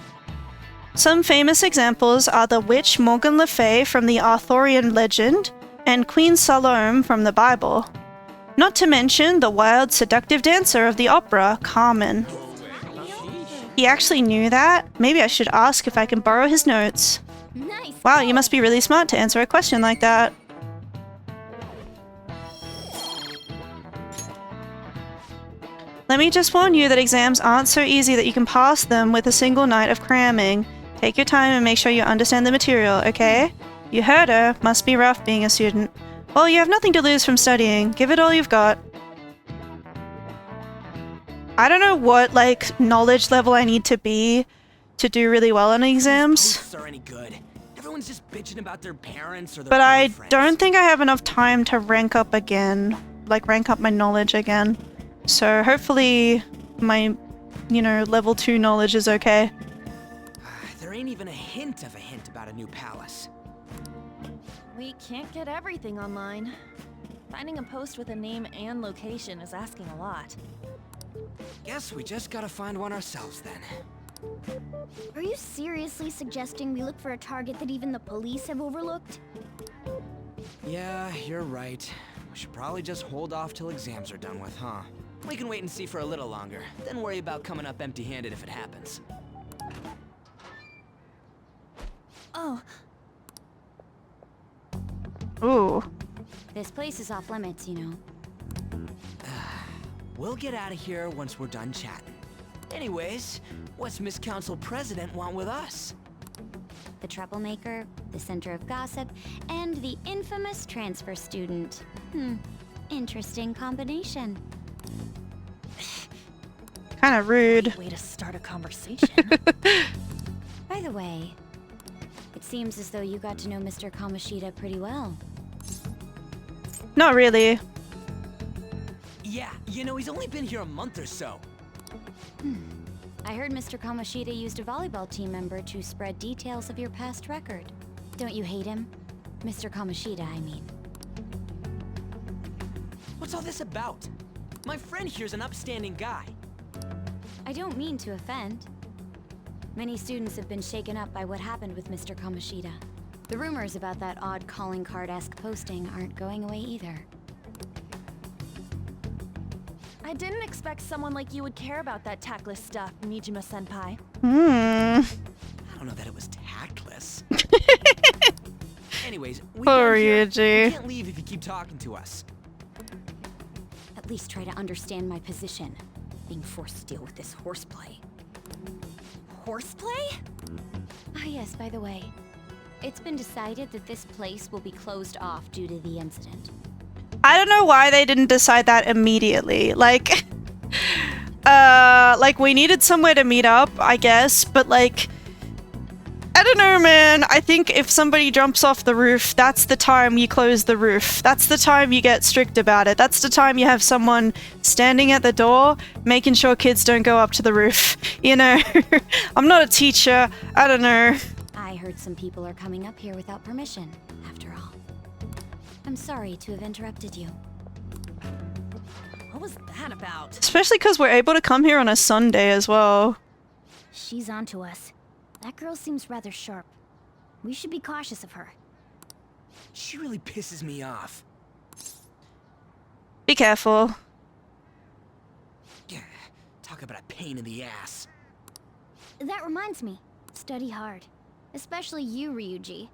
Some famous examples are the witch Morgan Le Fay from the Arthurian legend and Queen Salome from the Bible. Not to mention the wild, seductive dancer of the opera, Carmen. He actually knew that? Maybe I should ask if I can borrow his notes. Nice. Wow, you must be really smart to answer a question like that. Let me just warn you that exams aren't so easy that you can pass them with a single night of cramming. Take your time and make sure you understand the material, okay? You heard her. Must be rough being a student. Well, you have nothing to lose from studying. Give it all you've got. I don't know what, like, knowledge level I need to be to do really well on exams. Posts are any good. Everyone's just bitching about their parents or their But I boyfriends. don't think I have enough time to rank up again. Like, rank up my knowledge again. So hopefully my, you know, level 2 knowledge is okay. There ain't even a hint of a hint about a new palace. We can't get everything online. Finding a post with a name and location is asking a lot. Guess we just gotta find one ourselves then. Are you seriously suggesting we look for a target that even the police have overlooked? Yeah, you're right. We should probably just hold off till exams are done with, huh? We can wait and see for a little longer, then worry about coming up empty-handed if it happens. Oh. Ooh. This place is off limits, you know. We'll get out of here once we're done chatting. Anyways, what's Miss Council President want with us? The troublemaker, the center of gossip, and the infamous transfer student. Interesting combination. Kind of rude. Way to start a conversation. By the way, it seems as though you got to know Mr. Kamoshida pretty well. Not really. Yeah, you know, he's only been here a month or so. I heard Mr. Kamoshida used a volleyball team member to spread details of your past record. Don't you hate him? Mr. Kamoshida, I mean. What's all this about? My friend here's an upstanding guy. I don't mean to offend. Many students have been shaken up by what happened with Mr. Kamoshida. The rumors about that odd calling card-esque posting aren't going away either. I didn't expect someone like you would care about that tactless stuff, Nijima-senpai. I don't know that it was tactless. Anyways, we can't leave if you keep talking to us. At least try to understand my position. Being forced to deal with this horseplay. Horseplay? Ah yes, by the way. It's been decided that this place will be closed off due to the incident. I don't know why they didn't decide that immediately. Like, we needed somewhere to meet up, I guess, but like, I don't know, man. I think if somebody jumps off the roof, that's the time you close the roof. That's the time you get strict about it. That's the time you have someone standing at the door, making sure kids don't go up to the roof. You know, I'm not a teacher. I don't know. I heard some people are coming up here without permission, after all. I'm sorry to have interrupted you. What was that about? Especially because we're able to come here on a Sunday as well. She's onto us. That girl seems rather sharp. We should be cautious of her. She really pisses me off. Be careful. Yeah, talk about a pain in the ass. That reminds me. Study hard. Especially you, Ryuji.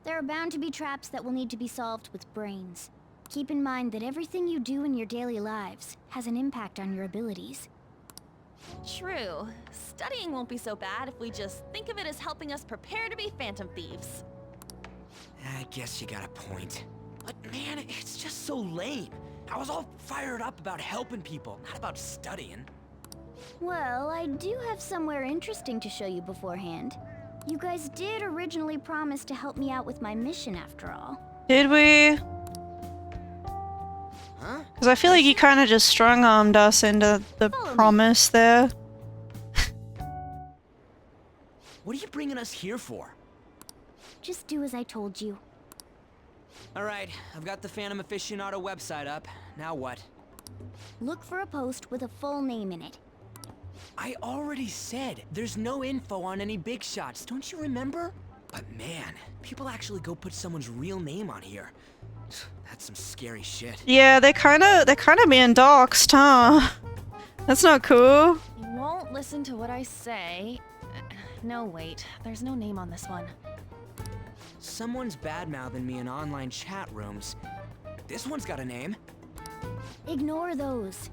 There are bound to be traps that will need to be solved with brains. Keep in mind that everything you do in your daily lives has an impact on your abilities. True. Studying won't be so bad if we just think of it as helping us prepare to be phantom thieves. I guess you got a point. But man, it's just so lame. I was all fired up about helping people, not about studying. Well, I do have somewhere interesting to show you beforehand. You guys did originally promise to help me out with my mission after all. Did we? Huh? Because I feel like you kind of just strong-armed us into the promise there. What are you bringing us here for? Just do as I told you. Alright, I've got the Phantom Aficionado website up. Now what? Look for a post with a full name in it. I already said there's no info on any big shots, don't you remember? But man, people actually go put someone's real name on here. That's some scary shit. Yeah, they're kind of being doxxed, huh? That's not cool. You won't listen to what I say. No, wait. There's no name on this one. Someone's bad-mouthing me in online chat rooms. This one's got a name. Ignore those.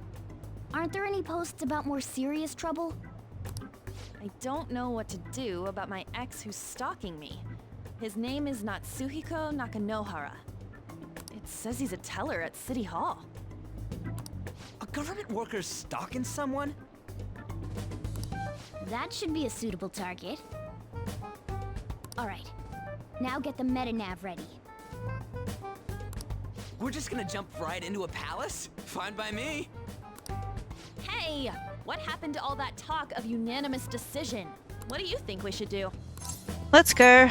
Aren't there any posts about more serious trouble? I don't know what to do about my ex who's stalking me. His name is Natsuhiko Nakanohara. It says he's a teller at City Hall. A government worker stalking someone? That should be a suitable target. Alright, now get the meta-nav ready. We're just gonna jump right into a palace? Fine by me. Hey! What happened to all that talk of unanimous decision? What do you think we should do? Let's go.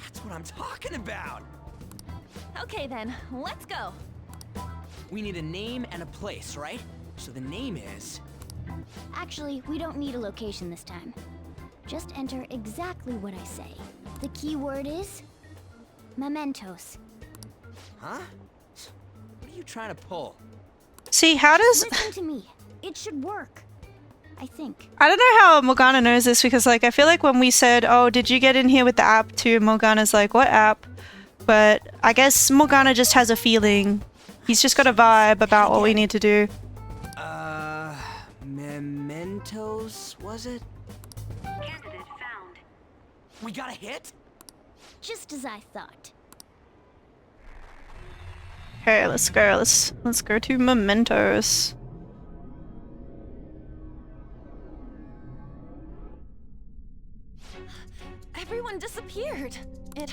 That's what I'm talking about! Okay then, let's go! We need a name and a place, right? So the name is... Actually, we don't need a location this time. Just enter exactly what I say. The key word is... mementos. Huh? What are you trying to pull? See, how does... Listen to me. It should work. I think. I don't know how Morgana knows this because, like, I feel like when we said, oh, did you get in here with the app too? Morgana's like, what app? But I guess Morgana just has a feeling. He's just got a vibe about what we need to do. Mementos, was it? Candidate found. We got a hit? Just as I thought. Okay, let's go. Let's go to Mementos. Everyone disappeared. It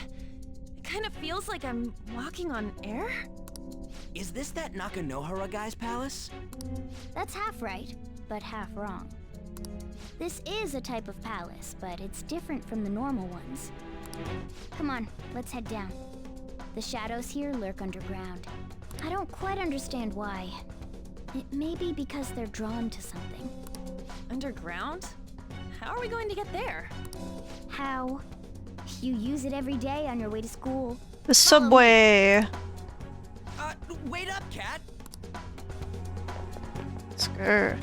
kind of feels like I'm walking on air. Is this that Nakanohara guy's palace? That's half right, but half wrong. This is a type of palace, but it's different from the normal ones. Come on, let's head down. The shadows here lurk underground. I don't quite understand why. It may be because they're drawn to something. Underground? How are we going to get there? How? You use it every day on your way to school. The subway. Wait up, Cat! Let's go.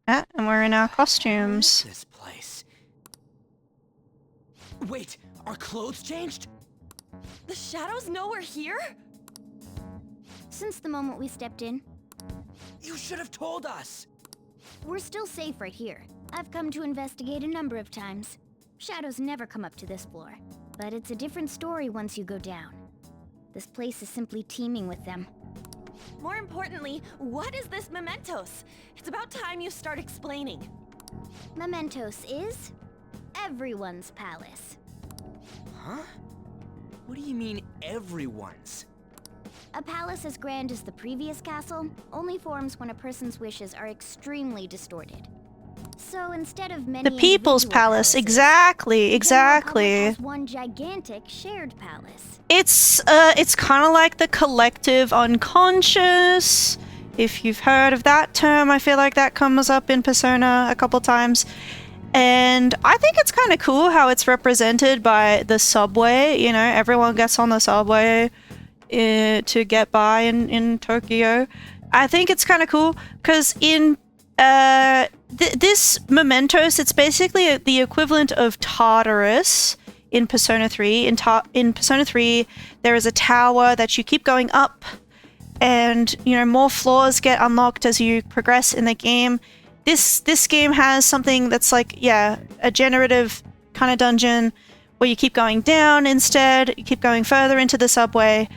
Ah, and we're in our costumes. This place. Wait, our clothes changed? The shadows know we're here? Since the moment we stepped in. You should have told us! We're still safe right here. I've come to investigate a number of times. Shadows never come up to this floor. But it's a different story once you go down. This place is simply teeming with them. More importantly, what is this mementos? It's about time you start explaining. Mementos is... everyone's palace. Huh? What do you mean, everyone's? A palace as grand as the previous castle only forms when a person's wishes are extremely distorted. So instead of many The People's Palace, exactly. Has one gigantic shared palace. It's kind of like the collective unconscious. If you've heard of that term, I feel like that comes up in Persona a couple times. And I think it's kind of cool how it's represented by the subway. You know, everyone gets on the subway to get by in Tokyo. I think it's kind of cool because in this mementos, it's basically the equivalent of Tartarus in Persona 3. In Persona 3, there is a tower that you keep going up, and you know, more floors get unlocked as you progress in the game. This game has something that's like, yeah, a generative kind of dungeon or you keep going down instead, you keep going further into the subway.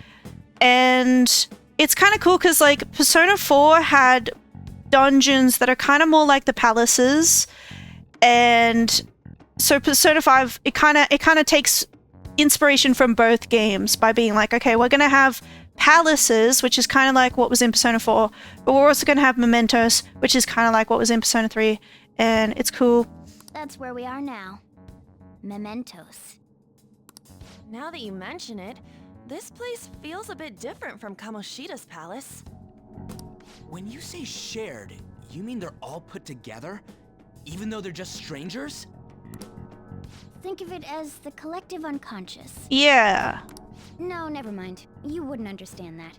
And it's kind of cool because like Persona 4 had dungeons that are kind of more like the palaces, and so Persona 5 it kind of takes inspiration from both games by being like, okay, we're gonna have palaces, which is kind of like what was in Persona 4, but we're also gonna have mementos, which is kind of like what was in Persona 3, and it's cool. That's where we are now. Mementos. Now that you mention it, this place feels a bit different from Kamoshida's palace. When you say shared, you mean they're all put together? Even though they're just strangers? Think of it as the collective unconscious. Yeah. No, never mind. You wouldn't understand that.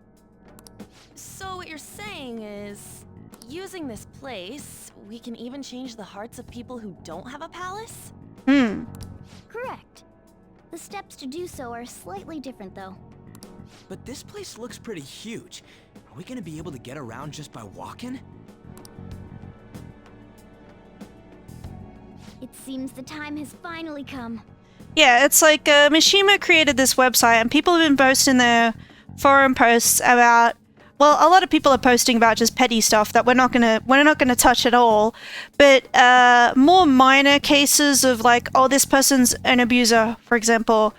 So what you're saying is, using this place, we can even change the hearts of people who don't have a palace? Correct. The steps to do so are slightly different, though. But this place looks pretty huge. Are we gonna be able to get around just by walking? It seems the time has finally come. Yeah, it's like Mishima created this website, and people have been posting their forum posts about. Well, a lot of people are posting about just petty stuff that we're not gonna touch at all, but more minor cases of like, oh, this person's an abuser, for example.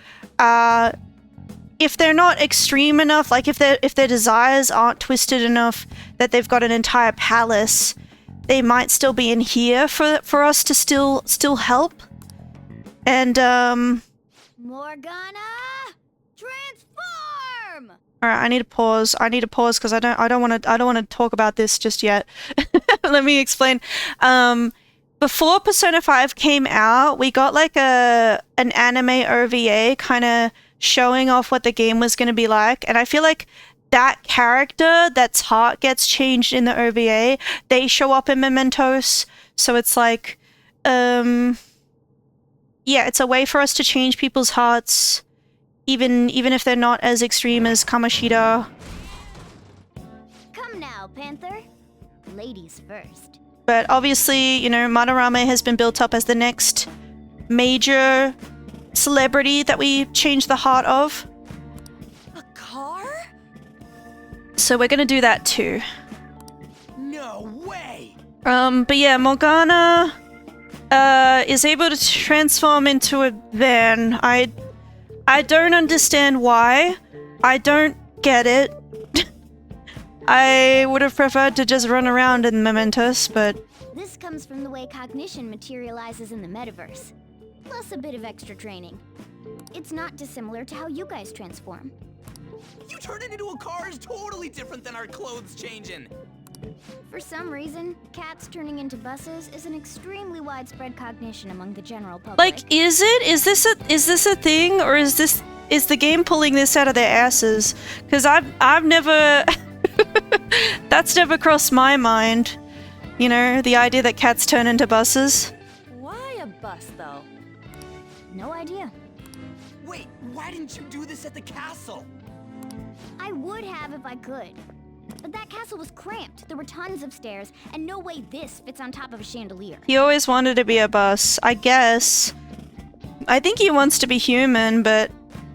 If they're not extreme enough, like if their desires aren't twisted enough that they've got an entire palace, they might still be in here for us to still help. And Morgana, transform! All right, I need to pause. Because I don't want to talk about this just yet. Let me explain. Before Persona 5 came out, we got like an anime OVA kind of showing off what the game was going to be like, and I feel like that character that's heart gets changed in the OVA, they show up in Mementos. So it's like yeah, it's a way for us to change people's hearts, even if they're not as extreme as Kamoshida. Come now, Panther. Ladies first. But obviously, you know, Madarame has been built up as the next major celebrity that we change the heart of. A car? So we're gonna do that too. No way! But yeah, Morgana is able to transform into a van. I don't understand why. I don't get it. I would have preferred to just run around in Mementos, but... This comes from the way cognition materializes in the metaverse, plus a bit of extra training. It's not dissimilar to how you guys transform. You turning into a car is totally different than our clothes changing. For some reason, cats turning into buses is an extremely widespread cognition among the general public. Like, is it? Is this a thing, or is the game pulling this out of their asses? Because I've never that's never crossed my mind. You know, the idea that cats turn into buses. Why a bus, though? No idea. Wait, why didn't you do this at the castle? I would have if I could. But that castle was cramped. There were tons of stairs, and no way this fits on top of a chandelier. He always wanted to be a bus, I guess. I think he wants to be human, but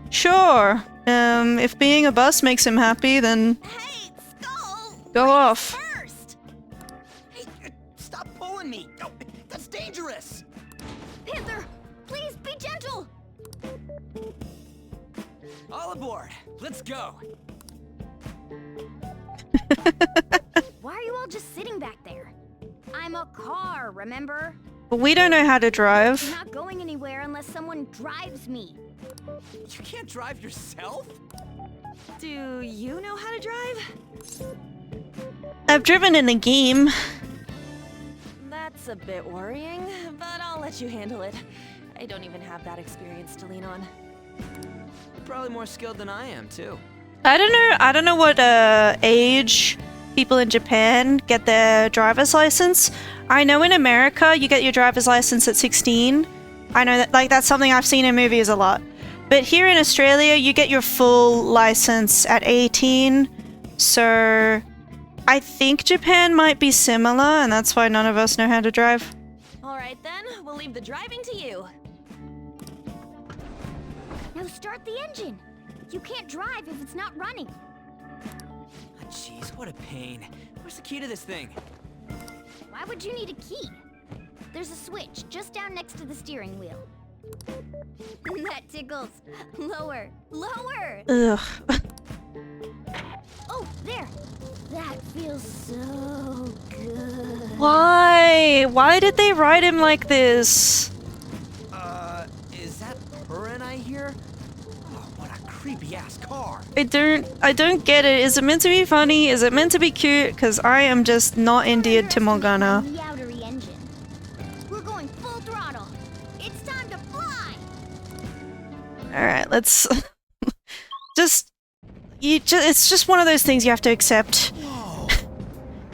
sure. If being a bus makes him happy, then go off. First! Hey, stop pulling me! Oh, that's dangerous! Panther, please be gentle! All aboard! Let's go! Why are you all just sitting back there? I'm a car, remember? But we don't know how to drive. I'm not going anywhere unless someone drives me. You can't drive yourself? Do you know how to drive? I've driven in a game. That's a bit worrying, but I'll let you handle it. I don't even have that experience to lean on. You're probably more skilled than I am, too. I don't know what age people in Japan get their driver's license. I know in America you get your driver's license at 16. I know that, like, that's something I've seen in movies a lot. But here in Australia, you get your full license at 18. So I think Japan might be similar, and that's why none of us know how to drive. All right then, we'll leave the driving to you. Now start the engine. You can't drive if it's not running. Ah, jeez, what a pain. Where's the key to this thing? Why would you need a key? There's a switch just down next to the steering wheel. That tickles. Lower. Lower! Ugh. Oh, there. That feels so good. Why? Why did they write him like this? Is that purring I hear? Oh, what a creepy ass car. I don't get it. Is it meant to be funny? Is it meant to be cute? Because I am just not endeared to Morgana. The outery engine. We're going full throttle. It's time to fly. Alright, let's... It's just one of those things you have to accept.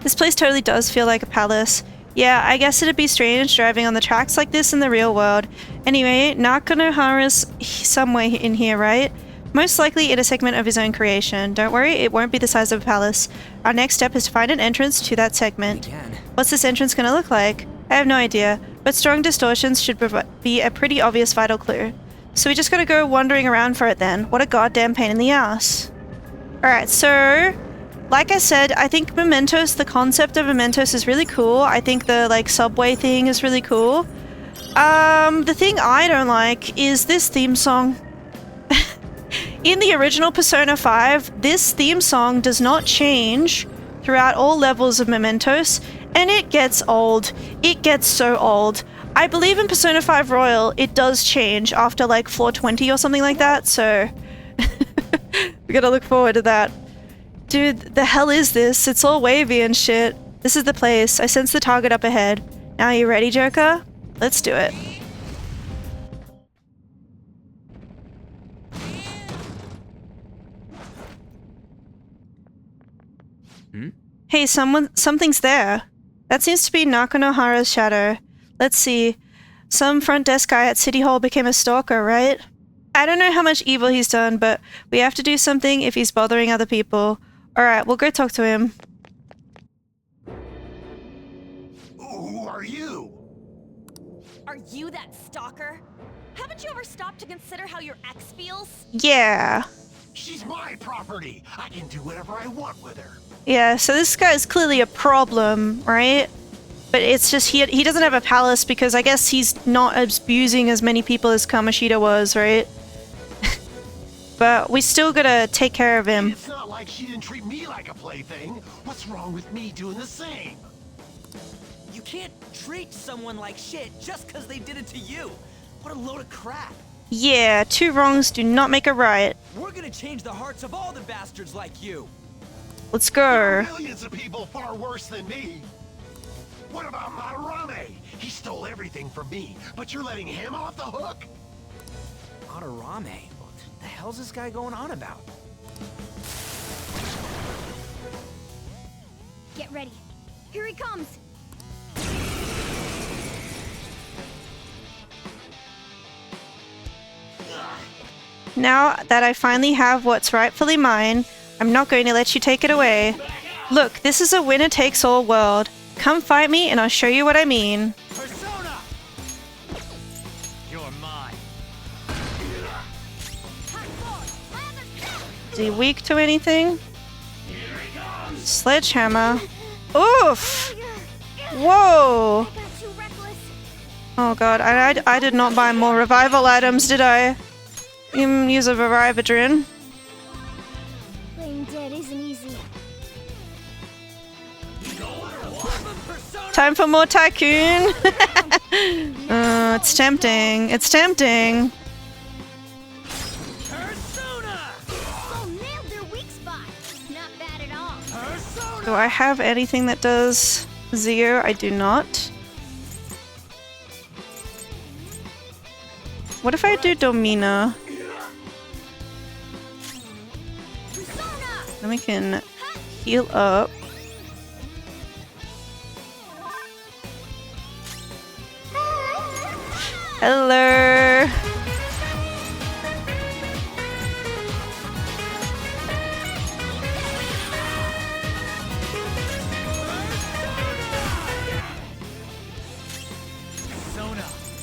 This place totally does feel like a palace. Yeah, I guess it'd be strange driving on the tracks like this in the real world. Anyway, Nakanohara's somewhere in here, right? Most likely in a segment of his own creation. Don't worry, it won't be the size of a palace. Our next step is to find an entrance to that segment. What's this entrance gonna look like? I have no idea, but strong distortions should be a pretty obvious vital clue. So we just gotta go wandering around for it then. What a goddamn pain in the ass. Alright, so... like I said, I think Mementos, the concept of Mementos is really cool. I think the, like, subway thing is really cool. The thing I don't like is this theme song. In the original Persona 5, this theme song does not change throughout all levels of Mementos, and it gets old. It gets so old. I believe in Persona 5 Royal, it does change after, like, floor 20 or something like that, so... we gotta look forward to that. Dude, the hell is this? It's all wavy and shit. This is the place. I sense the target up ahead. Now you ready, Joker? Let's do it. Hey, something's there. That seems to be Nakanohara's shadow. Let's see. Some front desk guy at City Hall became a stalker, right? I don't know how much evil he's done, but we have to do something if he's bothering other people. Alright, we'll go talk to him. Who are you? Are you that stalker? Haven't you ever stopped to consider how your ex feels? Yeah. She's my property. I can do whatever I want with her. Yeah, so this guy's clearly a problem, right? But it's just he doesn't have a palace because I guess he's not abusing as many people as Kamoshida was, right? But we still gotta take care of him. It's not like she didn't treat me like a plaything. What's wrong with me doing the same? You can't treat someone like shit just because they did it to you. What a load of crap. Yeah, two wrongs do not make a right. We're gonna change the hearts of all the bastards like you. Let's go. There are millions of people far worse than me. What about Madarame? He stole everything from me, but you're letting him off the hook? Madarame? What the hell's this guy going on about? Get ready. Here he comes. Now that I finally have what's rightfully mine, I'm not going to let you take it away. Look, this is a winner-takes-all world. Come fight me and I'll show you what I mean. Persona! You're mine. Is he weak to anything? Sledgehammer. Oof! Whoa! Oh god, I did not buy more revival items, did I? Use a Revivadrin. Playing dead isn't easy. Time for more Tycoon! It's tempting. It's tempting. Do I have anything that does Zio? I do not. What if I do Domina? Then we can heal up. Hello!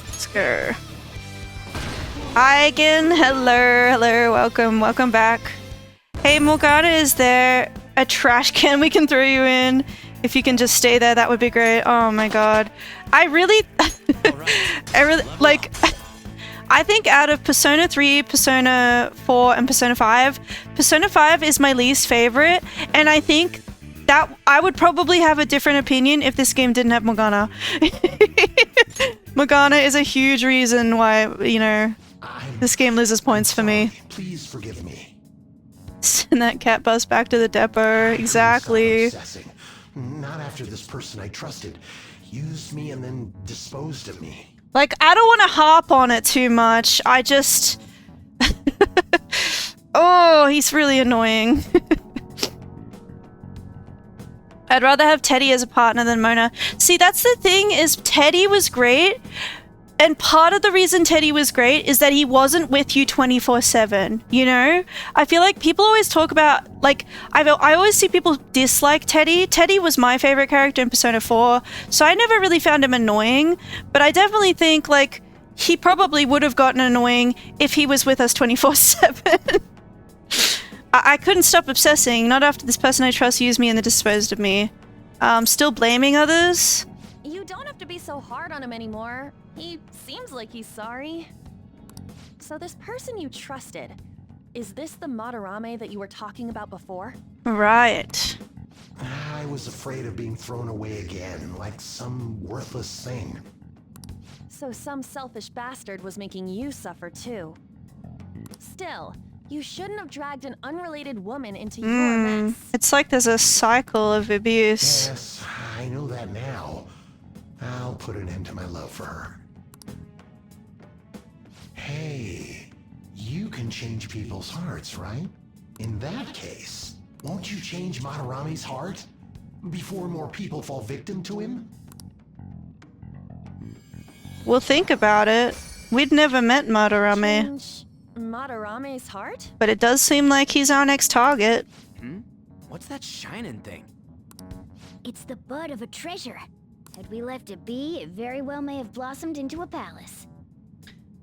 Let's go. Hi again. Hello, welcome back. Hey, Morgana, is there a trash can we can throw you in? If you can just stay there, that would be great. Oh my god. I really like I think out of Persona 3, Persona 4, and Persona 5, Persona 5 is my least favorite, and I think that I would probably have a different opinion if this game didn't have Morgana. Morgana is a huge reason why, you know, this game loses points for me. Please forgive me. Send that cat bus back to the depot. Exactly. Not after this person I trusted used me and then disposed of me. Like, I don't want to harp on it too much. I just... Oh, he's really annoying. I'd rather have Teddy as a partner than Mona. See, that's the thing, is Teddy was great. And part of the reason Teddy was great is that he wasn't with you 24/7, you know? I feel like people always talk about, like, I always see people dislike Teddy. Teddy was my favorite character in Persona 4, so I never really found him annoying, but I definitely think, like, he probably would have gotten annoying if he was with us 24/7. I couldn't stop obsessing, not after this person I trust used me and then disposed of me. Still blaming others? You don't have to be so hard on him anymore. He seems like he's sorry. So this person you trusted, is this the Madarame that you were talking about before? Right. I was afraid of being thrown away again, like some worthless thing. So some selfish bastard was making you suffer too. Still, you shouldn't have dragged an unrelated woman into your mess. It's like there's a cycle of abuse. Yes, I know that now. I'll put an end to my love for her. Hey, you can change people's hearts, right? In that case, won't you change Madarame's heart before more people fall victim to him? We'll think about it. We'd never met Madarame. Change Madarame's heart? But it does seem like he's our next target. What's that shining thing? It's the bud of a treasure. Had we left it be, it very well may have blossomed into a palace.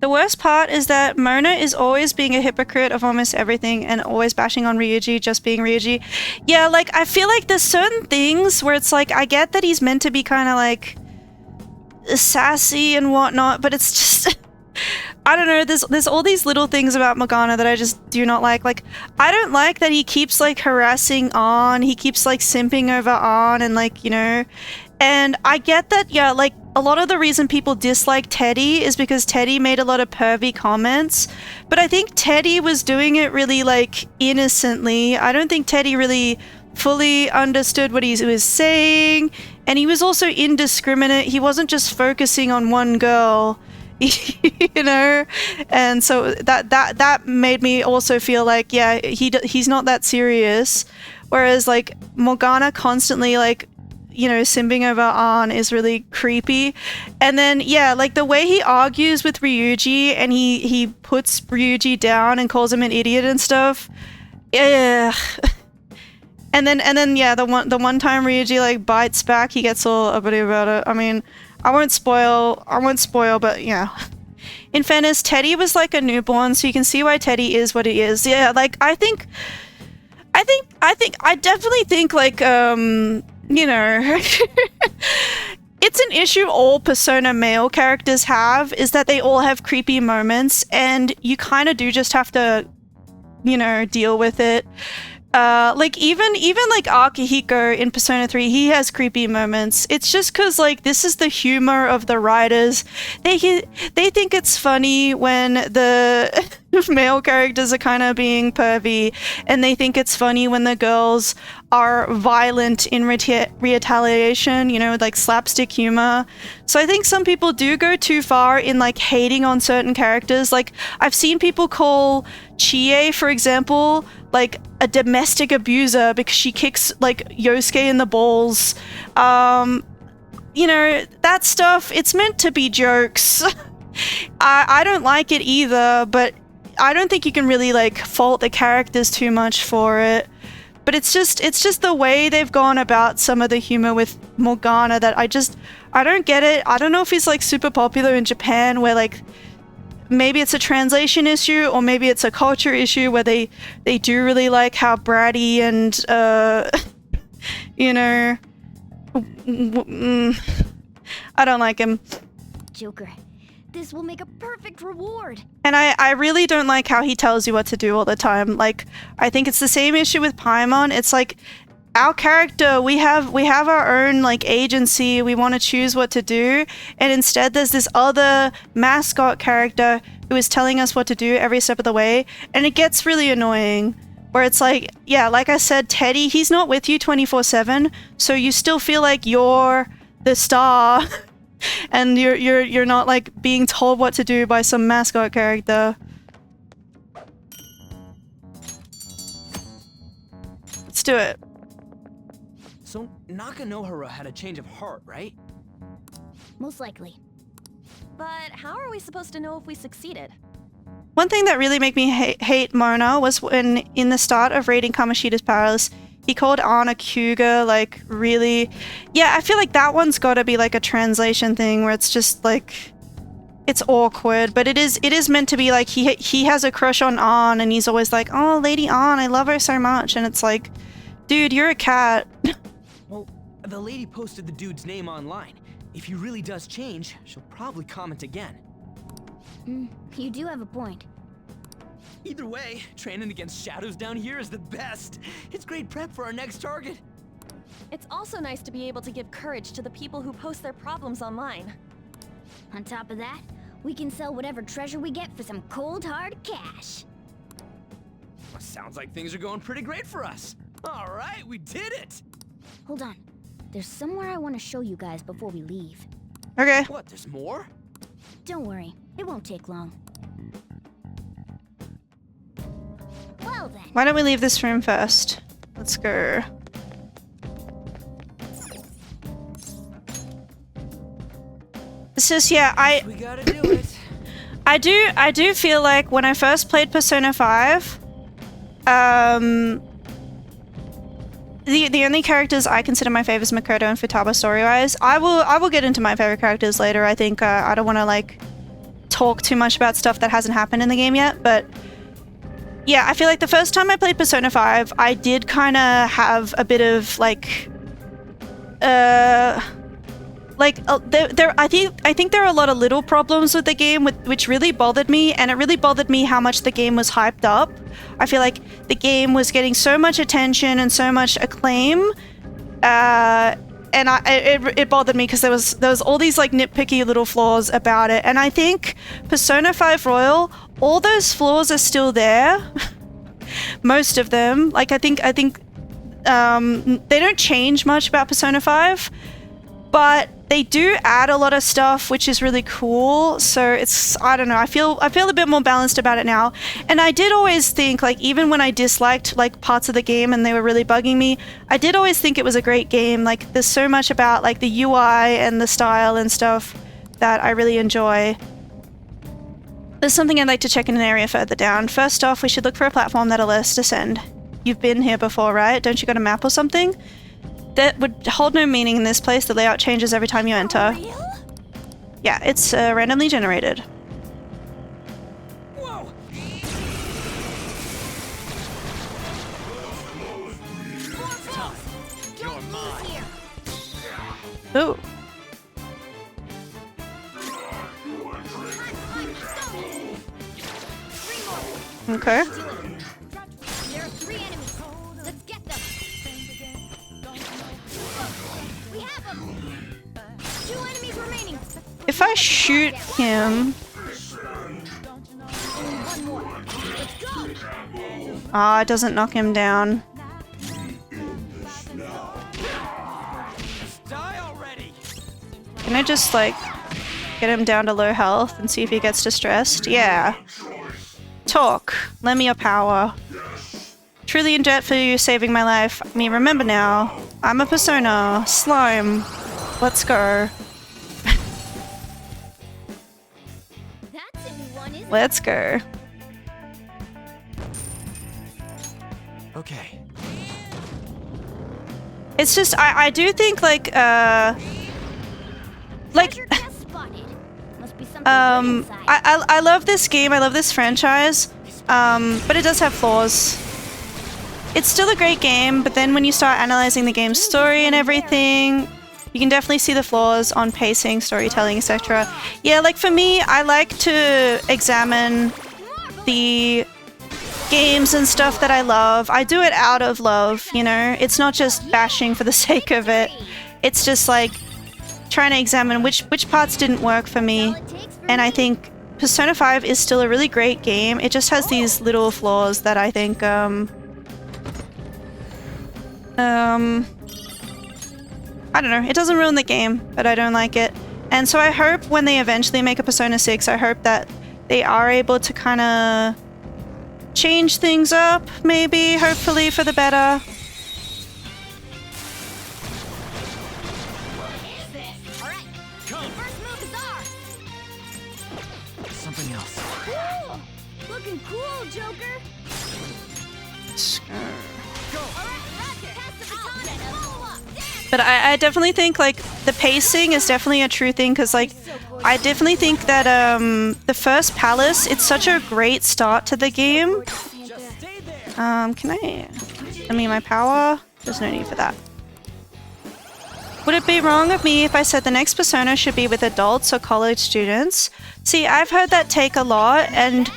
The worst part is that Mona is always being a hypocrite of almost everything and always bashing on Ryuji, just being Ryuji. Yeah, like, I feel like there's certain things where it's like, I get that he's meant to be kind of like sassy and whatnot, but it's just... I don't know, there's all these little things about Morgana that I just do not like. Like, I don't like that he keeps, like, harassing Ann, he keeps, like, simping over Ann and, like, you know... And I get that, yeah, like, a lot of the reason people dislike Teddy is because Teddy made a lot of pervy comments. But I think Teddy was doing it really, like, innocently. I don't think Teddy really fully understood what he was saying. And he was also indiscriminate. He wasn't just focusing on one girl, you know? And so that made me also feel like, yeah, he's not that serious. Whereas, like, Morgana constantly, like, you know, simping over Ann is really creepy. And then, yeah, like the way he argues with Ryuji and he puts Ryuji down and calls him an idiot and stuff. Yeah. And then yeah, the one time Ryuji like bites back, he gets all uppity about it. I mean, I won't spoil, but yeah. In fairness, Teddy was like a newborn, so you can see why Teddy is what he is. Yeah, like I definitely think like you know, it's an issue all Persona male characters have, is that they all have creepy moments, and you kind of do just have to, you know, deal with it. Like, even like Akihiko in Persona 3, he has creepy moments. It's just because, like, this is the humor of the writers. They think it's funny when the male characters are kind of being pervy, and they think it's funny when the girls are violent in retaliation, you know, like slapstick humor. So I think some people do go too far in, like, hating on certain characters. Like, I've seen people call Chie, for example, like a domestic abuser because she kicks like Yosuke in the balls. You know, that stuff, it's meant to be jokes. I don't like it either, but I don't think you can really like fault the characters too much for it. But it's just the way they've gone about some of the humor with Morgana that I don't get it. I don't know if he's like super popular in Japan where like maybe it's a translation issue, or maybe it's a culture issue where they do really like how bratty and you know, I don't like him. Joker, this will make a perfect reward. And I really don't like how he tells you what to do all the time. Like, I think it's the same issue with Paimon. It's like, our character, we have our own like agency. We want to choose what to do, and instead there's this other mascot character who is telling us what to do every step of the way, and it gets really annoying. Where it's like, yeah, like I said, Teddy, he's not with you 24/7, so you still feel like you're the star, and you're not like being told what to do by some mascot character. Let's do it. So Nakanohara had a change of heart, right? Most likely. But how are we supposed to know if we succeeded? One thing that really made me hate Mona was when, in the start of raiding Kamoshida's palace, he called Anna Cougar, like, really... Yeah, I feel like that one's gotta be, like, a translation thing where it's just, like... It's awkward, but it is meant to be, like, he has a crush on Ann, and he's always like, oh, Lady Ann, I love her so much, and it's like, dude, you're a cat. Well, the lady posted the dude's name online. If he really does change, she'll probably comment again. You do have a point. Either way, training against shadows down here is the best. It's great prep for our next target. It's also nice to be able to give courage to the people who post their problems online. On top of that, we can sell whatever treasure we get for some cold hard cash. Well, sounds like things are going pretty great for us. All right, we did it. Hold on. There's somewhere I want to show you guys before we leave. Okay. What, there's more? Don't worry. It won't take long. Well then. Why don't we leave this room first? Let's go. It's just, yeah, We gotta do it. I do feel like when I first played Persona 5, the only characters I consider my favorites is Makoto and Futaba story-wise. I will get into my favorite characters later. I think I don't want to like talk too much about stuff that hasn't happened in the game yet, but yeah, I feel like the first time I played Persona 5, I did kind of have a bit of like I think there are a lot of little problems with the game which really bothered me, and it really bothered me how much the game was hyped up. I feel like the game was getting so much attention and so much acclaim, and it bothered me because there was all these like nitpicky little flaws about it. And I think Persona 5 Royal, all those flaws are still there. Most of them, like I think they don't change much about Persona 5, but they do add a lot of stuff which is really cool. So it's, I don't know, I feel a bit more balanced about it now. And I did always think, like, even when I disliked like parts of the game and they were really bugging me, I did always think it was a great game. Like, there's so much about like the UI and the style and stuff that I really enjoy. There's something I'd like to check in an area further down. First off, we should look for a platform that'll let us descend. You've been here before, right? Don't you got a map or something? That would hold no meaning in this place. The layout changes every time you enter. Yeah, it's randomly generated. Whoa! You're mine. Ooh. Okay. There are 3 enemies. Let's get them. We have them. 2 enemies remaining. If I shoot him... One more. Let's go. Ah, it doesn't knock him down. Die already. Can I just, like, get him down to low health and see if he gets distressed? Yeah. Talk. Lend me your power. Truly in debt for you saving my life. I mean, remember now, I'm a Persona. Slime. Let's go. That's a new one, isn't it? Let's go. Okay. It's just, I do think, like, Treasure chest spotted. I love this game. I love this franchise. But it does have flaws. It's still a great game, but then when you start analyzing the game's story and everything, you can definitely see the flaws on pacing, storytelling, etc. Yeah, like for me, I like to examine the games and stuff that I love. I do it out of love, you know? It's not just bashing for the sake of it. It's just like trying to examine which parts didn't work for me. And I think Persona 5 is still a really great game. It just has these little flaws that I think, I don't know, it doesn't ruin the game, but I don't like it. And so I hope when they eventually make a Persona 6, I hope that they are able to kind of change things up, maybe, hopefully for the better. Something else. Cool. Looking cool, Joker. But I definitely think, like, the pacing is definitely a true thing, because, like, I definitely think that, the first palace, it's such a great start to the game. Can I mean, my power? There's no need for that. Would it be wrong of me if I said the next Persona should be with adults or college students? See, I've heard that take a lot, and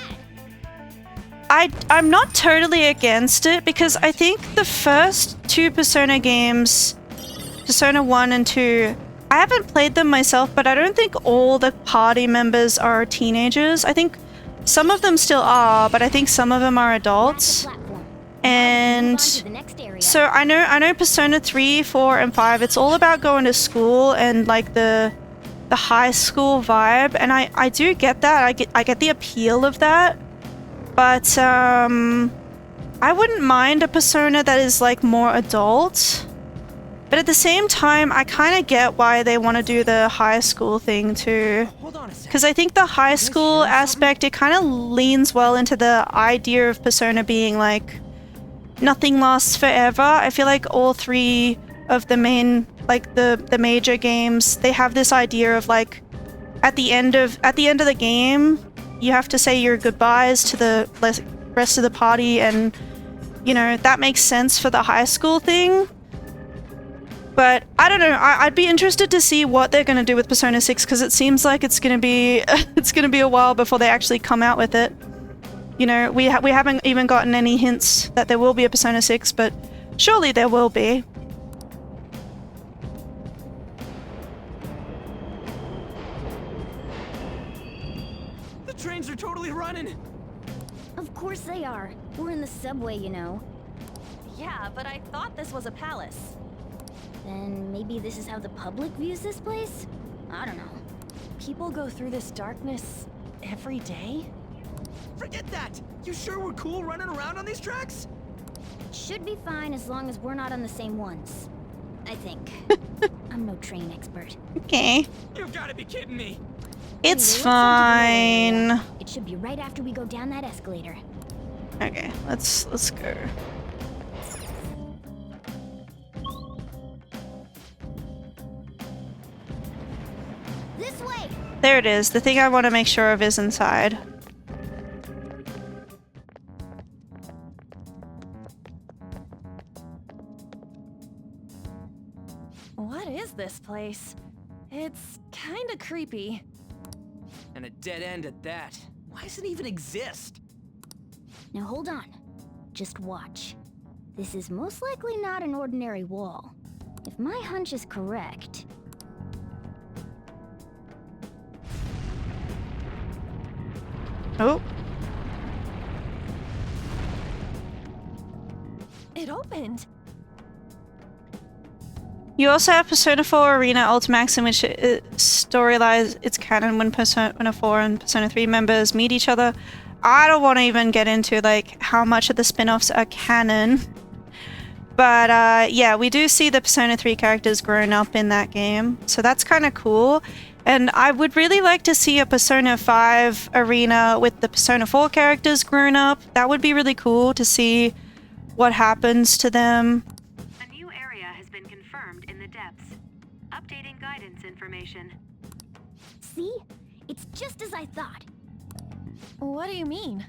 I'm not totally against it, because I think the first two Persona games, Persona 1 and 2, I haven't played them myself, but I don't think all the party members are teenagers. I think some of them still are, but I think some of them are adults. And so I know Persona 3, 4, and 5, it's all about going to school and like the high school vibe, and I do get that. I get the appeal of that. But I wouldn't mind a Persona that is like more adult. But at the same time, I kind of get why they want to do the high school thing too. Because I think the high school aspect, it kind of leans well into the idea of Persona being like, nothing lasts forever. I feel like all three of the main, like the major games, they have this idea of like, at the end of the game, you have to say your goodbyes to the rest of the party, and you know, that makes sense for the high school thing. But I don't know, I'd be interested to see what they're going to do with Persona 6, because it seems like it's going to be a while before they actually come out with it. You know, we haven't even gotten any hints that there will be a Persona 6, but surely there will be. The trains are totally running! Of course they are. We're in the subway, you know. Yeah, but I thought this was a palace. Then maybe this is how the public views this place? I don't know. People go through this darkness every day? Forget that! You sure we're cool running around on these tracks? Should be fine as long as we're not on the same ones. I think. I'm no train expert. Okay. You've got to be kidding me! It's fine. It should be right after we go down that escalator. Okay, let's go. This way. There it is. The thing I want to make sure of is inside. What is this place? It's kinda creepy. And a dead end at that. Why does it even exist? Now hold on. Just watch. This is most likely not an ordinary wall. If my hunch is correct... Oh. It opened. You also have Persona 4 Arena Ultimax, in which storylines it's canon when Persona 4 and Persona 3 members meet each other. I don't want to even get into like how much of the spin-offs are canon. But yeah, we do see the Persona 3 characters grown up in that game, so that's kind of cool. And I would really like to see a Persona 5 arena with the Persona 4 characters grown up. That would be really cool to see what happens to them. A new area has been confirmed in the depths. Updating guidance information. See? It's just as I thought. What do you mean?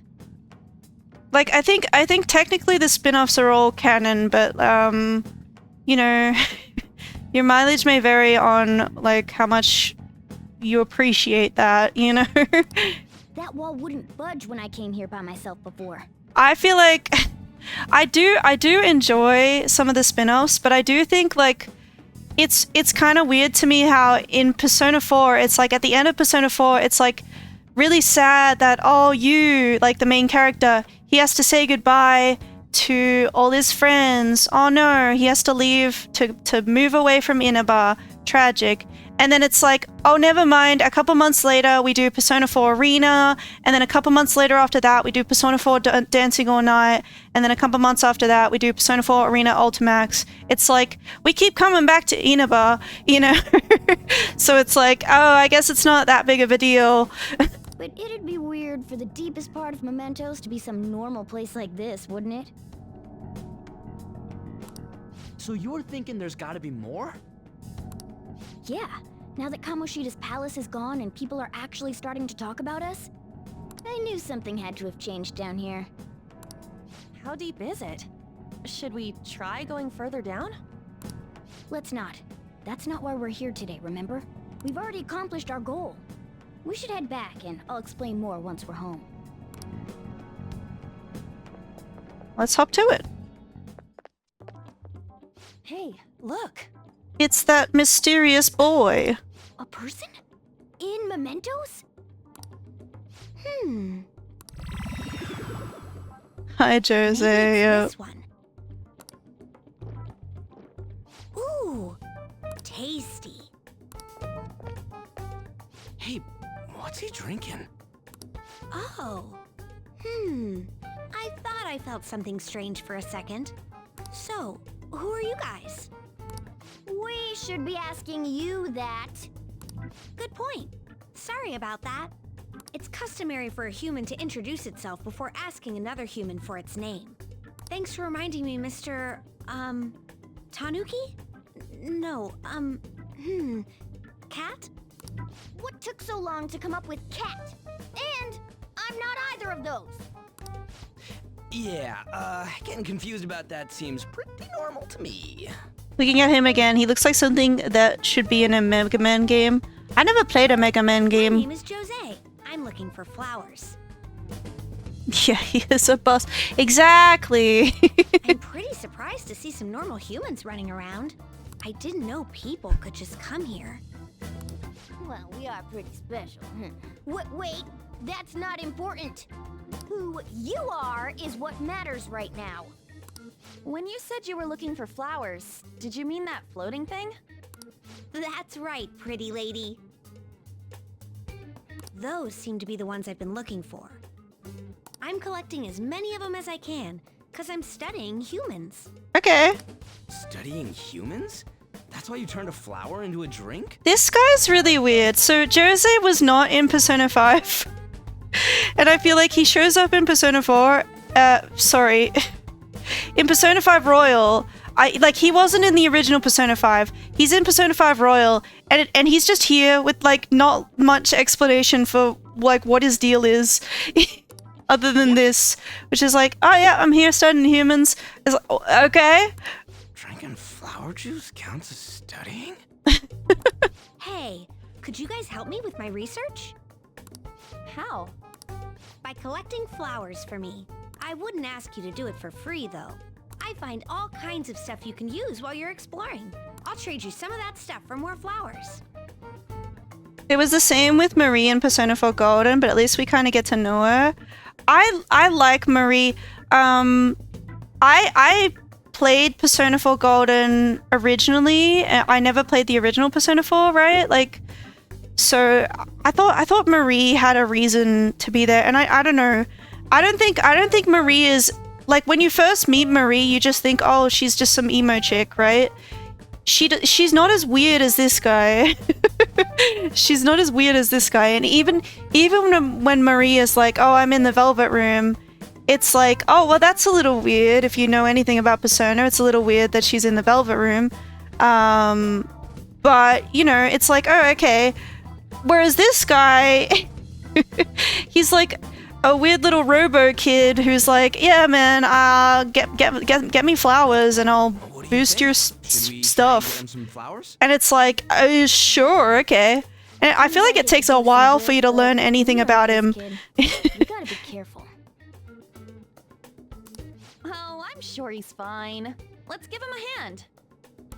Like, I think technically the spin-offs are all canon, but, you know, your mileage may vary on, like, how much you appreciate that, you know? That wall wouldn't budge when I came here by myself before. I feel like I do enjoy some of the spin-offs, but I do think, like, it's kind of weird to me how in Persona 4, it's like at the end of Persona 4, it's like really sad that, oh, you, like the main character, he has to say goodbye to all his friends. Oh no, he has to leave to move away from Inaba. Tragic. And then it's like, oh, never mind. A couple months later, we do Persona 4 Arena. And then a couple months later after that, we do Persona 4 Dancing All Night. And then a couple months after that, we do Persona 4 Arena Ultimax. It's like, we keep coming back to Inaba, you know? So it's like, oh, I guess it's not that big of a deal. But it'd be weird for the deepest part of Mementos to be some normal place like this, wouldn't it? So you're thinking there's gotta be more? Yeah, now that Kamoshida's palace is gone and people are actually starting to talk about us, I knew something had to have changed down here. How deep is it? Should we try going further down? Let's not. That's not why we're here today, remember? We've already accomplished our goal. We should head back, and I'll explain more once we're home. Let's hop to it. Hey, look. It's that mysterious boy. A person? In Mementos? Hi, Jose. This one. Ooh, tasty. Hey, what's he drinking? Oh. I thought I felt something strange for a second. So, who are you guys? We should be asking you that. Good point. Sorry about that. It's customary for a human to introduce itself before asking another human for its name. Thanks for reminding me, Mr. Tanuki? No, Cat? What took so long to come up with cat? And I'm not either of those. Yeah, getting confused about that seems pretty normal to me. Looking at him again, he looks like something that should be in a Mega Man game. I never played a Mega Man game. My name is Jose. I'm looking for flowers. Yeah, he is a boss. Exactly. I'm pretty surprised to see some normal humans running around. I didn't know people could just come here. Well, we are pretty special. Wait, that's not important. Who you are is what matters right now. When you said you were looking for flowers, did you mean that floating thing? That's right, pretty lady. Those seem to be the ones I've been looking for. I'm collecting as many of them as I can, because I'm studying humans. Okay. Studying humans? That's why you turned a flower into a drink? This guy's really weird. So Jose was not in Persona 5. And I feel like he shows up in Persona 4. Sorry. In Persona 5 Royal, he wasn't in the original Persona 5. He's in Persona 5 Royal, and he's just here with, like, not much explanation for, like, what his deal is. Other than this, which is like, oh yeah, I'm here studying humans. It's like, oh, okay. Drinking flower juice counts as studying? Hey, could you guys help me with my research? How? By collecting flowers for me. I wouldn't ask you to do it for free, though. I find all kinds of stuff you can use while you're exploring. I'll trade you some of that stuff for more flowers. It was the same with Marie in Persona 4 Golden, but at least we kind of get to know her. I like Marie. I played Persona 4 Golden originally. I never played the original Persona 4, right? Like, so I thought Marie had a reason to be there, and I don't know. I don't think Marie is, like, when you first meet Marie, you just think, oh, she's just some emo chick, right? She's not as weird as this guy. She's not as weird as this guy. And even when Marie is like, oh, I'm in the Velvet Room, it's like, oh, well, that's a little weird. If you know anything about Persona, it's a little weird that she's in the Velvet Room. But, you know, it's like, oh, okay. Whereas this guy, he's like a weird little robo kid who's like, yeah, man, get me flowers and I'll boost your stuff. And it's like, sure, okay. And I feel like it takes a while for you to learn anything about him. You gotta be careful. Oh, I'm sure he's fine. Let's give him a hand.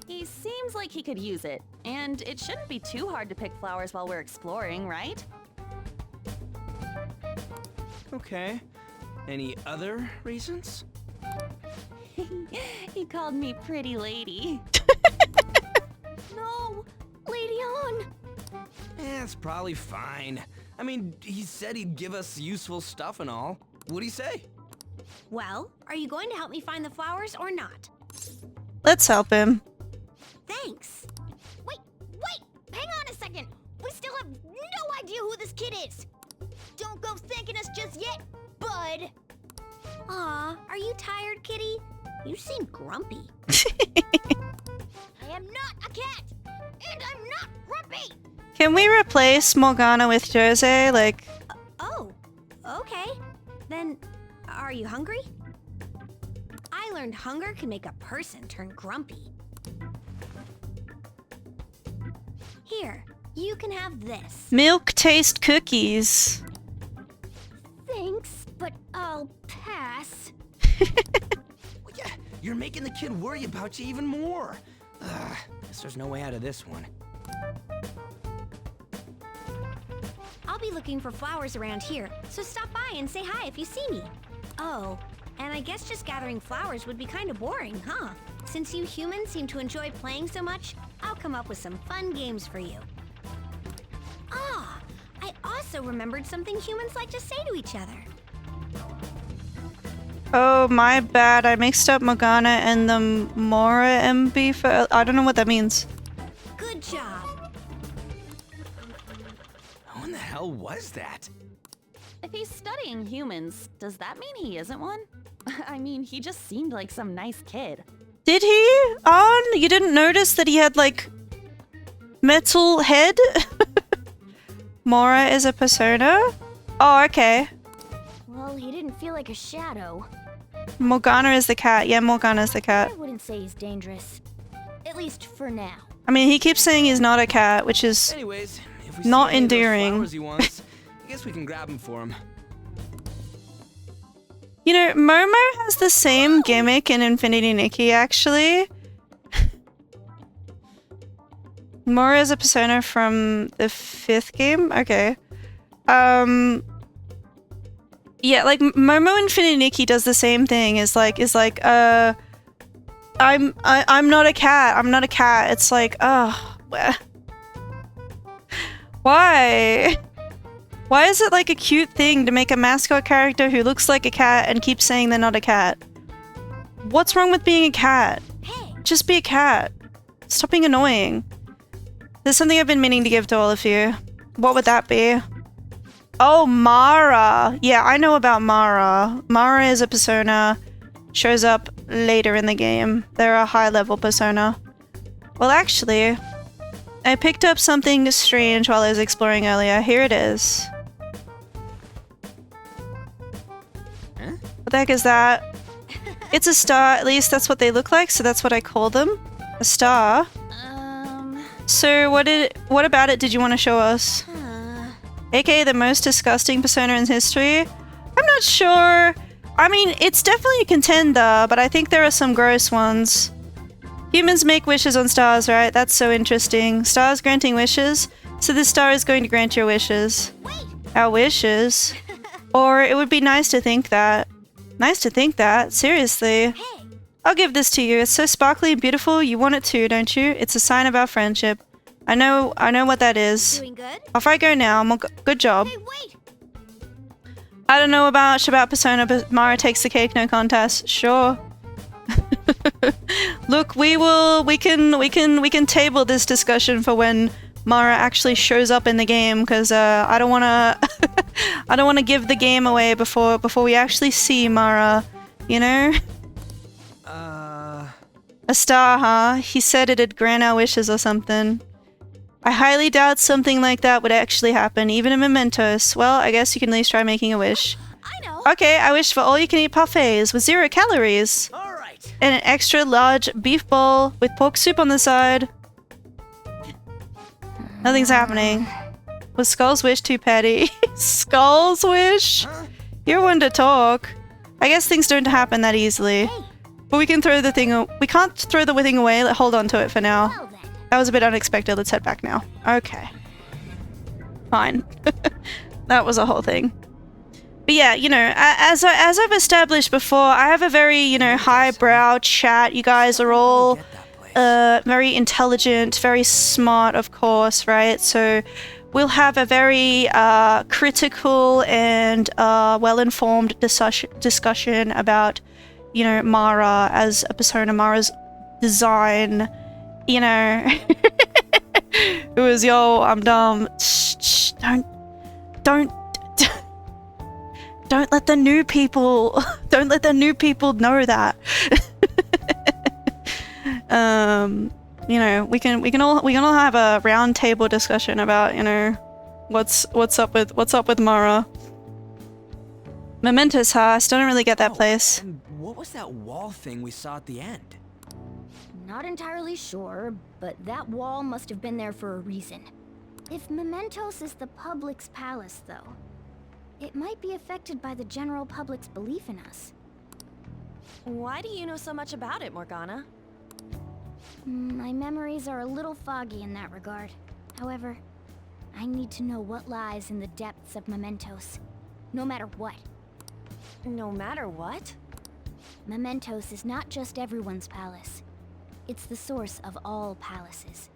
He seems like he could use it, and it shouldn't be too hard to pick flowers while we're exploring, right? Okay. Any other reasons? He called me pretty lady. No! Lady on! It's probably fine. I mean, he said he'd give us useful stuff and all. What'd he say? Well, are you going to help me find the flowers or not? Let's help him. Thanks. Wait! Hang on a second! We still have no idea who this kid is! Don't go thanking us just yet, bud! Aw, are you tired, kitty? You seem grumpy. I am not a cat! And I'm not grumpy! Can we replace Morgana with Jose? Like... Oh, okay. Then, are you hungry? I learned hunger can make a person turn grumpy. Here, you can have this. Milk taste cookies. Thanks, but I'll pass. Well, yeah, you're making the kid worry about you even more. Guess there's no way out of this one. I'll be looking for flowers around here, so stop by and say hi if you see me. Oh, and I guess just gathering flowers would be kind of boring, huh? Since you humans seem to enjoy playing so much, I'll come up with some fun games for you. Ah, I also remembered something humans like to say to each other. Oh, my bad. I mixed up Morgana and the Mora MB for... I don't know what that means. Good job. Who in the hell was that? If he's studying humans, does that mean he isn't one? I mean, he just seemed like some nice kid. Did he? On? You didn't notice that he had, like, metal head? Mora is a persona? Oh, okay. Well, he didn't feel like a shadow. Morgana is the cat. Yeah, Morgana is the cat. I wouldn't say he's dangerous. At least for now. I mean, he keeps saying he's not a cat, which is Anyways, if we not see any of those endearing. flowers he wants, I guess we can grab them for him. You know, Momo has the same gimmick in Infinity Nikki, actually. Mora is a persona from the 5th game? Okay. Yeah, like, Momo Infinity Nikki does the same thing. I'm not a cat. I'm not a cat. It's like, why? Why is it like a cute thing to make a mascot character who looks like a cat and keep saying they're not a cat? What's wrong with being a cat? Hey. Just be a cat. Stop being annoying. There's something I've been meaning to give to all of you. What would that be? Oh, Mara. Yeah, I know about Mara. Mara is a persona. Shows up later in the game. They're a high-level persona. Well, actually, I picked up something strange while I was exploring earlier. Here it is. Huh? What the heck is that? It's a star. At least that's what they look like, so that's what I call them. A star. So what about it did you want to show us? AKA the most disgusting persona in history? I'm not sure. I mean, it's definitely a contender, but I think there are some gross ones. Humans make wishes on stars, right? That's so interesting. Stars granting wishes? So this star is going to grant your wishes. Our wishes? Or it would be nice to think that. Nice to think that. Seriously. I'll give this to you. It's so sparkly and beautiful. You want it too, don't you? It's a sign of our friendship. I know what that is. Doing good? Off I go now. Good job. Hey, wait! I don't know much about Persona, but Mara takes the cake, no contest. Sure. Look, we can table this discussion for when Mara actually shows up in the game, because I don't wanna I don't wanna give the game away before we actually see Mara, you know? A star, huh? He said it'd grant our wishes or something. I highly doubt something like that would actually happen, even in Mementos. Well, I guess you can at least try making a wish. I know. Okay, I wish for all-you-can-eat parfaits with 0 calories. All right. And an extra large beef bowl with pork soup on the side. Nothing's happening. Was Skull's wish too petty? Skull's wish? You're one to talk. I guess things don't happen that easily. But we can throw the thing... We can't throw the thing away. Hold on to it for now. That was a bit unexpected. Let's head back now. Okay. Fine. That was a whole thing. But yeah, you know, as I've established before, I have a very, you know, highbrow chat. You guys are all very intelligent, very smart, of course, right? So we'll have a very critical and well-informed discussion about, you know, Mara as a persona, Mara's design, you know. It was, yo, I'm dumb. Shh, don't let the new people, don't let the new people know that. You know, we can all have a round table discussion about, you know, what's up with Mara. Mementos, huh? I still don't really get that place. And what was that wall thing we saw at the end? Not entirely sure, but that wall must have been there for a reason. If Mementos is the public's palace, though, it might be affected by the general public's belief in us. Why do you know so much about it, Morgana? My memories are a little foggy in that regard. However, I need to know what lies in the depths of Mementos, no matter what. No matter what? Mementos is not just everyone's palace. It's the source of all palaces.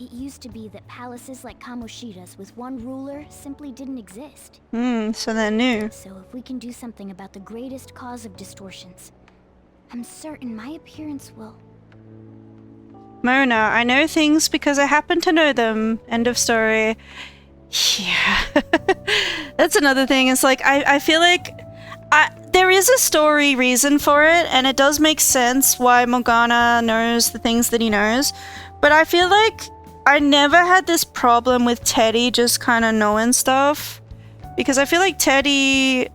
It used to be that palaces like Kamoshida's with one ruler simply didn't exist. So they're new. So if we can do something about the greatest cause of distortions, I'm certain my appearance will... Mona, I know things because I happen to know them. End of story. Yeah. That's another thing. It's like, I feel like there is a story reason for it, and it does make sense why Morgana knows the things that he knows. But I feel like I never had this problem with Teddy just kind of knowing stuff. Because I feel like Teddy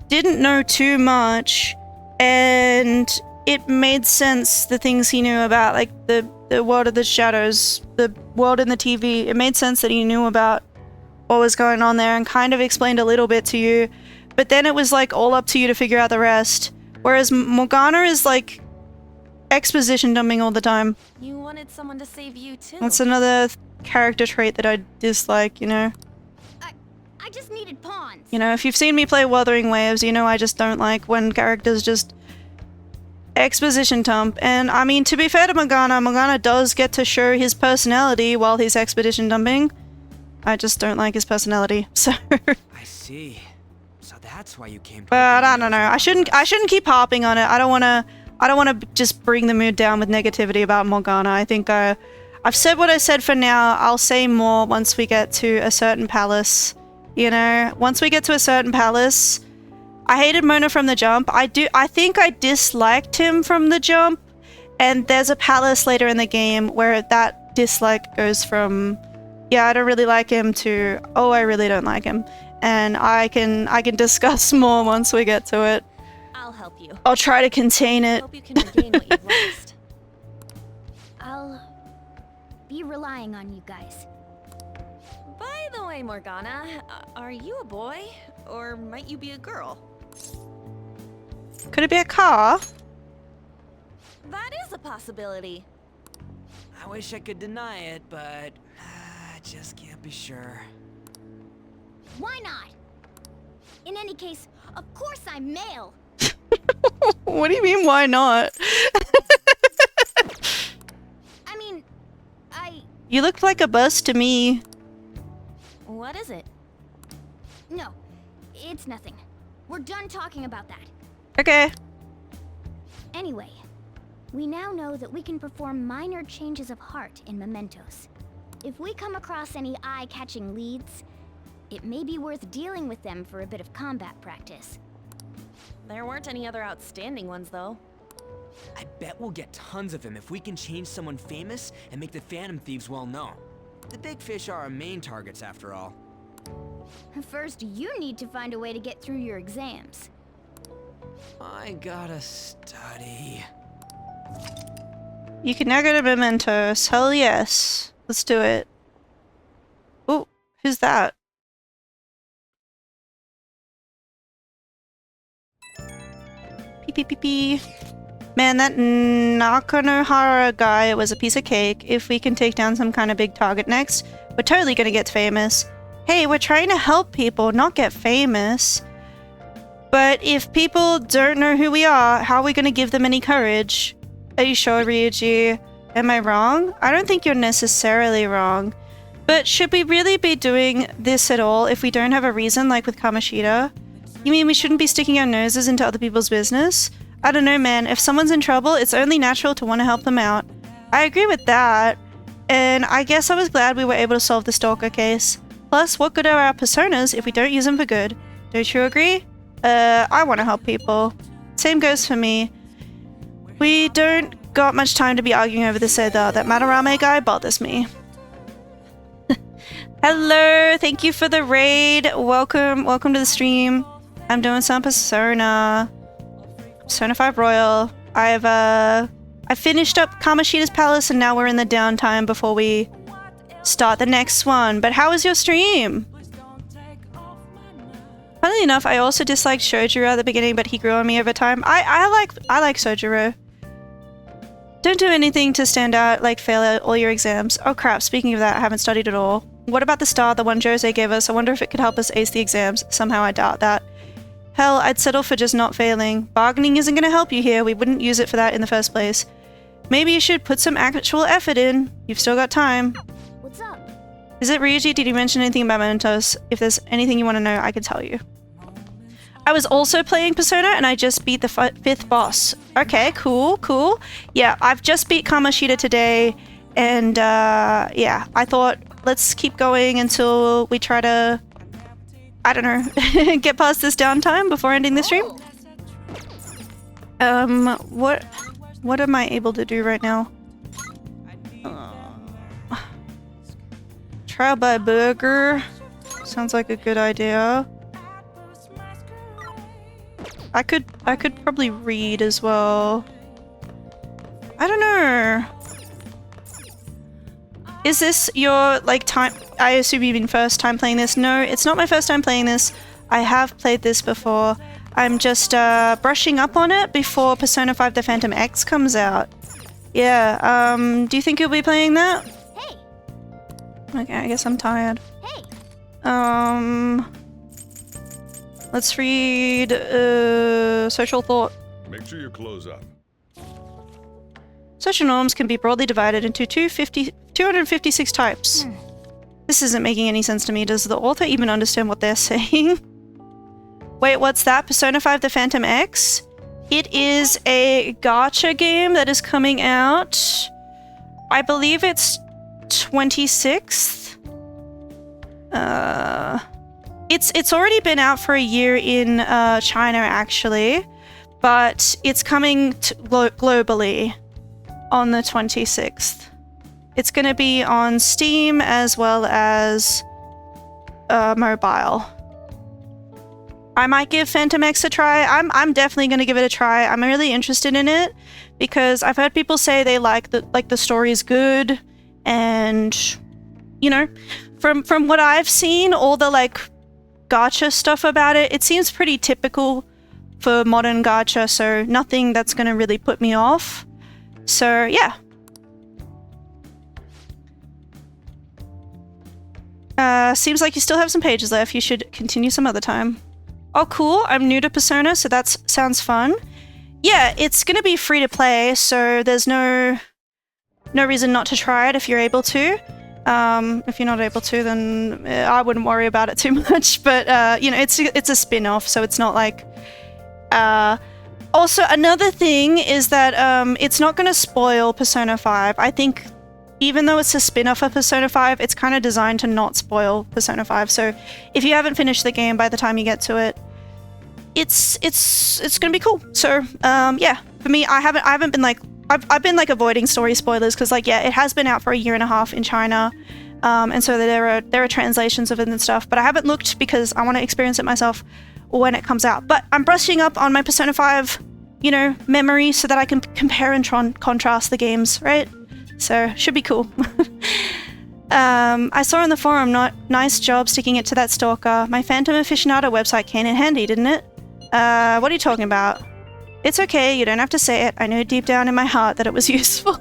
didn't know too much, and it made sense, the things he knew about, like the world of the shadows, the world in the TV. It made sense that he knew about what was going on there and kind of explained a little bit to you. But then it was like all up to you to figure out the rest. Whereas Morgana is like exposition dumping all the time. You wanted someone to save you too. That's another character trait that I dislike, you know. I just needed pawns. You know, if you've seen me play Wuthering Waves, you know I just don't like when characters just exposition dump. And I mean, to be fair to Morgana does get to show his personality while he's expedition dumping. I just don't like his personality, so. I see. So that's why you came to... But I don't know. I shouldn't keep harping on it. I don't wanna just bring the mood down with negativity about Morgana. I think I've said what I said for now. I'll say more once we get to a certain palace. You know, once we get to a certain palace. I hated Mona from the jump. I think I disliked him from the jump. And there's a palace later in the game where that dislike goes from, yeah, I don't really like him, to, oh, I really don't like him. And I can discuss more once we get to it. I'll help you. I'll try to contain it. Hope you can regain what you've lost. I'll be relying on you guys. By the way, Morgana, are you a boy? Or might you be a girl? Could it be a car? That is a possibility. I wish I could deny it, but I just can't be sure. Why not? In any case, of course I'm male. What do you mean, why not? I mean, You looked like a bus to me. What is it? No, it's nothing. We're done talking about that. Okay. Anyway, we now know that we can perform minor changes of heart in mementos. If we come across any eye-catching leads, it may be worth dealing with them for a bit of combat practice. There weren't any other outstanding ones, though. I bet we'll get tons of them if we can change someone famous and make the Phantom Thieves well known. The big fish are our main targets after all. First, you need to find a way to get through your exams. I gotta study. You can now go to Mementos. Hell yes. Let's do it. Oh, who's that? Pee. Man, that Nakanohara guy was a piece of cake. If we can take down some kind of big target next, we're totally gonna get famous. Hey, we're trying to help people, not get famous. But if people don't know who we are, how are we gonna give them any courage? Are you sure, Ryuji? Am I wrong? I don't think you're necessarily wrong. But should we really be doing this at all if we don't have a reason, like with Kamoshida? You mean we shouldn't be sticking our noses into other people's business? I don't know, man. If someone's in trouble, it's only natural to want to help them out. I agree with that. And I guess I was glad we were able to solve the stalker case. Plus, what good are our personas if we don't use them for good? Don't you agree? I want to help people. Same goes for me. We don't got much time to be arguing over this either. That Madarame guy bothers me. Hello, thank you for the raid. Welcome to the stream. I'm doing some Persona 5 Royal. I finished up Kamoshida's Palace and now we're in the downtime before we start the next one. But how was your stream? Funnily enough, I also disliked Shojiro at the beginning, but he grew on me over time. I like Shojiro. Don't do anything to stand out, like fail all your exams. Oh crap, speaking of that, I haven't studied at all. What about the star, the one Jose gave us? I wonder if it could help us ace the exams. Somehow I doubt that. Hell, I'd settle for just not failing. Bargaining isn't going to help you here. We wouldn't use it for that in the first place. Maybe you should put some actual effort in. You've still got time. What's up? Is it Ryuji? Did you mention anything about Mementos? If there's anything you want to know, I can tell you. I was also playing Persona and I just beat the 5th boss. Okay, cool. Yeah, I've just beat Kamoshida today and yeah, I thought let's keep going until we try to, I don't know, get past this downtime before ending the stream. What am I able to do right now? Try buy burger. Sounds like a good idea. I could probably read as well. I don't know. Is this your like time? I assume you've been first time playing this. No, it's not my first time playing this. I have played this before. I'm just brushing up on it before Persona 5 The Phantom X comes out. Yeah, do you think you'll be playing that? Hey. Okay, I guess I'm tired. Hey. Let's read Social Thought. Make sure your clothes up. Social norms can be broadly divided into 256 types. This isn't making any sense to me. Does the author even understand what they're saying? Wait, what's that? Persona 5 The Phantom X? It is a gacha game that is coming out. I believe it's 26th. It's already been out for a year in China actually, but it's coming globally on the 26th. It's going to be on Steam as well as mobile. I might give Phantom X a try. I'm definitely going to give it a try. I'm really interested in it because I've heard people say they like the story's good, and you know, from what I've seen, all the like gacha stuff about it, it seems pretty typical for modern gacha, so nothing that's going to really put me off. So yeah. Seems like you still have some pages left. You should continue some other time. Oh cool, I'm new to Persona, so that sounds fun. Yeah, it's gonna be free to play, so there's no reason not to try it if you're able to. If you're not able to, then I wouldn't worry about it too much, but you know, it's a spin-off, so it's not like... Also, another thing is that it's not gonna spoil Persona 5. I think even though it's a spin-off of Persona 5, it's kind of designed to not spoil Persona 5. So if you haven't finished the game by the time you get to it, it's gonna be cool. So yeah, for me, I haven't been like I've been like avoiding story spoilers because like yeah, it has been out for a year and a half in China. and so there are translations of it and stuff, but I haven't looked because I want to experience it myself when it comes out. But I'm brushing up on my Persona 5, you know, memory so that I can compare and contrast the games, right? So, should be cool. I saw on the forum, nice job sticking it to that stalker. My Phantom Aficionado website came in handy, didn't it? What are you talking about? It's okay, you don't have to say it. I know deep down in my heart that it was useful.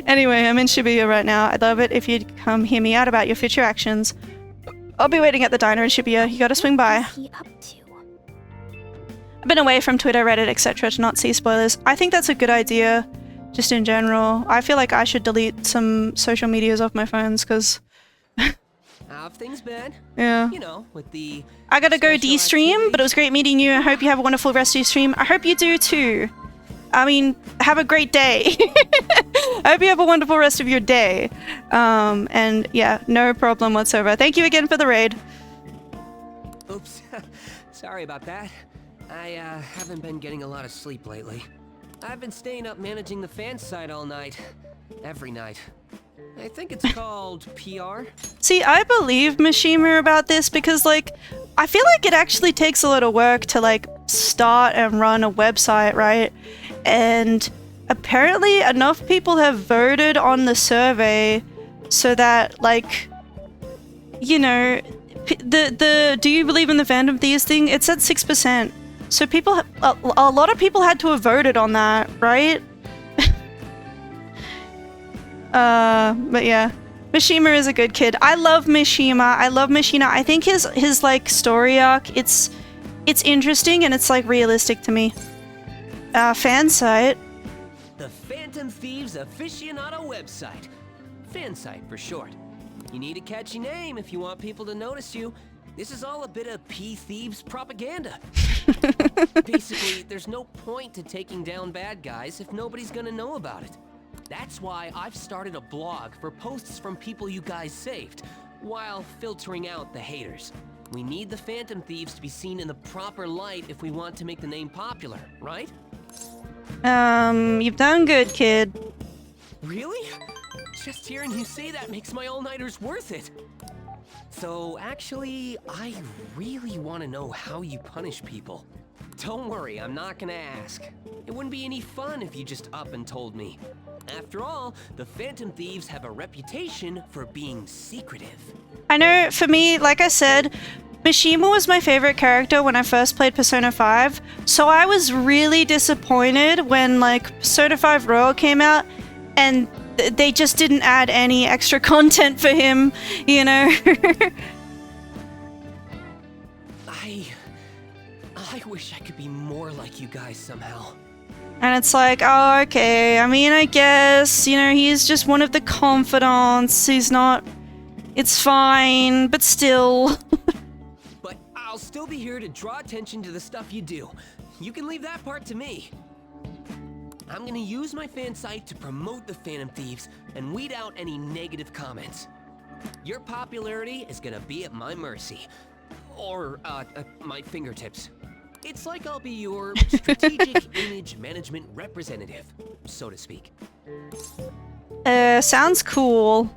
Anyway, I'm in Shibuya right now. I'd love it if you'd come hear me out about your future actions. I'll be waiting at the diner in Shibuya. You gotta swing by. What's he up to? I've been away from Twitter, Reddit, etc. to not see spoilers. I think that's a good idea, just in general. I feel like I should delete some social medias off my phones, because... How have things been? Yeah. You know, with the... I gotta go de-stream, but it was great meeting you. I hope you have a wonderful rest of your stream. I hope you do too. I mean, have a great day. I hope you have a wonderful rest of your day. And yeah, no problem whatsoever. Thank you again for the raid. Oops. Sorry about that. I haven't been getting a lot of sleep lately. I've been staying up managing the fan site all night. Every night. I think it's called PR. See, I believe Mishima about this because, like, I feel like it actually takes a lot of work to, like, start and run a website, right? And apparently enough people have voted on the survey so that, like, you know, the do you believe in the Phantom Thieves thing? It said 6%. So people, a lot of people had to have voted on that, right? But yeah, Mishima is a good kid. I love Mishima. I love Mishima. I think his like story arc, it's interesting and it's like realistic to me. Fan site. The Phantom Thieves Aficionado website. Fan site for short. You need a catchy name if you want people to notice you. This is all a bit of P-Thieves propaganda. Basically, there's no point to taking down bad guys if nobody's gonna know about it. That's why I've started a blog for posts from people you guys saved, while filtering out the haters. We need the Phantom Thieves to be seen in the proper light if we want to make the name popular, right? You've done good, kid. Really? Just hearing you say that makes my all-nighters worth it. So, actually, I really want to know how you punish people. Don't worry, I'm not gonna ask. It wouldn't be any fun if you just up and told me. After all, the Phantom Thieves have a reputation for being secretive. I know, for me, like I said, Mishima was my favorite character when I first played Persona 5, so I was really disappointed when, like, Persona 5 Royal came out and they just didn't add any extra content for him, you know? I wish I could be more like you guys somehow. And it's like, oh, okay, I mean, I guess, you know, he's just one of the confidants, he's not... It's fine, but still... But I'll still be here to draw attention to the stuff you do. You can leave that part to me. I'm gonna use my fan site to promote the Phantom Thieves and weed out any negative comments. Your popularity is gonna be at my mercy. Or, my fingertips. It's like I'll be your strategic image management representative, so to speak. Sounds cool.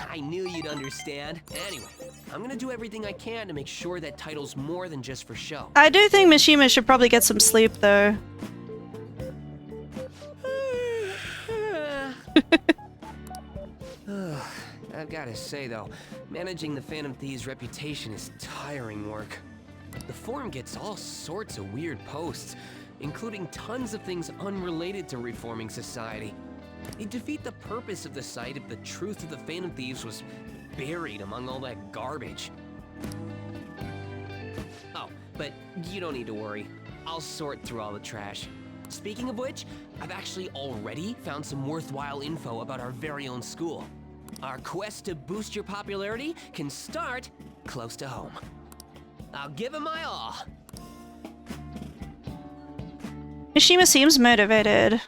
I knew you'd understand. Anyway, I'm gonna do everything I can to make sure that title's more than just for show. I do think Mishima should probably get some sleep, though. I've gotta say though, managing the Phantom Thieves' reputation is tiring work. The forum gets all sorts of weird posts, including tons of things unrelated to reforming society. It'd defeat the purpose of the site if the truth of the Phantom Thieves was buried among all that garbage. Oh, but you don't need to worry. I'll sort through all the trash. Speaking of which, I've actually already found some worthwhile info about our very own school. Our quest to boost your popularity can start close to home. I'll give it my all. Mishima seems motivated.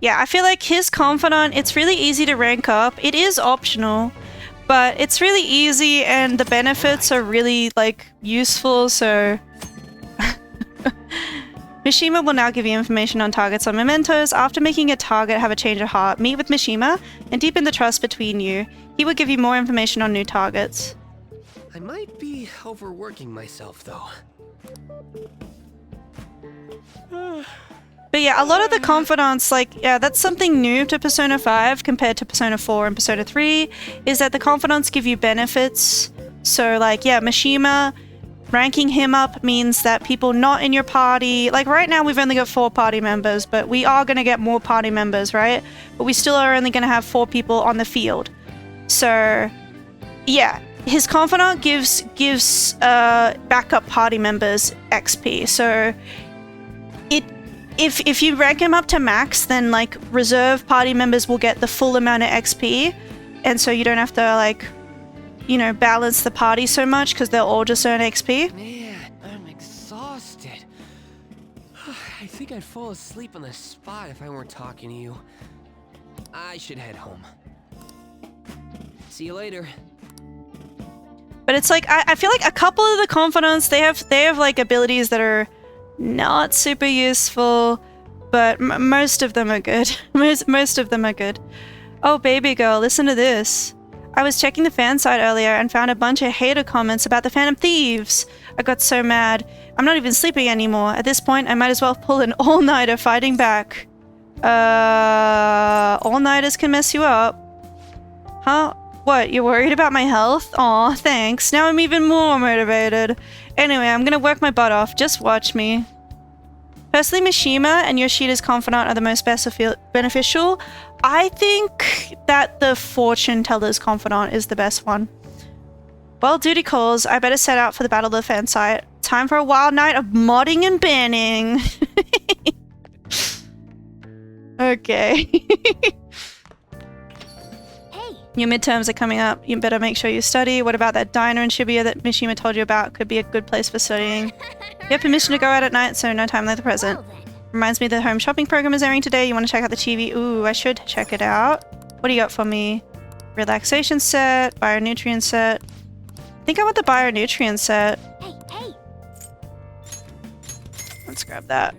Yeah, I feel like his confidant, it's really easy to rank up. It is optional, but it's really easy and the benefits are really, like, useful, so... Mishima will now give you information on targets on mementos. After making a target have a change of heart, meet with Mishima and deepen the trust between you. He will give you more information on new targets. I might be overworking myself, though. But yeah, a lot of the confidants, like, yeah, that's something new to Persona 5 compared to Persona 4 and Persona 3, is that the confidants give you benefits. So, like, yeah, Mishima, ranking him up means that people not in your party, like right now we've only got 4 party members, but we are going to get more party members, right? But we still are only going to have 4 people on the field. So, yeah, his confidant gives backup party members XP. So, If you rank him up to max, then like reserve party members will get the full amount of XP, and so you don't have to like, you know, balance the party so much because they'll all just earn XP. Man, I'm exhausted. I think I'd fall asleep on the spot if I weren't talking to you. I should head home. See you later. But it's like I feel like a couple of the confidants they have like abilities that are not super useful, but most of them are good. most of them are good. Oh, baby girl, listen to this. I was checking the fan site earlier and found a bunch of hater comments about the Phantom Thieves. I got so mad. I'm not even sleeping anymore. At this point, I might as well pull an all-nighter fighting back. All-nighters can mess you up. Huh? What, you're worried about my health? Aw, thanks. Now I'm even more motivated. Anyway, I'm gonna work my butt off. Just watch me. Personally, Mishima and Yoshida's confidant are the most beneficial. I think that the fortune teller's confidant is the best one. Well, duty calls. I better set out for the Battle of the Fan site. Time for a wild night of modding and banning. Okay. Your midterms are coming up. You better make sure you study. What about that diner in Shibuya that Mishima told you about? Could be a good place for studying. You have permission to go out at night, so no time like the present. Reminds me the home shopping program is airing today. You want to check out the TV? Ooh, I should check it out. What do you got for me? Relaxation set, bionutrient set. I think I want the bionutrient set. Hey. Let's grab that.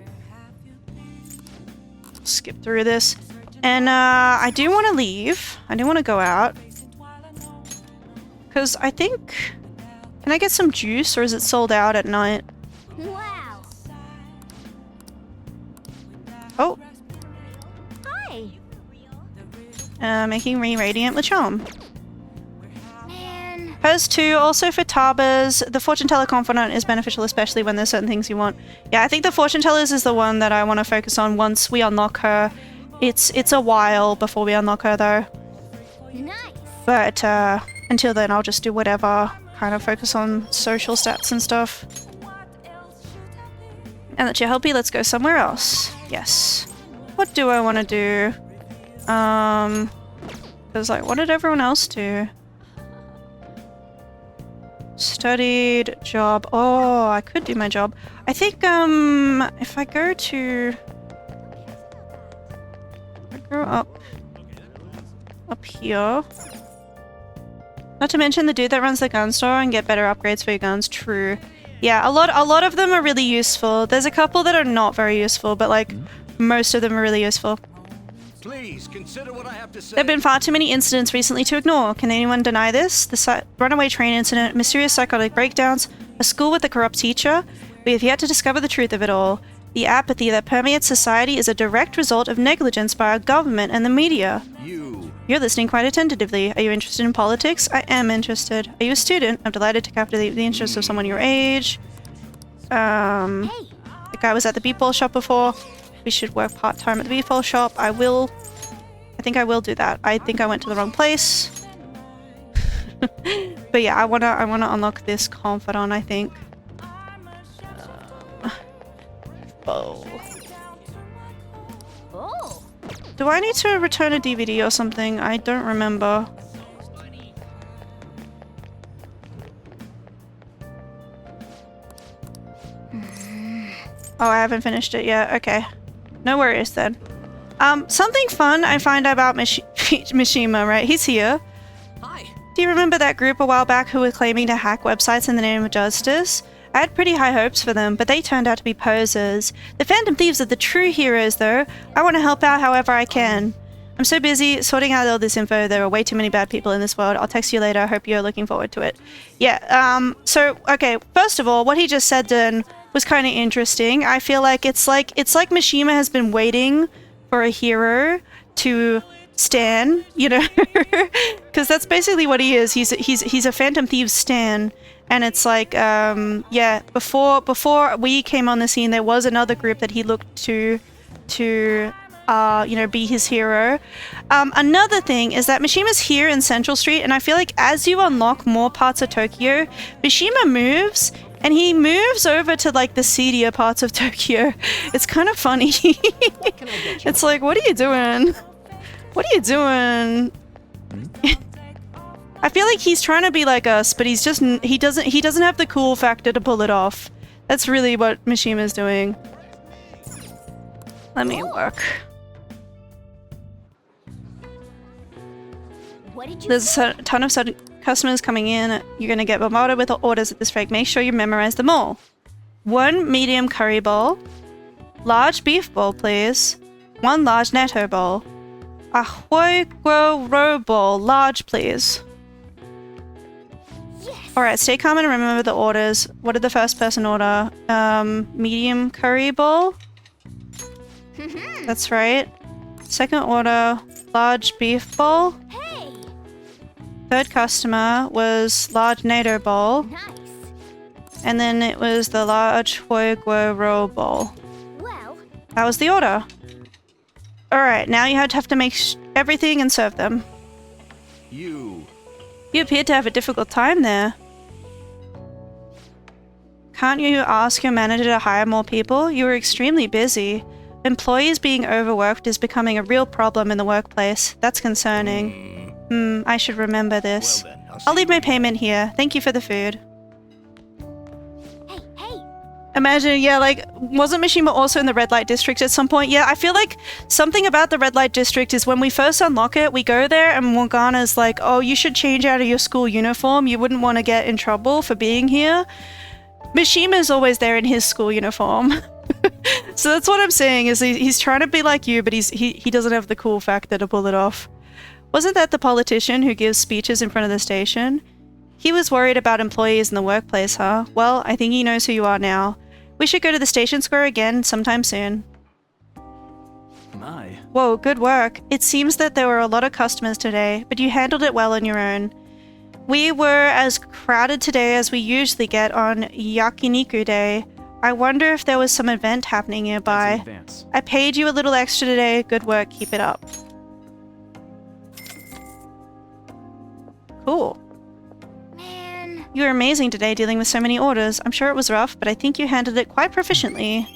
Skip through this. And I do want to leave. I do want to go out. Because I think... Can I get some juice or is it sold out at night? Wow. Oh. Hi. Making re-radiant with charm. Pose 2, also for Tabas, the Fortune Teller Confidant is beneficial, especially when there's certain things you want. Yeah, I think the Fortune Tellers is the one that I want to focus on once we unlock her. It's a while before we unlock her though. Nice. But until then I'll just do whatever, kind of focus on social stats and stuff. And that you're healthy, let's go somewhere else. Yes. What do I want to do? Because like, what did everyone else do? Studied, job. Oh, I could do my job. I think if I go to... Go up here. Not to mention the dude that runs the gun store and get better upgrades for your guns. True. Yeah, a lot of them are really useful. There's a couple that are not very useful, but like most of them are really useful. Please consider what I have to say. There have been far too many incidents recently to ignore. Can anyone deny this? The runaway train incident, mysterious psychotic breakdowns, a school with a corrupt teacher. We have yet to discover the truth of it all. The apathy that permeates society is a direct result of negligence by our government and the media. You're listening quite attentively. Are you interested in politics? I am interested. Are you a student? I'm delighted to capture the interest of someone your age. The guy was at the beef ball shop before. We should work part-time at the beef ball shop. I think I will do that. I think I went to the wrong place. But yeah, I wanna unlock this confidant, I think. Oh. Do I need to return a DVD or something? I don't remember. Oh, I haven't finished it yet. Okay. No worries then. Something fun I find out about Mishima, right? He's here. Hi. Do you remember that group a while back who were claiming to hack websites in the name of justice? I had pretty high hopes for them, but they turned out to be posers. The Phantom Thieves are the true heroes, though. I want to help out however I can. I'm so busy sorting out all this info. There are way too many bad people in this world. I'll text you later. I hope you're looking forward to it. Yeah, so, okay, first of all, what he just said then was kind of interesting. I feel like it's like Mishima has been waiting for a hero to stan, you know? Because that's basically what he is. He's a Phantom Thieves stan. And it's like, yeah, before we came on the scene, there was another group that he looked to you know, be his hero. Another thing is that Mishima's here in Central Street, and I feel like as you unlock more parts of Tokyo, Mishima moves, and he moves over to like the seedier parts of Tokyo. It's kind of funny. It's like, what are you doing? What are you doing? I feel like he's trying to be like us, but he's just he doesn't have the cool factor to pull it off. That's really what Mishima's doing. Let me work. There's a ton of sudden customers coming in. You're gonna get bombarded with orders at this rate. Make sure you memorize them all. 1 medium curry bowl. Large beef bowl, please. 1 large natto bowl. A hoi guo ro bowl, large, please. Alright, stay calm and remember the orders. What did the first person order? Medium curry bowl? That's right. Second order, large beef bowl. Third customer was large natto bowl. And then it was the large hoi guo ro bowl. That was the order. Alright, now you have to make everything and serve them. You appear to have a difficult time there. Can't you ask your manager to hire more people? You were extremely busy. Employees being overworked is becoming a real problem in the workplace. That's concerning. I should remember this. I'll leave my payment here. Thank you for the food. Hey. Imagine, yeah, like, wasn't Mishima also in the red light district at some point? Yeah, I feel like something about the red light district is when we first unlock it, we go there and Morgana's like, oh, you should change out of your school uniform. You wouldn't want to get in trouble for being here. Mishima's always there in his school uniform. So that's what I'm saying, is he's trying to be like you, but he doesn't have the cool factor to pull it off. Wasn't that the politician who gives speeches in front of the station? He was worried about employees in the workplace, huh? Well, I think he knows who you are now. We should go to the station square again sometime soon. My. Whoa, good work. It seems that there were a lot of customers today, but you handled it well on your own. We were as crowded today as we usually get on Yakiniku Day. I wonder if there was some event happening nearby. I paid you a little extra today. Good work. Keep it up. Cool. Man. You were amazing today dealing with so many orders. I'm sure it was rough, but I think you handled it quite proficiently.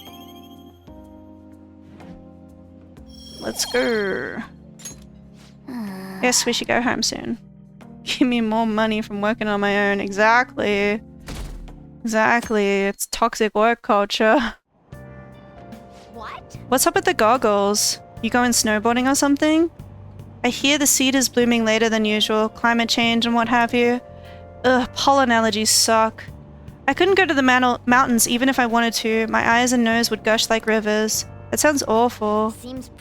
Let's go. Guess we should go home soon. Give me more money from working on my own. Exactly. Exactly. It's toxic work culture. What? What's up with the goggles? You going snowboarding or something? I hear the seed is blooming later than usual, climate change and what have you. Ugh, pollen allergies suck. I couldn't go to the mountains even if I wanted to. My eyes and nose would gush like rivers. That sounds awful.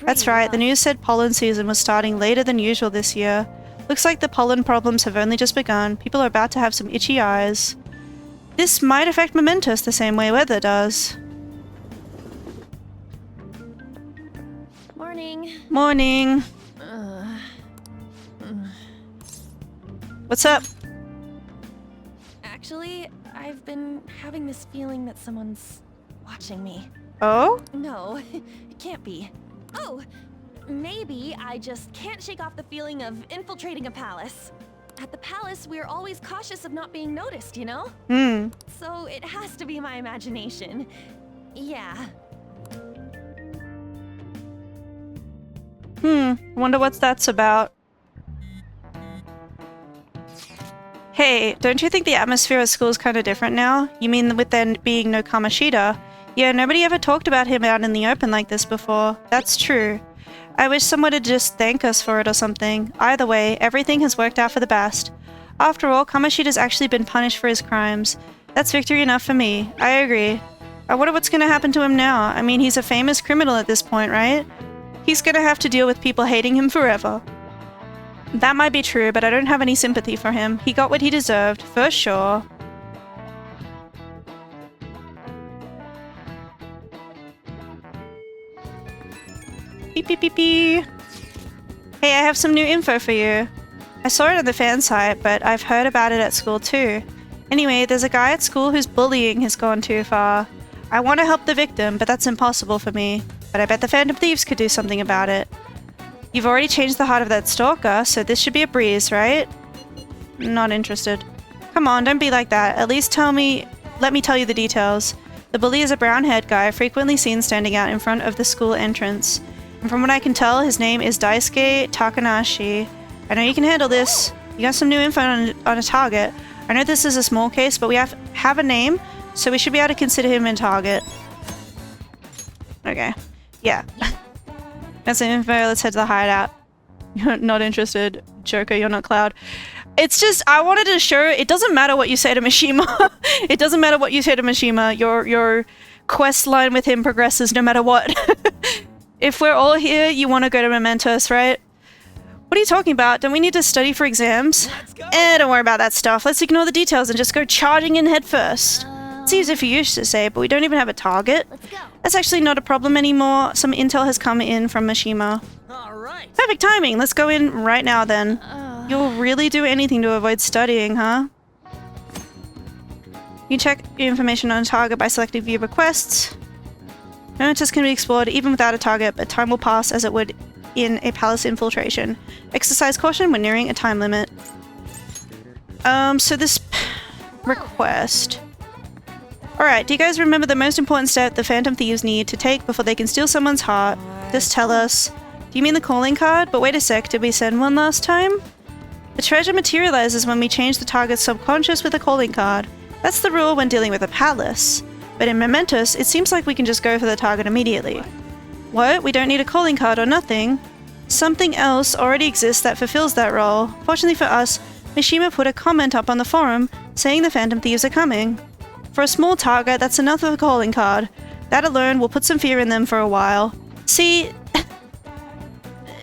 That's right, the news said pollen season was starting later than usual this year. Looks like the pollen problems have only just begun. People are about to have some itchy eyes. This might affect Mementos the same way weather does. Morning. Morning. What's up? Actually, I've been having this feeling that someone's watching me. Oh? No, it can't be. Oh, maybe I just can't shake off the feeling of infiltrating a palace. At the palace, we're always cautious of not being noticed, you know? So it has to be my imagination. Yeah. Wonder what that's about. Hey, don't you think the atmosphere at school is kind of different now? You mean with there being no Kamoshida? Yeah, nobody ever talked about him out in the open like this before. That's true. I wish someone would just thank us for it or something. Either way, everything has worked out for the best. After all, Kamoshida's actually been punished for his crimes. That's victory enough for me. I agree. I wonder what's gonna happen to him now. I mean, he's a famous criminal at this point, right? He's gonna have to deal with people hating him forever. That might be true, but I don't have any sympathy for him. He got what he deserved, for sure. Beep beep beep beep. Hey, I have some new info for you. I saw it on the fan site, but I've heard about it at school too. Anyway, there's a guy at school whose bullying has gone too far. I want to help the victim, but that's impossible for me. But I bet the Phantom Thieves could do something about it. You've already changed the heart of that stalker, so this should be a breeze, right? Not interested. Come on, don't be like that. At least let me tell you the details. The bully is a brown-haired guy frequently seen standing out in front of the school entrance. And from what I can tell, his name is Daisuke Takanashi. I know you can handle this. You got some new info on a target. I know this is a small case, but we have a name, so we should be able to consider him a target. Okay. Yeah. That's the info. Let's head to the hideout. You're not interested. Joker, you're not Cloud. It's just, I wanted to show, it doesn't matter what you say to Mishima. It doesn't matter what you say to Mishima. Your quest line with him progresses no matter what. If we're all here, you want to go to Mementos, right? What are you talking about? Don't we need to study for exams? Don't worry about that stuff. Let's ignore the details and just go charging in head first. Seems if you used to say, but we don't even have a target. That's actually not a problem anymore. Some intel has come in from Mishima. Perfect timing. Let's go in right now then. You'll really do anything to avoid studying, huh? You check your information on a target by selecting view requests. Mementos can be explored even without a target, but time will pass as it would in a palace infiltration. Exercise caution when nearing a time limit. So this request. Alright, do you guys remember the most important step the Phantom Thieves need to take before they can steal someone's heart? Just tell us. Do you mean the calling card? But wait a sec, did we send one last time? The treasure materializes when we change the target's subconscious with a calling card. That's the rule when dealing with a palace. But in Mementos, it seems like we can just go for the target immediately. What? We don't need a calling card or nothing? Something else already exists that fulfills that role. Fortunately for us, Mishima put a comment up on the forum saying the Phantom Thieves are coming. For a small target, that's enough of a calling card. That alone will put some fear in them for a while. See,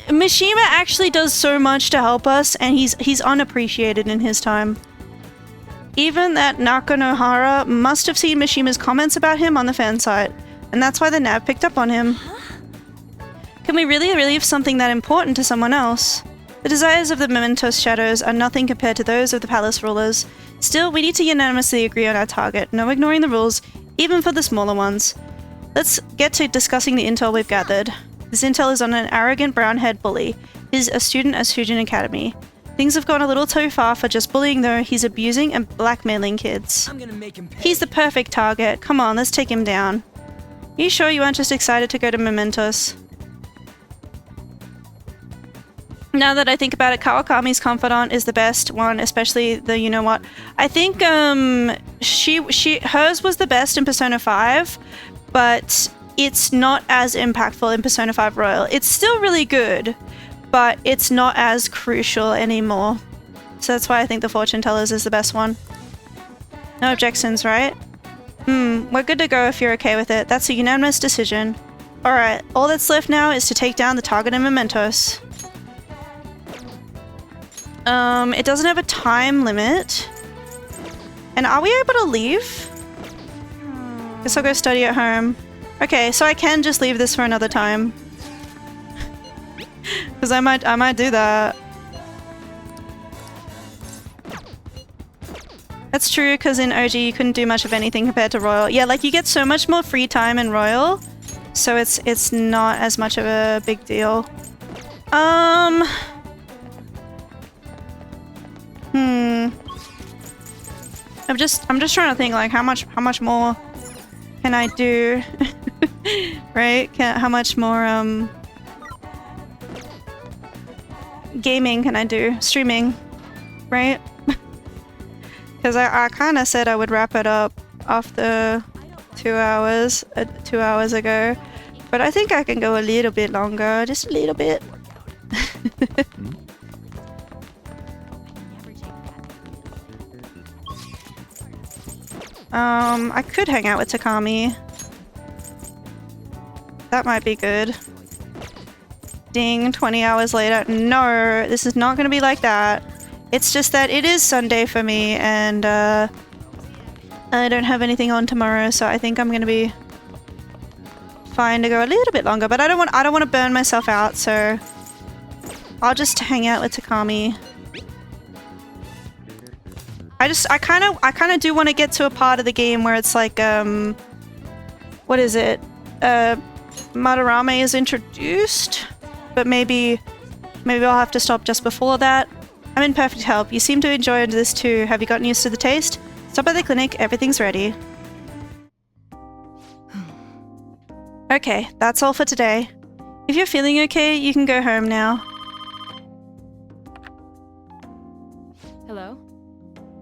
Mishima actually does so much to help us, and he's unappreciated in his time. Even that Nakanohara must have seen Mishima's comments about him on the fan site, and that's why the nav picked up on him. Can we really leave something that important to someone else? The desires of the Mementos Shadows are nothing compared to those of the palace rulers. Still, we need to unanimously agree on our target, no ignoring the rules, even for the smaller ones. Let's get to discussing the intel we've gathered. This intel is on an arrogant brown-haired bully. He's a student at Shujin Academy. Things have gone a little too far for just bullying though. He's abusing and blackmailing kids. I'm gonna make him pay. He's the perfect target. Come on, let's take him down. Are you sure you aren't just excited to go to Mementos? Now that I think about it, Kawakami's confidant is the best one, especially the you-know-what. I think hers was the best in Persona 5, but it's not as impactful in Persona 5 Royal. It's still really good, but it's not as crucial anymore. So that's why I think the Fortune Tellers is the best one. No objections, right? We're good to go if you're okay with it. That's a unanimous decision. Alright, all that's left now is to take down the target in Mementos. It doesn't have a time limit. And are we able to leave? Guess I'll go study at home. Okay, so I can just leave this for another time. Because I might do that. That's true, because in OG you couldn't do much of anything compared to Royal. Yeah, like you get so much more free time in Royal, so it's not as much of a big deal. I'm just trying to think like how much more can I do? Right? How much more gaming can I do? Streaming, right? Because I kind of said I would wrap it up after 2 hours ago, but I think I can go a little bit longer, just a little bit. I could hang out with Takami. That might be good. Ding, 20 hours later. No, this is not going to be like that. It's just that it is Sunday for me, and I don't have anything on tomorrow, so I think I'm going to be fine to go a little bit longer. But I don't want to burn myself out, so I'll just hang out with Takami. I kind of do want to get to a part of the game where it's like what is it? Madarame is introduced, but maybe I'll have to stop just before that. I'm in perfect health. You seem to enjoy this too. Have you gotten used to the taste? Stop by the clinic. Everything's ready. Okay, that's all for today. If you're feeling okay, you can go home now. Hello?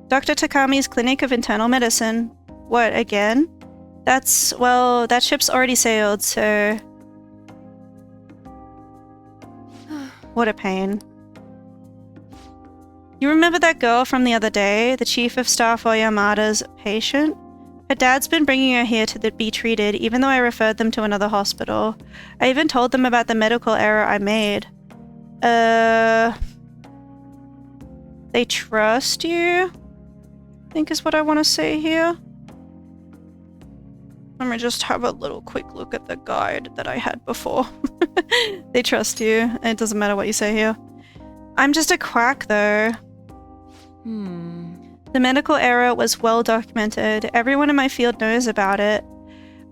Dr. Takami's Clinic of Internal Medicine. What, again? Well, that ship's already sailed, so... What a pain. You remember that girl from the other day, the Chief of Staff Oyamada's patient? Her dad's been bringing her here to be treated, even though I referred them to another hospital. I even told them about the medical error I made. They trust you? I think is what I want to say here. Let me just have a little quick look at the guide that I had before. They trust you. It doesn't matter what you say here. I'm just a quack, though. The medical error was well documented. Everyone in my field knows about it.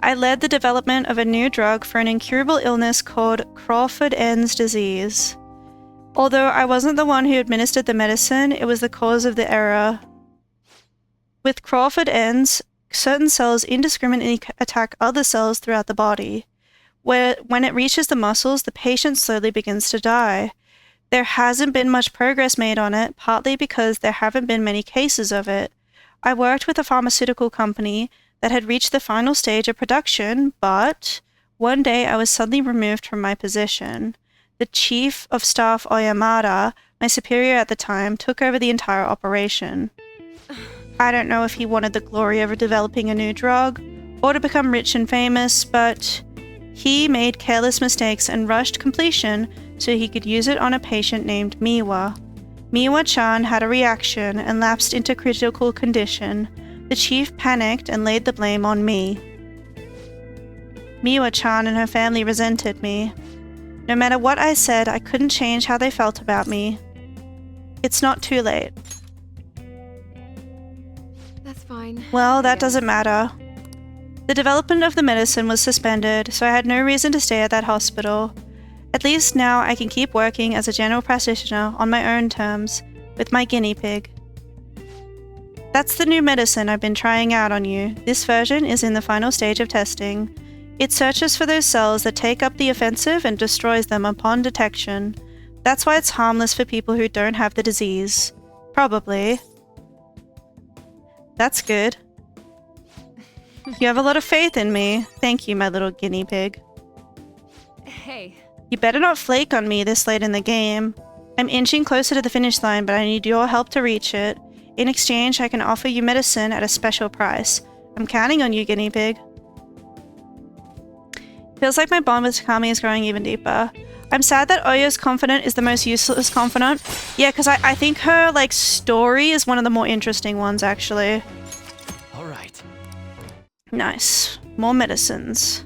I led the development of a new drug for an incurable illness called Crawford-Enns disease. Although I wasn't the one who administered the medicine, it was the cause of the error. With Crawford-Enns, certain cells indiscriminately attack other cells throughout the body. When it reaches the muscles, the patient slowly begins to die. There hasn't been much progress made on it, partly because there haven't been many cases of it. I worked with a pharmaceutical company that had reached the final stage of production, but one day I was suddenly removed from my position. The Chief of Staff Oyamada, my superior at the time, took over the entire operation. I don't know if he wanted the glory of developing a new drug, or to become rich and famous, but he made careless mistakes and rushed completion so he could use it on a patient named Miwa. Miwa-chan had a reaction and lapsed into critical condition. The chief panicked and laid the blame on me. Miwa-chan and her family resented me. No matter what I said, I couldn't change how they felt about me. It's not too late. That's fine. Well, that doesn't matter. The development of the medicine was suspended, so I had no reason to stay at that hospital. At least now I can keep working as a general practitioner on my own terms, with my guinea pig. That's the new medicine I've been trying out on you. This version is in the final stage of testing. It searches for those cells that take up the offensive and destroys them upon detection. That's why it's harmless for people who don't have the disease. Probably. That's good. You have a lot of faith in me. Thank you, my little guinea pig. Hey. You better not flake on me this late in the game. I'm inching closer to the finish line, but I need your help to reach it. In exchange, I can offer you medicine at a special price. I'm counting on you, guinea pig. Feels like my bond with Takami is growing even deeper. I'm sad that Oyo's confidant is the most useless confidant. Yeah, because I think her, like, story is one of the more interesting ones, actually. Alright. Nice. More medicines.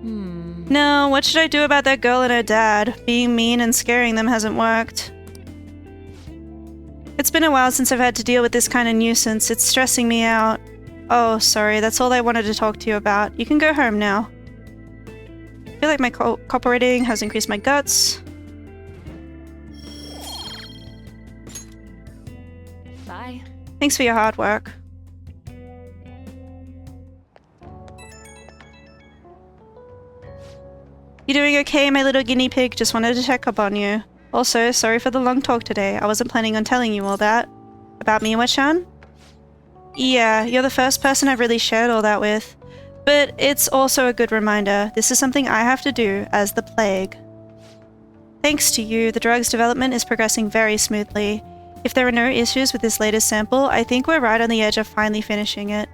No, what should I do about that girl and her dad? Being mean and scaring them hasn't worked. It's been a while since I've had to deal with this kind of nuisance. It's stressing me out. Oh, sorry, that's all I wanted to talk to you about. You can go home now. I feel like my cooperating has increased my guts. Bye. Thanks for your hard work. You doing okay, my little guinea pig? Just wanted to check up on you. Also, sorry for the long talk today. I wasn't planning on telling you all that. About Miwa-chan? Yeah, you're the first person I've really shared all that with. But it's also a good reminder. This is something I have to do as the plague. Thanks to you, the drug's development is progressing very smoothly. If there are no issues with this latest sample, I think we're right on the edge of finally finishing it.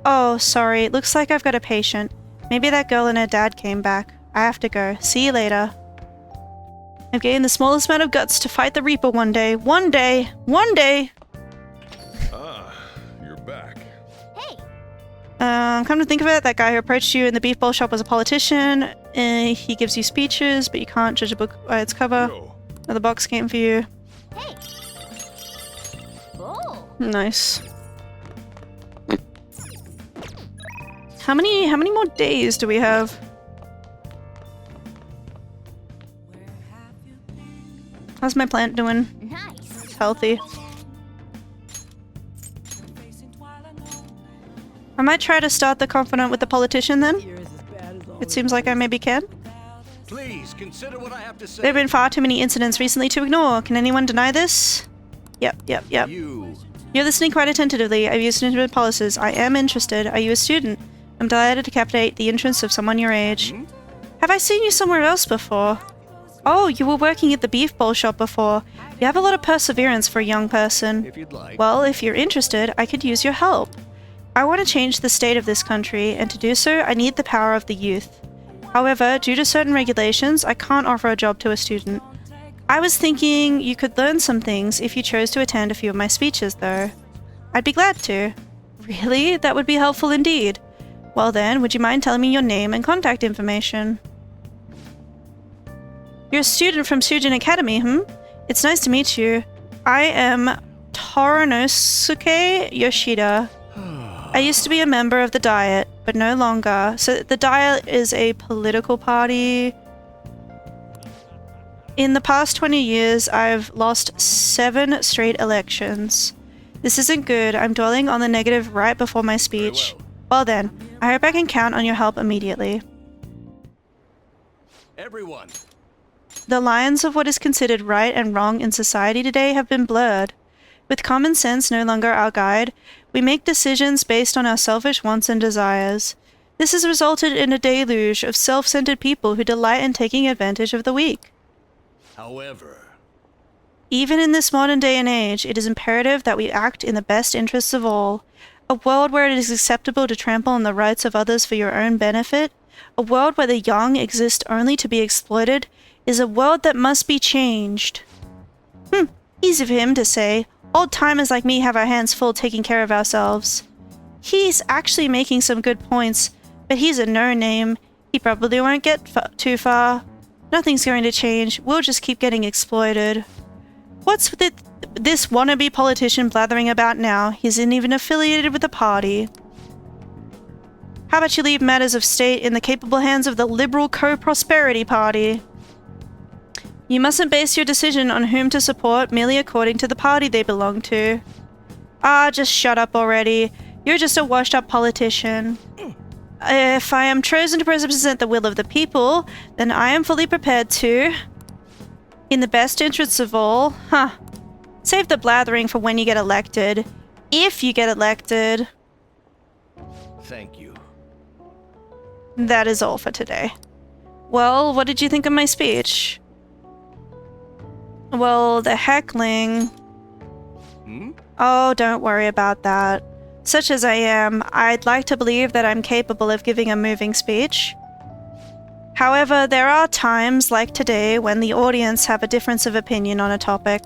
Oh, sorry. Looks like I've got a patient. Maybe that girl and her dad came back. I have to go. See you later. I've gained the smallest amount of guts to fight the Reaper one day. One day! One day! Ah, you're back. Come to think of it, that guy who approached you in the beef bowl shop was a politician. He gives you speeches, but you can't judge a book by its cover. Another box came for you. Hey. Oh. Nice. How many more days do we have? How's my plant doing? Nice. It's healthy. I might try to start the confidant with the politician then. It seems like I maybe can. Please consider what I have to say. There have been far too many incidents recently to ignore. Can anyone deny this? Yep. You're listening quite attentively. I've used internet policies. I am interested. Are you a student? I'm delighted to captivate the interest of someone your age. Have I seen you somewhere else before? Oh, you were working at the beef bowl shop before. You have a lot of perseverance for a young person. If you'd like. Well, if you're interested, I could use your help. I want to change the state of this country, and to do so, I need the power of the youth. However, due to certain regulations, I can't offer a job to a student. I was thinking you could learn some things if you chose to attend a few of my speeches, though. I'd be glad to. Really? That would be helpful indeed. Well then, would you mind telling me your name and contact information? You're a student from Sujin Academy, It's nice to meet you. I am Toranosuke Yoshida. I used to be a member of the Diet, but no longer. So the Diet is a political party. In the past 20 years, I've lost 7 straight elections. This isn't good. I'm dwelling on the negative right before my speech. Well then, I hope I can count on your help immediately. Everyone. The lines of what is considered right and wrong in society today have been blurred. With common sense no longer our guide, we make decisions based on our selfish wants and desires. This has resulted in a deluge of self-centered people who delight in taking advantage of the weak. However, even in this modern day and age, it is imperative that we act in the best interests of all. A world where it is acceptable to trample on the rights of others for your own benefit, a world where the young exist only to be exploited, is a world that must be changed. Easy for him to say. Old-timers like me have our hands full taking care of ourselves. He's actually making some good points, but he's a no-name. He probably won't get too far. Nothing's going to change. We'll just keep getting exploited. What's with this wannabe politician blathering about now? He isn't even affiliated with the party. How about you leave matters of state in the capable hands of the Liberal Co-Prosperity Party? You mustn't base your decision on whom to support merely according to the party they belong to. Ah, just shut up already. You're just a washed-up politician. If I am chosen to represent the will of the people, then I am fully prepared to, in the best interests of all, save the blathering for when you get elected. If you get elected. thank you. That is all for today. Well, what did you think of my speech? Well, the heckling... Oh, don't worry about that. Such as I am, I'd like to believe that I'm capable of giving a moving speech. However, there are times, like today, when the audience have a difference of opinion on a topic.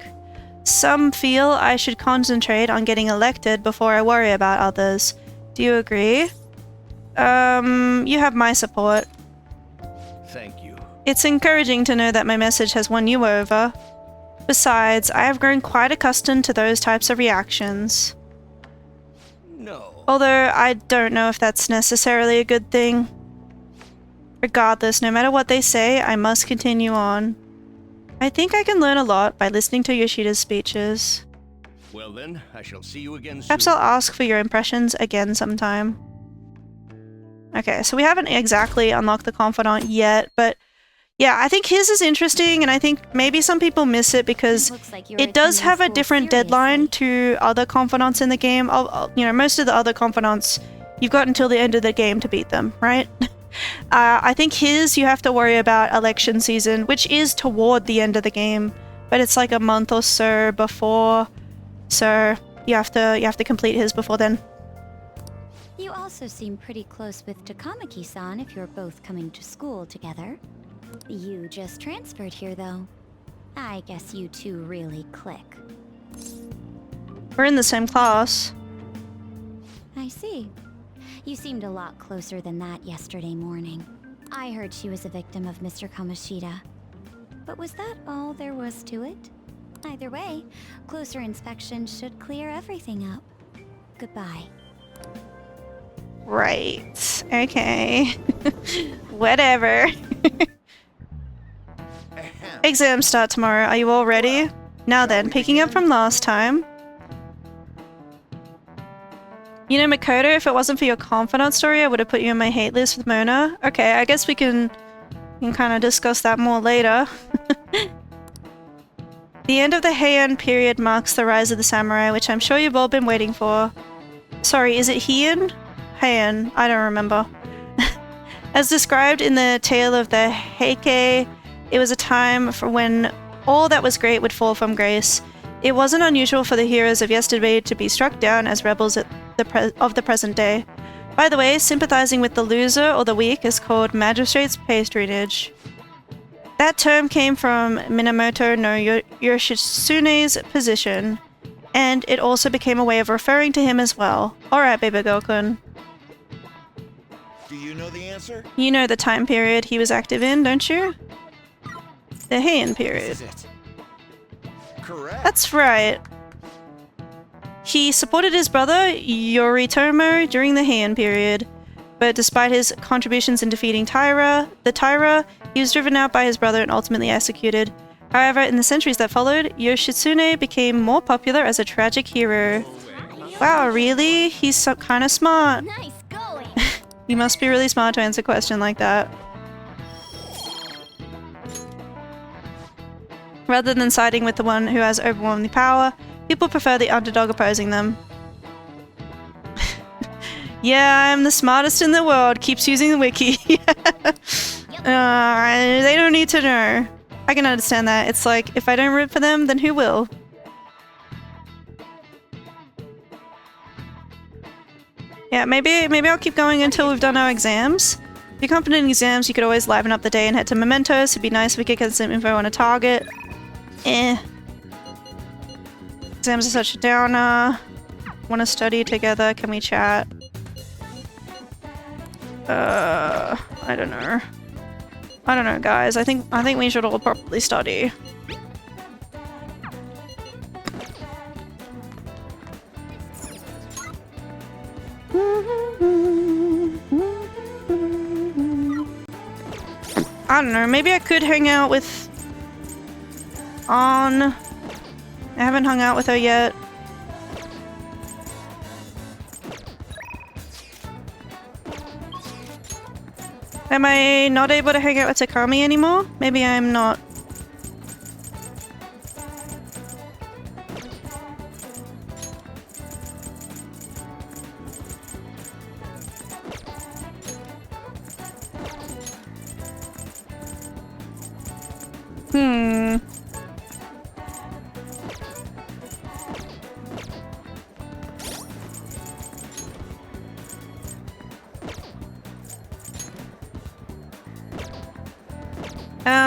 Some feel I should concentrate on getting elected before I worry about others. Do you agree? You have my support. Thank you. It's encouraging to know that my message has won you over. Besides, I have grown quite accustomed to those types of reactions. No. Although I don't know if that's necessarily a good thing. Regardless, no matter what they say, I must continue on. I think I can learn a lot by listening to Yoshida's speeches. Well then, I shall see you again soon. Perhaps I'll ask for your impressions again sometime. Okay, so we haven't exactly unlocked the Confidant yet, but yeah, I think his is interesting, and I think maybe some people miss it because it does have a different deadline to other Confidants in the game. You know, most of the other Confidants, you've got until the end of the game to beat them, right? I think his, you have to worry about election season, which is toward the end of the game, but it's like a month or so before, so you have to complete his before then. You also seem pretty close with Takamaki-san if you're both coming to school together. You just transferred here, though. I guess you two really click. We're in the same class. I see. You seemed a lot closer than that yesterday morning. I heard she was a victim of Mr. Kamoshida. But was that all there was to it? Either way, closer inspection should clear everything up. Goodbye. Right. Okay. Whatever. Exams start tomorrow. Are you all ready? Now then, picking up from last time. You know, Makoto, if it wasn't for your confidant story, I would have put you on my hate list with Mona. Okay, I guess we can kind of discuss that more later. The end of the Heian period marks the rise of the samurai, which I'm sure you've all been waiting for. Sorry, is it Heian? Heian, I don't remember. As described in the tale of the Heike, it was a time for when all that was great would fall from grace. It wasn't unusual for the heroes of yesterday to be struck down as rebels of the present day. By the way, sympathizing with the loser or the weak is called magistrate's patronage. That term came from Minamoto no Yoshitsune's position, and it also became a way of referring to him as well. Alright, baby girl-kun. Do you know the answer? You know the time period he was active in, don't you? The Heian period. This is it. Correct. That's right. He supported his brother, Yoritomo, during the Heian period, but despite his contributions in defeating the Taira, he was driven out by his brother and ultimately executed. However, in the centuries that followed, Yoshitsune became more popular as a tragic hero. Wow, really? He's kind of smart. Nice going. You must be really smart to answer a question like that. Rather than siding with the one who has overwhelming power, people prefer the underdog opposing them. Yeah, I'm the smartest in the world. Keeps using the wiki. They don't need to know. I can understand that. It's like, if I don't root for them, then who will? Yeah, maybe I'll keep going until we've done our exams. If you're confident in exams, you could always liven up the day and head to Mementos. It'd be nice if we could get some info on a target. Exams are such a downer. Want to study together? Can we chat? I don't know. I don't know, guys. I think we should all properly study. I don't know. Maybe I could hang out with An. I haven't hung out with her yet. Am I not able to hang out with Takami anymore? Maybe I'm not.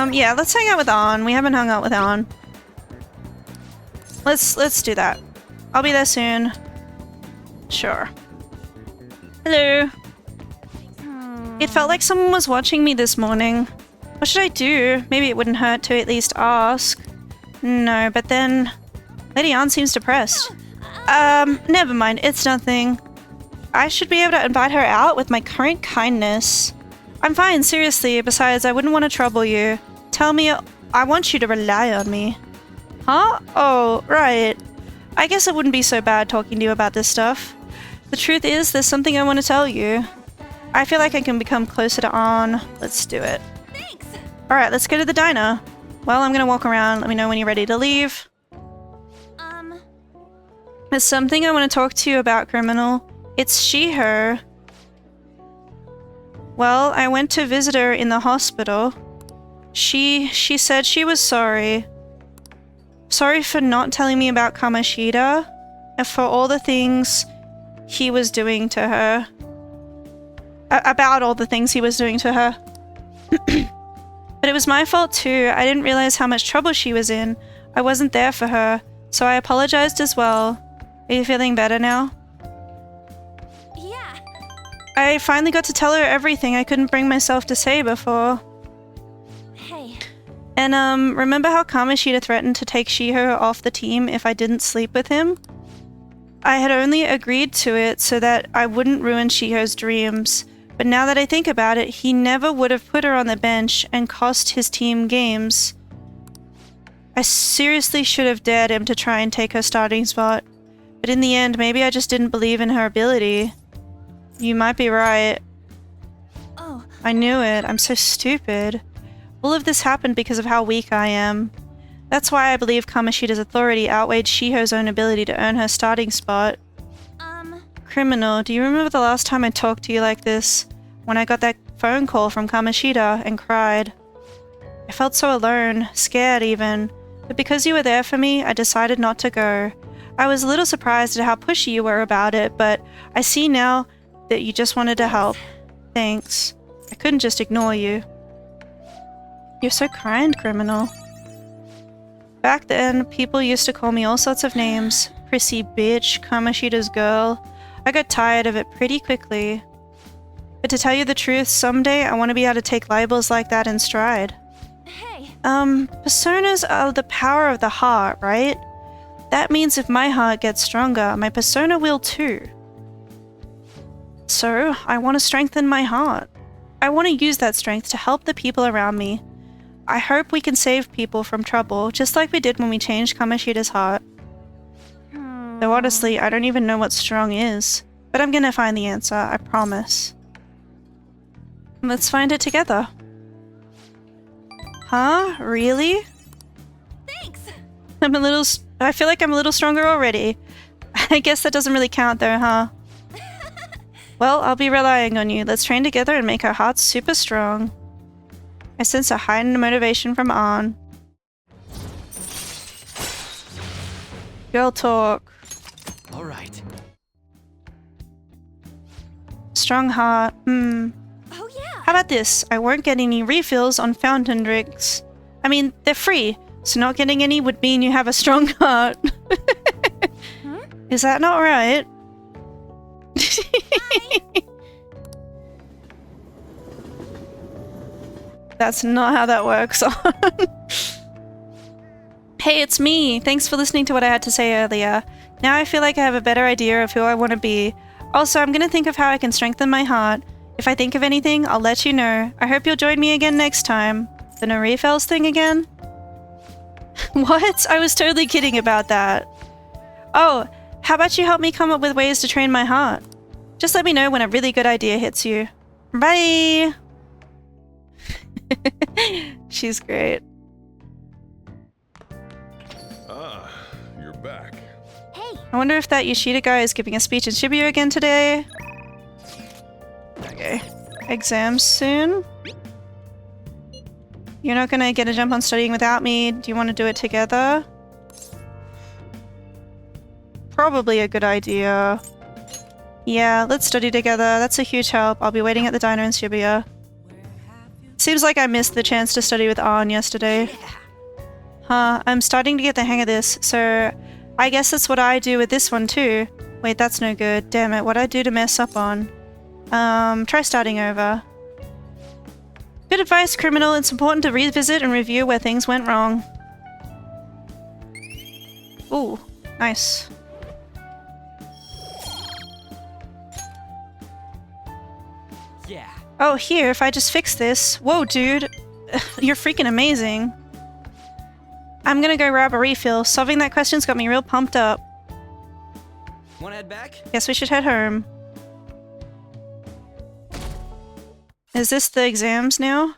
Yeah, let's hang out with An. We haven't hung out with An. Let's do that. I'll be there soon. Sure. Hello. It felt like someone was watching me this morning. What should I do? Maybe it wouldn't hurt to at least ask. No, but then Lady An seems depressed. Never mind. It's nothing. I should be able to invite her out with my current kindness. I'm fine, seriously. Besides, I wouldn't want to trouble you. Tell me, I want you to rely on me. Huh? Oh, right. I guess it wouldn't be so bad talking to you about this stuff. The truth is, there's something I want to tell you. I feel like I can become closer to An. Let's do it. Thanks. Alright, let's go to the diner. Well, I'm gonna walk around. Let me know when you're ready to leave. There's something I want to talk to you about, Criminal. It's she, her. Well, I went to visit her in the hospital. She said she was sorry. Sorry for not telling me about Kamoshida and for all the things he was doing to her. about all the things he was doing to her. But it was my fault too. I didn't realize how much trouble she was in. I wasn't there for her, so I apologized as well. Are you feeling better now? Yeah. I finally got to tell her everything I couldn't bring myself to say before. Hey. And remember how Kamoshida threatened to take Shiho off the team if I didn't sleep with him? I had only agreed to it so that I wouldn't ruin Shiho's dreams. But now that I think about it, he never would have put her on the bench and cost his team games. I seriously should have dared him to try and take her starting spot. But in the end, maybe I just didn't believe in her ability. You might be right. Oh. I knew it. I'm so stupid. All of this happened because of how weak I am. That's why I believe Kamoshida's authority outweighed Shiho's own ability to earn her starting spot. Criminal, do you remember the last time I talked to you like this? When I got that phone call from Kamoshida and cried. I felt so alone, scared even. But because you were there for me, I decided not to go. I was a little surprised at how pushy you were about it, but I see now that you just wanted to help. Thanks. I couldn't just ignore you. You're so kind, Criminal. Back then, people used to call me all sorts of names. Prissy bitch, Kamoshida's girl. I got tired of it pretty quickly. But to tell you the truth, someday I want to be able to take labels like that in stride. Hey. Personas are the power of the heart, right? That means if my heart gets stronger, my persona will too. So, I want to strengthen my heart. I want to use that strength to help the people around me. I hope we can save people from trouble, just like we did when we changed Kamoshida's heart. Though honestly, I don't even know what strong is. But I'm gonna find the answer, I promise. Let's find it together. Huh? Really? Thanks! I feel like I'm a little stronger already. I guess that doesn't really count though, huh? Well, I'll be relying on you. Let's train together and make our hearts super strong. I sense a heightened motivation from Arn. Girl talk. All right. Strong heart. Oh yeah. How about this? I won't get any refills on fountain drinks. I mean, they're free, so not getting any would mean you have a strong heart. Is that not right? That's not how that works. Hey, it's me. Thanks for listening to what I had to say earlier. Now I feel like I have a better idea of who I want to be. Also, I'm gonna think of how I can strengthen my heart. If I think of anything, I'll let you know. I hope you'll join me again next time. The no refills thing again? What? I was totally kidding about that. Oh, how about you help me come up with ways to train my heart? Just let me know when a really good idea hits you. Bye! She's great. Ah, you're back. Hey! I wonder if that Yoshida guy is giving a speech in Shibuya again today. Okay. Exams soon? You're not gonna get a jump on studying without me. Do you want to do it together? Probably a good idea. Yeah, let's study together. That's a huge help. I'll be waiting at the diner in Shibuya. Seems like I missed the chance to study with Arn yesterday. Huh, I'm starting to get the hang of this, so I guess that's what I do with this one too. Wait, that's no good. Damn it, what'd I do to mess up on? Try starting over. Good advice, Criminal. It's important to revisit and review where things went wrong. Ooh, nice. Yeah. Oh, here, if I just fix this. Whoa, dude. You're freaking amazing. I'm gonna go grab a refill. Solving that question's got me real pumped up. Wanna head back? Guess we should head home. Is this the exams now?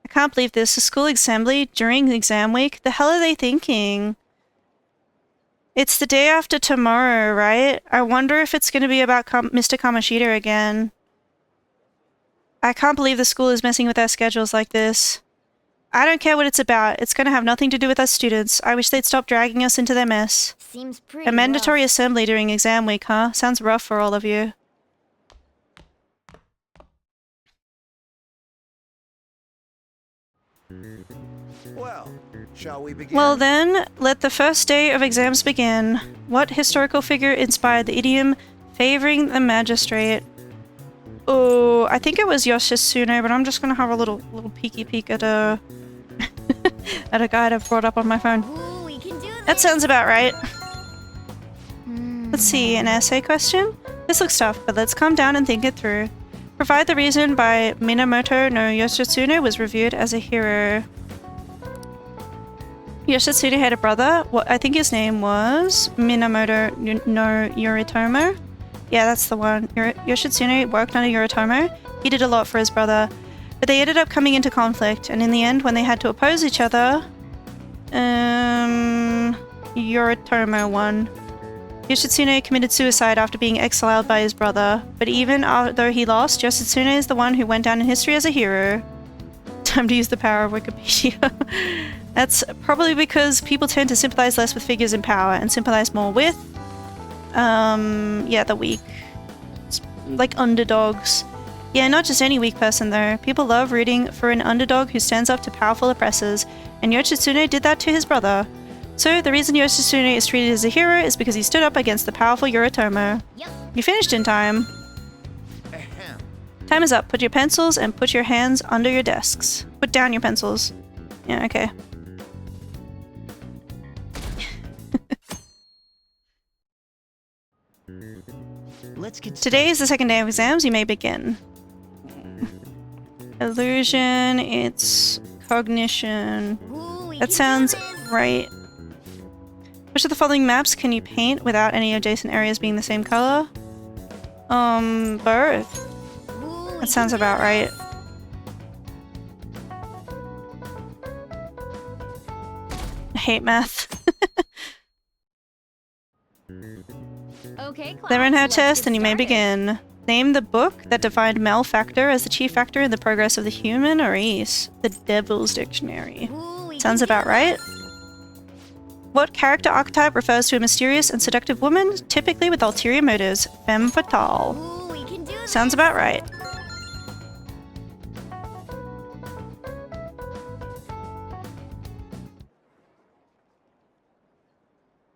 I can't believe this. A school assembly during exam week? The hell are they thinking? It's the day after tomorrow, right? I wonder if it's going to be about Mr. Kamoshida again. I can't believe the school is messing with our schedules like this. I don't care what it's about. It's going to have nothing to do with us students. I wish they'd stop dragging us into their mess. Seems pretty A mandatory rough. assembly during exam week, huh? Sounds rough for all of you. Well, shall we begin? Well then, let the first day of exams begin. What historical figure inspired the idiom favoring the magistrate? Oh, I think it was Yoshitsune, but I'm just gonna have a little peeky peek at a at a guide I've brought up on my phone. That sounds about right. Let's see, an essay question? This looks tough, but let's calm down and think it through. Provide the reason why Minamoto no Yoshitsune was reviewed as a hero. Yoshitsune had a brother. I think his name was Minamoto no Yoritomo. Yeah, that's the one. Yoshitsune worked under Yoritomo. He did a lot for his brother. But they ended up coming into conflict, and in the end, when they had to oppose each other, Yoritomo won. Yoshitsune committed suicide after being exiled by his brother, but even though he lost, Yoshitsune is the one who went down in history as a hero. Time to use the power of Wikipedia. That's probably because people tend to sympathize less with figures in power and sympathize more with, yeah, the weak. It's like underdogs. Yeah, not just any weak person though. People love rooting for an underdog who stands up to powerful oppressors, and Yoshitsune did that to his brother. So, the reason Yoshitsune is treated as a hero is because he stood up against the powerful Yoritomo. Yep. You finished in time. Time is up. Put your pencils and put your hands under your desks. Put down your pencils. Yeah, okay. Today is the second day of exams. You may begin. Illusion, it's cognition. That sounds right. Which of the following maps can you paint without any adjacent areas being the same color? Both. That sounds about right. I hate math. Okay, class, They're in her let's test get and you may started. begin. Name the book that defined malfactor as the chief factor in the progress of the human race. The Devil's Dictionary. Sounds about right. What character archetype refers to a mysterious and seductive woman, typically with ulterior motives? Femme fatale. Sounds about right.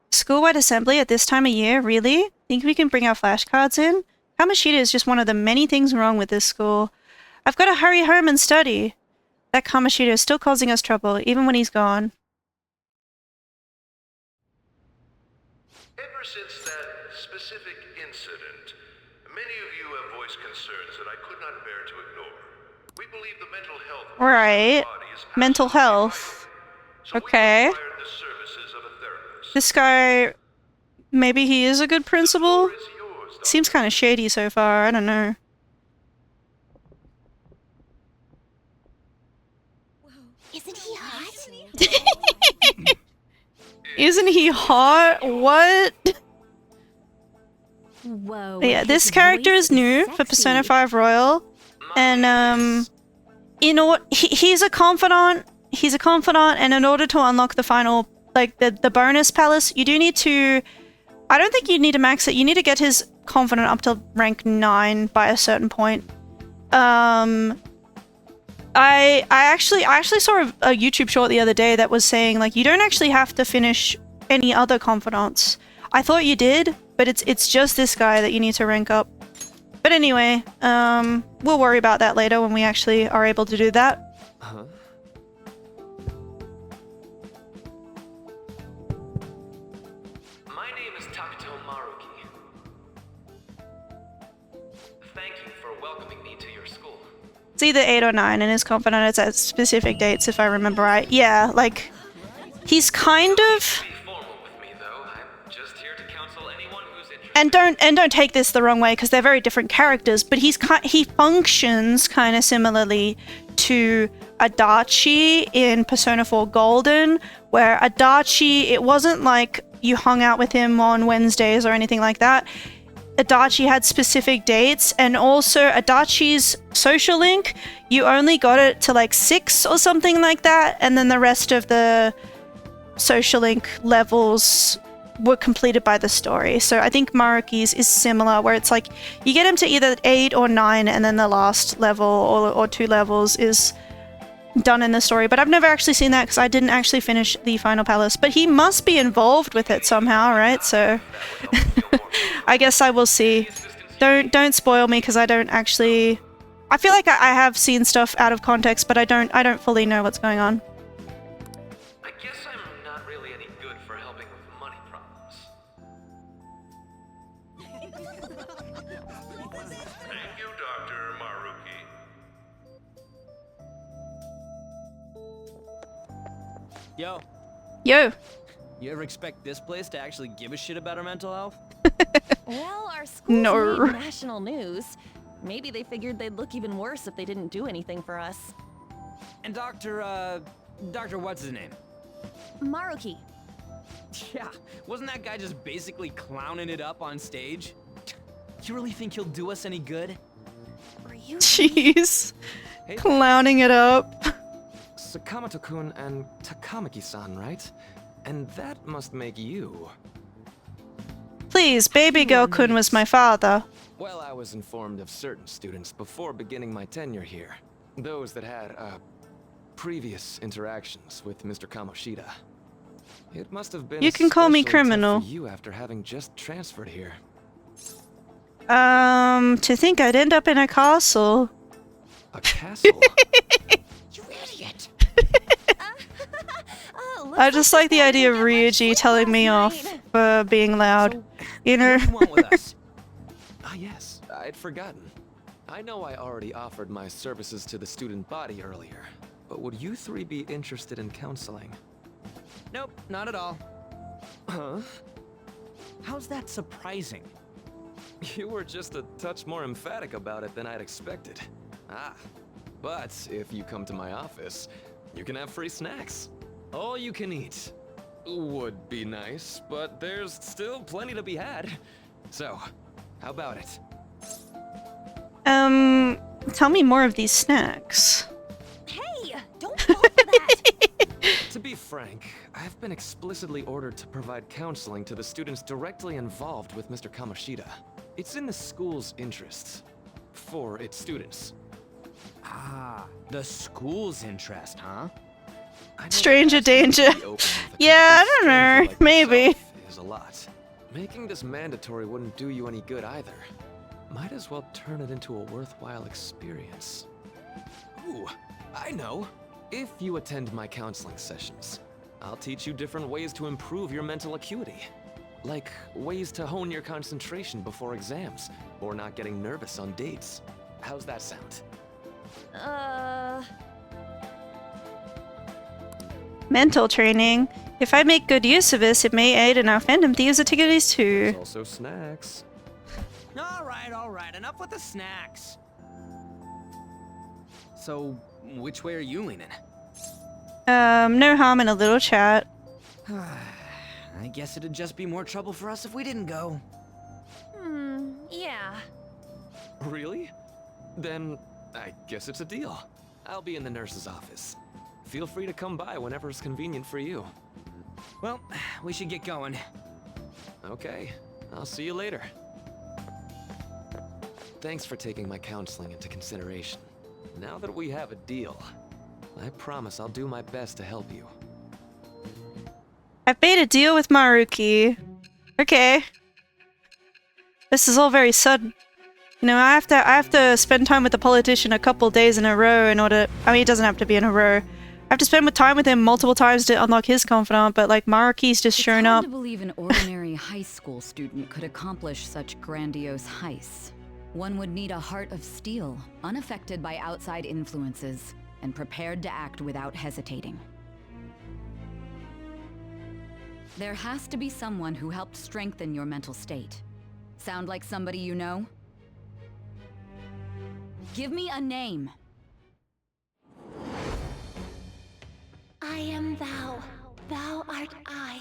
School-wide assembly at this time of year? Really? Think we can bring our flashcards in? Kamoshida is just one of the many things wrong with this school. I've got to hurry home and study. That Kamoshida is still causing us trouble, even when he's gone. Ever since that specific incident, many of you have voiced concerns that I could not bear to ignore. We believe the mental health of Right. the body is Mental health. Okay. the services of a therapist. This guy, maybe he is a good principal? Seems kind of shady so far, I don't know. Isn't he hot? Isn't he hot? What? Whoa. Yeah, this character is new for Persona 5 Royal. And, you know what? He's a confidant. He's a confidant, and in order to unlock the final, like, the bonus palace, you do need to... I don't think you need to max it. You need to get his confidant up to rank 9 by a certain point. I actually saw a YouTube short the other day that was saying, like, you don't actually have to finish any other confidants. I thought you did, but it's just this guy that you need to rank up. But anyway, we'll worry about that later when we actually are able to do that. Huh? My name is Takuto Maruki. Thank you for welcoming me to your school. It's either 8 or 9, and his confidant is at specific dates, if I remember right. Yeah, like, he's kind of... And don't take this the wrong way, because they're very different characters, but he functions kind of similarly to Adachi in Persona 4 Golden, where Adachi, it wasn't like you hung out with him on Wednesdays or anything like that. Adachi had specific dates, and also Adachi's social link, you only got it to like 6 or something like that, and then the rest of the social link levels were completed by the story. So I think Maruki's is similar, where it's like you get him to either 8 or 9, and then the last level or 2 levels is done in the story, but I've never actually seen that because I didn't actually finish the Final Palace. But he must be involved with it somehow, right? So I guess I will see. Don't spoil me because I don't actually. I feel like I have seen stuff out of context, but I don't fully know what's going on. I guess I'm not really any good for helping with money problems. Thank you, Dr. Maruki. Yo. Yo. You ever expect this place to actually give a shit about our mental health? Well, our school's No. made national news. Maybe they figured they'd look even worse if they didn't do anything for us. And Dr. what's his name? Maruki. Yeah, wasn't that guy just basically clowning it up on stage? You really think he'll do us any good? Jeez. Clowning it up. Sakamoto-kun and Takamaki-san, right? And that must make you. Please, baby girl Kun was my father. Well, I was informed of certain students before beginning my tenure here. Those that had, previous interactions with Mr. Kamoshida. It must have been You can call me criminal. for you after having just transferred here. To think I'd end up in a castle. A castle? You idiot! I just like the idea of Ryuji telling me off for being loud. You know? Ah, yes, I'd forgotten. I know I already offered my services to the student body earlier, but would you three be interested in counseling? Nope, not at all. Huh? How's that surprising? You were just a touch more emphatic about it than I'd expected. Ah, but if you come to my office, you can have free snacks. All you can eat. Would be nice, but there's still plenty to be had. So, how about it? Tell me more of these snacks. Hey, don't fall for that. To be frank, I've been explicitly ordered to provide counseling to the students directly involved with Mr. Kamoshida. It's in the school's interests. For its students. Ah, the school's interest, huh? Stranger danger. Yeah, I don't know. Maybe. Is a lot. Making this mandatory wouldn't do you any good either. Might as well turn it into a worthwhile experience. Ooh, I know. If you attend my counseling sessions, I'll teach you different ways to improve your mental acuity. Like ways to hone your concentration before exams, or not getting nervous on dates. How's that sound? Mental training. If I make good use of this, it may aid in our Phantom Thieves activities too. There's also snacks. All right, enough with the snacks. So, which way are you leaning? No harm in a little chat. I guess it'd just be more trouble for us if we didn't go. Yeah. Really? Then I guess it's a deal. I'll be in the nurse's office. Feel free to come by whenever it's convenient for you. Well, we should get going. Okay, I'll see you later. Thanks for taking my counseling into consideration. Now that we have a deal, I promise I'll do my best to help you. I've made a deal with Maruki. Okay. This is all very sudden. You know, I have to spend time with the politician a couple days in a row in order. I mean, it doesn't have to be in a row. I have to spend time with him multiple times to unlock his confidant, but like Maruki's just shown up. It's hard to believe an ordinary high school student could accomplish such grandiose heists. One would need a heart of steel, unaffected by outside influences, and prepared to act without hesitating. There has to be someone who helped strengthen your mental state. Sound like somebody you know? Give me a name. I am thou. Thou art I.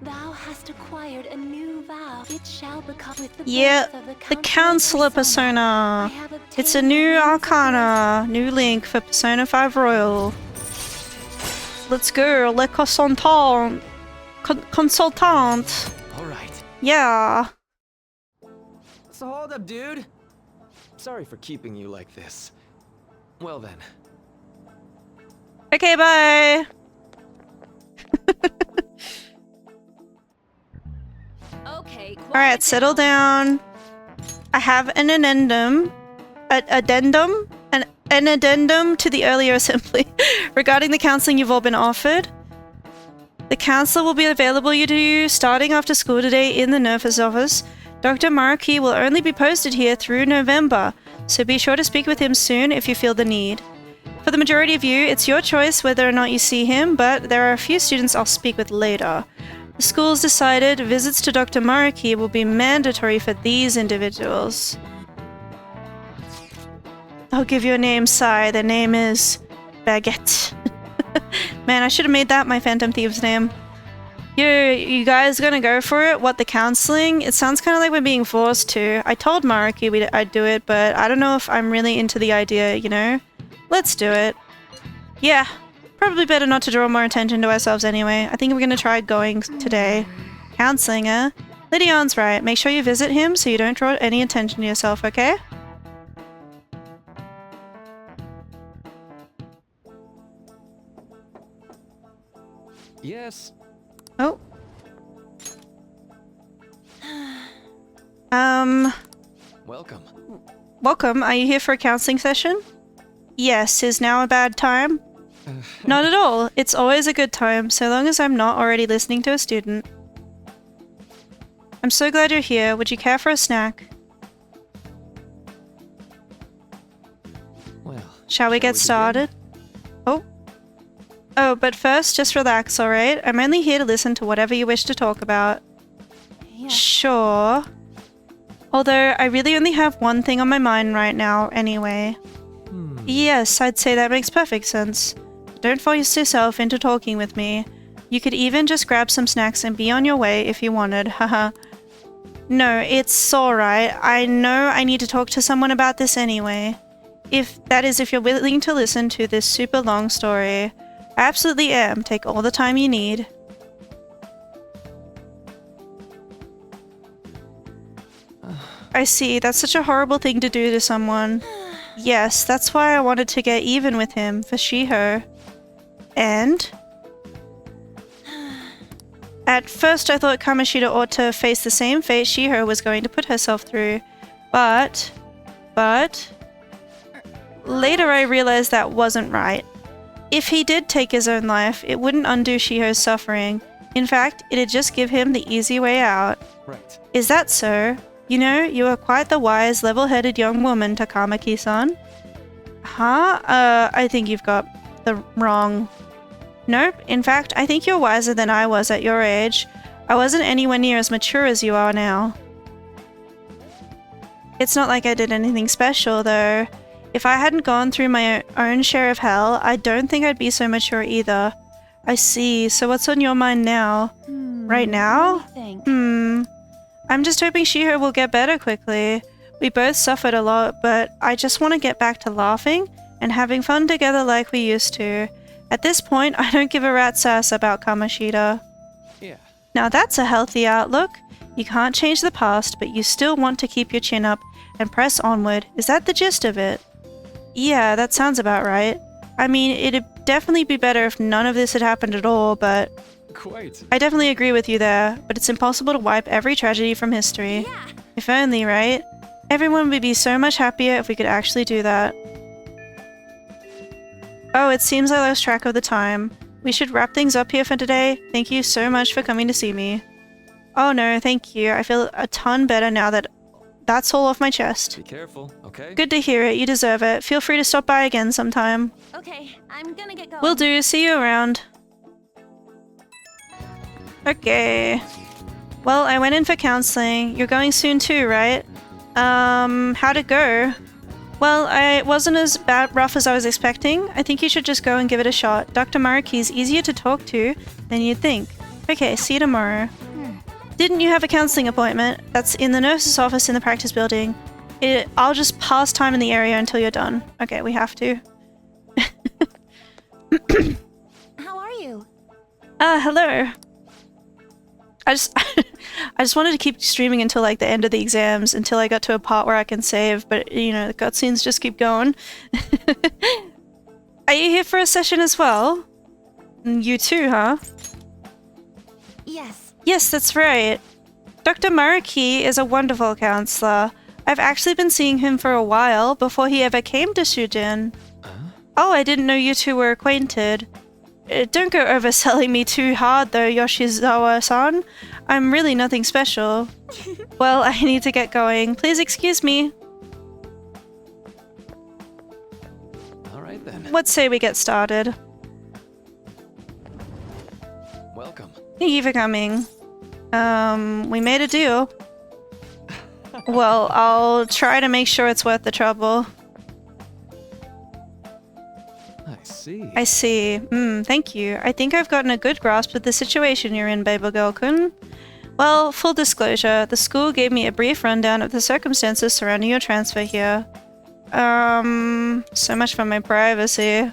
Thou hast acquired a new vow. It shall become with the Yeah, birth of the Counselor persona. It's a new arcana, new link for Persona 5 Royal. Let's go, le consultant. Consultant. Alright. Yeah. So hold up, dude. Sorry for keeping you like this. Well then. Okay, bye. Okay, Alright, settle down. I have an addendum. An addendum to the earlier assembly regarding the counseling you've all been offered. The counselor will be available to you starting after school today in the nurse's office. Dr. Maraki will only be posted here through November, so be sure to speak with him soon if you feel the need. For the majority of you, it's your choice whether or not you see him, but there are a few students I'll speak with later. The school's decided visits to Dr. Maraki will be mandatory for these individuals. I'll give you a name, Sai. Their name is Baguette. Man, I should have made that my Phantom Thieves name. You guys gonna go for it? What, the counseling? It sounds kind of like we're being forced to. I told Maraki I'd do it, but I don't know if I'm really into the idea, you know? Let's do it. Yeah, probably better not to draw more attention to ourselves anyway. I think we're gonna try going today. Counseling, eh? Lydian's right. Make sure you visit him so you don't draw any attention to yourself, okay? Yes. Oh. Welcome. Welcome. Are you here for a counseling session? Yes. Is now a bad time? Not at all. It's always a good time, so long as I'm not already listening to a student. I'm so glad you're here. Would you care for a snack? Well, shall we get started? Oh, but first, just relax, alright? I'm only here to listen to whatever you wish to talk about. Yeah. Sure. Although, I really only have one thing on my mind right now, anyway. Yes, I'd say that makes perfect sense. Don't force yourself into talking with me. You could even just grab some snacks and be on your way if you wanted, haha. No, it's alright. I know I need to talk to someone about this anyway. If you're willing to listen to this super long story. I absolutely am. Take all the time you need. I see. That's such a horrible thing to do to someone. Yes, that's why I wanted to get even with him, for she/her. And? At first I thought Kamoshida ought to face the same fate she/her was going to put herself through. But... Later I realized that wasn't right. If he did take his own life, it wouldn't undo she/her's suffering. In fact, it'd just give him the easy way out. Right. Is that so? You know, you are quite the wise, level-headed young woman, Takamaki-san. Huh? I think you've got the wrong... Nope. In fact, I think you're wiser than I was at your age. I wasn't anywhere near as mature as you are now. It's not like I did anything special, though. If I hadn't gone through my own share of hell, I don't think I'd be so mature either. I see. So what's on your mind now? Right now? I'm just hoping she/her will get better quickly. We both suffered a lot, but I just want to get back to laughing and having fun together like we used to. At this point, I don't give a rat's ass about Kamoshida. Yeah. Now that's a healthy outlook. You can't change the past, but you still want to keep your chin up and press onward. Is that the gist of it? Yeah, that sounds about right. I mean, it'd definitely be better if none of this had happened at all, but... Quite. I definitely agree with you there, but it's impossible to wipe every tragedy from history. Yeah. If only, right? Everyone would be so much happier if we could actually do that. Oh, it seems I lost track of the time. We should wrap things up here for today. Thank you so much for coming to see me. Oh no, thank you. I feel a ton better now that that's all off my chest. Be careful, okay? Good to hear it. You deserve it. Feel free to stop by again sometime. Okay, I'm gonna get going. Will do. See you around. Okay. Well, I went in for counseling. You're going soon too, right? How'd it go? Well, it wasn't as rough as I was expecting. I think you should just go and give it a shot. Dr. Maraki's easier to talk to than you'd think. Okay, see you tomorrow. Didn't you have a counseling appointment? That's in the nurse's office in the practice building. I'll just pass time in the area until you're done. Okay, we have to. How are you? Hello. I just wanted to keep streaming until like the end of the exams, until I got to a part where I can save, but you know, the cutscenes just keep going. Are you here for a session as well? You too, huh? Yes. Yes, that's right. Dr. Maraki is a wonderful counselor. I've actually been seeing him for a while before he ever came to Shujin. Oh, I didn't know you two were acquainted. Don't go overselling me too hard though, Yoshizawa-san. I'm really nothing special. Well, I need to get going. Please excuse me. Alright then. Let's say we get started. Welcome. Thank you for coming. We made a deal. Well, I'll try to make sure it's worth the trouble. I see. I see. Thank you. I think I've gotten a good grasp of the situation you're in, Baby Girl-kun. Well, full disclosure, the school gave me a brief rundown of the circumstances surrounding your transfer here. So much for my privacy.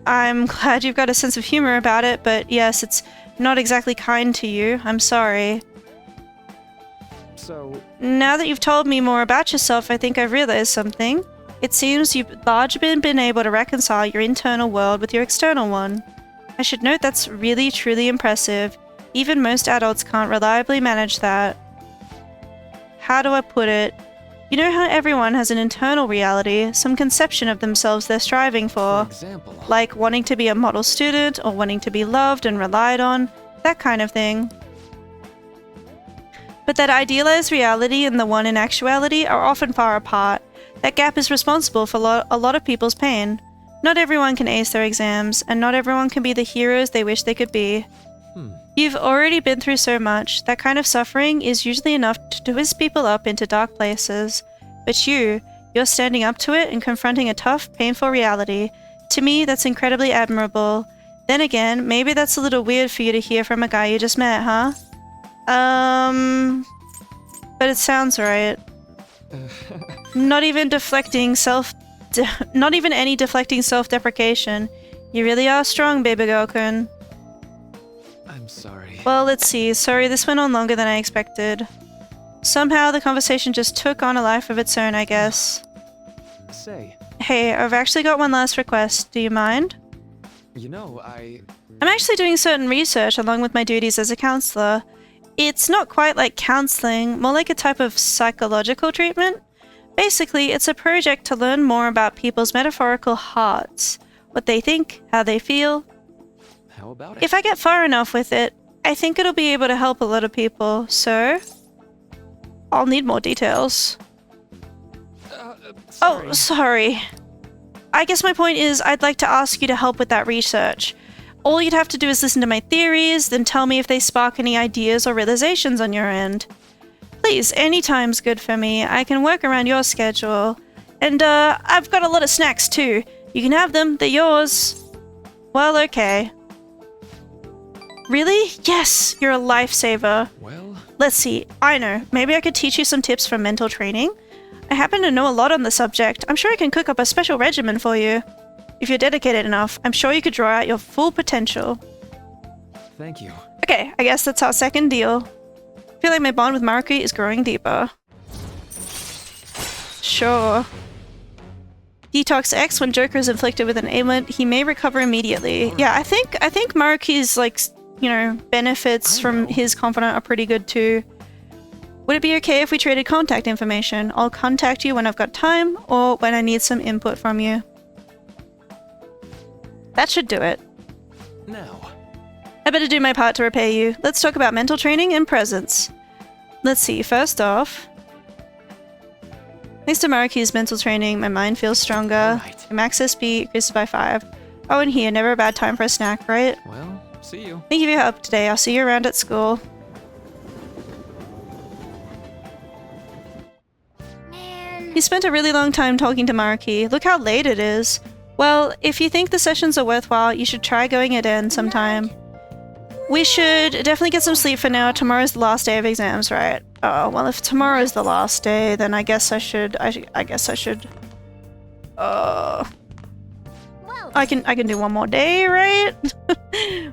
I'm glad you've got a sense of humor about it, but yes, it's not exactly kind to you. I'm sorry. So... Now that you've told me more about yourself, I think I've realized something. It seems you've largely been able to reconcile your internal world with your external one. I should note that's really, truly impressive. Even most adults can't reliably manage that. How do I put it? You know how everyone has an internal reality, some conception of themselves they're striving for. For example. Like wanting to be a model student, or wanting to be loved and relied on, that kind of thing. But that idealized reality and the one in actuality are often far apart. That gap is responsible for a lot of people's pain. Not everyone can ace their exams, and not everyone can be the heroes they wish they could be. You've already been through so much. That kind of suffering is usually enough to twist people up into dark places. But you're standing up to it and confronting a tough, painful reality. To me, that's incredibly admirable. Then again, maybe that's a little weird for you to hear from a guy you just met, huh? But it sounds right. Not even any deflecting self-deprecation. You really are strong, Baby Girl-kun. I'm sorry. Well, let's see. Sorry, this went on longer than I expected. Somehow the conversation just took on a life of its own, I guess. Say. Hey, I've actually got one last request. Do you mind? You know, I'm actually doing certain research along with my duties as a counselor. It's not quite like counseling, more like a type of psychological treatment. Basically, it's a project to learn more about people's metaphorical hearts. What they think, how they feel. How about it? If I get far enough with it, I think it'll be able to help a lot of people, so... I'll need more details. Sorry. Oh, sorry. I guess my point is, I'd like to ask you to help with that research. All you'd have to do is listen to my theories, then tell me if they spark any ideas or realizations on your end. Please, any time's good for me. I can work around your schedule. And, I've got a lot of snacks, too. You can have them. They're yours. Well, okay. Really? Yes! You're a lifesaver. Well... Let's see. I know. Maybe I could teach you some tips for mental training. I happen to know a lot on the subject. I'm sure I can cook up a special regimen for you. If you're dedicated enough, I'm sure you could draw out your full potential. Thank you. Okay, I guess that's our second deal. I feel like my bond with Maruki is growing deeper. Sure. Detox X, when Joker is inflicted with an ailment, he may recover immediately. Yeah, I think Maruki's, like, you know, benefits from his confidant are pretty good too. Would it be okay if we traded contact information? I'll contact you when I've got time, or when I need some input from you. That should do it. Now. I better do my part to repay you. Let's talk about mental training and presence. Let's see, first off... Thanks to Maruki's mental training, my mind feels stronger. Right. My max SP increases by 5. Oh, and here, never a bad time for a snack, right? Well, see you. Thank you for your help today. I'll see you around at school. Man. You spent a really long time talking to Maruki. Look how late it is. Well, if you think the sessions are worthwhile, you should try going again sometime. We should definitely get some sleep for now. Tomorrow's the last day of exams, right? Oh, well, if tomorrow's the last day, then I guess I should... I guess I should... I can do one more day, right?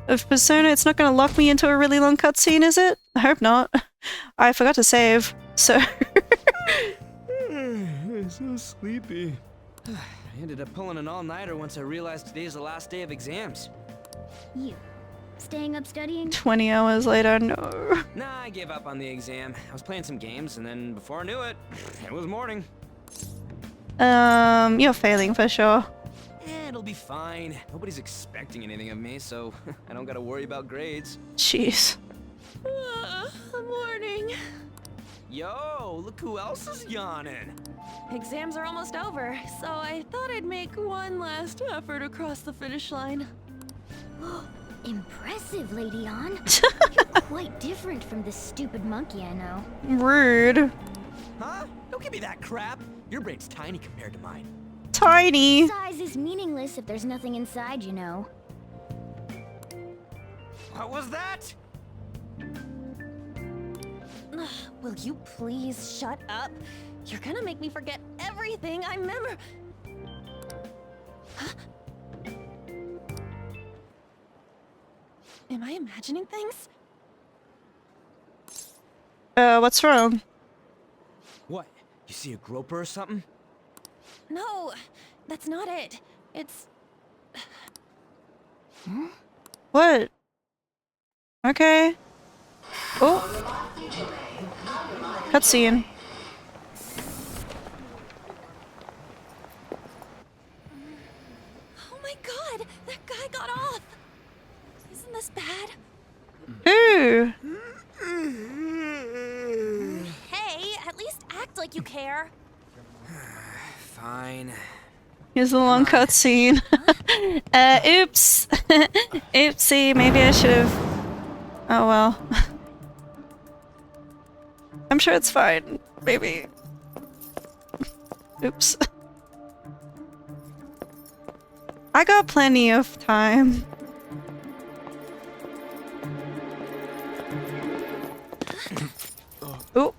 Of Persona, it's not gonna lock me into a really long cutscene, is it? I hope not. I forgot to save, so... I'm so sleepy. I ended up pulling an all-nighter once I realized today's the last day of exams. You. Staying up studying? 20 hours later, no. Nah, I gave up on the exam. I was playing some games, and then before I knew it, it was morning. You're failing for sure. It'll be fine. Nobody's expecting anything of me, so I don't gotta worry about grades. Jeez. Morning. Yo, look who else is yawning. Exams are almost over, so I thought I'd make one last effort across the finish line. Impressive, Lady Ann. You're quite different from this stupid monkey I know. Rude. Huh? Don't give me that crap. Your brain's tiny compared to mine. Tiny. Size is meaningless if there's nothing inside, you know. What was that? Will you please shut up? You're gonna make me forget everything I remember. Huh? Am I imagining things? What's wrong? What? You see a groper or something? No, that's not it. It's... What? Okay. Oh. Cutscene. Oh my god! That guy got off! Isn't this bad? Who? Hey, at least act like you care. Fine. Here's a long cutscene. Oops. Oopsie, maybe I should have... Oh well. I'm sure it's fine. Maybe. Oops. I got plenty of time. Oh.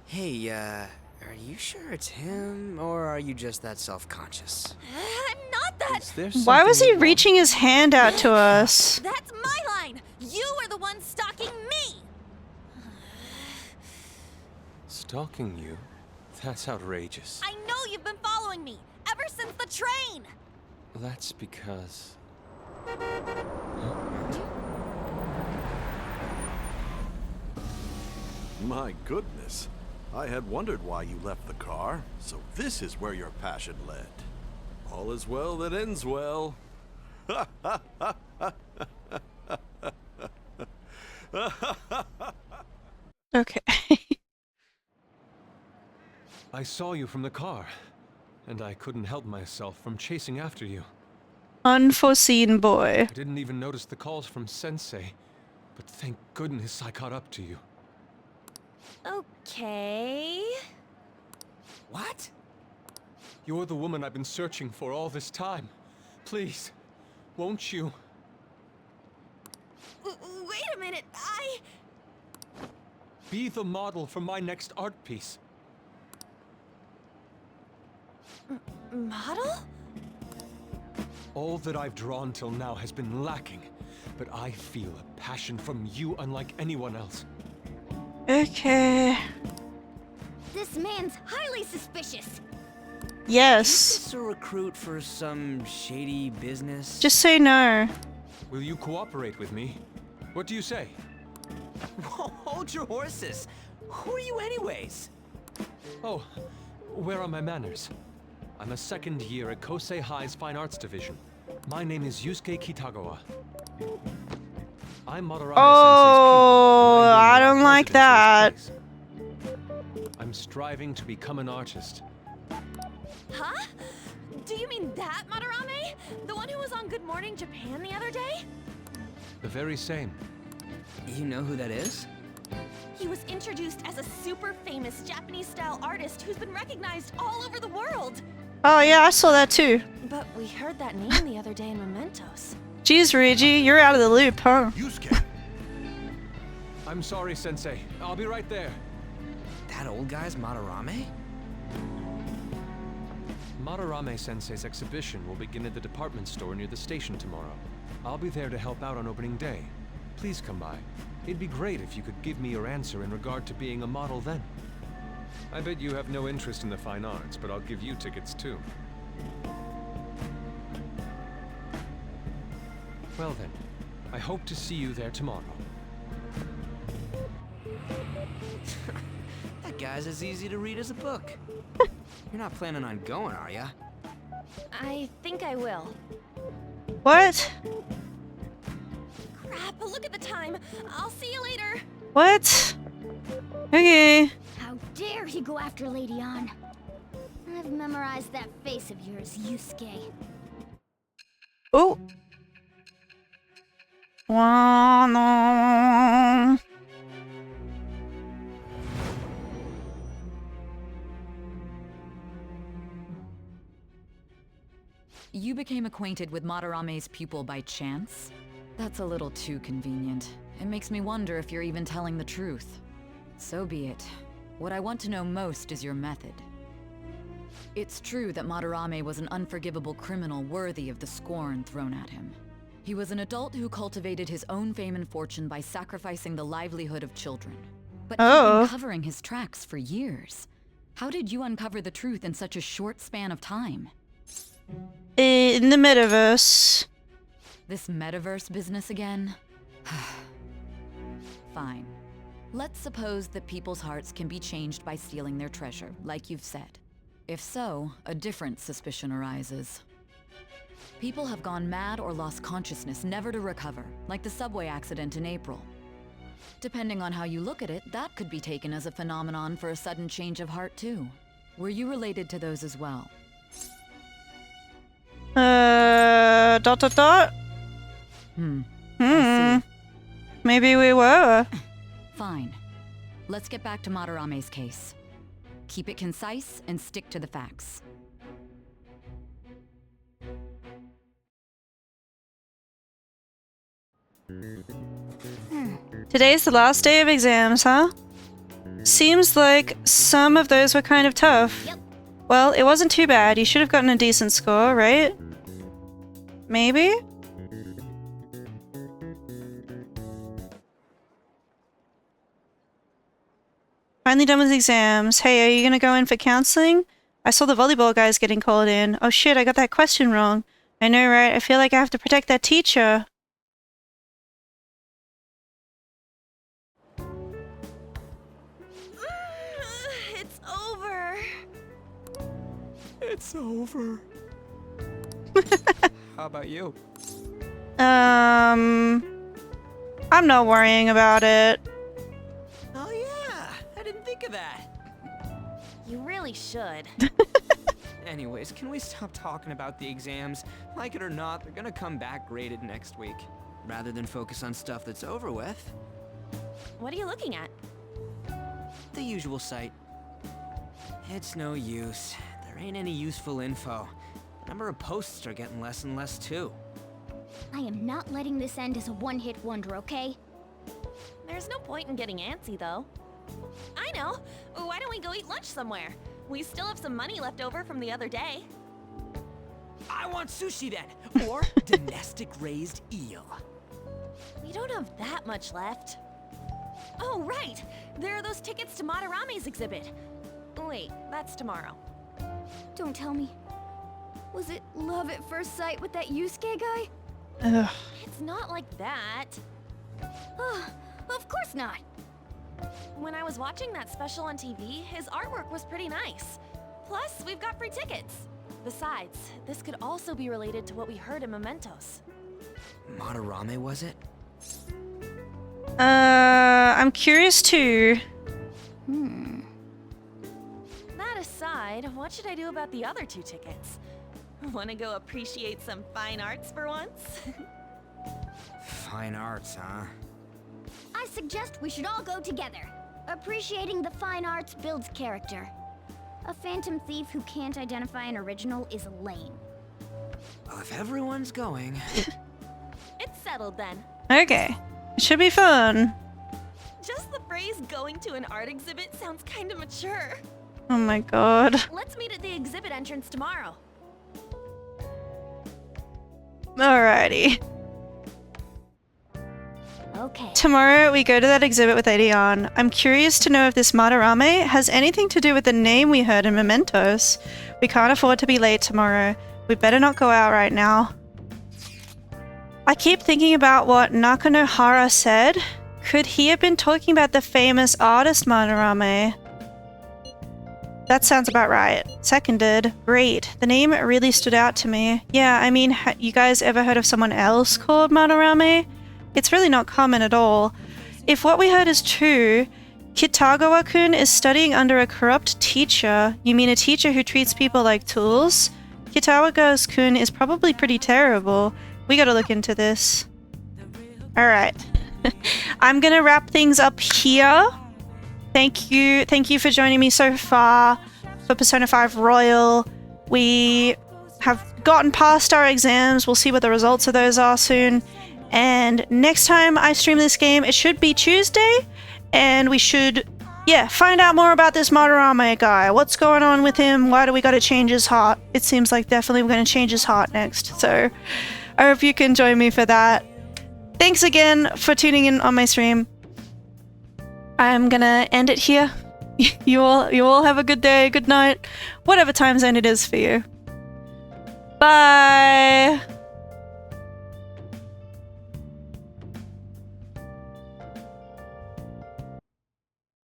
Hey, are you sure it's him, or are you just that self-conscious? I'm not that. Why was he reaching his hand out to us? That's my line. You are the one stalking me. Stalking you? That's outrageous. I know you've been following me ever since the train. That's because... My goodness. I had wondered why you left the car, so this is where your passion led. All is well that ends well. Okay. I saw you from the car, and I couldn't help myself from chasing after you. Unforeseen boy. I didn't even notice the calls from Sensei, but thank goodness I caught up to you. Okay. What? You're the woman I've been searching for all this time. Please, won't you? Wait a minute, Be the model for my next art piece. Model? All that I've drawn till now has been lacking, but I feel a passion from you unlike anyone else. Okay. This man's highly suspicious. Yes. Is this a recruit for some shady business? Just say no. Will you cooperate with me? What do you say? Whoa, hold your horses. Who are you anyways? Oh, where are my manners? I'm a second year at Kosei High's Fine Arts Division. My name is Yusuke Kitagawa. I'm Madarame Oh, I don't like that. I'm striving to become an artist. Huh? Do you mean that Madarame? The one who was on Good Morning Japan the other day? The very same. You know who that is? He was introduced as a super famous Japanese-style artist who's been recognized all over the world. Oh yeah, I saw that too. But we heard that name the other day in Mementos. Jeez, Ryuji, you're out of the loop, huh? I'm sorry, Sensei. I'll be right there. That old guy's Madarame? Madarame-sensei's exhibition will begin at the department store near the station tomorrow. I'll be there to help out on opening day. Please come by. It'd be great if you could give me your answer in regard to being a model then. I bet you have no interest in the fine arts, but I'll give you tickets too. Well then, I hope to see you there tomorrow. That guy's as easy to read as a book. You're not planning on going, are ya? I think I will. What? Crap, look at the time. I'll see you later. What? Okay. How dare he go after Lady Ann? I've memorized that face of yours, Yusuke. Oh. No. You became acquainted with Madarame's pupil by chance? That's a little too convenient. It makes me wonder if you're even telling the truth. So be it. What I want to know most is your method. It's true that Madarame was an unforgivable criminal worthy of the scorn thrown at him. He was an adult who cultivated his own fame and fortune by sacrificing the livelihood of children. But he'd been covering his tracks for years. How did you uncover the truth in such a short span of time? In the metaverse. This metaverse business again? Fine. Let's suppose that people's hearts can be changed by stealing their treasure, like you've said. If so, a different suspicion arises. People have gone mad or lost consciousness, never to recover, like the subway accident in April. Depending on how you look at it, that could be taken as a phenomenon for a sudden change of heart too. Were you related to those as well? Dot. Maybe we were. Fine. Let's get back to Madarame's case. Keep it concise and stick to the facts. Today's the last day of exams, huh? Seems like some of those were kind of tough. Yep. Well, it wasn't too bad. You should have gotten a decent score, right? Maybe? Finally done with exams. Hey, are you gonna go in for counseling? I saw the volleyball guys getting called in. Oh shit, I got that question wrong. I know, right? I feel like I have to protect that teacher. It's over. It's over. How about you? I'm not worrying about it. Oh yeah, I didn't think of that. You really should. Anyways, can we stop talking about the exams? Like it or not, they're gonna come back graded next week. Rather than focus on stuff that's over with. What are you looking at? The usual site. It's no use. There ain't any useful info. The number of posts are getting less and less too. I am not letting this end as a one-hit wonder, okay? There's no point in getting antsy, though. I know! Why don't we go eat lunch somewhere? We still have some money left over from the other day. I want sushi then! Or domestic raised eel. We don't have that much left. Oh, right! There are those tickets to Madarame's exhibit. Wait, that's tomorrow. Don't tell me. Was it love at first sight with that Yusuke guy? Ugh. It's not like that. Of course not. When I was watching that special on TV, his artwork was pretty nice. Plus, we've got free tickets. Besides, this could also be related to what we heard in Mementos. Madarame, was it? I'm curious too. That aside, what should I do about the other 2 tickets? Wanna go appreciate some fine arts for once? Fine arts, huh? I suggest we should all go together. Appreciating the fine arts builds character. A phantom thief who can't identify an original is lame. Well, if everyone's going... It's settled then. Okay. It should be fun. Just the phrase going to an art exhibit sounds kinda mature. Oh my god. Let's meet at the exhibit entrance tomorrow. Alrighty. Okay. Tomorrow we go to that exhibit with Adion. I'm curious to know if this Madarame has anything to do with the name we heard in Mementos. We can't afford to be late tomorrow. We better not go out right now. I keep thinking about what Nakanohara said. Could he have been talking about the famous artist Madarame? That sounds about right. Seconded. Great. The name really stood out to me. Yeah, I mean, you guys ever heard of someone else called Madarame? It's really not common at all. If what we heard is true, Kitagawa-kun is studying under a corrupt teacher. You mean a teacher who treats people like tools? Kitagawa-kun is probably pretty terrible. We gotta look into this. Alright. I'm gonna wrap things up here. Thank you for joining me so far for Persona 5 Royal. We have gotten past our exams. We'll see what the results of those are soon. And next time I stream this game, it should be Tuesday. And we should, yeah, find out more about this Madarame guy. What's going on with him? Why do we gotta change his heart? It seems like definitely we're gonna change his heart next. So I hope you can join me for that. Thanks again for tuning in on my stream. I'm gonna end it here. You all have a good day, good night, whatever time zone it is for you. Bye!